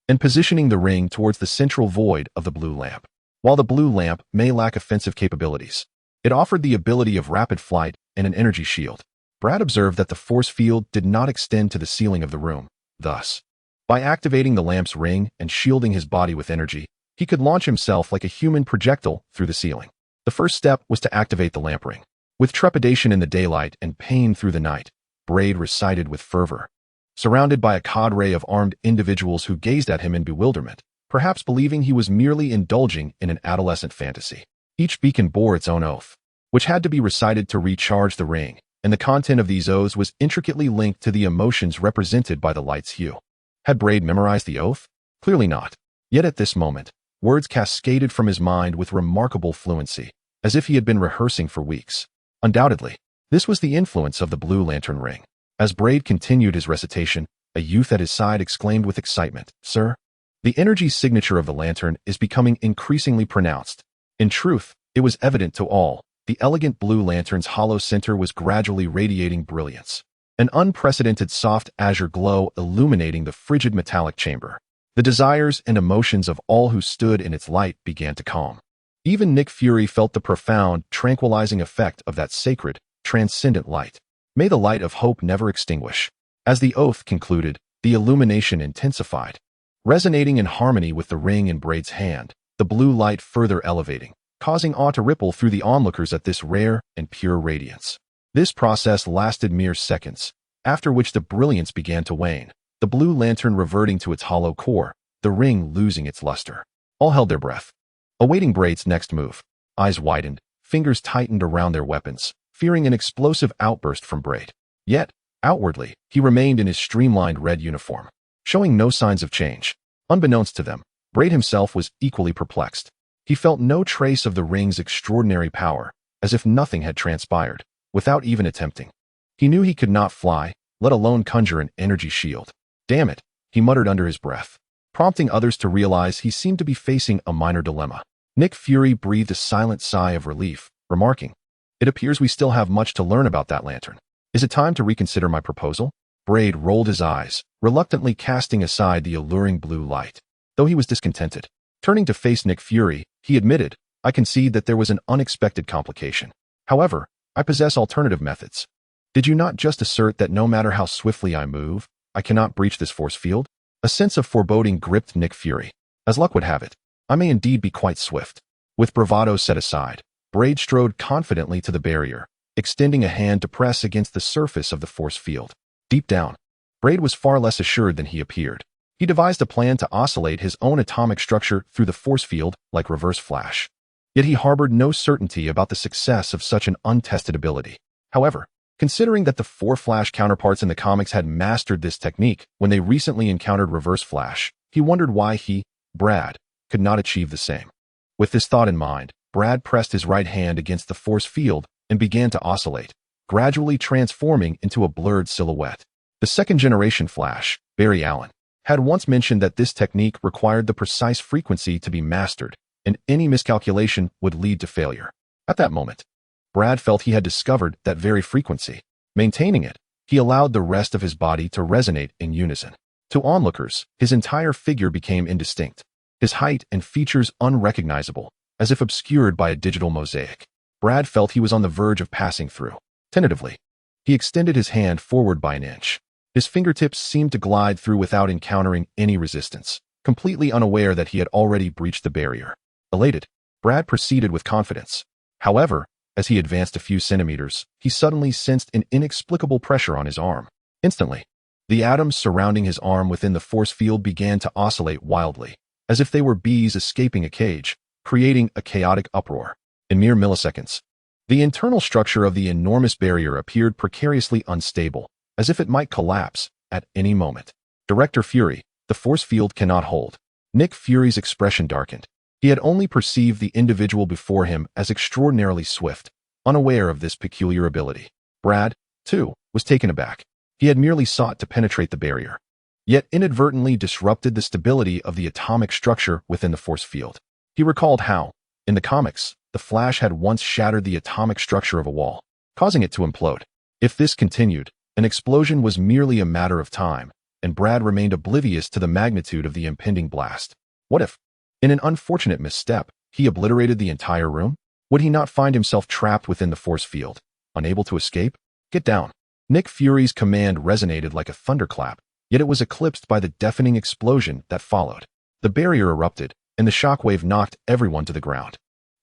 and positioning the ring towards the central void of the blue lamp. While the blue lamp may lack offensive capabilities, it offered the ability of rapid flight and an energy shield. Brad observed that the force field did not extend to the ceiling of the room. Thus, by activating the lamp's ring and shielding his body with energy, he could launch himself like a human projectile through the ceiling. The first step was to activate the lamp ring. With trepidation in the daylight and pain through the night, Brad recited with fervor. Surrounded by a cadre of armed individuals who gazed at him in bewilderment, perhaps believing he was merely indulging in an adolescent fantasy. Each beacon bore its own oath, which had to be recited to recharge the ring, and the content of these oaths was intricately linked to the emotions represented by the light's hue. Had Brad memorized the oath? Clearly not. Yet at this moment, words cascaded from his mind with remarkable fluency, as if he had been rehearsing for weeks. Undoubtedly, this was the influence of the blue lantern ring. As Brad continued his recitation, a youth at his side exclaimed with excitement, "Sir, the energy signature of the lantern is becoming increasingly pronounced." In truth, it was evident to all. The elegant blue lantern's hollow center was gradually radiating brilliance, an unprecedented soft azure glow illuminating the frigid metallic chamber. The desires and emotions of all who stood in its light began to calm. Even Nick Fury felt the profound, tranquilizing effect of that sacred, transcendent light. May the light of hope never extinguish. As the oath concluded, the illumination intensified, resonating in harmony with the ring in Brad's hand, the blue light further elevating, causing awe to ripple through the onlookers at this rare and pure radiance. This process lasted mere seconds, after which the brilliance began to wane, the blue lantern reverting to its hollow core, the ring losing its luster. All held their breath, awaiting Brad's next move. Eyes widened, fingers tightened around their weapons, fearing an explosive outburst from Brad. Yet, outwardly, he remained in his streamlined red uniform, showing no signs of change. Unbeknownst to them, Brad himself was equally perplexed. He felt no trace of the ring's extraordinary power, as if nothing had transpired, without even attempting. He knew he could not fly, let alone conjure an energy shield. "Damn it," he muttered under his breath, prompting others to realize he seemed to be facing a minor dilemma. Nick Fury breathed a silent sigh of relief, remarking, "It appears we still have much to learn about that lantern. Is it time to reconsider my proposal?" Brad rolled his eyes, reluctantly casting aside the alluring blue light. Though he was discontented, turning to face Nick Fury, he admitted, "I concede that there was an unexpected complication. However, I possess alternative methods. Did you not just assert that no matter how swiftly I move, I cannot breach this force field?" A sense of foreboding gripped Nick Fury. "As luck would have it, I may indeed be quite swift." With bravado set aside, Brad strode confidently to the barrier, extending a hand to press against the surface of the force field. Deep down, Brad was far less assured than he appeared. He devised a plan to oscillate his own atomic structure through the force field like reverse flash. Yet he harbored no certainty about the success of such an untested ability. However, considering that the four Flash counterparts in the comics had mastered this technique when they recently encountered reverse flash, he wondered why he, Brad, could not achieve the same. With this thought in mind, Brad pressed his right hand against the force field and began to oscillate, gradually transforming into a blurred silhouette. The second-generation Flash, Barry Allen, had once mentioned that this technique required the precise frequency to be mastered, and any miscalculation would lead to failure. At that moment, Brad felt he had discovered that very frequency. Maintaining it, he allowed the rest of his body to resonate in unison. To onlookers, his entire figure became indistinct, his height and features unrecognizable, as if obscured by a digital mosaic. Brad felt he was on the verge of passing through. Tentatively, he extended his hand forward by an inch. His fingertips seemed to glide through without encountering any resistance, completely unaware that he had already breached the barrier. Elated, Brad proceeded with confidence. However, as he advanced a few centimeters, he suddenly sensed an inexplicable pressure on his arm. Instantly, the atoms surrounding his arm within the force field began to oscillate wildly, as if they were bees escaping a cage, creating a chaotic uproar. In mere milliseconds, the internal structure of the enormous barrier appeared precariously unstable, as if it might collapse at any moment. "Director Fury, the force field cannot hold." Nick Fury's expression darkened. He had only perceived the individual before him as extraordinarily swift, unaware of this peculiar ability. Brad, too, was taken aback. He had merely sought to penetrate the barrier, yet inadvertently disrupted the stability of the atomic structure within the force field. He recalled how, in the comics, the flash had once shattered the atomic structure of a wall, causing it to implode. If this continued, an explosion was merely a matter of time, and Brad remained oblivious to the magnitude of the impending blast. What if, in an unfortunate misstep, he obliterated the entire room? Would he not find himself trapped within the force field, unable to escape? Get down. Nick Fury's command resonated like a thunderclap, yet it was eclipsed by the deafening explosion that followed. The barrier erupted, and the shockwave knocked everyone to the ground.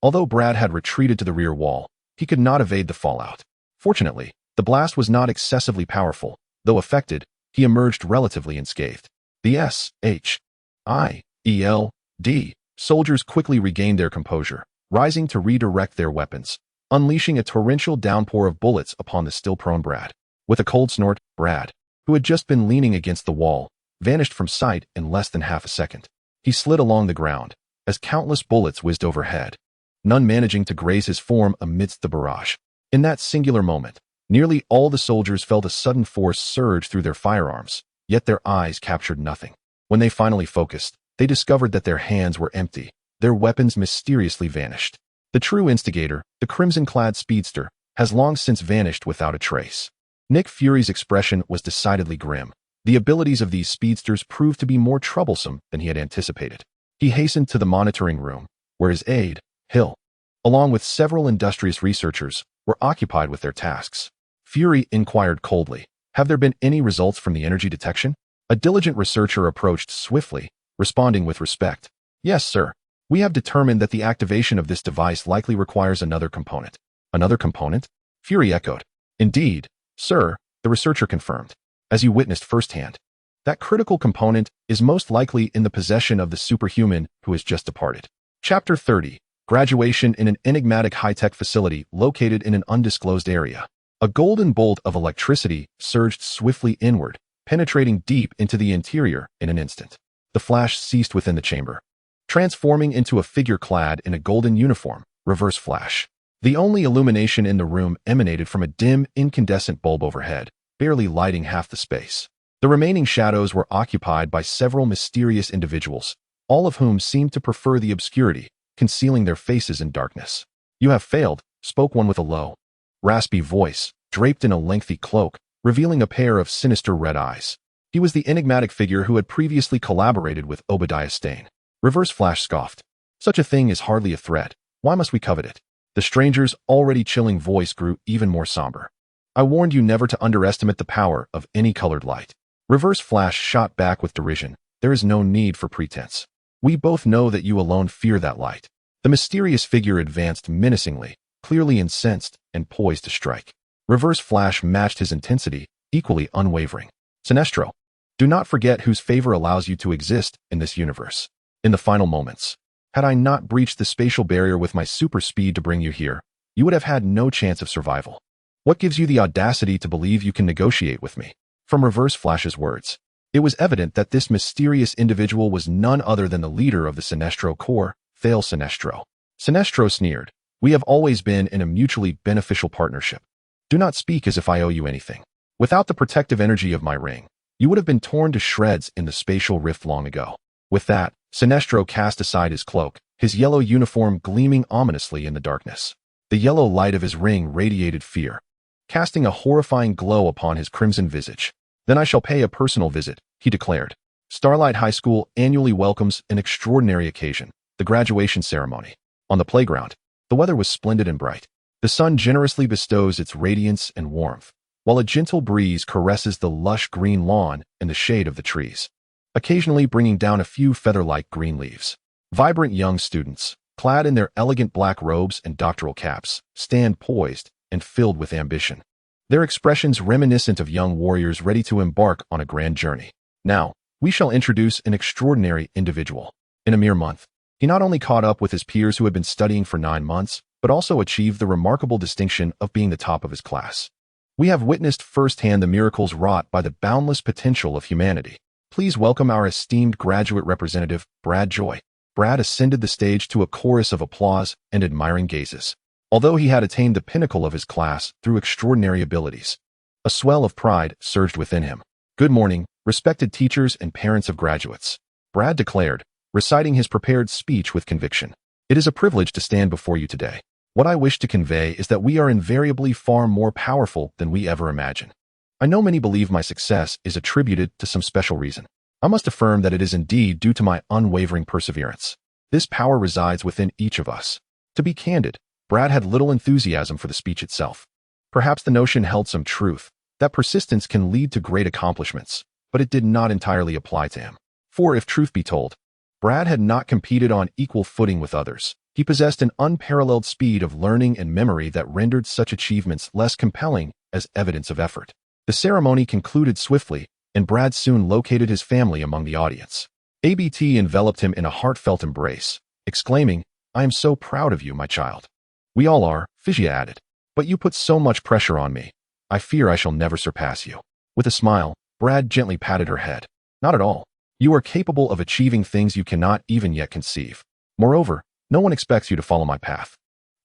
Although Brad had retreated to the rear wall, he could not evade the fallout. Fortunately, the blast was not excessively powerful. Though affected, he emerged relatively unscathed. The SHIELD soldiers quickly regained their composure, rising to redirect their weapons, unleashing a torrential downpour of bullets upon the still-prone Brad. With a cold snort, Brad, who had just been leaning against the wall, vanished from sight in less than half a second. He slid along the ground, as countless bullets whizzed overhead, none managing to graze his form amidst the barrage. In that singular moment, nearly all the soldiers felt a sudden force surge through their firearms, yet their eyes captured nothing. When they finally focused, they discovered that their hands were empty, their weapons mysteriously vanished. The true instigator, the crimson-clad speedster, has long since vanished without a trace. Nick Fury's expression was decidedly grim. The abilities of these speedsters proved to be more troublesome than he had anticipated. He hastened to the monitoring room, where his aide, Hill, along with several industrious researchers, were occupied with their tasks. Fury inquired coldly, "Have there been any results from the energy detection?" A diligent researcher approached swiftly, responding with respect. "Yes, sir. We have determined that the activation of this device likely requires another component." "Another component?" Fury echoed. "Indeed, sir," the researcher confirmed, "as you witnessed firsthand. That critical component is most likely in the possession of the superhuman who has just departed." Chapter 30. Graduation in an enigmatic high-tech facility located in an undisclosed area. A golden bolt of electricity surged swiftly inward, penetrating deep into the interior in an instant. The flash ceased within the chamber, transforming into a figure clad in a golden uniform, Reverse Flash. The only illumination in the room emanated from a dim, incandescent bulb overhead, barely lighting half the space. The remaining shadows were occupied by several mysterious individuals, all of whom seemed to prefer the obscurity, concealing their faces in darkness. "You have failed," spoke one with a low, raspy voice, draped in a lengthy cloak, revealing a pair of sinister red eyes. He was the enigmatic figure who had previously collaborated with Obadiah Stane. Reverse Flash scoffed. "Such a thing is hardly a threat. Why must we covet it?" The stranger's already chilling voice grew even more somber. "I warned you never to underestimate the power of any colored light." Reverse Flash shot back with derision. "There is no need for pretense. We both know that you alone fear that light." The mysterious figure advanced menacingly, clearly incensed and poised to strike. Reverse Flash matched his intensity, equally unwavering. "Sinestro, do not forget whose favor allows you to exist in this universe. In the final moments, had I not breached the spatial barrier with my super speed to bring you here, you would have had no chance of survival. What gives you the audacity to believe you can negotiate with me?" From Reverse Flash's words, it was evident that this mysterious individual was none other than the leader of the Sinestro Corps, Thale Sinestro. Sinestro sneered, "We have always been in a mutually beneficial partnership. Do not speak as if I owe you anything. Without the protective energy of my ring, you would have been torn to shreds in the spatial rift long ago." With that, Sinestro cast aside his cloak, his yellow uniform gleaming ominously in the darkness. The yellow light of his ring radiated fear, casting a horrifying glow upon his crimson visage. "Then I shall pay a personal visit," he declared. Starlight High School annually welcomes an extraordinary occasion, the graduation ceremony. On the playground, the weather was splendid and bright. The sun generously bestows its radiance and warmth, while a gentle breeze caresses the lush green lawn and the shade of the trees, occasionally bringing down a few feather-like green leaves. Vibrant young students, clad in their elegant black robes and doctoral caps, stand poised and filled with ambition, their expressions reminiscent of young warriors ready to embark on a grand journey. Now, we shall introduce an extraordinary individual. In a mere month, he not only caught up with his peers who had been studying for 9 months, but also achieved the remarkable distinction of being the top of his class. We have witnessed firsthand the miracles wrought by the boundless potential of humanity. Please welcome our esteemed graduate representative, Brad Joy. Brad ascended the stage to a chorus of applause and admiring gazes. Although he had attained the pinnacle of his class through extraordinary abilities, a swell of pride surged within him. "Good morning, respected teachers and parents of graduates," Brad declared, reciting his prepared speech with conviction. It is a privilege to stand before you today. What I wish to convey is that we are invariably far more powerful than we ever imagine. I know many believe my success is attributed to some special reason. I must affirm that it is indeed due to my unwavering perseverance. This power resides within each of us. To be candid, Brad had little enthusiasm for the speech itself. Perhaps the notion held some truth, that persistence can lead to great accomplishments, but it did not entirely apply to him. For if truth be told, Brad had not competed on equal footing with others. He possessed an unparalleled speed of learning and memory that rendered such achievements less compelling as evidence of effort. The ceremony concluded swiftly, and Brad soon located his family among the audience. ABT enveloped him in a heartfelt embrace, exclaiming, "I am so proud of you, my child." "We all are," Fisia added. "But you put so much pressure on me. I fear I shall never surpass you." With a smile, Brad gently patted her head. "Not at all. You are capable of achieving things you cannot even yet conceive. Moreover, no one expects you to follow my path.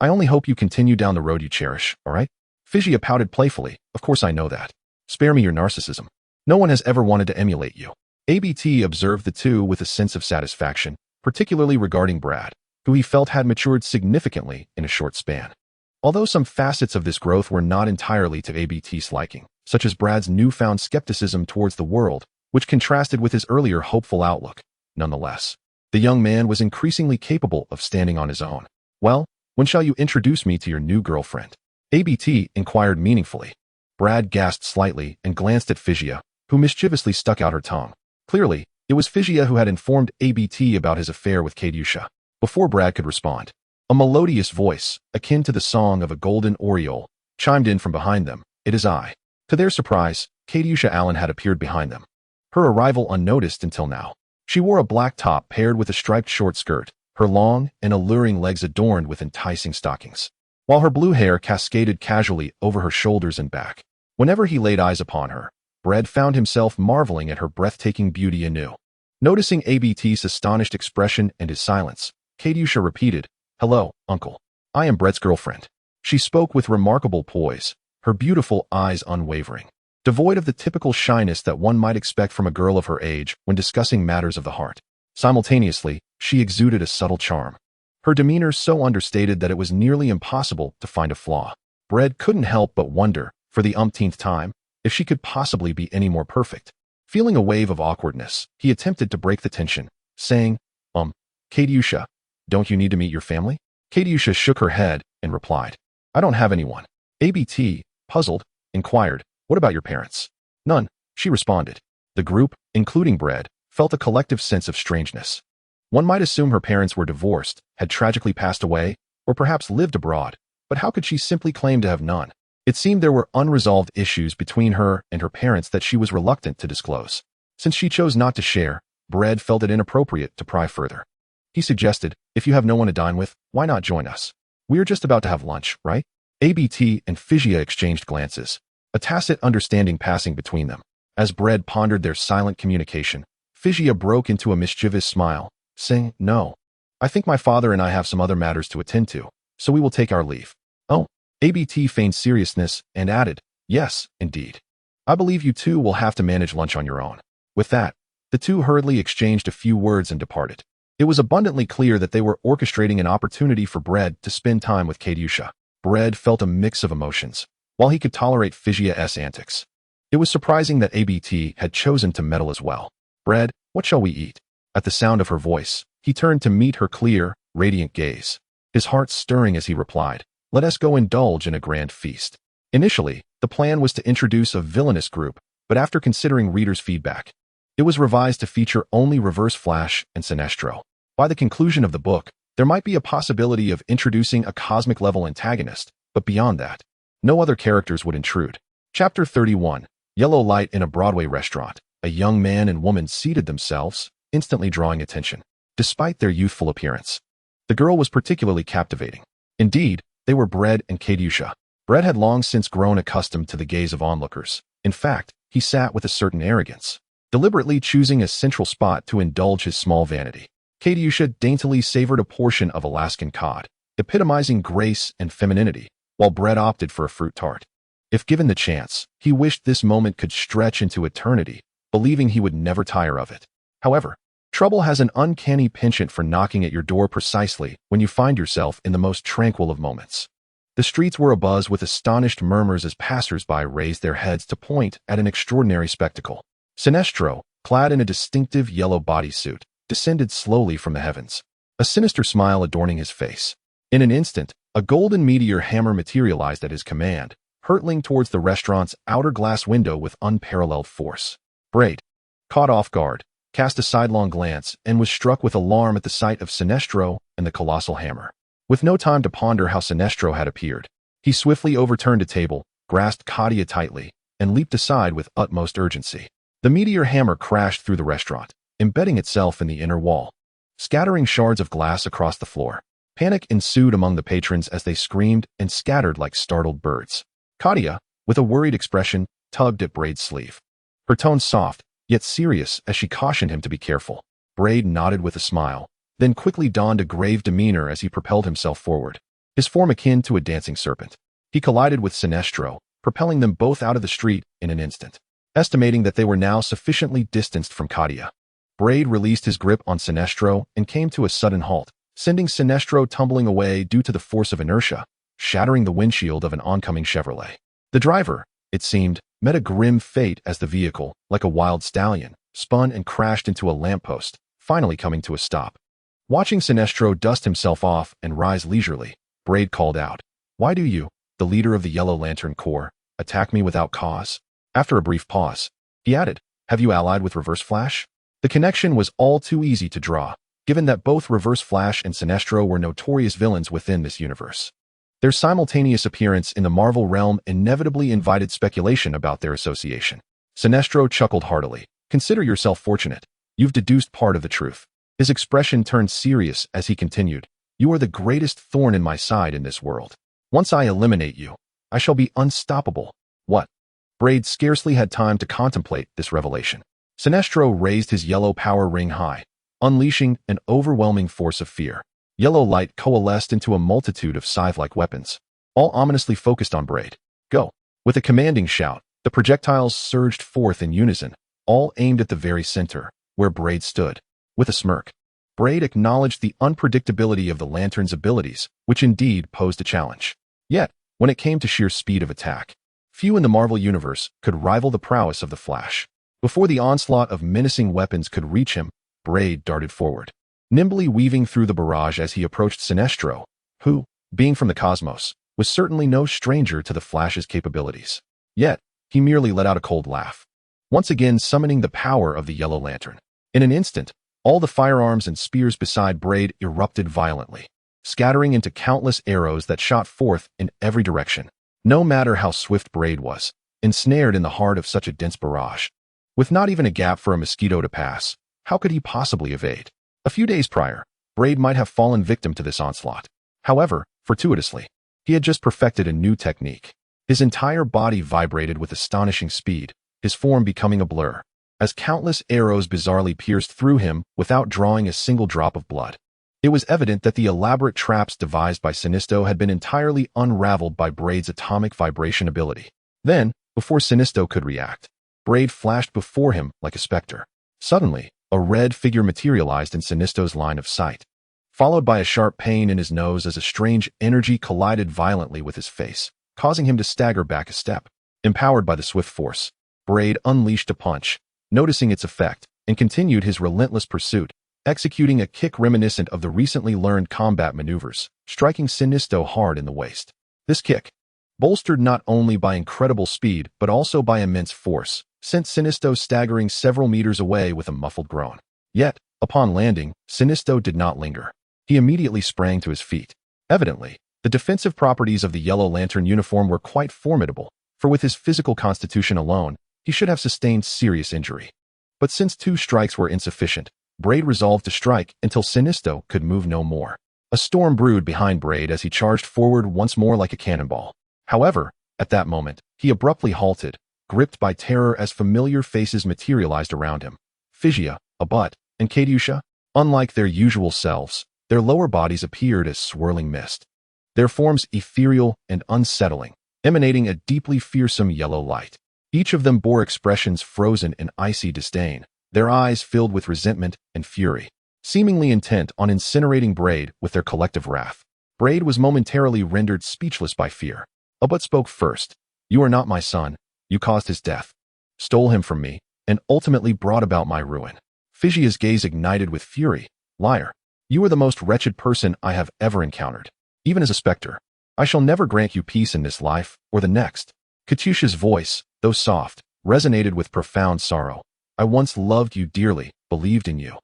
I only hope you continue down the road you cherish, all right?" Fisia pouted playfully. "Of course I know that. Spare me your narcissism. No one has ever wanted to emulate you." ABT observed the two with a sense of satisfaction, particularly regarding Brad, who he felt had matured significantly in a short span. Although some facets of this growth were not entirely to ABT's liking, such as Brad's newfound skepticism towards the world, which contrasted with his earlier hopeful outlook, nonetheless, the young man was increasingly capable of standing on his own. "Well, when shall you introduce me to your new girlfriend?" ABT inquired meaningfully. Brad gasped slightly and glanced at Fisia, who mischievously stuck out her tongue. Clearly, it was Fisia who had informed ABT about his affair with Chitauri. Before Brad could respond, a melodious voice, akin to the song of a golden oriole, chimed in from behind them. "It is I." To their surprise, Chitauri Allen had appeared behind them. Her arrival unnoticed until now. She wore a black top paired with a striped short skirt, her long and alluring legs adorned with enticing stockings, while her blue hair cascaded casually over her shoulders and back. Whenever he laid eyes upon her, Brad found himself marveling at her breathtaking beauty anew. Noticing ABT's astonished expression and his silence, Chitauri repeated, "Hello, uncle. I am Brad's girlfriend." She spoke with remarkable poise, her beautiful eyes unwavering, devoid of the typical shyness that one might expect from a girl of her age when discussing matters of the heart. Simultaneously, she exuded a subtle charm, her demeanor so understated that it was nearly impossible to find a flaw. Brad couldn't help but wonder, for the umpteenth time, if she could possibly be any more perfect. Feeling a wave of awkwardness, he attempted to break the tension, saying, Chitauri, don't you need to meet your family?" Chitauri shook her head and replied, "I don't have anyone." ABT, puzzled, inquired, "What about your parents?" "None," she responded. The group, including Brad, felt a collective sense of strangeness. One might assume her parents were divorced, had tragically passed away, or perhaps lived abroad, but how could she simply claim to have none? It seemed there were unresolved issues between her and her parents that she was reluctant to disclose. Since she chose not to share, Brad felt it inappropriate to pry further. He suggested, "If you have no one to dine with, why not join us? We're just about to have lunch, right?" ABT and Fisia exchanged glances, a tacit understanding passing between them. As Brad pondered their silent communication, Fisia broke into a mischievous smile, saying, "No. I think my father and I have some other matters to attend to, so we will take our leave." "Oh." ABT feigned seriousness and added, "Yes, indeed. I believe you two will have to manage lunch on your own." With that, the two hurriedly exchanged a few words and departed. It was abundantly clear that they were orchestrating an opportunity for Brad to spend time with Chitauri. Brad felt a mix of emotions, while he could tolerate Fisia's antics. It was surprising that ABT had chosen to meddle as well. "Brad, what shall we eat?" At the sound of her voice, he turned to meet her clear, radiant gaze, his heart stirring as he replied, "Let us go indulge in a grand feast." Initially, the plan was to introduce a villainous group, but after considering readers' feedback, it was revised to feature only Reverse Flash and Sinestro. By the conclusion of the book, there might be a possibility of introducing a cosmic-level antagonist, but beyond that, no other characters would intrude. Chapter 31, Yellow Light in a Broadway Restaurant. A young man and woman seated themselves, instantly drawing attention, despite their youthful appearance. The girl was particularly captivating. Indeed, they were Brend and Chitauri. Brend had long since grown accustomed to the gaze of onlookers. In fact, he sat with a certain arrogance, deliberately choosing a central spot to indulge his small vanity. Chitauri daintily savored a portion of Alaskan cod, epitomizing grace and femininity, while Brend opted for a fruit tart. If given the chance, he wished this moment could stretch into eternity, believing he would never tire of it. However, Trouble has an uncanny penchant for knocking at your door precisely when you find yourself in the most tranquil of moments. The streets were abuzz with astonished murmurs as passers-by raised their heads to point at an extraordinary spectacle. Sinestro, clad in a distinctive yellow bodysuit, descended slowly from the heavens, a sinister smile adorning his face. In an instant, a golden meteor hammer materialized at his command, hurtling towards the restaurant's outer glass window with unparalleled force. Brend, caught off guard, cast a sidelong glance and was struck with alarm at the sight of Sinestro and the colossal hammer. With no time to ponder how Sinestro had appeared, he swiftly overturned a table, grasped Katia tightly, and leaped aside with utmost urgency. The meteor hammer crashed through the restaurant, embedding itself in the inner wall, scattering shards of glass across the floor. Panic ensued among the patrons as they screamed and scattered like startled birds. Katia, with a worried expression, tugged at Brend's sleeve. Her tone soft, yet serious as she cautioned him to be careful. Brend nodded with a smile, then quickly donned a grave demeanor as he propelled himself forward, his form akin to a dancing serpent. He collided with Sinestro, propelling them both out of the street in an instant. Estimating that they were now sufficiently distanced from Katia, Brend released his grip on Sinestro and came to a sudden halt, sending Sinestro tumbling away due to the force of inertia, shattering the windshield of an oncoming Chevrolet. The driver, it seemed, met a grim fate as the vehicle, like a wild stallion, spun and crashed into a lamppost, finally coming to a stop. Watching Sinestro dust himself off and rise leisurely, Brend called out, "Why do you, the leader of the Yellow Lantern Corps, attack me without cause?" After a brief pause, he added, "Have you allied with Reverse Flash?" The connection was all too easy to draw, given that both Reverse Flash and Sinestro were notorious villains within this universe. Their simultaneous appearance in the Marvel realm inevitably invited speculation about their association. Sinestro chuckled heartily. "Consider yourself fortunate. You've deduced part of the truth." His expression turned serious as he continued, "You are the greatest thorn in my side in this world. Once I eliminate you, I shall be unstoppable." What? Brend scarcely had time to contemplate this revelation. Sinestro raised his yellow power ring high, unleashing an overwhelming force of fear. Yellow light coalesced into a multitude of scythe-like weapons, all ominously focused on Brend. "Go!" With a commanding shout, the projectiles surged forth in unison, all aimed at the very center, where Brend stood. With a smirk, Brend acknowledged the unpredictability of the Lantern's abilities, which indeed posed a challenge. Yet, when it came to sheer speed of attack, few in the Marvel Universe could rival the prowess of the Flash. Before the onslaught of menacing weapons could reach him, Brend darted forward, nimbly weaving through the barrage as he approached Sinestro, who, being from the cosmos, was certainly no stranger to the Flash's capabilities. Yet, he merely let out a cold laugh, once again summoning the power of the Yellow Lantern. In an instant, all the firearms and spears beside Brend erupted violently, scattering into countless arrows that shot forth in every direction. No matter how swift Brend was, ensnared in the heart of such a dense barrage, with not even a gap for a mosquito to pass, how could he possibly evade? A few days prior, Brend might have fallen victim to this onslaught. However, fortuitously, he had just perfected a new technique. His entire body vibrated with astonishing speed, his form becoming a blur, as countless arrows bizarrely pierced through him without drawing a single drop of blood. It was evident that the elaborate traps devised by Sinestro had been entirely unraveled by Brend's atomic vibration ability. Then, before Sinestro could react, Brend flashed before him like a specter. Suddenly, a red figure materialized in Sinestro's line of sight, followed by a sharp pain in his nose as a strange energy collided violently with his face, causing him to stagger back a step. Empowered by the swift force, Brend unleashed a punch, noticing its effect, and continued his relentless pursuit, executing a kick reminiscent of the recently learned combat maneuvers, striking Sinestro hard in the waist. This kick, bolstered not only by incredible speed but also by immense force, sent Sinestro staggering several meters away with a muffled groan. Yet, upon landing, Sinestro did not linger. He immediately sprang to his feet. Evidently, the defensive properties of the Yellow Lantern uniform were quite formidable, for with his physical constitution alone, he should have sustained serious injury. But since 2 strikes were insufficient, Brend resolved to strike until Sinestro could move no more. A storm brewed behind Brend as he charged forward once more like a cannonball. However, at that moment, he abruptly halted, gripped by terror as familiar faces materialized around him. Physia, Abut, and Katyusha, unlike their usual selves, their lower bodies appeared as swirling mist, their forms ethereal and unsettling, emanating a deeply fearsome yellow light. Each of them bore expressions frozen in icy disdain, their eyes filled with resentment and fury, seemingly intent on incinerating Brend with their collective wrath. Brend was momentarily rendered speechless by fear. But spoke first. "You are not my son. You caused his death, stole him from me, and ultimately brought about my ruin." Fijia's gaze ignited with fury. "Liar. You are the most wretched person I have ever encountered. Even as a specter, I shall never grant you peace in this life or the next." Katyusha's voice, though soft, resonated with profound sorrow. "I once loved you dearly, believed in you,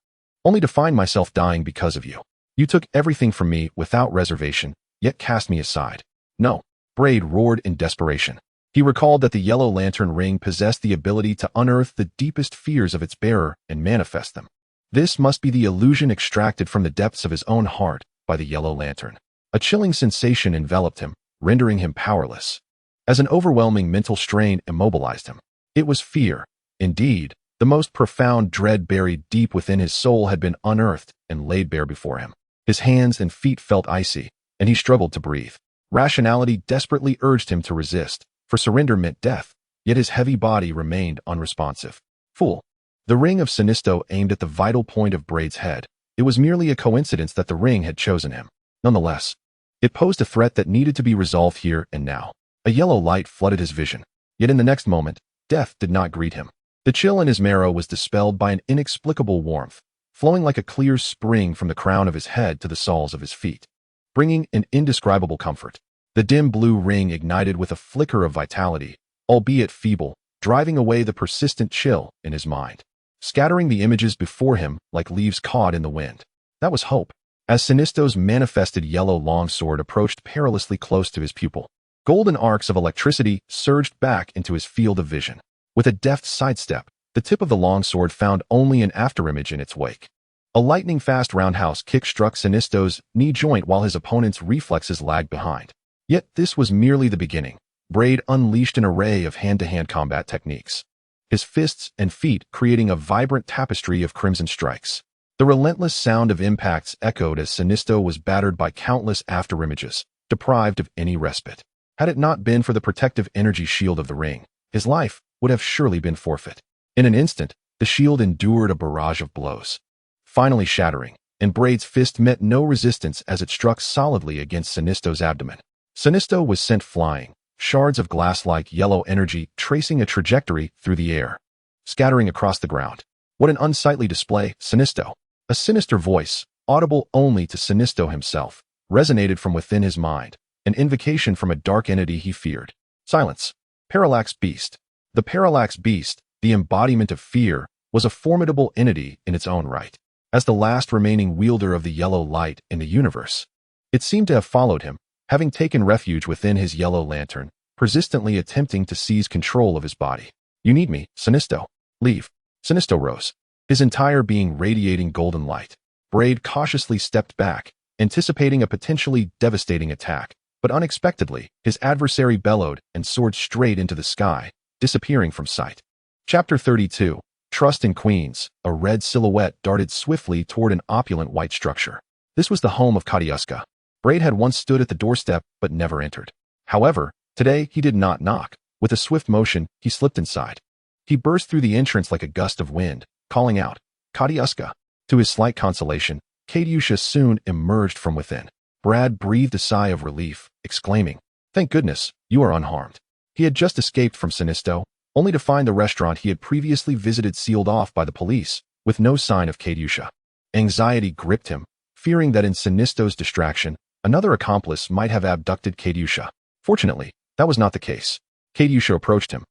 only to find myself dying because of you. You took everything from me without reservation, yet cast me aside." "No," Brend roared in desperation. He recalled that the yellow lantern ring possessed the ability to unearth the deepest fears of its bearer and manifest them. This must be the illusion extracted from the depths of his own heart by the yellow lantern. A chilling sensation enveloped him, rendering him powerless. As an overwhelming mental strain immobilized him. It was fear. Indeed, the most profound dread buried deep within his soul had been unearthed and laid bare before him. His hands and feet felt icy, and he struggled to breathe. Rationality desperately urged him to resist, for surrender meant death, yet his heavy body remained unresponsive. Fool. The ring of Sinisto aimed at the vital point of Brend's head. It was merely a coincidence that the ring had chosen him. Nonetheless, it posed a threat that needed to be resolved here and now. A yellow light flooded his vision, yet in the next moment, death did not greet him. The chill in his marrow was dispelled by an inexplicable warmth, flowing like a clear spring from the crown of his head to the soles of his feet, bringing an indescribable comfort. The dim blue ring ignited with a flicker of vitality, albeit feeble, driving away the persistent chill in his mind, scattering the images before him like leaves caught in the wind. That was hope. As Sinisto's manifested yellow longsword approached perilously close to his pupil, golden arcs of electricity surged back into his field of vision. With a deft sidestep, the tip of the longsword found only an afterimage in its wake. A lightning-fast roundhouse kick struck Sinisto's knee joint while his opponent's reflexes lagged behind. Yet this was merely the beginning. Brend unleashed an array of hand-to-hand combat techniques, his fists and feet creating a vibrant tapestry of crimson strikes. The relentless sound of impacts echoed as Sinisto was battered by countless afterimages, deprived of any respite. Had it not been for the protective energy shield of the ring, his life would have surely been forfeit. In an instant, the shield endured a barrage of blows, finally shattering, and Brend's fist met no resistance as it struck solidly against Sinisto's abdomen. Sinisto was sent flying, shards of glass-like yellow energy tracing a trajectory through the air, scattering across the ground. What an unsightly display, Sinisto! A sinister voice, audible only to Sinisto himself, resonated from within his mind, an invocation from a dark entity he feared. Silence. Parallax Beast. The Parallax Beast, the embodiment of fear, was a formidable entity in its own right. As the last remaining wielder of the yellow light in the universe, it seemed to have followed him, having taken refuge within his yellow lantern, persistently attempting to seize control of his body. "You need me, Sinisto. Leave." Sinisto rose, his entire being radiating golden light. Brend cautiously stepped back, anticipating a potentially devastating attack, but unexpectedly, his adversary bellowed and soared straight into the sky, disappearing from sight. Chapter 32. Trust in Queens. A red silhouette darted swiftly toward an opulent white structure. This was the home of Katyuska. Brend had once stood at the doorstep but never entered. However, today he did not knock. With a swift motion, he slipped inside. He burst through the entrance like a gust of wind, calling out, "Katyuska." To his slight consolation, Katyusha soon emerged from within. Brend breathed a sigh of relief, exclaiming, "Thank goodness, you are unharmed." He had just escaped from Sinisto, only to find the restaurant he had previously visited sealed off by the police, with no sign of Katyusha. Anxiety gripped him, fearing that in Sinisto's distraction, another accomplice might have abducted Katyusha. Fortunately, that was not the case. Katyusha approached him,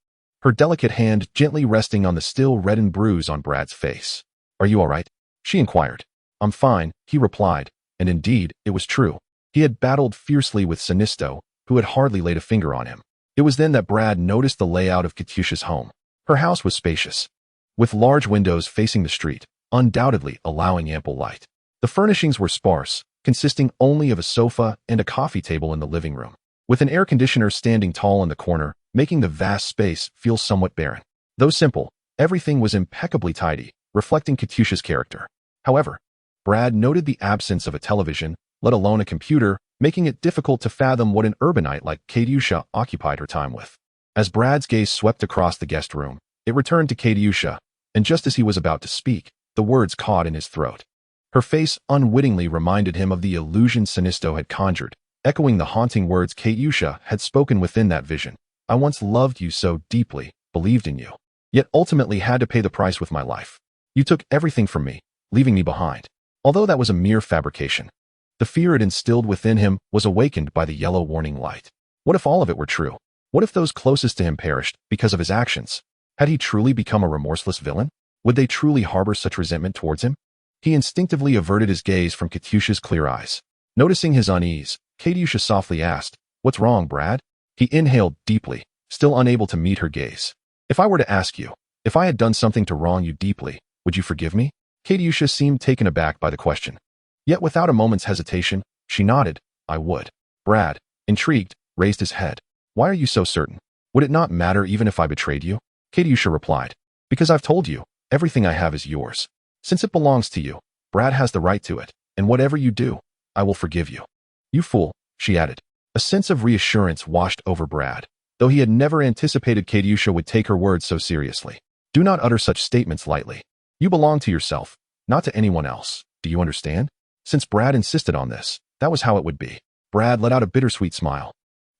her delicate hand gently resting on the still reddened bruise on Brend's face. "Are you all right?" she inquired. "I'm fine," he replied, and indeed, it was true. He had battled fiercely with Sinisto, who had hardly laid a finger on him. It was then that Brend noticed the layout of Katyusha's home. Her house was spacious, with large windows facing the street, undoubtedly allowing ample light. The furnishings were sparse, consisting only of a sofa and a coffee table in the living room, with an air conditioner standing tall in the corner, making the vast space feel somewhat barren. Though simple, everything was impeccably tidy, reflecting Katyusha's character. However, Brend noted the absence of a television, let alone a computer, making it difficult to fathom what an urbanite like Katyusha occupied her time with. As Brend's gaze swept across the guest room, it returned to Katyusha, and just as he was about to speak, the words caught in his throat. Her face unwittingly reminded him of the illusion Sinisto had conjured, echoing the haunting words Katyusha had spoken within that vision. I once loved you so deeply, believed in you, yet ultimately had to pay the price with my life. You took everything from me, leaving me behind. Although that was a mere fabrication, the fear it instilled within him was awakened by the yellow warning light. What if all of it were true? What if those closest to him perished because of his actions? Had he truly become a remorseless villain? Would they truly harbor such resentment towards him? He instinctively averted his gaze from Katyusha's clear eyes. Noticing his unease, Katyusha softly asked, "What's wrong, Brad?" He inhaled deeply, still unable to meet her gaze. "If I were to ask you, if I had done something to wrong you deeply, would you forgive me?" Katyusha seemed taken aback by the question. Yet without a moment's hesitation, she nodded, "I would." Brad, intrigued, raised his head. "Why are you so certain? Would it not matter even if I betrayed you?" Katyusha replied, "Because I've told you, everything I have is yours. Since it belongs to you, Brad has the right to it, and whatever you do, I will forgive you." "You fool," she added. A sense of reassurance washed over Brad, though he had never anticipated Katyusha would take her words so seriously. "Do not utter such statements lightly. You belong to yourself, not to anyone else. Do you understand?" Since Brad insisted on this, that was how it would be. Brad let out a bittersweet smile,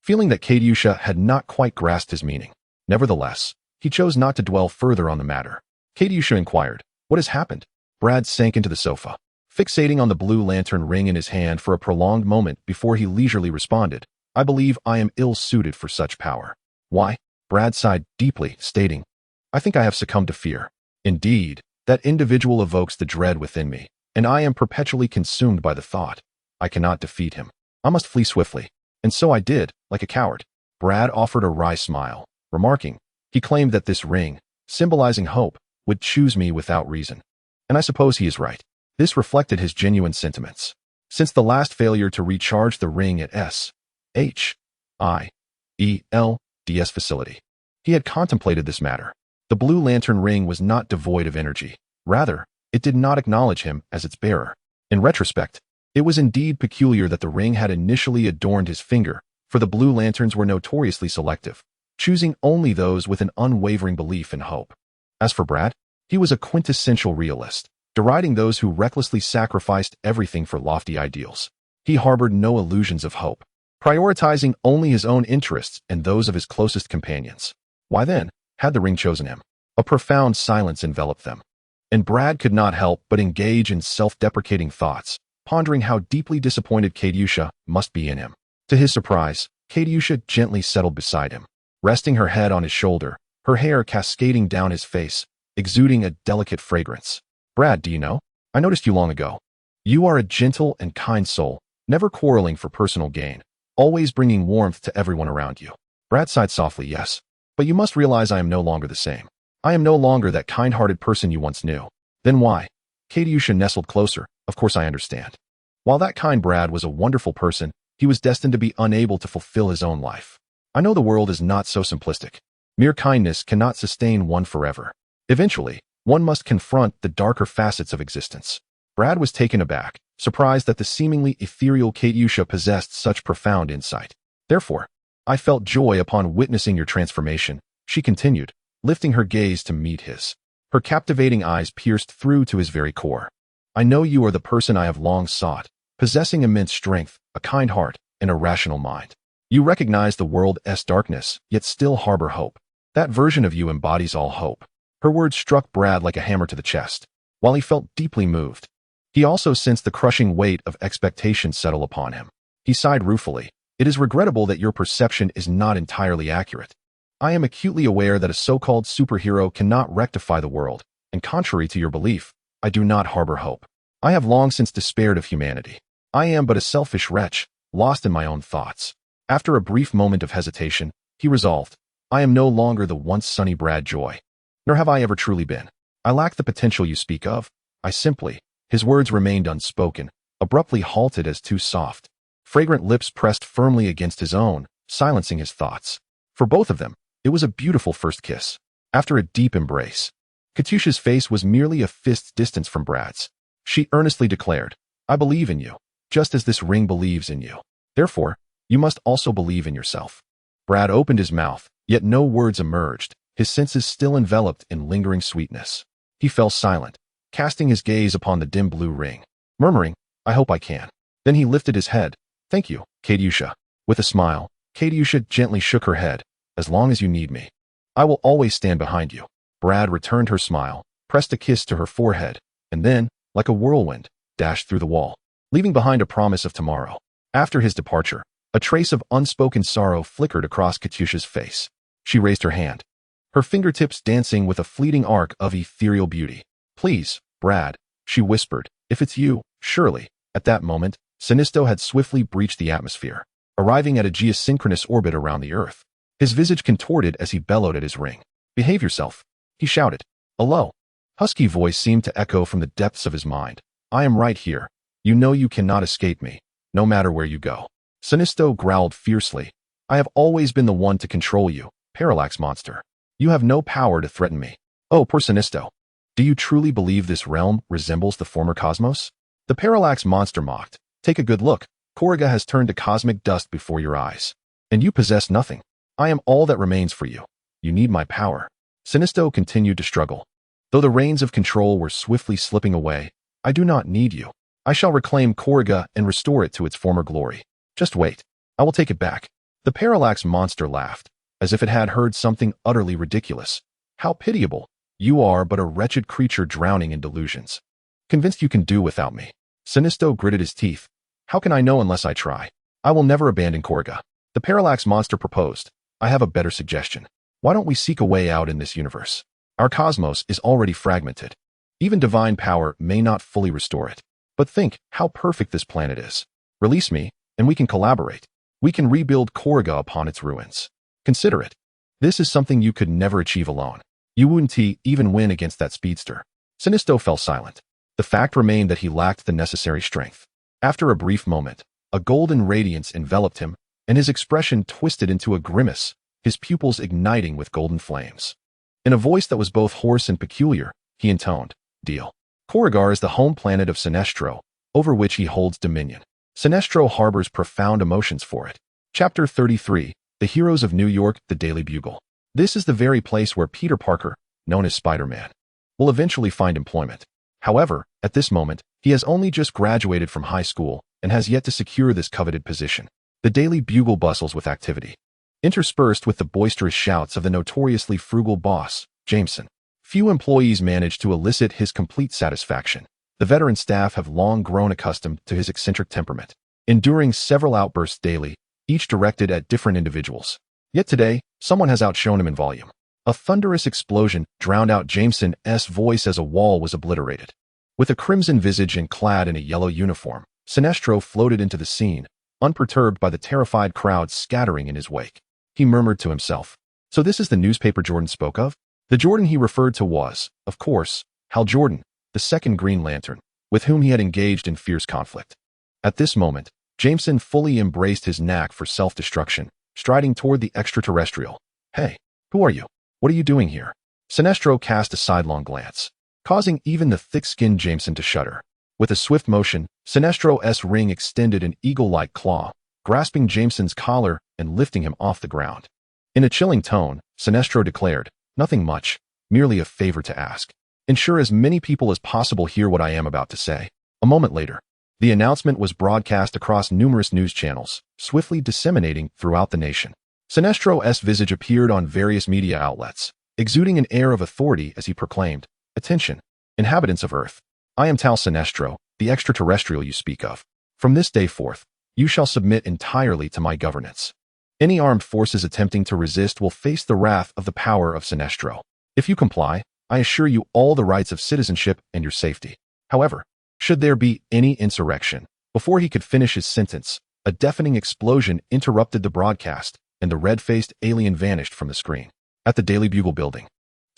feeling that Katyusha had not quite grasped his meaning. Nevertheless, he chose not to dwell further on the matter. Katyusha inquired, "What has happened?" Brad sank into the sofa, fixating on the blue lantern ring in his hand for a prolonged moment before he leisurely responded, "I believe I am ill-suited for such power." "Why?" Brad sighed deeply, stating, "I think I have succumbed to fear. Indeed, that individual evokes the dread within me, and I am perpetually consumed by the thought. I cannot defeat him. I must flee swiftly." And so I did, like a coward. Brad offered a wry smile, remarking, "He claimed that this ring, symbolizing hope, would choose me without reason. And I suppose he is right." This reflected his genuine sentiments. Since the last failure to recharge the ring at SHIELD's facility, he had contemplated this matter. The blue lantern ring was not devoid of energy. Rather, it did not acknowledge him as its bearer. In retrospect, it was indeed peculiar that the ring had initially adorned his finger, for the blue lanterns were notoriously selective, choosing only those with an unwavering belief in hope. As for Brad, he was a quintessential realist, deriding those who recklessly sacrificed everything for lofty ideals. He harbored no illusions of hope, prioritizing only his own interests and those of his closest companions. Why then, had the ring chosen him? A profound silence enveloped them, and Brad could not help but engage in self-deprecating thoughts, pondering how deeply disappointed Katyusha must be in him. To his surprise, Katyusha gently settled beside him, resting her head on his shoulder, her hair cascading down his face, exuding a delicate fragrance. "Brad, do you know? I noticed you long ago. You are a gentle and kind soul, never quarreling for personal gain, always bringing warmth to everyone around you." Brad sighed softly, "Yes, but you must realize I am no longer the same. I am no longer that kind-hearted person you once knew." "Then why?" Katyusha nestled closer. "Of course I understand. While that kind Brad was a wonderful person, he was destined to be unable to fulfill his own life. I know the world is not so simplistic. Mere kindness cannot sustain one forever. Eventually, one must confront the darker facets of existence." Brad was taken aback, surprised that the seemingly ethereal Katyusha possessed such profound insight. "Therefore, I felt joy upon witnessing your transformation," she continued, lifting her gaze to meet his. Her captivating eyes pierced through to his very core. "I know you are the person I have long sought, possessing immense strength, a kind heart, and a rational mind. You recognize the world's darkness, yet still harbor hope. That version of you embodies all hope." Her words struck Brad like a hammer to the chest. While he felt deeply moved, he also sensed the crushing weight of expectation settle upon him. He sighed ruefully. "It is regrettable that your perception is not entirely accurate. I am acutely aware that a so-called superhero cannot rectify the world, and contrary to your belief, I do not harbor hope. I have long since despaired of humanity. I am but a selfish wretch, lost in my own thoughts." After a brief moment of hesitation, he resolved, "I am no longer the once sunny Brad Joy. Nor have I ever truly been. I lack the potential you speak of. I simply—" His words remained unspoken, abruptly halted as too soft. Fragrant lips pressed firmly against his own, silencing his thoughts. For both of them, it was a beautiful first kiss. After a deep embrace, Katyusha's face was merely a fist's distance from Brad's. She earnestly declared, "I believe in you, just as this ring believes in you. Therefore, you must also believe in yourself." Brad opened his mouth, yet no words emerged, his senses still enveloped in lingering sweetness. He fell silent, casting his gaze upon the dim blue ring, murmuring, "I hope I can." Then he lifted his head. "Thank you, Katyusha." With a smile, Katyusha gently shook her head. "As long as you need me, I will always stand behind you." Brad returned her smile, pressed a kiss to her forehead, and then, like a whirlwind, dashed through the wall, leaving behind a promise of tomorrow. After his departure, a trace of unspoken sorrow flickered across Katyusha's face. She raised her hand, her fingertips dancing with a fleeting arc of ethereal beauty. "Please, Brad," she whispered, "if it's you, surely." At that moment, Sinisto had swiftly breached the atmosphere, arriving at a geosynchronous orbit around the Earth. His visage contorted as he bellowed at his ring. "Behave yourself," he shouted. A low, husky voice seemed to echo from the depths of his mind. "I am right here. You know you cannot escape me, no matter where you go." Sinisto growled fiercely. "I have always been the one to control you, Parallax monster. You have no power to threaten me." "Oh, poor Sinisto. Do you truly believe this realm resembles the former cosmos?" The Parallax monster mocked. "Take a good look. Korriga has turned to cosmic dust before your eyes. And you possess nothing. I am all that remains for you. You need my power." Sinisto continued to struggle. "Though the reins of control were swiftly slipping away, I do not need you. I shall reclaim Korriga and restore it to its former glory. Just wait. I will take it back." The Parallax monster laughed, as if it had heard something utterly ridiculous. "How pitiable. You are but a wretched creature drowning in delusions. Convinced you can do without me." Sinisto gritted his teeth. "How can I know unless I try? I will never abandon Korriga." The Parallax monster proposed. "I have a better suggestion. Why don't we seek a way out in this universe? Our cosmos is already fragmented. Even divine power may not fully restore it. But think how perfect this planet is. Release me, and we can collaborate. We can rebuild Korriga upon its ruins. Consider it. This is something you could never achieve alone. You wouldn't even win against that speedster." Sinisto fell silent. The fact remained that he lacked the necessary strength. After a brief moment, a golden radiance enveloped him, and his expression twisted into a grimace, his pupils igniting with golden flames. In a voice that was both hoarse and peculiar, he intoned, "Deal. Korrigar is the home planet of Sinestro, over which he holds dominion. Sinestro harbors profound emotions for it." Chapter 33, The Heroes of New York, The Daily Bugle. This is the very place where Peter Parker, known as Spider-Man, will eventually find employment. However, at this moment, he has only just graduated from high school and has yet to secure this coveted position. The Daily Bugle bustles with activity, interspersed with the boisterous shouts of the notoriously frugal boss, Jameson. Few employees manage to elicit his complete satisfaction. The veteran staff have long grown accustomed to his eccentric temperament, enduring several outbursts daily, each directed at different individuals. Yet today, someone has outshone him in volume. A thunderous explosion drowned out Jameson's voice as a wall was obliterated. With a crimson visage and clad in a yellow uniform, Sinestro floated into the scene, unperturbed by the terrified crowd scattering in his wake. He murmured to himself, "So this is the newspaper Jordan spoke of?" The Jordan he referred to was, of course, Hal Jordan, the second Green Lantern, with whom he had engaged in fierce conflict. At this moment, Jameson fully embraced his knack for self-destruction, striding toward the extraterrestrial. "Hey, who are you? What are you doing here?" Sinestro cast a sidelong glance, causing even the thick-skinned Jameson to shudder. With a swift motion, Sinestro's ring extended an eagle-like claw, grasping Jameson's collar and lifting him off the ground. In a chilling tone, Sinestro declared, "Nothing much, merely a favor to ask. Ensure as many people as possible hear what I am about to say." A moment later, the announcement was broadcast across numerous news channels, swiftly disseminating throughout the nation. Sinestro's visage appeared on various media outlets, exuding an air of authority as he proclaimed, "Attention, inhabitants of Earth. I am Tal Sinestro, the extraterrestrial you speak of. From this day forth, you shall submit entirely to my governance. Any armed forces attempting to resist will face the wrath of the power of Sinestro. If you comply, I assure you all the rights of citizenship and your safety. However, should there be any insurrection," before he could finish his sentence, a deafening explosion interrupted the broadcast, and the red-faced alien vanished from the screen. At the Daily Bugle building,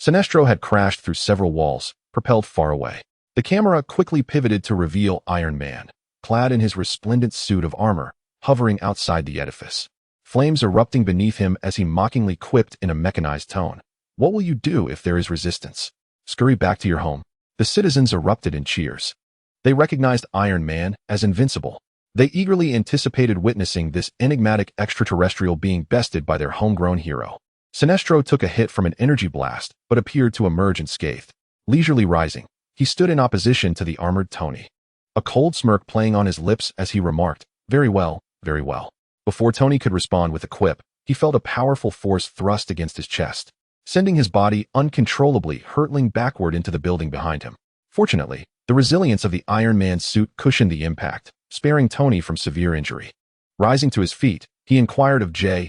Sinestro had crashed through several walls, propelled far away. The camera quickly pivoted to reveal Iron Man, clad in his resplendent suit of armor, hovering outside the edifice, flames erupting beneath him as he mockingly quipped in a mechanized tone, "What will you do if there is resistance? Scurry back to your home." The citizens erupted in cheers. They recognized Iron Man as invincible. They eagerly anticipated witnessing this enigmatic extraterrestrial being bested by their homegrown hero. Sinestro took a hit from an energy blast, but appeared to emerge unscathed. Leisurely rising, he stood in opposition to the armored Tony. A cold smirk playing on his lips as he remarked, "Very well, very well." Before Tony could respond with a quip, he felt a powerful force thrust against his chest, sending his body uncontrollably hurtling backward into the building behind him. Fortunately, the resilience of the Iron Man's suit cushioned the impact, sparing Tony from severe injury. Rising to his feet, he inquired of J.A.R.V.I.S.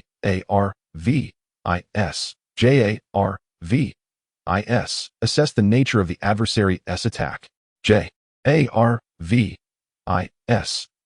J.A.R.V.I.S. assessed the nature of the adversary's attack. J.A.R.V.I.S.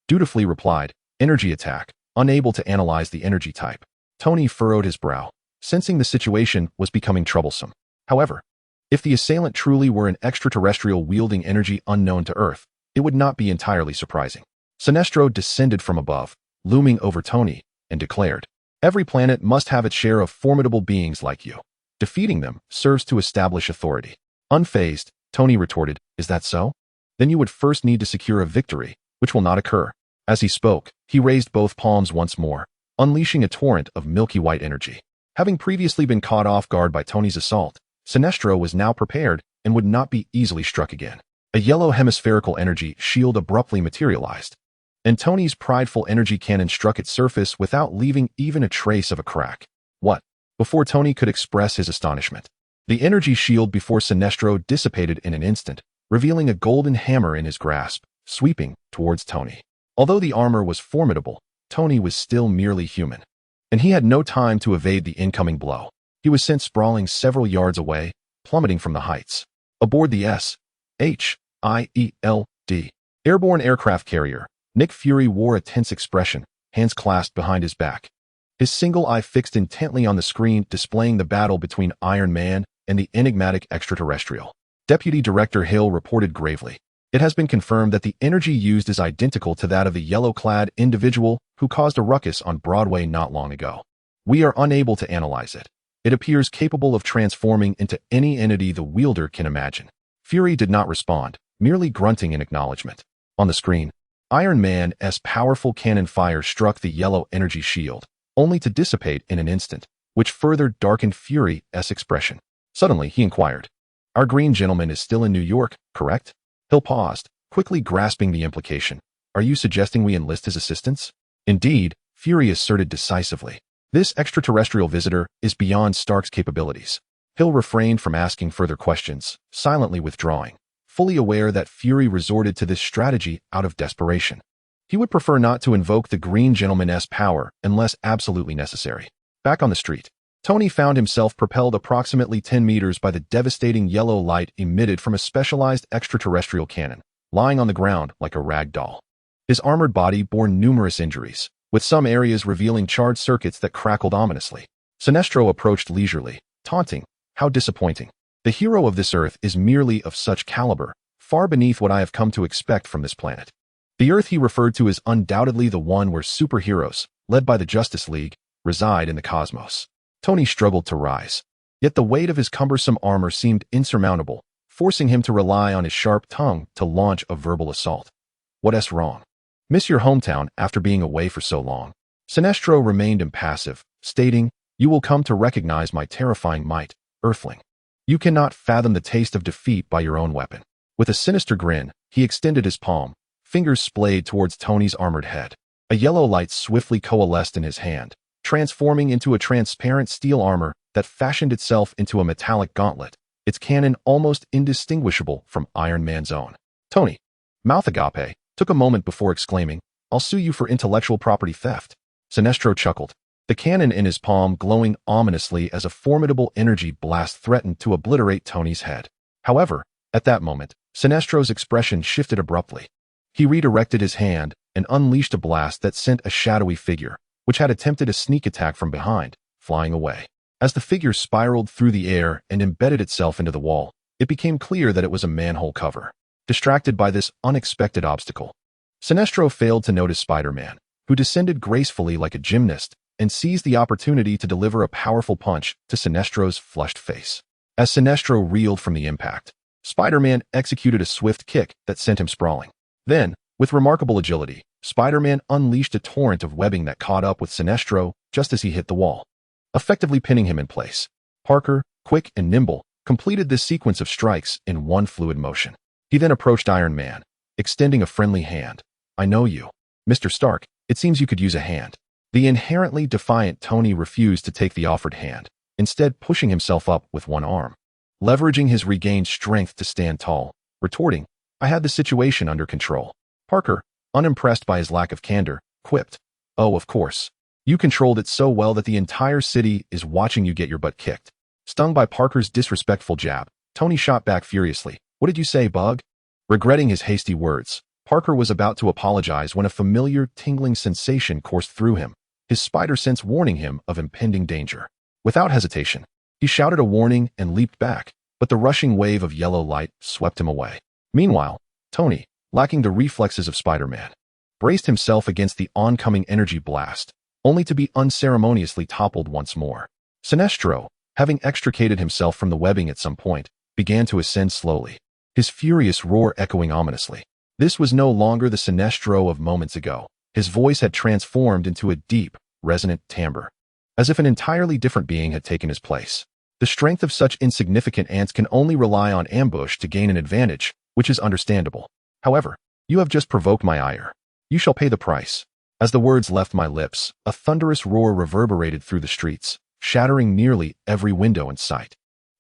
dutifully replied, "Energy attack," unable to analyze the energy type. Tony furrowed his brow, sensing the situation was becoming troublesome. However, if the assailant truly were an extraterrestrial wielding energy unknown to Earth, it would not be entirely surprising. Sinestro descended from above, looming over Tony, and declared, "Every planet must have its share of formidable beings like you. Defeating them serves to establish authority." Unfazed, Tony retorted, "Is that so? Then you would first need to secure a victory, which will not occur." As he spoke, he raised both palms once more, unleashing a torrent of milky white energy. Having previously been caught off guard by Tony's assault, Sinestro was now prepared and would not be easily struck again. A yellow hemispherical energy shield abruptly materialized, and Tony's prideful energy cannon struck its surface without leaving even a trace of a crack. What? Before Tony could express his astonishment, the energy shield before Sinestro dissipated in an instant, revealing a golden hammer in his grasp, sweeping towards Tony. Although the armor was formidable, Tony was still merely human, and he had no time to evade the incoming blow. He was sent sprawling several yards away, plummeting from the heights. Aboard the S.H.I.E.L.D. airborne aircraft carrier, Nick Fury wore a tense expression, hands clasped behind his back. His single eye fixed intently on the screen displaying the battle between Iron Man and the enigmatic extraterrestrial. Deputy Director Hill reported gravely, "It has been confirmed that the energy used is identical to that of the yellow-clad individual who caused a ruckus on Broadway not long ago. We are unable to analyze it. It appears capable of transforming into any entity the wielder can imagine." Fury did not respond, merely grunting in acknowledgement. On the screen, Iron Man's powerful cannon fire struck the yellow energy shield, only to dissipate in an instant, which further darkened Fury's expression. Suddenly, he inquired, "Our green gentleman is still in New York, correct?" Hill paused, quickly grasping the implication. "Are you suggesting we enlist his assistance?" "Indeed," Fury asserted decisively. "This extraterrestrial visitor is beyond Stark's capabilities." Hill refrained from asking further questions, silently withdrawing, fully aware that Fury resorted to this strategy out of desperation. He would prefer not to invoke the Green Gentleman's power unless absolutely necessary. Back on the street, Tony found himself propelled approximately 10 meters by the devastating yellow light emitted from a specialized extraterrestrial cannon, lying on the ground like a rag doll. His armored body bore numerous injuries, with some areas revealing charred circuits that crackled ominously. Sinestro approached leisurely, taunting, "How disappointing. The hero of this Earth is merely of such caliber, far beneath what I have come to expect from this planet." The Earth he referred to is undoubtedly the one where superheroes, led by the Justice League, reside in the cosmos. Tony struggled to rise, yet the weight of his cumbersome armor seemed insurmountable, forcing him to rely on his sharp tongue to launch a verbal assault. "What's wrong? Miss your hometown after being away for so long?" Sinestro remained impassive, stating, "You will come to recognize my terrifying might, Earthling. You cannot fathom the taste of defeat by your own weapon." With a sinister grin, he extended his palm, fingers splayed towards Tony's armored head. A yellow light swiftly coalesced in his hand, transforming into a transparent steel armor that fashioned itself into a metallic gauntlet, its cannon almost indistinguishable from Iron Man's own. Tony, mouth agape, took a moment before exclaiming, "I'll sue you for intellectual property theft." Sinestro chuckled, the cannon in his palm glowing ominously as a formidable energy blast threatened to obliterate Tony's head. However, at that moment, Sinestro's expression shifted abruptly. He redirected his hand and unleashed a blast that sent a shadowy figure, which had attempted a sneak attack from behind, flying away. As the figure spiraled through the air and embedded itself into the wall, it became clear that it was a manhole cover. Distracted by this unexpected obstacle, Sinestro failed to notice Spider-Man, who descended gracefully like a gymnast and seized the opportunity to deliver a powerful punch to Sinestro's flushed face. As Sinestro reeled from the impact, Spider-Man executed a swift kick that sent him sprawling. Then, with remarkable agility, Spider-Man unleashed a torrent of webbing that caught up with Sinestro just as he hit the wall, effectively pinning him in place. Parker, quick and nimble, completed this sequence of strikes in one fluid motion. He then approached Iron Man, extending a friendly hand. "I know you, Mr. Stark. It seems you could use a hand." The inherently defiant Tony refused to take the offered hand, instead pushing himself up with one arm, leveraging his regained strength to stand tall, retorting, "I had the situation under control." Parker, unimpressed by his lack of candor, quipped, "Oh, of course. You controlled it so well that the entire city is watching you get your butt kicked." Stung by Parker's disrespectful jab, Tony shot back furiously. "What did you say, bug?" Regretting his hasty words, Parker was about to apologize when a familiar, tingling sensation coursed through him, his spider sense warning him of impending danger. Without hesitation, he shouted a warning and leaped back, but the rushing wave of yellow light swept him away. Meanwhile, Tony, lacking the reflexes of Spider-Man, braced himself against the oncoming energy blast, only to be unceremoniously toppled once more. Sinestro, having extricated himself from the webbing at some point, began to ascend slowly, his furious roar echoing ominously. This was no longer the Sinestro of moments ago. His voice had transformed into a deep, resonant timbre, as if an entirely different being had taken his place. The strength of such insignificant ants can only rely on ambush to gain an advantage, which is understandable. However, you have just provoked my ire. You shall pay the price. As the words left my lips, a thunderous roar reverberated through the streets, shattering nearly every window in sight.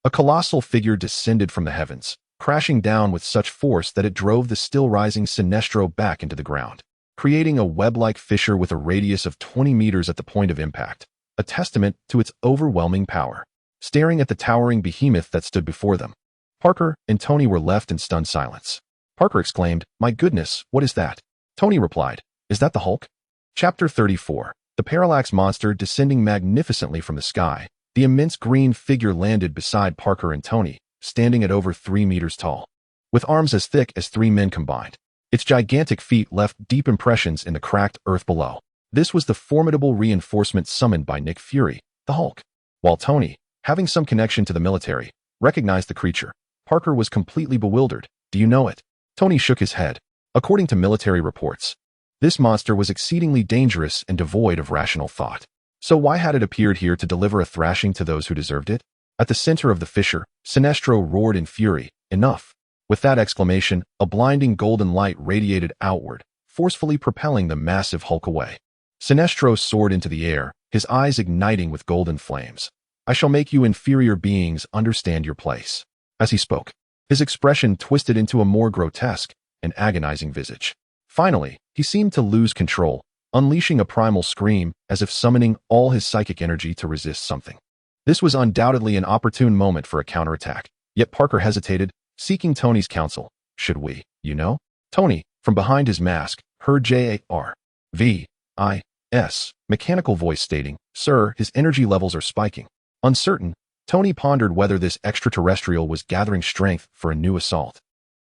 A colossal figure descended from the heavens, crashing down with such force that it drove the still-rising Sinestro back into the ground, creating a web-like fissure with a radius of 20 meters at the point of impact, a testament to its overwhelming power. Staring at the towering behemoth that stood before them, Parker and Tony were left in stunned silence. Parker exclaimed, "My goodness, what is that?" Tony replied, "Is that the Hulk?" Chapter 34. The Parallax Monster descending magnificently from the sky, the immense green figure landed beside Parker and Tony, standing at over 3 meters tall, with arms as thick as 3 men combined. Its gigantic feet left deep impressions in the cracked earth below. This was the formidable reinforcement summoned by Nick Fury, the Hulk. While Tony, having some connection to the military, recognized the creature, Parker was completely bewildered. "Do you know it?" Tony shook his head. According to military reports, this monster was exceedingly dangerous and devoid of rational thought. So why had it appeared here to deliver a thrashing to those who deserved it? At the center of the fissure, Sinestro roared in fury, "Enough!" With that exclamation, a blinding golden light radiated outward, forcefully propelling the massive Hulk away. Sinestro soared into the air, his eyes igniting with golden flames. "I shall make you inferior beings understand your place." As he spoke, his expression twisted into a more grotesque and agonizing visage. Finally, he seemed to lose control, unleashing a primal scream as if summoning all his psychic energy to resist something. This was undoubtedly an opportune moment for a counterattack, yet Parker hesitated, seeking Tony's counsel. "Should we, you know?" Tony, from behind his mask, heard Jarvis' mechanical voice stating, "Sir, his energy levels are spiking." Uncertain, Tony pondered whether this extraterrestrial was gathering strength for a new assault.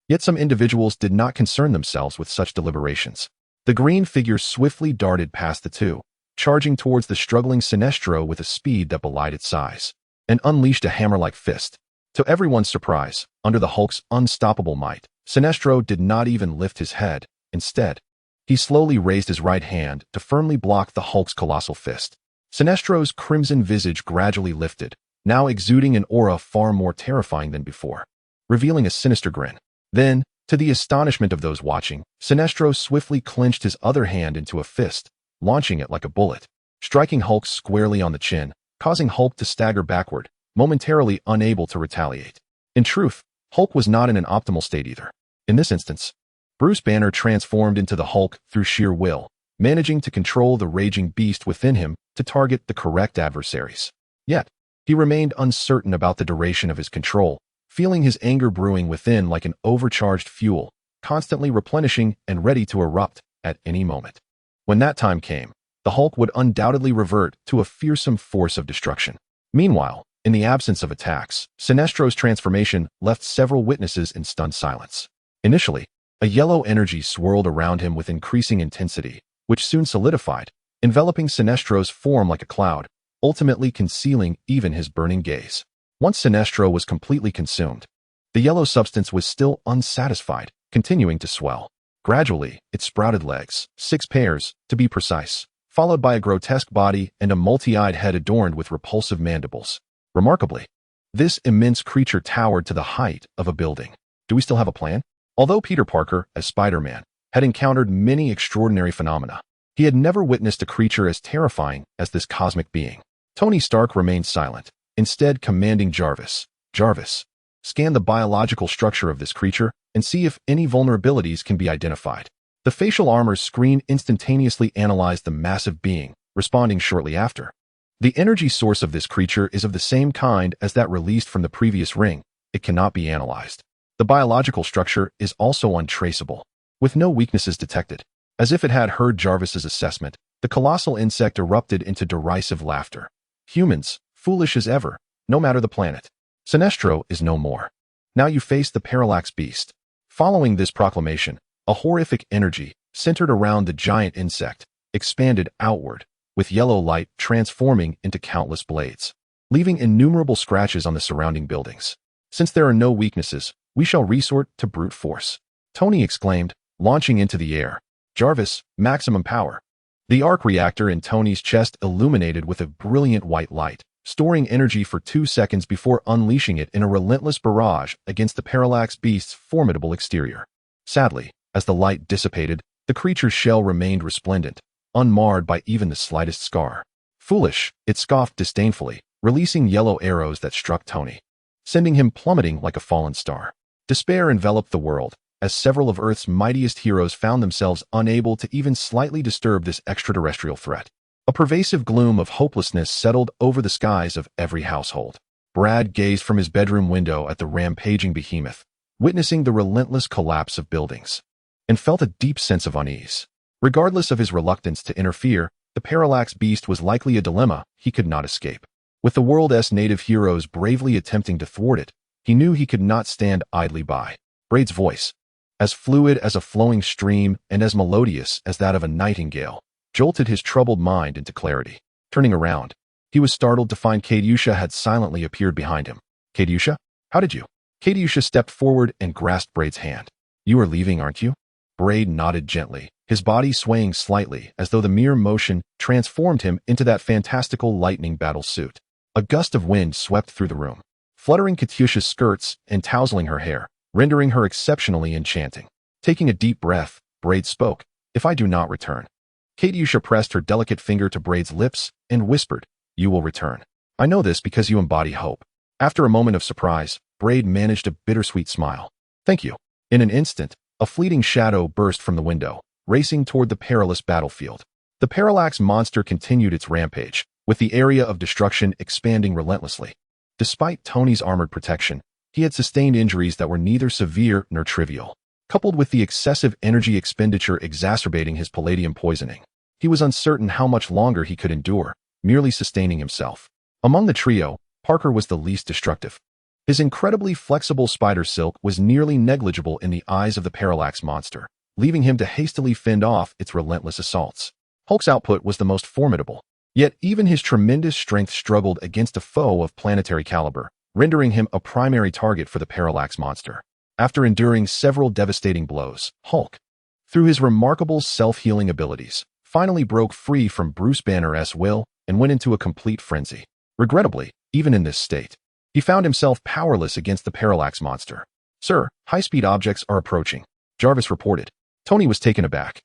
Yet some individuals did not concern themselves with such deliberations. The green figure swiftly darted past the two, charging towards the struggling Sinestro with a speed that belied its size, and unleashed a hammer-like fist. To everyone's surprise, under the Hulk's unstoppable might, Sinestro did not even lift his head. Instead, he slowly raised his right hand to firmly block the Hulk's colossal fist. Sinestro's crimson visage gradually lifted, now exuding an aura far more terrifying than before, revealing a sinister grin. Then, to the astonishment of those watching, Sinestro swiftly clenched his other hand into a fist, launching it like a bullet, striking Hulk squarely on the chin, causing Hulk to stagger backward, momentarily unable to retaliate. In truth, Hulk was not in an optimal state either. In this instance, Bruce Banner transformed into the Hulk through sheer will, managing to control the raging beast within him to target the correct adversaries. Yet, he remained uncertain about the duration of his control, feeling his anger brewing within like an overcharged fuel, constantly replenishing and ready to erupt at any moment. When that time came, the Hulk would undoubtedly revert to a fearsome force of destruction. Meanwhile, in the absence of attacks, Sinestro's transformation left several witnesses in stunned silence. Initially, a yellow energy swirled around him with increasing intensity, which soon solidified, enveloping Sinestro's form like a cloud, ultimately concealing even his burning gaze. Once Sinestro was completely consumed, the yellow substance was still unsatisfied, continuing to swell. Gradually, it sprouted legs, 6 pairs, to be precise, followed by a grotesque body and a multi-eyed head adorned with repulsive mandibles. Remarkably, This immense creature towered to the height of a building. Do we still have a plan? Although Peter Parker, as Spider-Man, had encountered many extraordinary phenomena, he had never witnessed a creature as terrifying as this cosmic being. Tony Stark remained silent, instead commanding Jarvis. Jarvis, scan the biological structure of this creature and see if any vulnerabilities can be identified. The facial armor's screen instantaneously analyzed the massive being, responding shortly after. The energy source of this creature is of the same kind as that released from the previous ring. It cannot be analyzed. The biological structure is also untraceable, with no weaknesses detected. As if it had heard Jarvis's assessment, the colossal insect erupted into derisive laughter. Humans, foolish as ever, no matter the planet. Sinestro is no more. Now you face the Parallax Beast. Following this proclamation, a horrific energy, centered around the giant insect, expanded outward, with yellow light transforming into countless blades, leaving innumerable scratches on the surrounding buildings. Since there are no weaknesses, we shall resort to brute force, Tony exclaimed, launching into the air. Jarvis, maximum power. The arc reactor in Tony's chest illuminated with a brilliant white light, storing energy for 2 seconds before unleashing it in a relentless barrage against the Parallax Beast's formidable exterior. Sadly, as the light dissipated, the creature's shell remained resplendent, unmarred by even the slightest scar. Foolish, it scoffed disdainfully, releasing yellow arrows that struck Tony, sending him plummeting like a fallen star. Despair enveloped the world, as several of Earth's mightiest heroes found themselves unable to even slightly disturb this extraterrestrial threat. A pervasive gloom of hopelessness settled over the skies of every household. Brad gazed from his bedroom window at the rampaging behemoth, witnessing the relentless collapse of buildings, and felt a deep sense of unease. Regardless of his reluctance to interfere, the Parallax Beast was likely a dilemma he could not escape. With the world's native heroes bravely attempting to thwart it, he knew he could not stand idly by. Braid's voice, as fluid as a flowing stream and as melodious as that of a nightingale, jolted his troubled mind into clarity. Turning around, he was startled to find Katiusha had silently appeared behind him. Katiusha? How did you? Katiusha stepped forward and grasped Braid's hand. You are leaving, aren't you? Braid nodded gently, his body swaying slightly as though the mere motion transformed him into that fantastical lightning battle suit. A gust of wind swept through the room, fluttering Katiusha's skirts and tousling her hair, rendering her exceptionally enchanting. Taking a deep breath, Braid spoke. If I do not return. Katiusha pressed her delicate finger to Braid's lips and whispered, you will return. I know this because you embody hope. After a moment of surprise, Braid managed a bittersweet smile. Thank you. In an instant, a fleeting shadow burst from the window, racing toward the perilous battlefield. The Parallax monster continued its rampage, with the area of destruction expanding relentlessly. Despite Tony's armored protection, he had sustained injuries that were neither severe nor trivial. Coupled with the excessive energy expenditure exacerbating his palladium poisoning, he was uncertain how much longer he could endure, merely sustaining himself. Among the trio, Parker was the least destructive. His incredibly flexible spider silk was nearly negligible in the eyes of the Parallax monster, leaving him to hastily fend off its relentless assaults. Hulk's output was the most formidable, yet even his tremendous strength struggled against a foe of planetary caliber, rendering him a primary target for the Parallax monster. After enduring several devastating blows, Hulk, through his remarkable self-healing abilities, finally broke free from Bruce Banner's will and went into a complete frenzy. Regrettably, even in this state, he found himself powerless against the Parallax monster. Sir, high-speed objects are approaching, Jarvis reported. Tony was taken aback.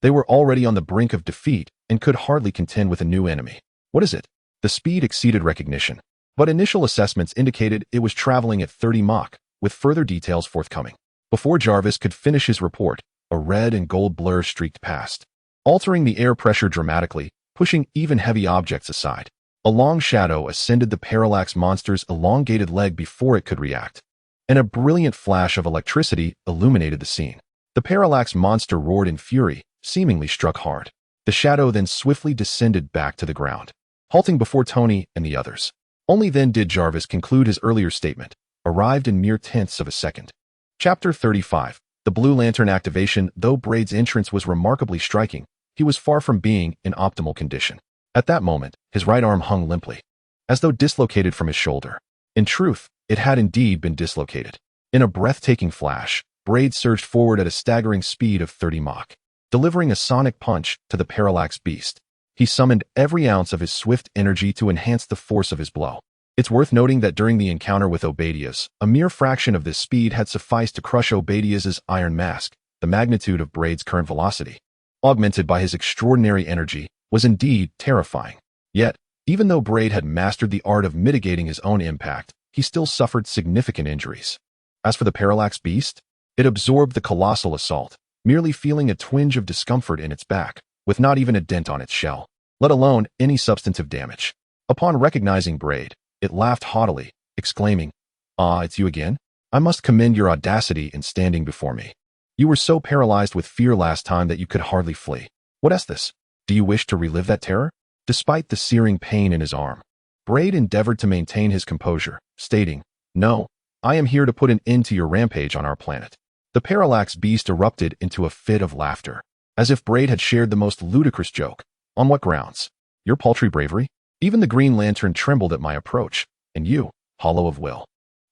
They were already on the brink of defeat and could hardly contend with a new enemy. What is it? The speed exceeded recognition, but initial assessments indicated it was traveling at 30 Mach, with further details forthcoming. Before Jarvis could finish his report, a red and gold blur streaked past, altering the air pressure dramatically, pushing even heavy objects aside. A long shadow ascended the Parallax monster's elongated leg before it could react, and a brilliant flash of electricity illuminated the scene. The Parallax monster roared in fury, seemingly struck hard. The shadow then swiftly descended back to the ground, halting before Tony and the others. Only then did Jarvis conclude his earlier statement, arrived in mere tenths of a second. Chapter 35. The Blue Lantern activation. Though Braid's entrance was remarkably striking, he was far from being in optimal condition. At that moment, his right arm hung limply, as though dislocated from his shoulder. In truth, it had indeed been dislocated. In a breathtaking flash, Braid surged forward at a staggering speed of 30 Mach, delivering a sonic punch to the Parallax beast. He summoned every ounce of his swift energy to enhance the force of his blow. It's worth noting that during the encounter with Obadiah's, a mere fraction of this speed had sufficed to crush Obadiah's iron mask. The magnitude of Braid's current velocity, augmented by his extraordinary energy, was indeed terrifying. Yet, even though Braid had mastered the art of mitigating his own impact, he still suffered significant injuries. As for the parallax beast, it absorbed the colossal assault, merely feeling a twinge of discomfort in its back, with not even a dent on its shell, let alone any substantive damage. Upon recognizing Braid, it laughed haughtily, exclaiming, "Ah, it's you again? I must commend your audacity in standing before me. You were so paralyzed with fear last time that you could hardly flee. What is this? Do you wish to relive that terror?" Despite the searing pain in his arm, Braid endeavored to maintain his composure, stating, "No, I am here to put an end to your rampage on our planet." The parallax beast erupted into a fit of laughter, as if Braid had shared the most ludicrous joke. "On what grounds? Your paltry bravery? Even the Green Lantern trembled at my approach, and you, hollow of will,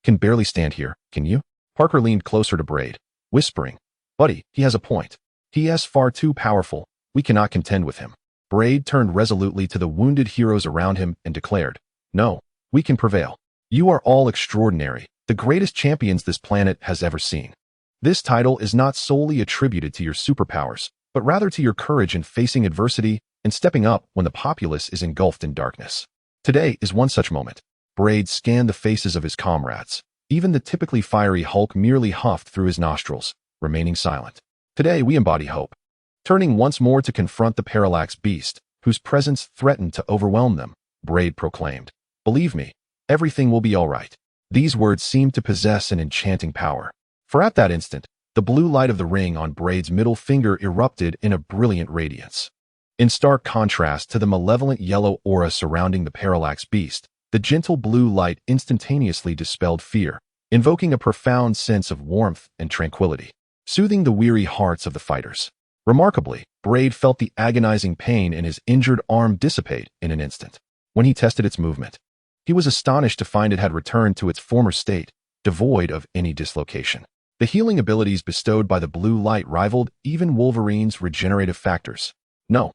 can barely stand here, can you?" Parker leaned closer to Braid, whispering, "Buddy, he has a point. He is far too powerful. We cannot contend with him." Braid turned resolutely to the wounded heroes around him and declared, "No, we can prevail. You are all extraordinary, the greatest champions this planet has ever seen. This title is not solely attributed to your superpowers, but rather to your courage in facing adversity and stepping up when the populace is engulfed in darkness. Today is one such moment." Braid scanned the faces of his comrades. Even the typically fiery Hulk merely huffed through his nostrils, remaining silent. "Today we embody hope." Turning once more to confront the parallax beast, whose presence threatened to overwhelm them, Braid proclaimed, "Believe me, everything will be all right." These words seemed to possess an enchanting power, for at that instant, the blue light of the ring on Braid's middle finger erupted in a brilliant radiance. In stark contrast to the malevolent yellow aura surrounding the parallax beast, the gentle blue light instantaneously dispelled fear, invoking a profound sense of warmth and tranquility, soothing the weary hearts of the fighters. Remarkably, Braid felt the agonizing pain in his injured arm dissipate in an instant. When he tested its movement, he was astonished to find it had returned to its former state, devoid of any dislocation. The healing abilities bestowed by the blue light rivaled even Wolverine's regenerative factors. "No."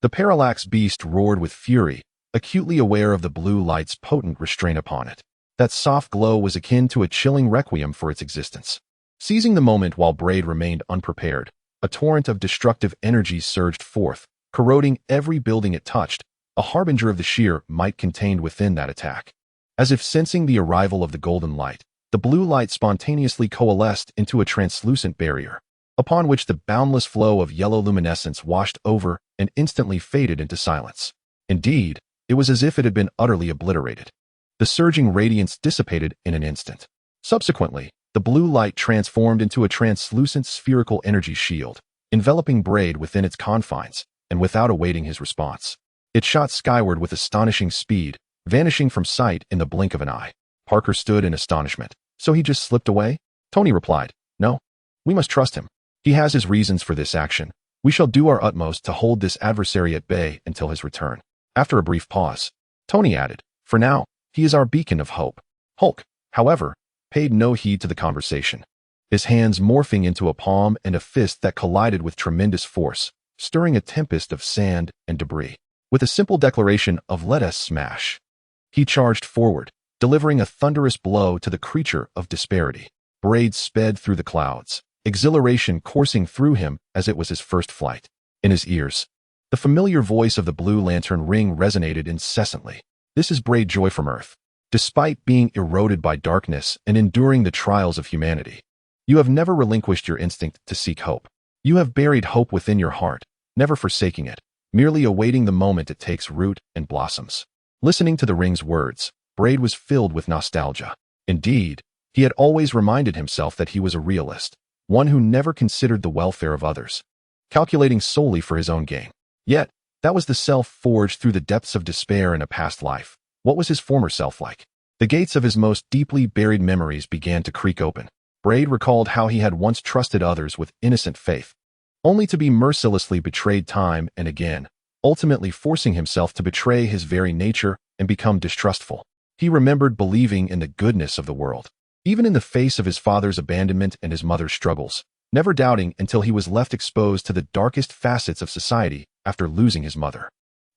The parallax beast roared with fury, acutely aware of the blue light's potent restraint upon it. That soft glow was akin to a chilling requiem for its existence. Seizing the moment while Braid remained unprepared, a torrent of destructive energy surged forth, corroding every building it touched, a harbinger of the sheer might contained within that attack. As if sensing the arrival of the golden light, the blue light spontaneously coalesced into a translucent barrier, upon which the boundless flow of yellow luminescence washed over and instantly faded into silence. Indeed, it was as if it had been utterly obliterated. The surging radiance dissipated in an instant. Subsequently, the blue light transformed into a translucent spherical energy shield, enveloping Braid within its confines, and without awaiting his response, it shot skyward with astonishing speed, vanishing from sight in the blink of an eye. Parker stood in astonishment. "So he just slipped away?" Tony replied, "No. We must trust him. He has his reasons for this action. We shall do our utmost to hold this adversary at bay until his return." After a brief pause, Tony added, "For now, he is our beacon of hope." Hulk, however, paid no heed to the conversation, his hands morphing into a palm and a fist that collided with tremendous force, stirring a tempest of sand and debris. With a simple declaration of "Let us smash," he charged forward, delivering a thunderous blow to the creature of disparity. Braid sped through the clouds, exhilaration coursing through him as it was his first flight. In his ears, the familiar voice of the Blue Lantern ring resonated incessantly. "This is Braid Joy from Earth. Despite being eroded by darkness and enduring the trials of humanity, you have never relinquished your instinct to seek hope. You have buried hope within your heart, never forsaking it, merely awaiting the moment it takes root and blossoms." Listening to the ring's words, Braid was filled with nostalgia. Indeed, he had always reminded himself that he was a realist, one who never considered the welfare of others, calculating solely for his own gain. Yet, that was the self forged through the depths of despair in a past life. What was his former self like? The gates of his most deeply buried memories began to creak open. Braid recalled how he had once trusted others with innocent faith, only to be mercilessly betrayed time and again, ultimately forcing himself to betray his very nature and become distrustful. He remembered believing in the goodness of the world, even in the face of his father's abandonment and his mother's struggles, never doubting until he was left exposed to the darkest facets of society after losing his mother.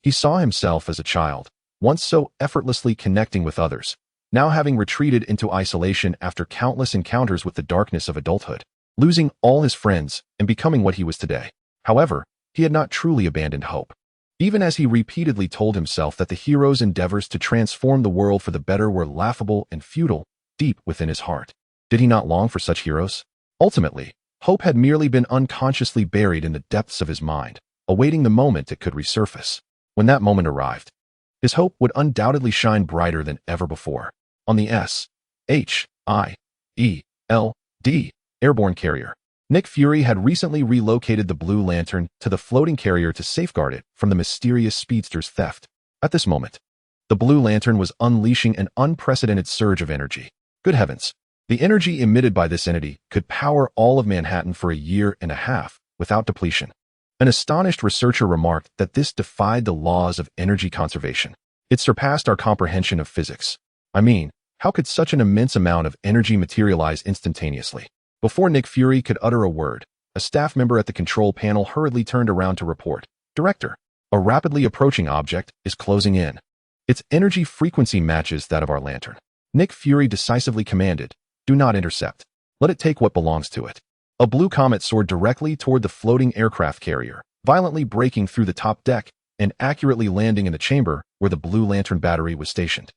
He saw himself as a child, once so effortlessly connecting with others, now having retreated into isolation after countless encounters with the darkness of adulthood, losing all his friends and becoming what he was today. However, he had not truly abandoned hope. Even as he repeatedly told himself that the hero's endeavors to transform the world for the better were laughable and futile, deep within his heart, did he not long for such heroes? Ultimately, hope had merely been unconsciously buried in the depths of his mind, awaiting the moment it could resurface. When that moment arrived, his hope would undoubtedly shine brighter than ever before. On the SHIELD airborne carrier, Nick Fury had recently relocated the Blue Lantern to the floating carrier to safeguard it from the mysterious speedster's theft. At this moment, the Blue Lantern was unleashing an unprecedented surge of energy. Good heavens! The energy emitted by this entity could power all of Manhattan for a year and a half without depletion. An astonished researcher remarked that this defied the laws of energy conservation. It surpassed our comprehension of physics. I mean, how could such an immense amount of energy materialize instantaneously? Before Nick Fury could utter a word, a staff member at the control panel hurriedly turned around to report, "Director, a rapidly approaching object is closing in. Its energy frequency matches that of our lantern." Nick Fury decisively commanded, "Do not intercept. Let it take what belongs to it." A blue comet soared directly toward the floating aircraft carrier, violently breaking through the top deck and accurately landing in the chamber where the Blue Lantern battery was stationed.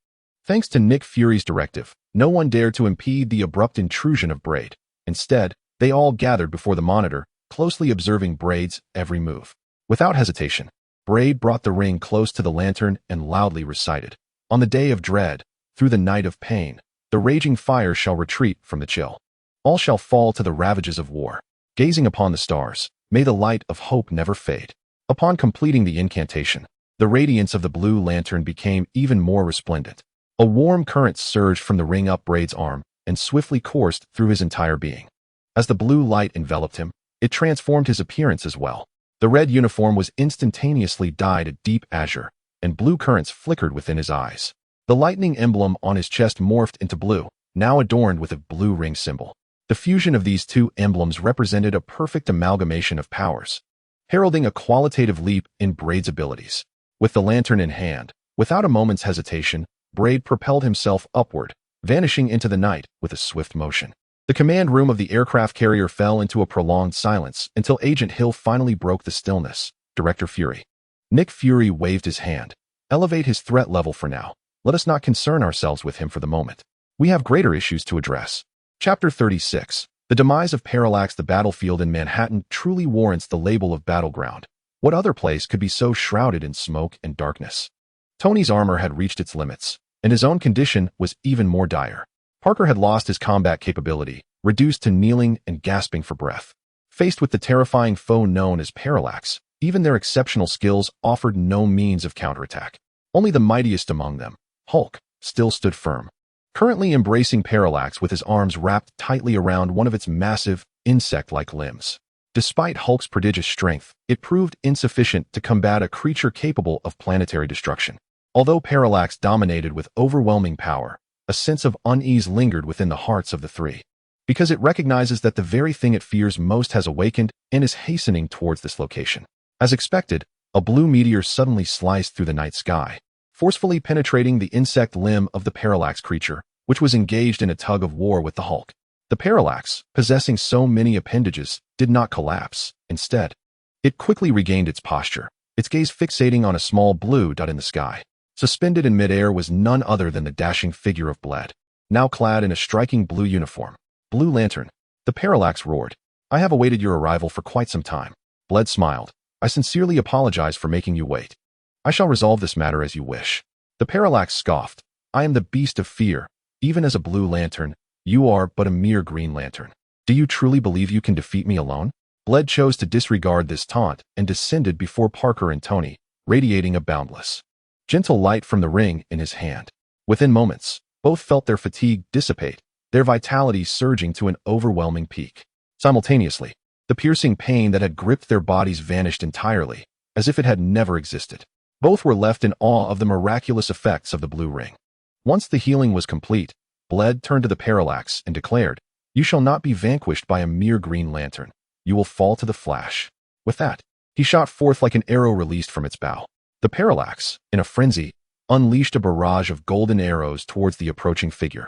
Thanks to Nick Fury's directive, no one dared to impede the abrupt intrusion of Brend. Instead, they all gathered before the monitor, closely observing Brend's every move. Without hesitation, Brend brought the ring close to the lantern and loudly recited, "On the day of dread, through the night of pain, the raging fire shall retreat from the chill. All shall fall to the ravages of war. Gazing upon the stars, may the light of hope never fade." Upon completing the incantation, the radiance of the Blue Lantern became even more resplendent. A warm current surged from the ring up Brend's arm and swiftly coursed through his entire being. As the blue light enveloped him, it transformed his appearance as well. The red uniform was instantaneously dyed a deep azure, and blue currents flickered within his eyes. The lightning emblem on his chest morphed into blue, now adorned with a blue ring symbol. The fusion of these two emblems represented a perfect amalgamation of powers, heralding a qualitative leap in Brend's abilities. With the lantern in hand, without a moment's hesitation, Brend propelled himself upward, vanishing into the night with a swift motion. The command room of the aircraft carrier fell into a prolonged silence until Agent Hill finally broke the stillness. "Director Fury." Nick Fury waved his hand. "Elevate his threat level for now. Let us not concern ourselves with him for the moment. We have greater issues to address." Chapter 36. The demise of Parallax. The battlefield in Manhattan truly warrants the label of battleground. What other place could be so shrouded in smoke and darkness? Tony's armor had reached its limits, and his own condition was even more dire. Parker had lost his combat capability, reduced to kneeling and gasping for breath. Faced with the terrifying foe known as Parallax, even their exceptional skills offered no means of counterattack. Only the mightiest among them, Hulk, still stood firm, currently embracing Parallax with his arms wrapped tightly around one of its massive, insect-like limbs. Despite Hulk's prodigious strength, it proved insufficient to combat a creature capable of planetary destruction. Although Parallax dominated with overwhelming power, a sense of unease lingered within the hearts of the three, because it recognizes that the very thing it fears most has awakened and is hastening towards this location. As expected, a blue meteor suddenly sliced through the night sky, forcefully penetrating the insect limb of the Parallax creature, which was engaged in a tug of war with the Hulk. The Parallax, possessing so many appendages, did not collapse. Instead, it quickly regained its posture, its gaze fixating on a small blue dot in the sky. Suspended in midair was none other than the dashing figure of Brend, now clad in a striking blue uniform. "Blue Lantern." The Parallax roared. "I have awaited your arrival for quite some time." Brend smiled. "I sincerely apologize for making you wait. I shall resolve this matter as you wish." The Parallax scoffed. "I am the beast of fear. Even as a Blue Lantern, you are but a mere Green Lantern. Do you truly believe you can defeat me alone?" Brend chose to disregard this taunt and descended before Parker and Tony, radiating a boundless, gentle light from the ring in his hand. Within moments, both felt their fatigue dissipate, their vitality surging to an overwhelming peak. Simultaneously, the piercing pain that had gripped their bodies vanished entirely, as if it had never existed. Both were left in awe of the miraculous effects of the blue ring. Once the healing was complete, Brend turned to the Parallax and declared, "You shall not be vanquished by a mere Green Lantern. You will fall to the Flash." With that, he shot forth like an arrow released from its bow. The Parallax, in a frenzy, unleashed a barrage of golden arrows towards the approaching figure.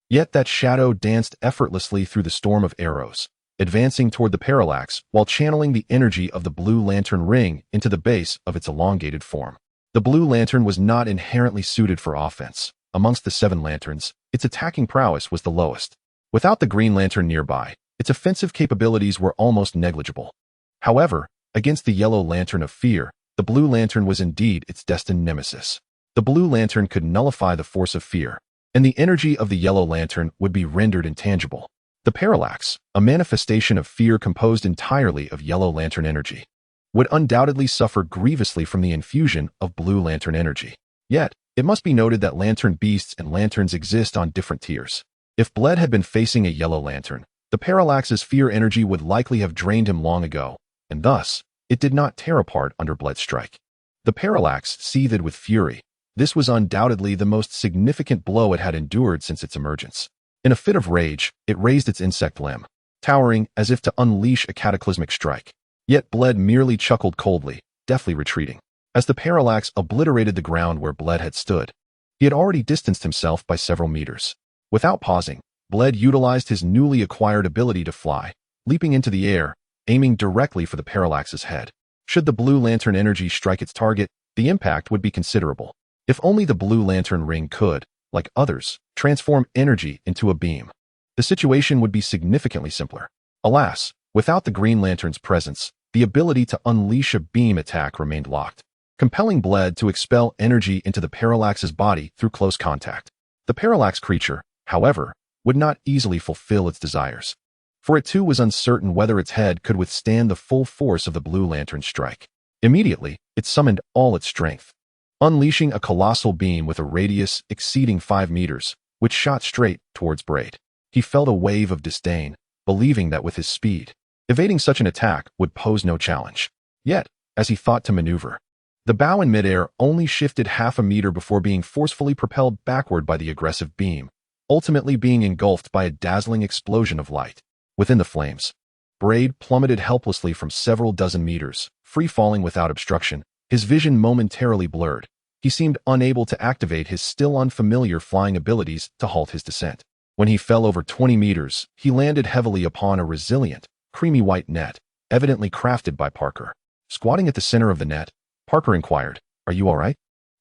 Yet that shadow danced effortlessly through the storm of arrows, advancing toward the parallax while channeling the energy of the blue lantern ring into the base of its elongated form. The blue lantern was not inherently suited for offense. Amongst the 7 lanterns, its attacking prowess was the lowest. Without the green lantern nearby, its offensive capabilities were almost negligible. However, against the yellow lantern of fear, the blue lantern was indeed its destined nemesis. The blue lantern could nullify the force of fear, and the energy of the yellow lantern would be rendered intangible. The parallax, a manifestation of fear composed entirely of yellow lantern energy, would undoubtedly suffer grievously from the infusion of blue lantern energy. Yet, it must be noted that lantern beasts and lanterns exist on different tiers. If Bled had been facing a yellow lantern, the parallax's fear energy would likely have drained him long ago, and thus, it did not tear apart under Bled's strike. The parallax seethed with fury. This was undoubtedly the most significant blow it had endured since its emergence. In a fit of rage, it raised its insect limb, towering as if to unleash a cataclysmic strike. Yet Bled merely chuckled coldly, deftly retreating. As the parallax obliterated the ground where Bled had stood, he had already distanced himself by several meters. Without pausing, Bled utilized his newly acquired ability to fly, leaping into the air, aiming directly for the parallax's head. Should the blue lantern energy strike its target, the impact would be considerable. If only the blue lantern ring could, like others, transform energy into a beam, the situation would be significantly simpler. Alas, without the green lantern's presence, the ability to unleash a beam attack remained locked, compelling Bled to expel energy into the parallax's body through close contact. The parallax creature, however, would not easily fulfill its desires, for it too was uncertain whether its head could withstand the full force of the blue lantern's strike. Immediately, it summoned all its strength, unleashing a colossal beam with a radius exceeding 5 meters, which shot straight towards Braid. He felt a wave of disdain, believing that with his speed, evading such an attack would pose no challenge. Yet, as he thought to maneuver, the bow in midair only shifted half a meter before being forcefully propelled backward by the aggressive beam, ultimately being engulfed by a dazzling explosion of light. Within the flames, Braid plummeted helplessly from several dozen meters, free-falling without obstruction, his vision momentarily blurred. He seemed unable to activate his still unfamiliar flying abilities to halt his descent. When he fell over 20 meters, he landed heavily upon a resilient, creamy white net, evidently crafted by Parker. Squatting at the center of the net, Parker inquired, "Are you all right?"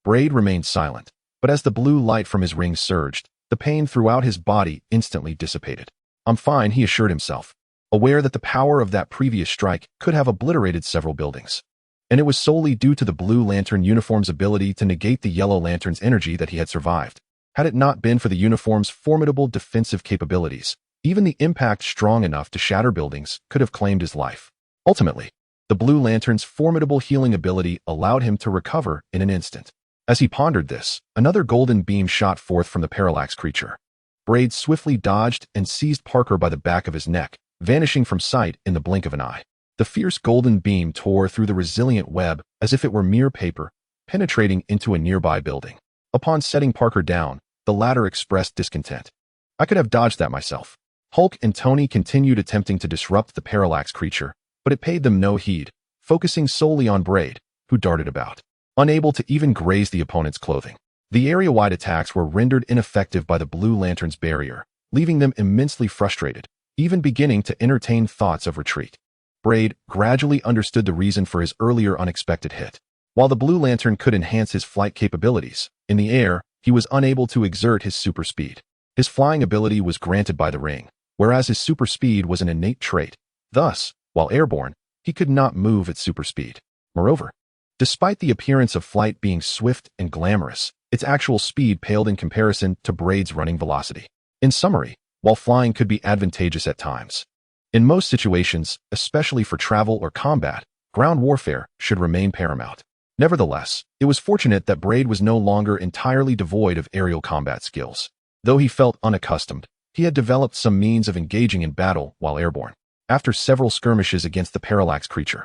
Braid remained silent, but as the blue light from his ring surged, the pain throughout his body instantly dissipated. "I'm fine," he assured himself, aware that the power of that previous strike could have obliterated several buildings. And it was solely due to the blue lantern uniform's ability to negate the yellow lantern's energy that he had survived. Had it not been for the uniform's formidable defensive capabilities, even the impact strong enough to shatter buildings could have claimed his life. Ultimately, the blue lantern's formidable healing ability allowed him to recover in an instant. As he pondered this, another golden beam shot forth from the parallax creature. Braid swiftly dodged and seized Parker by the back of his neck, vanishing from sight in the blink of an eye. The fierce golden beam tore through the resilient web as if it were mere paper, penetrating into a nearby building. Upon setting Parker down, the latter expressed discontent. "I could have dodged that myself." Hulk and Tony continued attempting to disrupt the parallax creature, but it paid them no heed, focusing solely on Braid, who darted about, unable to even graze the opponent's clothing. The area-wide attacks were rendered ineffective by the blue lantern's barrier, leaving them immensely frustrated, even beginning to entertain thoughts of retreat. Braid gradually understood the reason for his earlier unexpected hit. While the blue lantern could enhance his flight capabilities, in the air, he was unable to exert his super speed. His flying ability was granted by the ring, whereas his super speed was an innate trait. Thus, while airborne, he could not move at super speed. Moreover, despite the appearance of flight being swift and glamorous, its actual speed paled in comparison to Braid's running velocity. In summary, while flying could be advantageous at times, in most situations, especially for travel or combat, ground warfare should remain paramount. Nevertheless, it was fortunate that Braid was no longer entirely devoid of aerial combat skills. Though he felt unaccustomed, he had developed some means of engaging in battle while airborne. After several skirmishes against the parallax creature,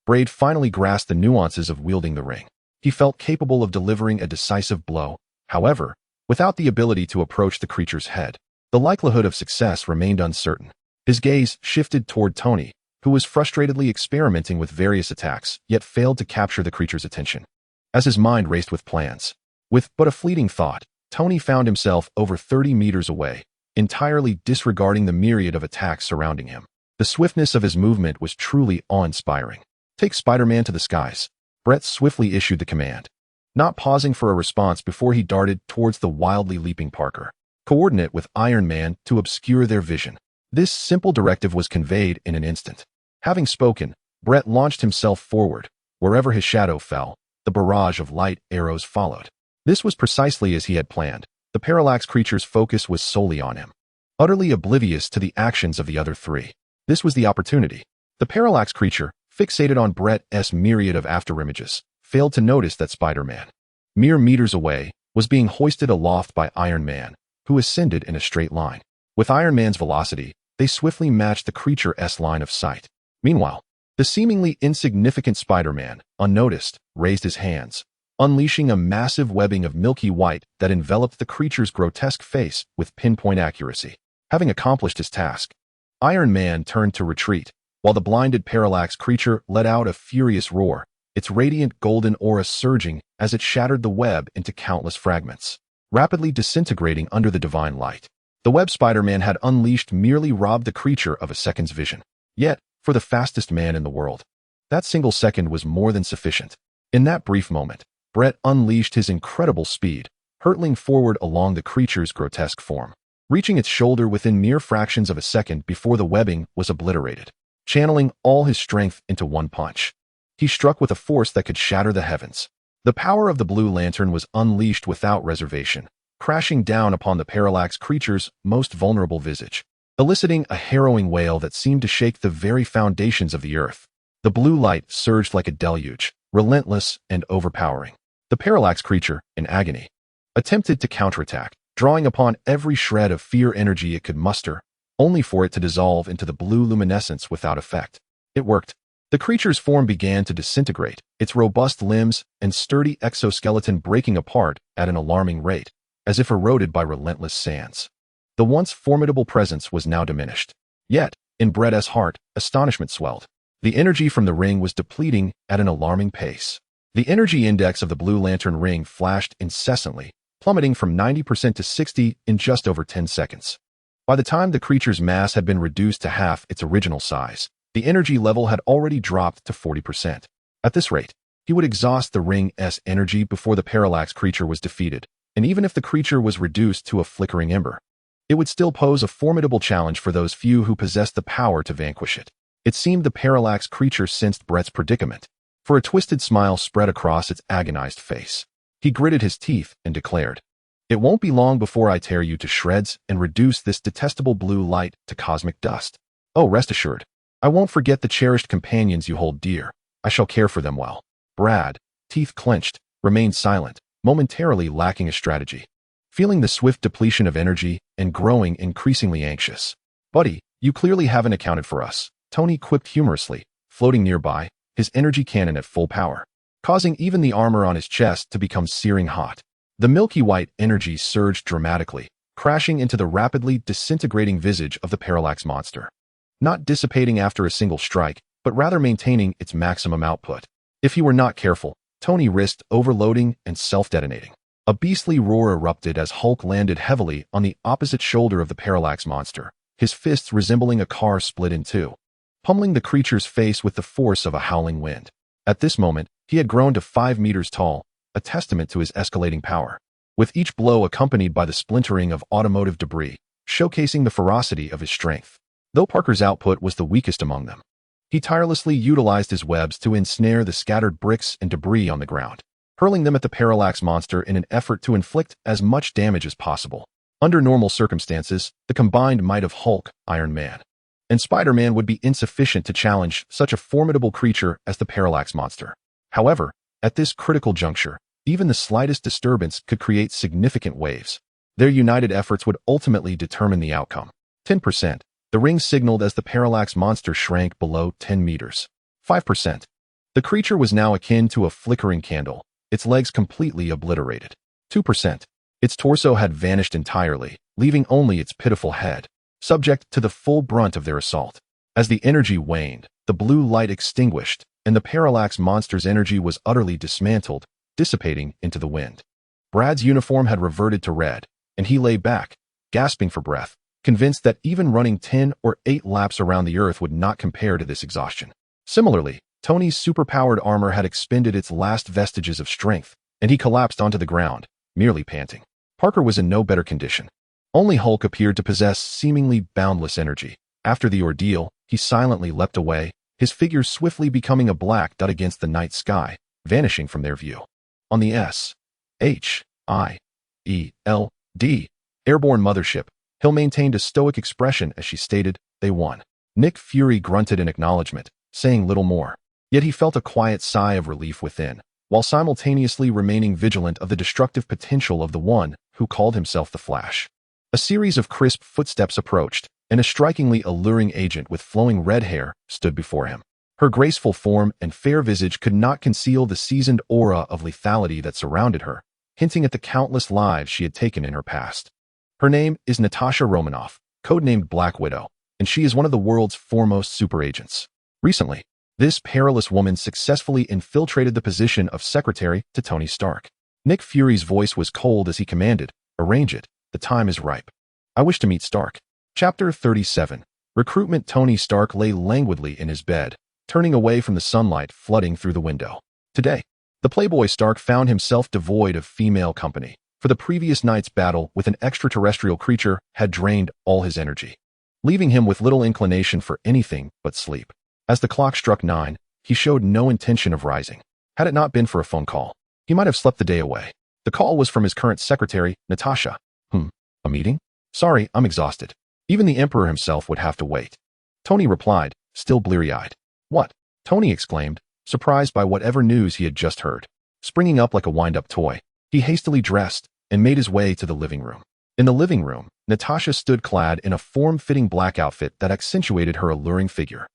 Braid finally grasped the nuances of wielding the ring. He felt capable of delivering a decisive blow. However, without the ability to approach the creature's head, the likelihood of success remained uncertain. His gaze shifted toward Tony, who was frustratedly experimenting with various attacks, yet failed to capture the creature's attention. As his mind raced with plans, With but a fleeting thought, Tony found himself over 30 meters away, entirely disregarding the myriad of attacks surrounding him. The swiftness of his movement was truly awe-inspiring. "Take Spider-Man to the skies." Brett swiftly issued the command, not pausing for a response before he darted towards the wildly leaping Parker, coordinate with Iron Man to obscure their vision. This simple directive was conveyed in an instant. Having spoken, Brett launched himself forward. Wherever his shadow fell, the barrage of light arrows followed. This was precisely as he had planned. The parallax creature's focus was solely on him, utterly oblivious to the actions of the other three. This was the opportunity. The parallax creature, fixated on Brett's myriad of afterimages, failed to notice that Spider-Man, mere meters away, was being hoisted aloft by Iron Man, who ascended in a straight line. With Iron Man's velocity, they swiftly matched the creature's line of sight. Meanwhile, the seemingly insignificant Spider-Man, unnoticed, raised his hands, unleashing a massive webbing of milky white that enveloped the creature's grotesque face with pinpoint accuracy. Having accomplished his task, Iron Man turned to retreat, while the blinded parallax creature let out a furious roar, its radiant golden aura surging as it shattered the web into countless fragments, rapidly disintegrating under the divine light. The web Spider-Man had unleashed merely robbed the creature of a second's vision. Yet, for the fastest man in the world, that single second was more than sufficient. In that brief moment, Brett unleashed his incredible speed, hurtling forward along the creature's grotesque form, reaching its shoulder within mere fractions of a second before the webbing was obliterated. Channeling all his strength into one punch, he struck with a force that could shatter the heavens. The power of the Blue Lantern was unleashed without reservation, crashing down upon the parallax creature's most vulnerable visage, eliciting a harrowing wail that seemed to shake the very foundations of the earth. The blue light surged like a deluge, relentless and overpowering. The parallax creature, in agony, attempted to counterattack, drawing upon every shred of fear energy it could muster, only for it to dissolve into the blue luminescence without effect. It worked. The creature's form began to disintegrate, its robust limbs and sturdy exoskeleton breaking apart at an alarming rate, as if eroded by relentless sands. The once formidable presence was now diminished. Yet, in Brett's heart, astonishment swelled. The energy from the ring was depleting at an alarming pace. The energy index of the Blue Lantern ring flashed incessantly, plummeting from 90% to 60% in just over 10 seconds. By the time the creature's mass had been reduced to half its original size, the energy level had already dropped to 40%. At this rate, he would exhaust the ring's energy before the parallax creature was defeated, and even if the creature was reduced to a flickering ember, it would still pose a formidable challenge for those few who possessed the power to vanquish it. It seemed the parallax creature sensed Brett's predicament, for a twisted smile spread across its agonized face. He gritted his teeth and declared, "It won't be long before I tear you to shreds and reduce this detestable blue light to cosmic dust. Oh, rest assured, I won't forget the cherished companions you hold dear. I shall care for them well." Brad, teeth clenched, remained silent, momentarily lacking a strategy, feeling the swift depletion of energy and growing increasingly anxious. "Buddy, you clearly haven't accounted for us," Tony quipped humorously, floating nearby, his energy cannon at full power, causing even the armor on his chest to become searing hot. The milky white energy surged dramatically, crashing into the rapidly disintegrating visage of the parallax monster, not dissipating after a single strike, but rather maintaining its maximum output. If he were not careful, Tony risked overloading and self-detonating. A beastly roar erupted as Hulk landed heavily on the opposite shoulder of the parallax monster, his fists resembling a car split in two, pummeling the creature's face with the force of a howling wind. At this moment, he had grown to 5 meters tall, a testament to his escalating power, with each blow accompanied by the splintering of automotive debris, showcasing the ferocity of his strength. Though Parker's output was the weakest among them, he tirelessly utilized his webs to ensnare the scattered bricks and debris on the ground, hurling them at the parallax monster in an effort to inflict as much damage as possible. Under normal circumstances, the combined might of Hulk, Iron Man, and Spider-Man would be insufficient to challenge such a formidable creature as the parallax monster. However, at this critical juncture, even the slightest disturbance could create significant waves. Their united efforts would ultimately determine the outcome. 10%. The ring signaled as the parallax monster shrank below 10 meters. 5%. The creature was now akin to a flickering candle, its legs completely obliterated. 2%. Its torso had vanished entirely, leaving only its pitiful head, subject to the full brunt of their assault. As the energy waned, the blue light extinguished, and the parallax monster's energy was utterly dismantled, dissipating into the wind. Brad's uniform had reverted to red, and he lay back, gasping for breath, convinced that even running 10 or 8 laps around the Earth would not compare to this exhaustion. Similarly, Tony's superpowered armor had expended its last vestiges of strength, and he collapsed onto the ground, merely panting. Parker was in no better condition. Only Hulk appeared to possess seemingly boundless energy. After the ordeal, he silently leapt away, his figure swiftly becoming a black dot against the night sky, vanishing from their view. On the S.H.I.E.L.D. airborne mothership, Hill maintained a stoic expression as she stated, "They won." Nick Fury grunted in acknowledgement, saying little more. Yet he felt a quiet sigh of relief within, while simultaneously remaining vigilant of the destructive potential of the one who called himself the Flash. A series of crisp footsteps approached, and a strikingly alluring agent with flowing red hair stood before him. Her graceful form and fair visage could not conceal the seasoned aura of lethality that surrounded her, hinting at the countless lives she had taken in her past. Her name is Natasha Romanoff, codenamed Black Widow, and she is one of the world's foremost super agents. Recently, this perilous woman successfully infiltrated the position of secretary to Tony Stark. Nick Fury's voice was cold as he commanded, "Arrange it, the time is ripe. I wish to meet Stark." Chapter 37. Recruitment. Tony Stark lay languidly in his bed, turning away from the sunlight flooding through the window. Today, the Playboy Stark found himself devoid of female company, for the previous night's battle with an extraterrestrial creature had drained all his energy, leaving him with little inclination for anything but sleep. As the clock struck 9, he showed no intention of rising. Had it not been for a phone call, he might have slept the day away. The call was from his current secretary, Natasha. A meeting? Sorry, I'm exhausted. Even the Emperor himself would have to wait. Tony replied, still bleary-eyed. What? Tony exclaimed, surprised by whatever news he had just heard. Springing up like a wind-up toy, he hastily dressed and made his way to the living room. In the living room, Natasha stood clad in a form-fitting black outfit that accentuated her alluring figure.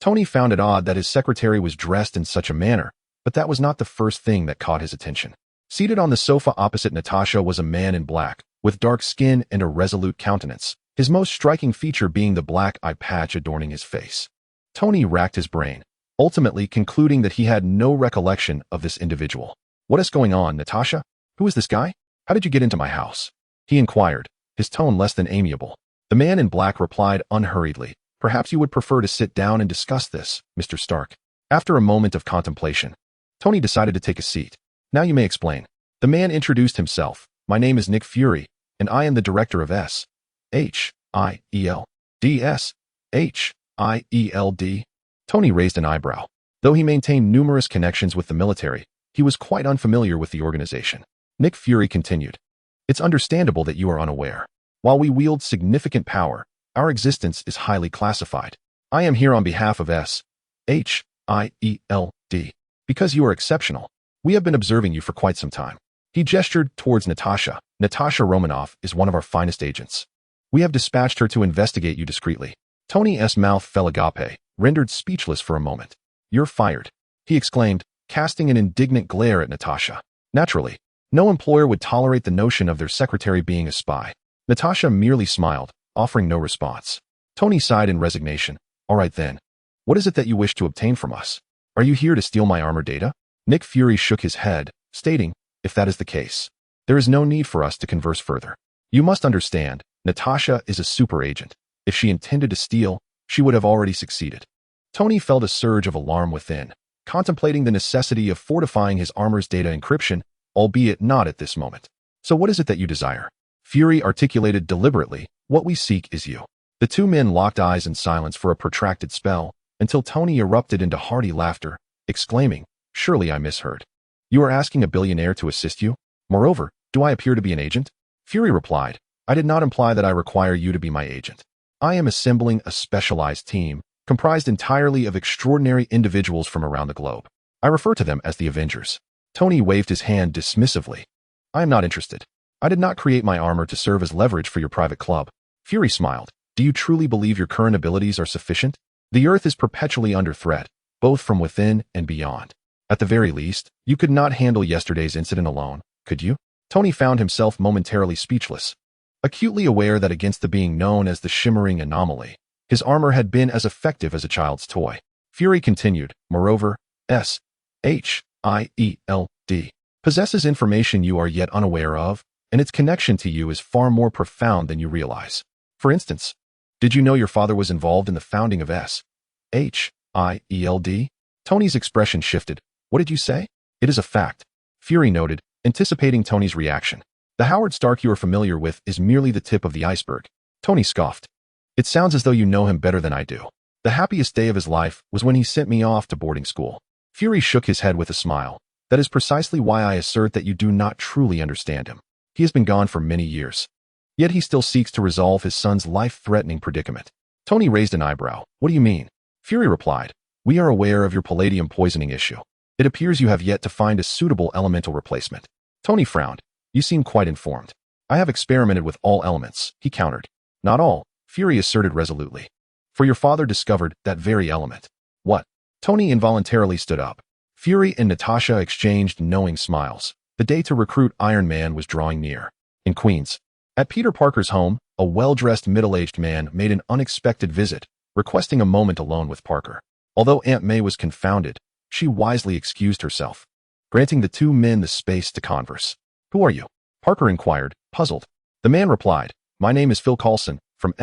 Tony found it odd that his secretary was dressed in such a manner, but that was not the first thing that caught his attention. Seated on the sofa opposite Natasha was a man in black, with dark skin and a resolute countenance, his most striking feature being the black eye patch adorning his face. Tony racked his brain, ultimately concluding that he had no recollection of this individual. "What is going on, Natasha? Who is this guy? How did you get into my house?" he inquired, his tone less than amiable. The man in black replied unhurriedly, "Perhaps you would prefer to sit down and discuss this, Mr. Stark." After a moment of contemplation, Tony decided to take a seat. "Now you may explain." The man introduced himself. "My name is Nick Fury, and I am the director of S.H.I.E.L.D. Tony raised an eyebrow. Though he maintained numerous connections with the military, he was quite unfamiliar with the organization. Nick Fury continued, "It's understandable that you are unaware. While we wield significant power, our existence is highly classified. I am here on behalf of S.H.I.E.L.D. because you are exceptional. We have been observing you for quite some time." He gestured towards Natasha. "Natasha Romanoff is one of our finest agents. We have dispatched her to investigate you discreetly." Tony's mouth fell agape, rendered speechless for a moment. "You're fired," he exclaimed, casting an indignant glare at Natasha. Naturally, no employer would tolerate the notion of their secretary being a spy. Natasha merely smiled, offering no response. Tony sighed in resignation. "All right then. What is it that you wish to obtain from us? Are you here to steal my armor data?" Nick Fury shook his head, stating, "If that is the case, there is no need for us to converse further. You must understand, Natasha is a super agent. If she intended to steal, she would have already succeeded." Tony felt a surge of alarm within, contemplating the necessity of fortifying his armor's data encryption, albeit not at this moment. "So what is it that you desire?" Fury articulated deliberately, "What we seek is you." The two men locked eyes in silence for a protracted spell, until Tony erupted into hearty laughter, exclaiming, "Surely I misheard. You are asking a billionaire to assist you? Moreover, do I appear to be an agent?" Fury replied, "I did not imply that I require you to be my agent. I am assembling a specialized team, comprised entirely of extraordinary individuals from around the globe. I refer to them as the Avengers." Tony waved his hand dismissively. "I am not interested. I did not create my armor to serve as leverage for your private club." Fury smiled. "Do you truly believe your current abilities are sufficient? The Earth is perpetually under threat, both from within and beyond. At the very least, you could not handle yesterday's incident alone, could you?" Tony found himself momentarily speechless, acutely aware that against the being known as the shimmering anomaly, his armor had been as effective as a child's toy. Fury continued, "Moreover, S.H.I.E.L.D. possesses information you are yet unaware of, and its connection to you is far more profound than you realize. For instance, did you know your father was involved in the founding of SHIELD? Tony's expression shifted. What did you say? It is a fact, Fury noted, anticipating Tony's reaction. The Howard Stark you are familiar with is merely the tip of the iceberg. Tony scoffed. It sounds as though you know him better than I do. The happiest day of his life was when he sent me off to boarding school. Fury shook his head with a smile. That is precisely why I assert that you do not truly understand him. He has been gone for many years. Yet he still seeks to resolve his son's life-threatening predicament. Tony raised an eyebrow. What do you mean? Fury replied. We are aware of your palladium poisoning issue. It appears you have yet to find a suitable elemental replacement. Tony frowned. You seem quite informed. I have experimented with all elements, he countered. Not all, Fury asserted resolutely. For your father discovered that very element. What? Tony involuntarily stood up. Fury and Natasha exchanged knowing smiles. The day to recruit Iron Man was drawing near. In Queens, at Peter Parker's home, a well-dressed middle-aged man made an unexpected visit, requesting a moment alone with Parker. Although Aunt May was confounded, she wisely excused herself, granting the two men the space to converse. Who are you? Parker inquired, puzzled. The man replied, My name is Phil Coulson, from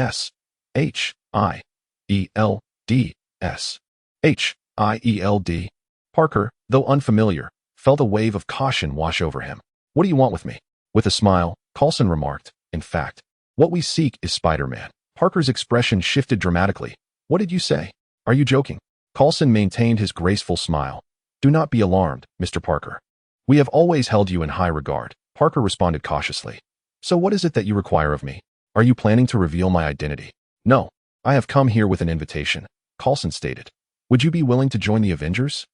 SHIELD. Parker, though unfamiliar, felt a wave of caution wash over him. What do you want with me? With a smile, Coulson remarked, In fact, what we seek is Spider-Man. Parker's expression shifted dramatically. What did you say? Are you joking? Coulson maintained his graceful smile. Do not be alarmed, Mr. Parker. We have always held you in high regard, Parker responded cautiously. So what is it that you require of me? Are you planning to reveal my identity? No, I have come here with an invitation, Coulson stated. Would you be willing to join the Avengers?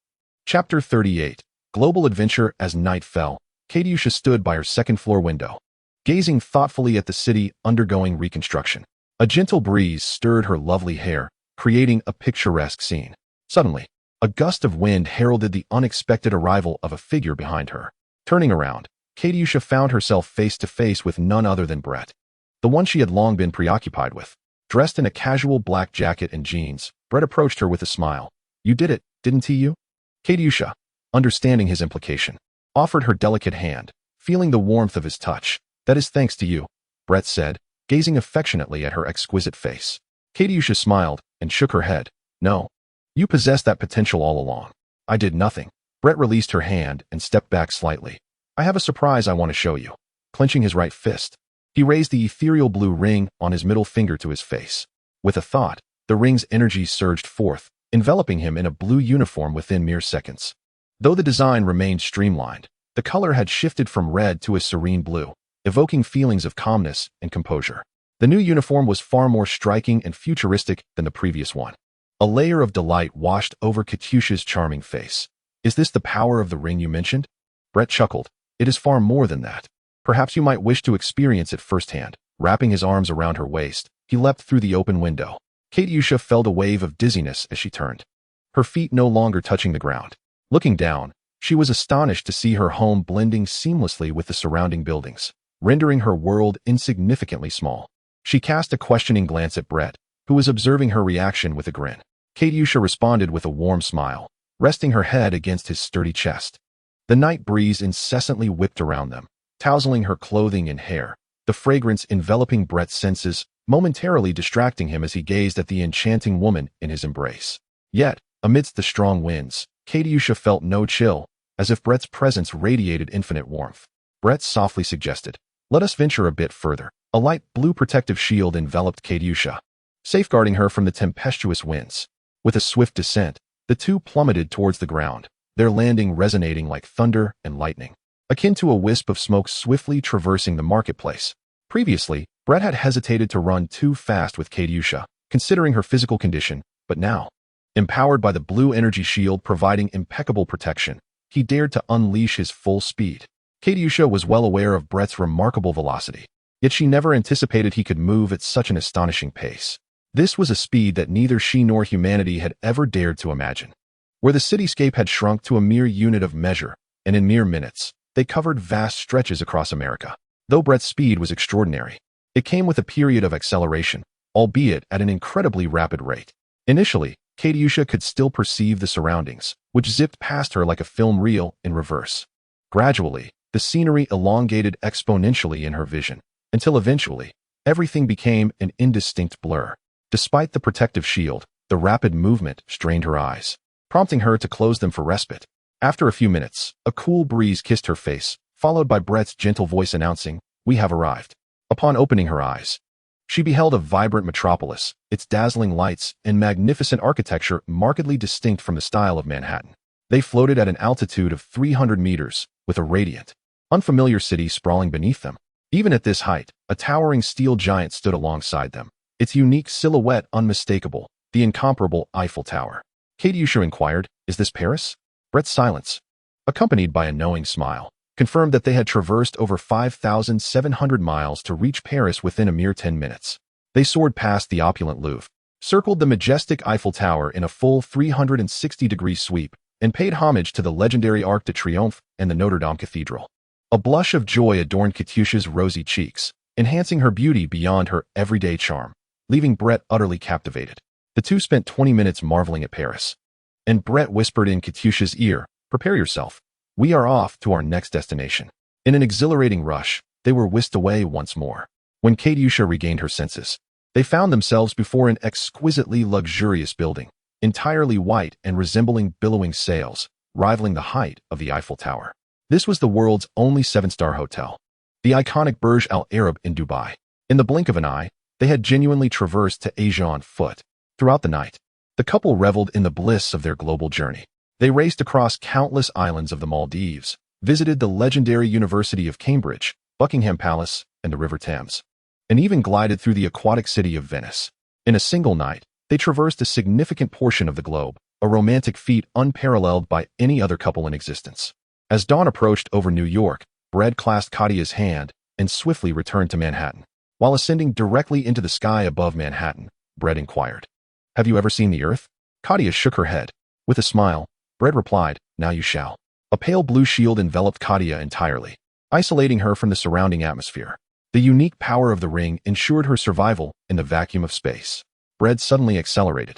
Chapter 38. Global Adventure. As night fell, Katiusha stood by her second-floor window, gazing thoughtfully at the city undergoing reconstruction. A gentle breeze stirred her lovely hair, creating a picturesque scene. Suddenly, a gust of wind heralded the unexpected arrival of a figure behind her. Turning around, Katiusha found herself face to face with none other than Brett, the one she had long been preoccupied with. Dressed in a casual black jacket and jeans, Brett approached her with a smile. You did it, didn't you? Katiusha, understanding his implication, offered her delicate hand, feeling the warmth of his touch. That is thanks to you, Brett said, gazing affectionately at her exquisite face. Katiusha smiled and shook her head. No, you possessed that potential all along. I did nothing. Brett released her hand and stepped back slightly. I have a surprise I want to show you. Clenching his right fist, he raised the ethereal blue ring on his middle finger to his face. With a thought, the ring's energy surged forth, enveloping him in a blue uniform within mere seconds. Though the design remained streamlined, the color had shifted from red to a serene blue, evoking feelings of calmness and composure. The new uniform was far more striking and futuristic than the previous one. A layer of delight washed over Katiusha's charming face. Is this the power of the ring you mentioned? Brett chuckled. It is far more than that. Perhaps you might wish to experience it firsthand. Wrapping his arms around her waist, he leapt through the open window. Katiusha felt a wave of dizziness as she turned, her feet no longer touching the ground. Looking down, she was astonished to see her home blending seamlessly with the surrounding buildings, rendering her world insignificantly small. She cast a questioning glance at Brett, who was observing her reaction with a grin. Katiusha responded with a warm smile, resting her head against his sturdy chest. The night breeze incessantly whipped around them, tousling her clothing and hair, the fragrance enveloping Brett's senses, momentarily distracting him as he gazed at the enchanting woman in his embrace. Yet, amidst the strong winds, Katiusha felt no chill, as if Brett's presence radiated infinite warmth. Brett softly suggested, Let us venture a bit further. A light blue protective shield enveloped Katiusha, safeguarding her from the tempestuous winds. With a swift descent, the two plummeted towards the ground, their landing resonating like thunder and lightning, akin to a wisp of smoke swiftly traversing the marketplace. Previously, Brett had hesitated to run too fast with Katiusha, considering her physical condition, but now, empowered by the blue energy shield providing impeccable protection, he dared to unleash his full speed. Katiusha was well aware of Brett's remarkable velocity, yet she never anticipated he could move at such an astonishing pace. This was a speed that neither she nor humanity had ever dared to imagine. Where the cityscape had shrunk to a mere unit of measure, and in mere minutes, they covered vast stretches across America. Though Brett's speed was extraordinary, it came with a period of acceleration, albeit at an incredibly rapid rate. Initially, Katiusha could still perceive the surroundings, which zipped past her like a film reel in reverse. Gradually, the scenery elongated exponentially in her vision, until eventually, everything became an indistinct blur. Despite the protective shield, the rapid movement strained her eyes, prompting her to close them for respite. After a few minutes, a cool breeze kissed her face, followed by Brett's gentle voice announcing, "We have arrived." Upon opening her eyes, she beheld a vibrant metropolis, its dazzling lights and magnificent architecture markedly distinct from the style of Manhattan. They floated at an altitude of 300 meters, with a radiant, unfamiliar city sprawling beneath them. Even at this height, a towering steel giant stood alongside them, its unique silhouette unmistakable, the incomparable Eiffel Tower. Katiusha inquired, "Is this Paris?" Brett's silence, accompanied by a knowing smile, confirmed that they had traversed over 5,700 miles to reach Paris within a mere 10 minutes. They soared past the opulent Louvre, circled the majestic Eiffel Tower in a full 360-degree sweep, and paid homage to the legendary Arc de Triomphe and the Notre Dame Cathedral. A blush of joy adorned Katiusha's rosy cheeks, enhancing her beauty beyond her everyday charm, leaving Brett utterly captivated. The two spent 20 minutes marveling at Paris, and Brett whispered in Katiusha's ear, "Prepare yourself. We are off to our next destination." In an exhilarating rush, they were whisked away once more. When Katiusha regained her senses, they found themselves before an exquisitely luxurious building, entirely white and resembling billowing sails, rivaling the height of the Eiffel Tower. This was the world's only 7-star hotel, the iconic Burj Al Arab in Dubai. In the blink of an eye, they had genuinely traversed to Asia on foot. Throughout the night, the couple reveled in the bliss of their global journey. They raced across countless islands of the Maldives, visited the legendary University of Cambridge, Buckingham Palace, and the River Thames, and even glided through the aquatic city of Venice. In a single night, they traversed a significant portion of the globe, a romantic feat unparalleled by any other couple in existence. As dawn approached over New York, Brend clasped Katia's hand and swiftly returned to Manhattan. While ascending directly into the sky above Manhattan, Brend inquired, "Have you ever seen the Earth?" Katia shook her head. With a smile, Brend replied, "Now you shall." A pale blue shield enveloped Katia entirely, isolating her from the surrounding atmosphere. The unique power of the ring ensured her survival in the vacuum of space. Brend suddenly accelerated,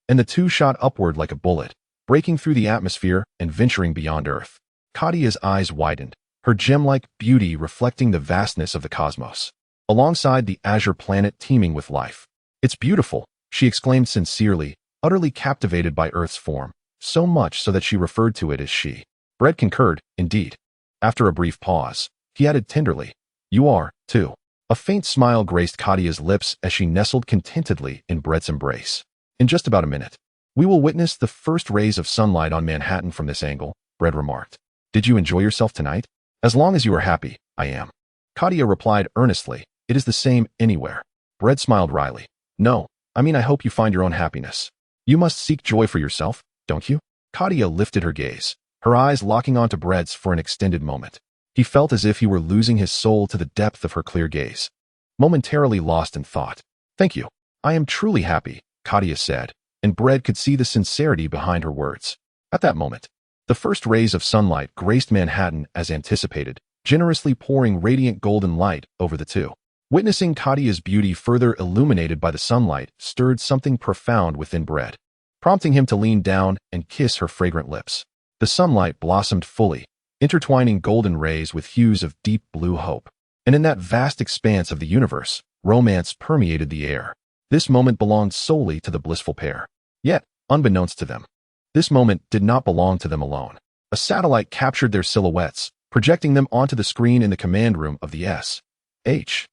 and the two shot upward like a bullet, breaking through the atmosphere and venturing beyond Earth. Katia's eyes widened, her gem-like beauty reflecting the vastness of the cosmos, alongside the azure planet teeming with life. "It's beautiful," she exclaimed sincerely, utterly captivated by Earth's form, so much so that she referred to it as she. Brend concurred, "Indeed." After a brief pause, he added tenderly, "You are, too." A faint smile graced Katia's lips as she nestled contentedly in Brend's embrace. "In just about a minute, we will witness the first rays of sunlight on Manhattan from this angle," Brend remarked. "Did you enjoy yourself tonight?" "As long as you are happy, I am." Katia replied earnestly, "It is the same anywhere." Brend smiled wryly. "No, I mean I hope you find your own happiness. You must seek joy for yourself, don't you?" Katia lifted her gaze, her eyes locking onto Brend's for an extended moment. He felt as if he were losing his soul to the depth of her clear gaze, momentarily lost in thought. "Thank you. I am truly happy," Katia said, and Brend could see the sincerity behind her words. At that moment, the first rays of sunlight graced Manhattan as anticipated, generously pouring radiant golden light over the two. Witnessing Katia's beauty further illuminated by the sunlight stirred something profound within Brend, prompting him to lean down and kiss her fragrant lips. The sunlight blossomed fully, intertwining golden rays with hues of deep blue hope. And in that vast expanse of the universe, romance permeated the air. This moment belonged solely to the blissful pair. Yet, unbeknownst to them, this moment did not belong to them alone. A satellite captured their silhouettes, projecting them onto the screen in the command room of the S.H.I.E.L.D.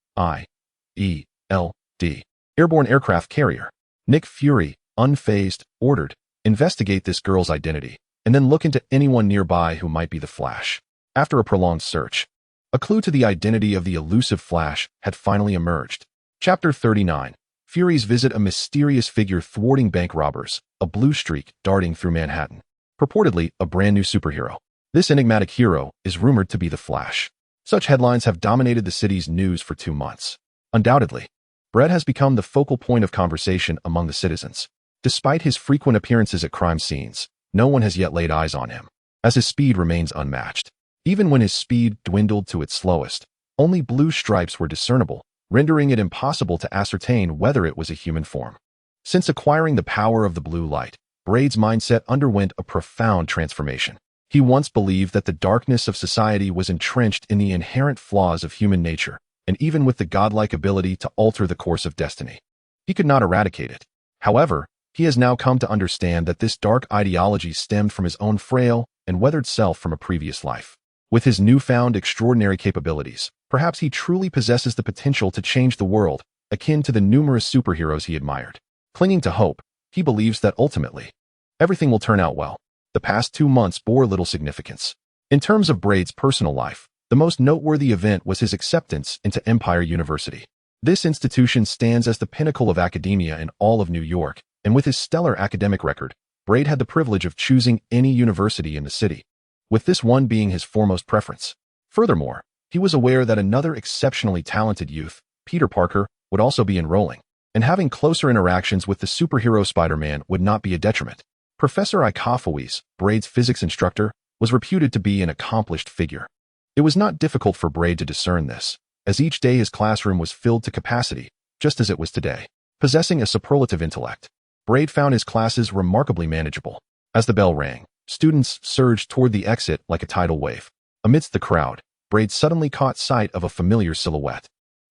airborne aircraft carrier. Nick Fury, unfazed, ordered, "Investigate this girl's identity, and then look into anyone nearby who might be the Flash." After a prolonged search, a clue to the identity of the elusive Flash had finally emerged. Chapter 39. Furies visit a mysterious figure thwarting bank robbers, a blue streak darting through Manhattan. Purportedly a brand new superhero. This enigmatic hero is rumored to be the Flash. Such headlines have dominated the city's news for 2 months. Undoubtedly, Brend has become the focal point of conversation among the citizens. Despite his frequent appearances at crime scenes, no one has yet laid eyes on him, as his speed remains unmatched. Even when his speed dwindled to its slowest, only blue stripes were discernible, rendering it impossible to ascertain whether it was a human form. Since acquiring the power of the blue light, Brend's mindset underwent a profound transformation. He once believed that the darkness of society was entrenched in the inherent flaws of human nature, and even with the godlike ability to alter the course of destiny, he could not eradicate it. However, he has now come to understand that this dark ideology stemmed from his own frail and weathered self from a previous life. With his newfound extraordinary capabilities, perhaps he truly possesses the potential to change the world, akin to the numerous superheroes he admired. Clinging to hope, he believes that ultimately, everything will turn out well. The past 2 months bore little significance. In terms of Brend's personal life, the most noteworthy event was his acceptance into Empire University. This institution stands as the pinnacle of academia in all of New York, and with his stellar academic record, Brend had the privilege of choosing any university in the city, with this one being his foremost preference. Furthermore, he was aware that another exceptionally talented youth, Peter Parker, would also be enrolling, and having closer interactions with the superhero Spider-Man would not be a detriment. Professor Ikafui's, Brend's physics instructor, was reputed to be an accomplished figure. It was not difficult for Brend to discern this, as each day his classroom was filled to capacity, just as it was today. Possessing a superlative intellect, Brend found his classes remarkably manageable. As the bell rang, students surged toward the exit like a tidal wave. Amidst the crowd, Brend suddenly caught sight of a familiar silhouette.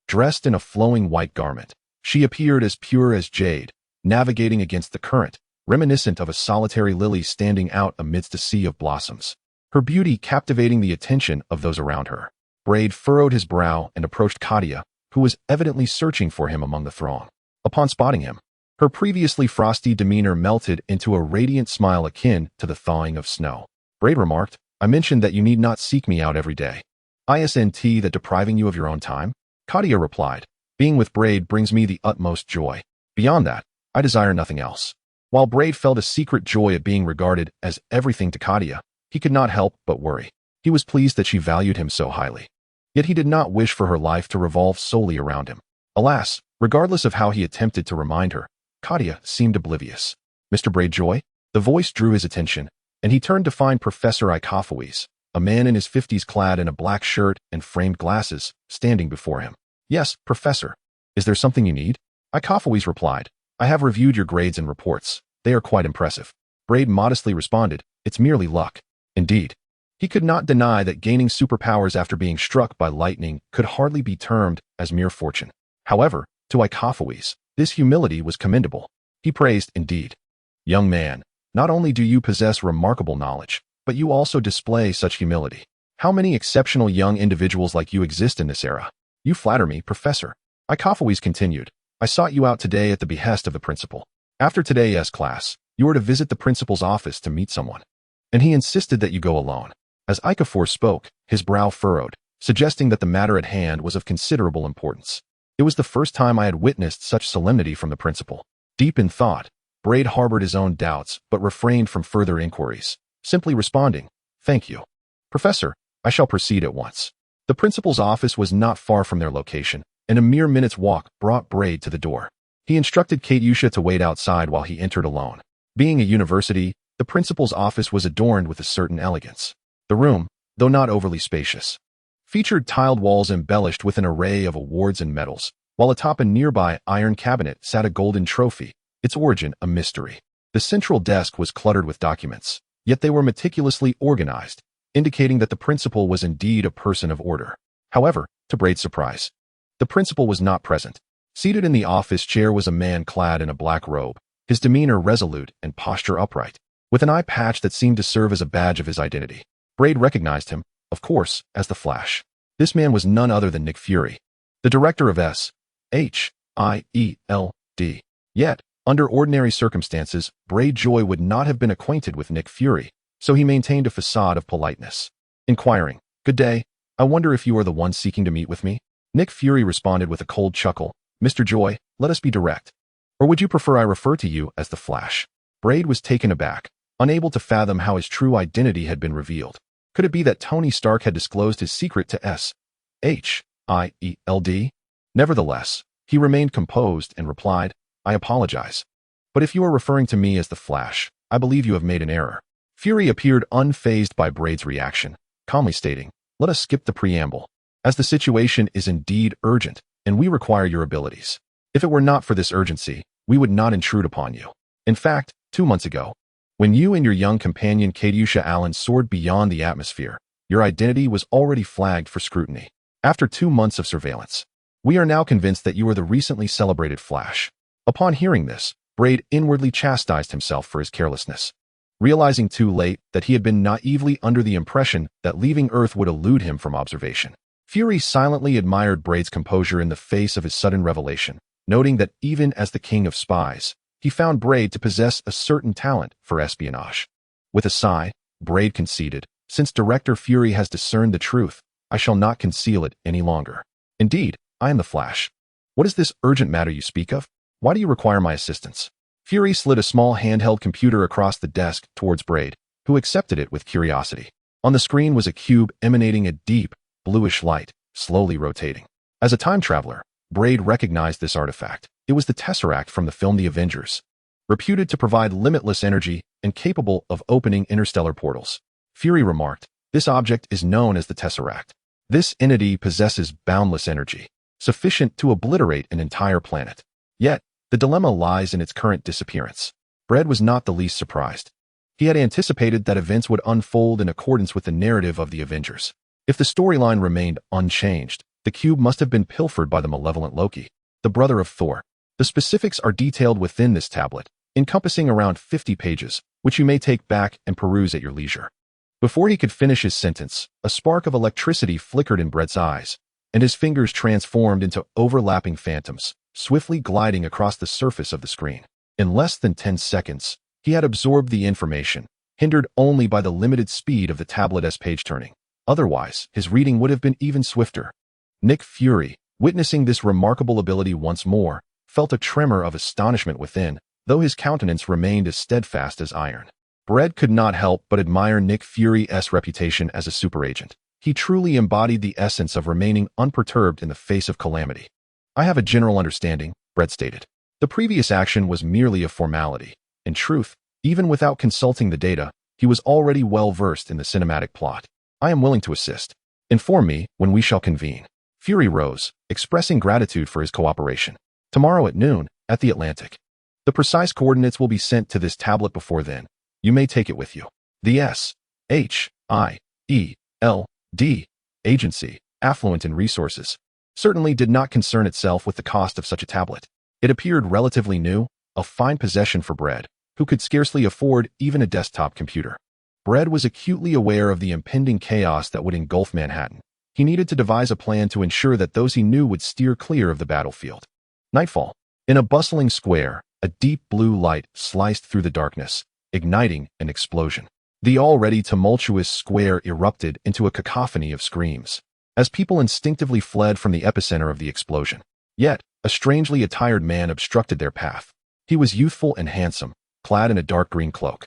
Dressed in a flowing white garment, she appeared as pure as jade, navigating against the current, reminiscent of a solitary lily standing out amidst a sea of blossoms. Her beauty captivating the attention of those around her. Brend furrowed his brow and approached Katia, who was evidently searching for him among the throng. Upon spotting him, her previously frosty demeanor melted into a radiant smile akin to the thawing of snow. Brend remarked, "I mentioned that you need not seek me out every day. Isn't that depriving you of your own time?" Katia replied, "Being with Brend brings me the utmost joy. Beyond that, I desire nothing else." While Brend felt a secret joy at being regarded as everything to Katia, he could not help but worry. He was pleased that she valued him so highly. Yet he did not wish for her life to revolve solely around him. Alas, regardless of how he attempted to remind her, Katia seemed oblivious. "Mr. Brendjoy?" The voice drew his attention, and he turned to find Professor Ikafuis, a man in his 50s clad in a black shirt and framed glasses, standing before him. "Yes, Professor. Is there something you need?" Ikafuis replied, "I have reviewed your grades and reports. They are quite impressive." Brend modestly responded, "It's merely luck." Indeed, he could not deny that gaining superpowers after being struck by lightning could hardly be termed as mere fortune. However, to Ikafuis, this humility was commendable. He praised, "Indeed, young man, not only do you possess remarkable knowledge, but you also display such humility. How many exceptional young individuals like you exist in this era?" "You flatter me, Professor." Ikafuis continued, "I sought you out today at the behest of the principal. After today's class, you are to visit the principal's office to meet someone, and he insisted that you go alone." As Ikafor spoke, his brow furrowed, suggesting that the matter at hand was of considerable importance. It was the first time I had witnessed such solemnity from the principal. Deep in thought, Brend harbored his own doubts but refrained from further inquiries, simply responding, "Thank you, Professor, I shall proceed at once." The principal's office was not far from their location, and a mere minute's walk brought Brend to the door. He instructed Katyusha to wait outside while he entered alone. Being a university, the principal's office was adorned with a certain elegance. The room, though not overly spacious, featured tiled walls embellished with an array of awards and medals, while atop a nearby iron cabinet sat a golden trophy, its origin a mystery. The central desk was cluttered with documents, yet they were meticulously organized, indicating that the principal was indeed a person of order. However, to Brend's surprise, the principal was not present. Seated in the office chair was a man clad in a black robe, his demeanor resolute and posture upright, with an eye patch that seemed to serve as a badge of his identity. Brend recognized him, of course, as the Flash. This man was none other than Nick Fury, the director of SHIELD. Yet, under ordinary circumstances, Brendjoy would not have been acquainted with Nick Fury, so he maintained a facade of politeness. Inquiring, "Good day, I wonder if you are the one seeking to meet with me?" Nick Fury responded with a cold chuckle, "Mr. Joy, let us be direct. Or would you prefer I refer to you as the Flash?" Brend was taken aback, unable to fathom how his true identity had been revealed. Could it be that Tony Stark had disclosed his secret to SHIELD? Nevertheless, he remained composed and replied, "I apologize. But if you are referring to me as the Flash, I believe you have made an error." Fury appeared unfazed by Brend's reaction, calmly stating, "Let us skip the preamble, as the situation is indeed urgent, and we require your abilities. If it were not for this urgency, we would not intrude upon you. In fact, 2 months ago, When you and your young companion Katiusha Allen soared beyond the atmosphere, your identity was already flagged for scrutiny. After 2 months of surveillance, we are now convinced that you are the recently celebrated Flash. Upon hearing this, Brend inwardly chastised himself for his carelessness. Realizing too late that he had been naively under the impression that leaving Earth would elude him from observation, Fury silently admired Brend's composure in the face of his sudden revelation, noting that even as the king of spies, he found Brend to possess a certain talent for espionage. With a sigh, Brend conceded, "Since Director Fury has discerned the truth, I shall not conceal it any longer. Indeed, I am the Flash. What is this urgent matter you speak of? Why do you require my assistance?" Fury slid a small handheld computer across the desk towards Brend, who accepted it with curiosity. On the screen was a cube emanating a deep, bluish light, slowly rotating. As a time traveler, Brend recognized this artifact. It was the Tesseract from the film The Avengers, reputed to provide limitless energy and capable of opening interstellar portals. Fury remarked, "This object is known as the Tesseract. This entity possesses boundless energy, sufficient to obliterate an entire planet. Yet, the dilemma lies in its current disappearance." Brend was not the least surprised. He had anticipated that events would unfold in accordance with the narrative of the Avengers. If the storyline remained unchanged, the cube must have been pilfered by the malevolent Loki, the brother of Thor. The specifics are detailed within this tablet, encompassing around 50 pages, which you may take back and peruse at your leisure. Before he could finish his sentence, a spark of electricity flickered in Brend's eyes, and his fingers transformed into overlapping phantoms, swiftly gliding across the surface of the screen. In less than 10 seconds, he had absorbed the information, hindered only by the limited speed of the tablet's page-turning. Otherwise, his reading would have been even swifter. Nick Fury, witnessing this remarkable ability once more, felt a tremor of astonishment within, though his countenance remained as steadfast as iron. Brend could not help but admire Nick Fury's reputation as a superagent. He truly embodied the essence of remaining unperturbed in the face of calamity. "I have a general understanding," Brend stated. The previous action was merely a formality. In truth, even without consulting the data, he was already well versed in the cinematic plot. "I am willing to assist. Inform me when we shall convene." Fury rose, expressing gratitude for his cooperation. "Tomorrow at noon, at the Atlantic. The precise coordinates will be sent to this tablet before then. You may take it with you." The SHIELD agency, affluent in resources, certainly did not concern itself with the cost of such a tablet. It appeared relatively new, a fine possession for Brend, who could scarcely afford even a desktop computer. Brend was acutely aware of the impending chaos that would engulf Manhattan. He needed to devise a plan to ensure that those he knew would steer clear of the battlefield. Nightfall. In a bustling square, a deep blue light sliced through the darkness, igniting an explosion. The already tumultuous square erupted into a cacophony of screams, as people instinctively fled from the epicenter of the explosion. Yet, a strangely attired man obstructed their path. He was youthful and handsome, clad in a dark green cloak,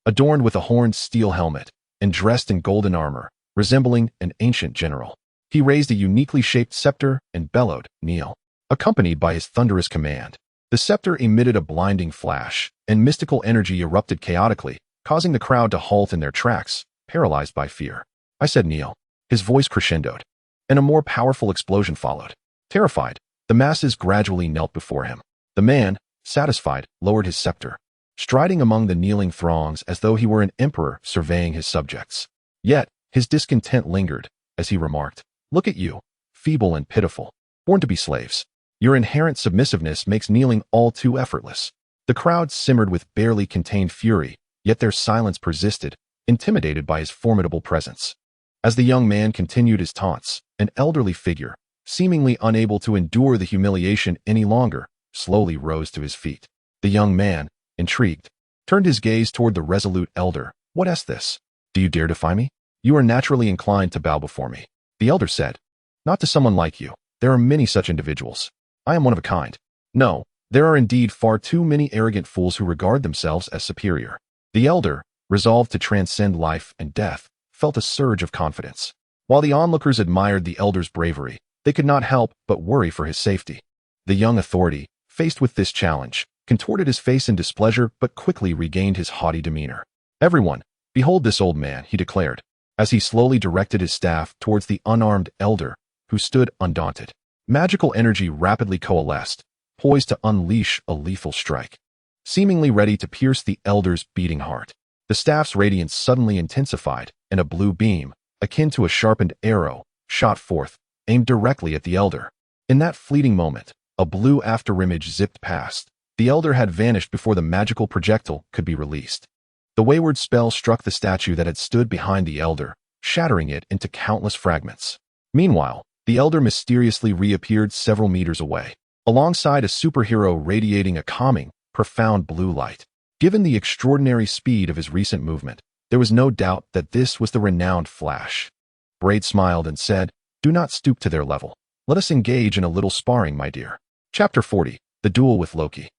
adorned with a horned steel helmet, and dressed in golden armor, resembling an ancient general. He raised a uniquely shaped scepter and bellowed, "Kneel," accompanied by his thunderous command. The scepter emitted a blinding flash, and mystical energy erupted chaotically, causing the crowd to halt in their tracks, paralyzed by fear. "I said kneel." His voice crescendoed, and a more powerful explosion followed. Terrified, the masses gradually knelt before him. The man, satisfied, lowered his scepter, striding among the kneeling throngs as though he were an emperor surveying his subjects. Yet, his discontent lingered, as he remarked, "Look at you, feeble and pitiful, born to be slaves. Your inherent submissiveness makes kneeling all too effortless." The crowd simmered with barely contained fury, yet their silence persisted, intimidated by his formidable presence. As the young man continued his taunts, an elderly figure, seemingly unable to endure the humiliation any longer, slowly rose to his feet. The young man, intrigued, turned his gaze toward the resolute elder. "What is this? Do you dare defy me? You are naturally inclined to bow before me." The elder said, "Not to someone like you. There are many such individuals. I am one of a kind. No, there are indeed far too many arrogant fools who regard themselves as superior." The elder, resolved to transcend life and death, felt a surge of confidence. While the onlookers admired the elder's bravery, they could not help but worry for his safety. The young authority, faced with this challenge, contorted his face in displeasure but quickly regained his haughty demeanor. "Everyone, behold this old man," he declared, as he slowly directed his staff towards the unarmed elder, who stood undaunted. Magical energy rapidly coalesced, poised to unleash a lethal strike. Seemingly ready to pierce the elder's beating heart, The staff's radiance suddenly intensified, and a blue beam, akin to a sharpened arrow, shot forth, aimed directly at the Elder. In that fleeting moment, a blue afterimage zipped past. The Elder had vanished before the magical projectile could be released. The wayward spell struck the statue that had stood behind the Elder, shattering it into countless fragments. Meanwhile, the Elder mysteriously reappeared several meters away, alongside a superhero radiating a calming, profound blue light. Given the extraordinary speed of his recent movement, there was no doubt that this was the renowned Flash. Brend smiled and said, "Do not stoop to their level. Let us engage in a little sparring, my dear." Chapter 40. The Duel with Loki.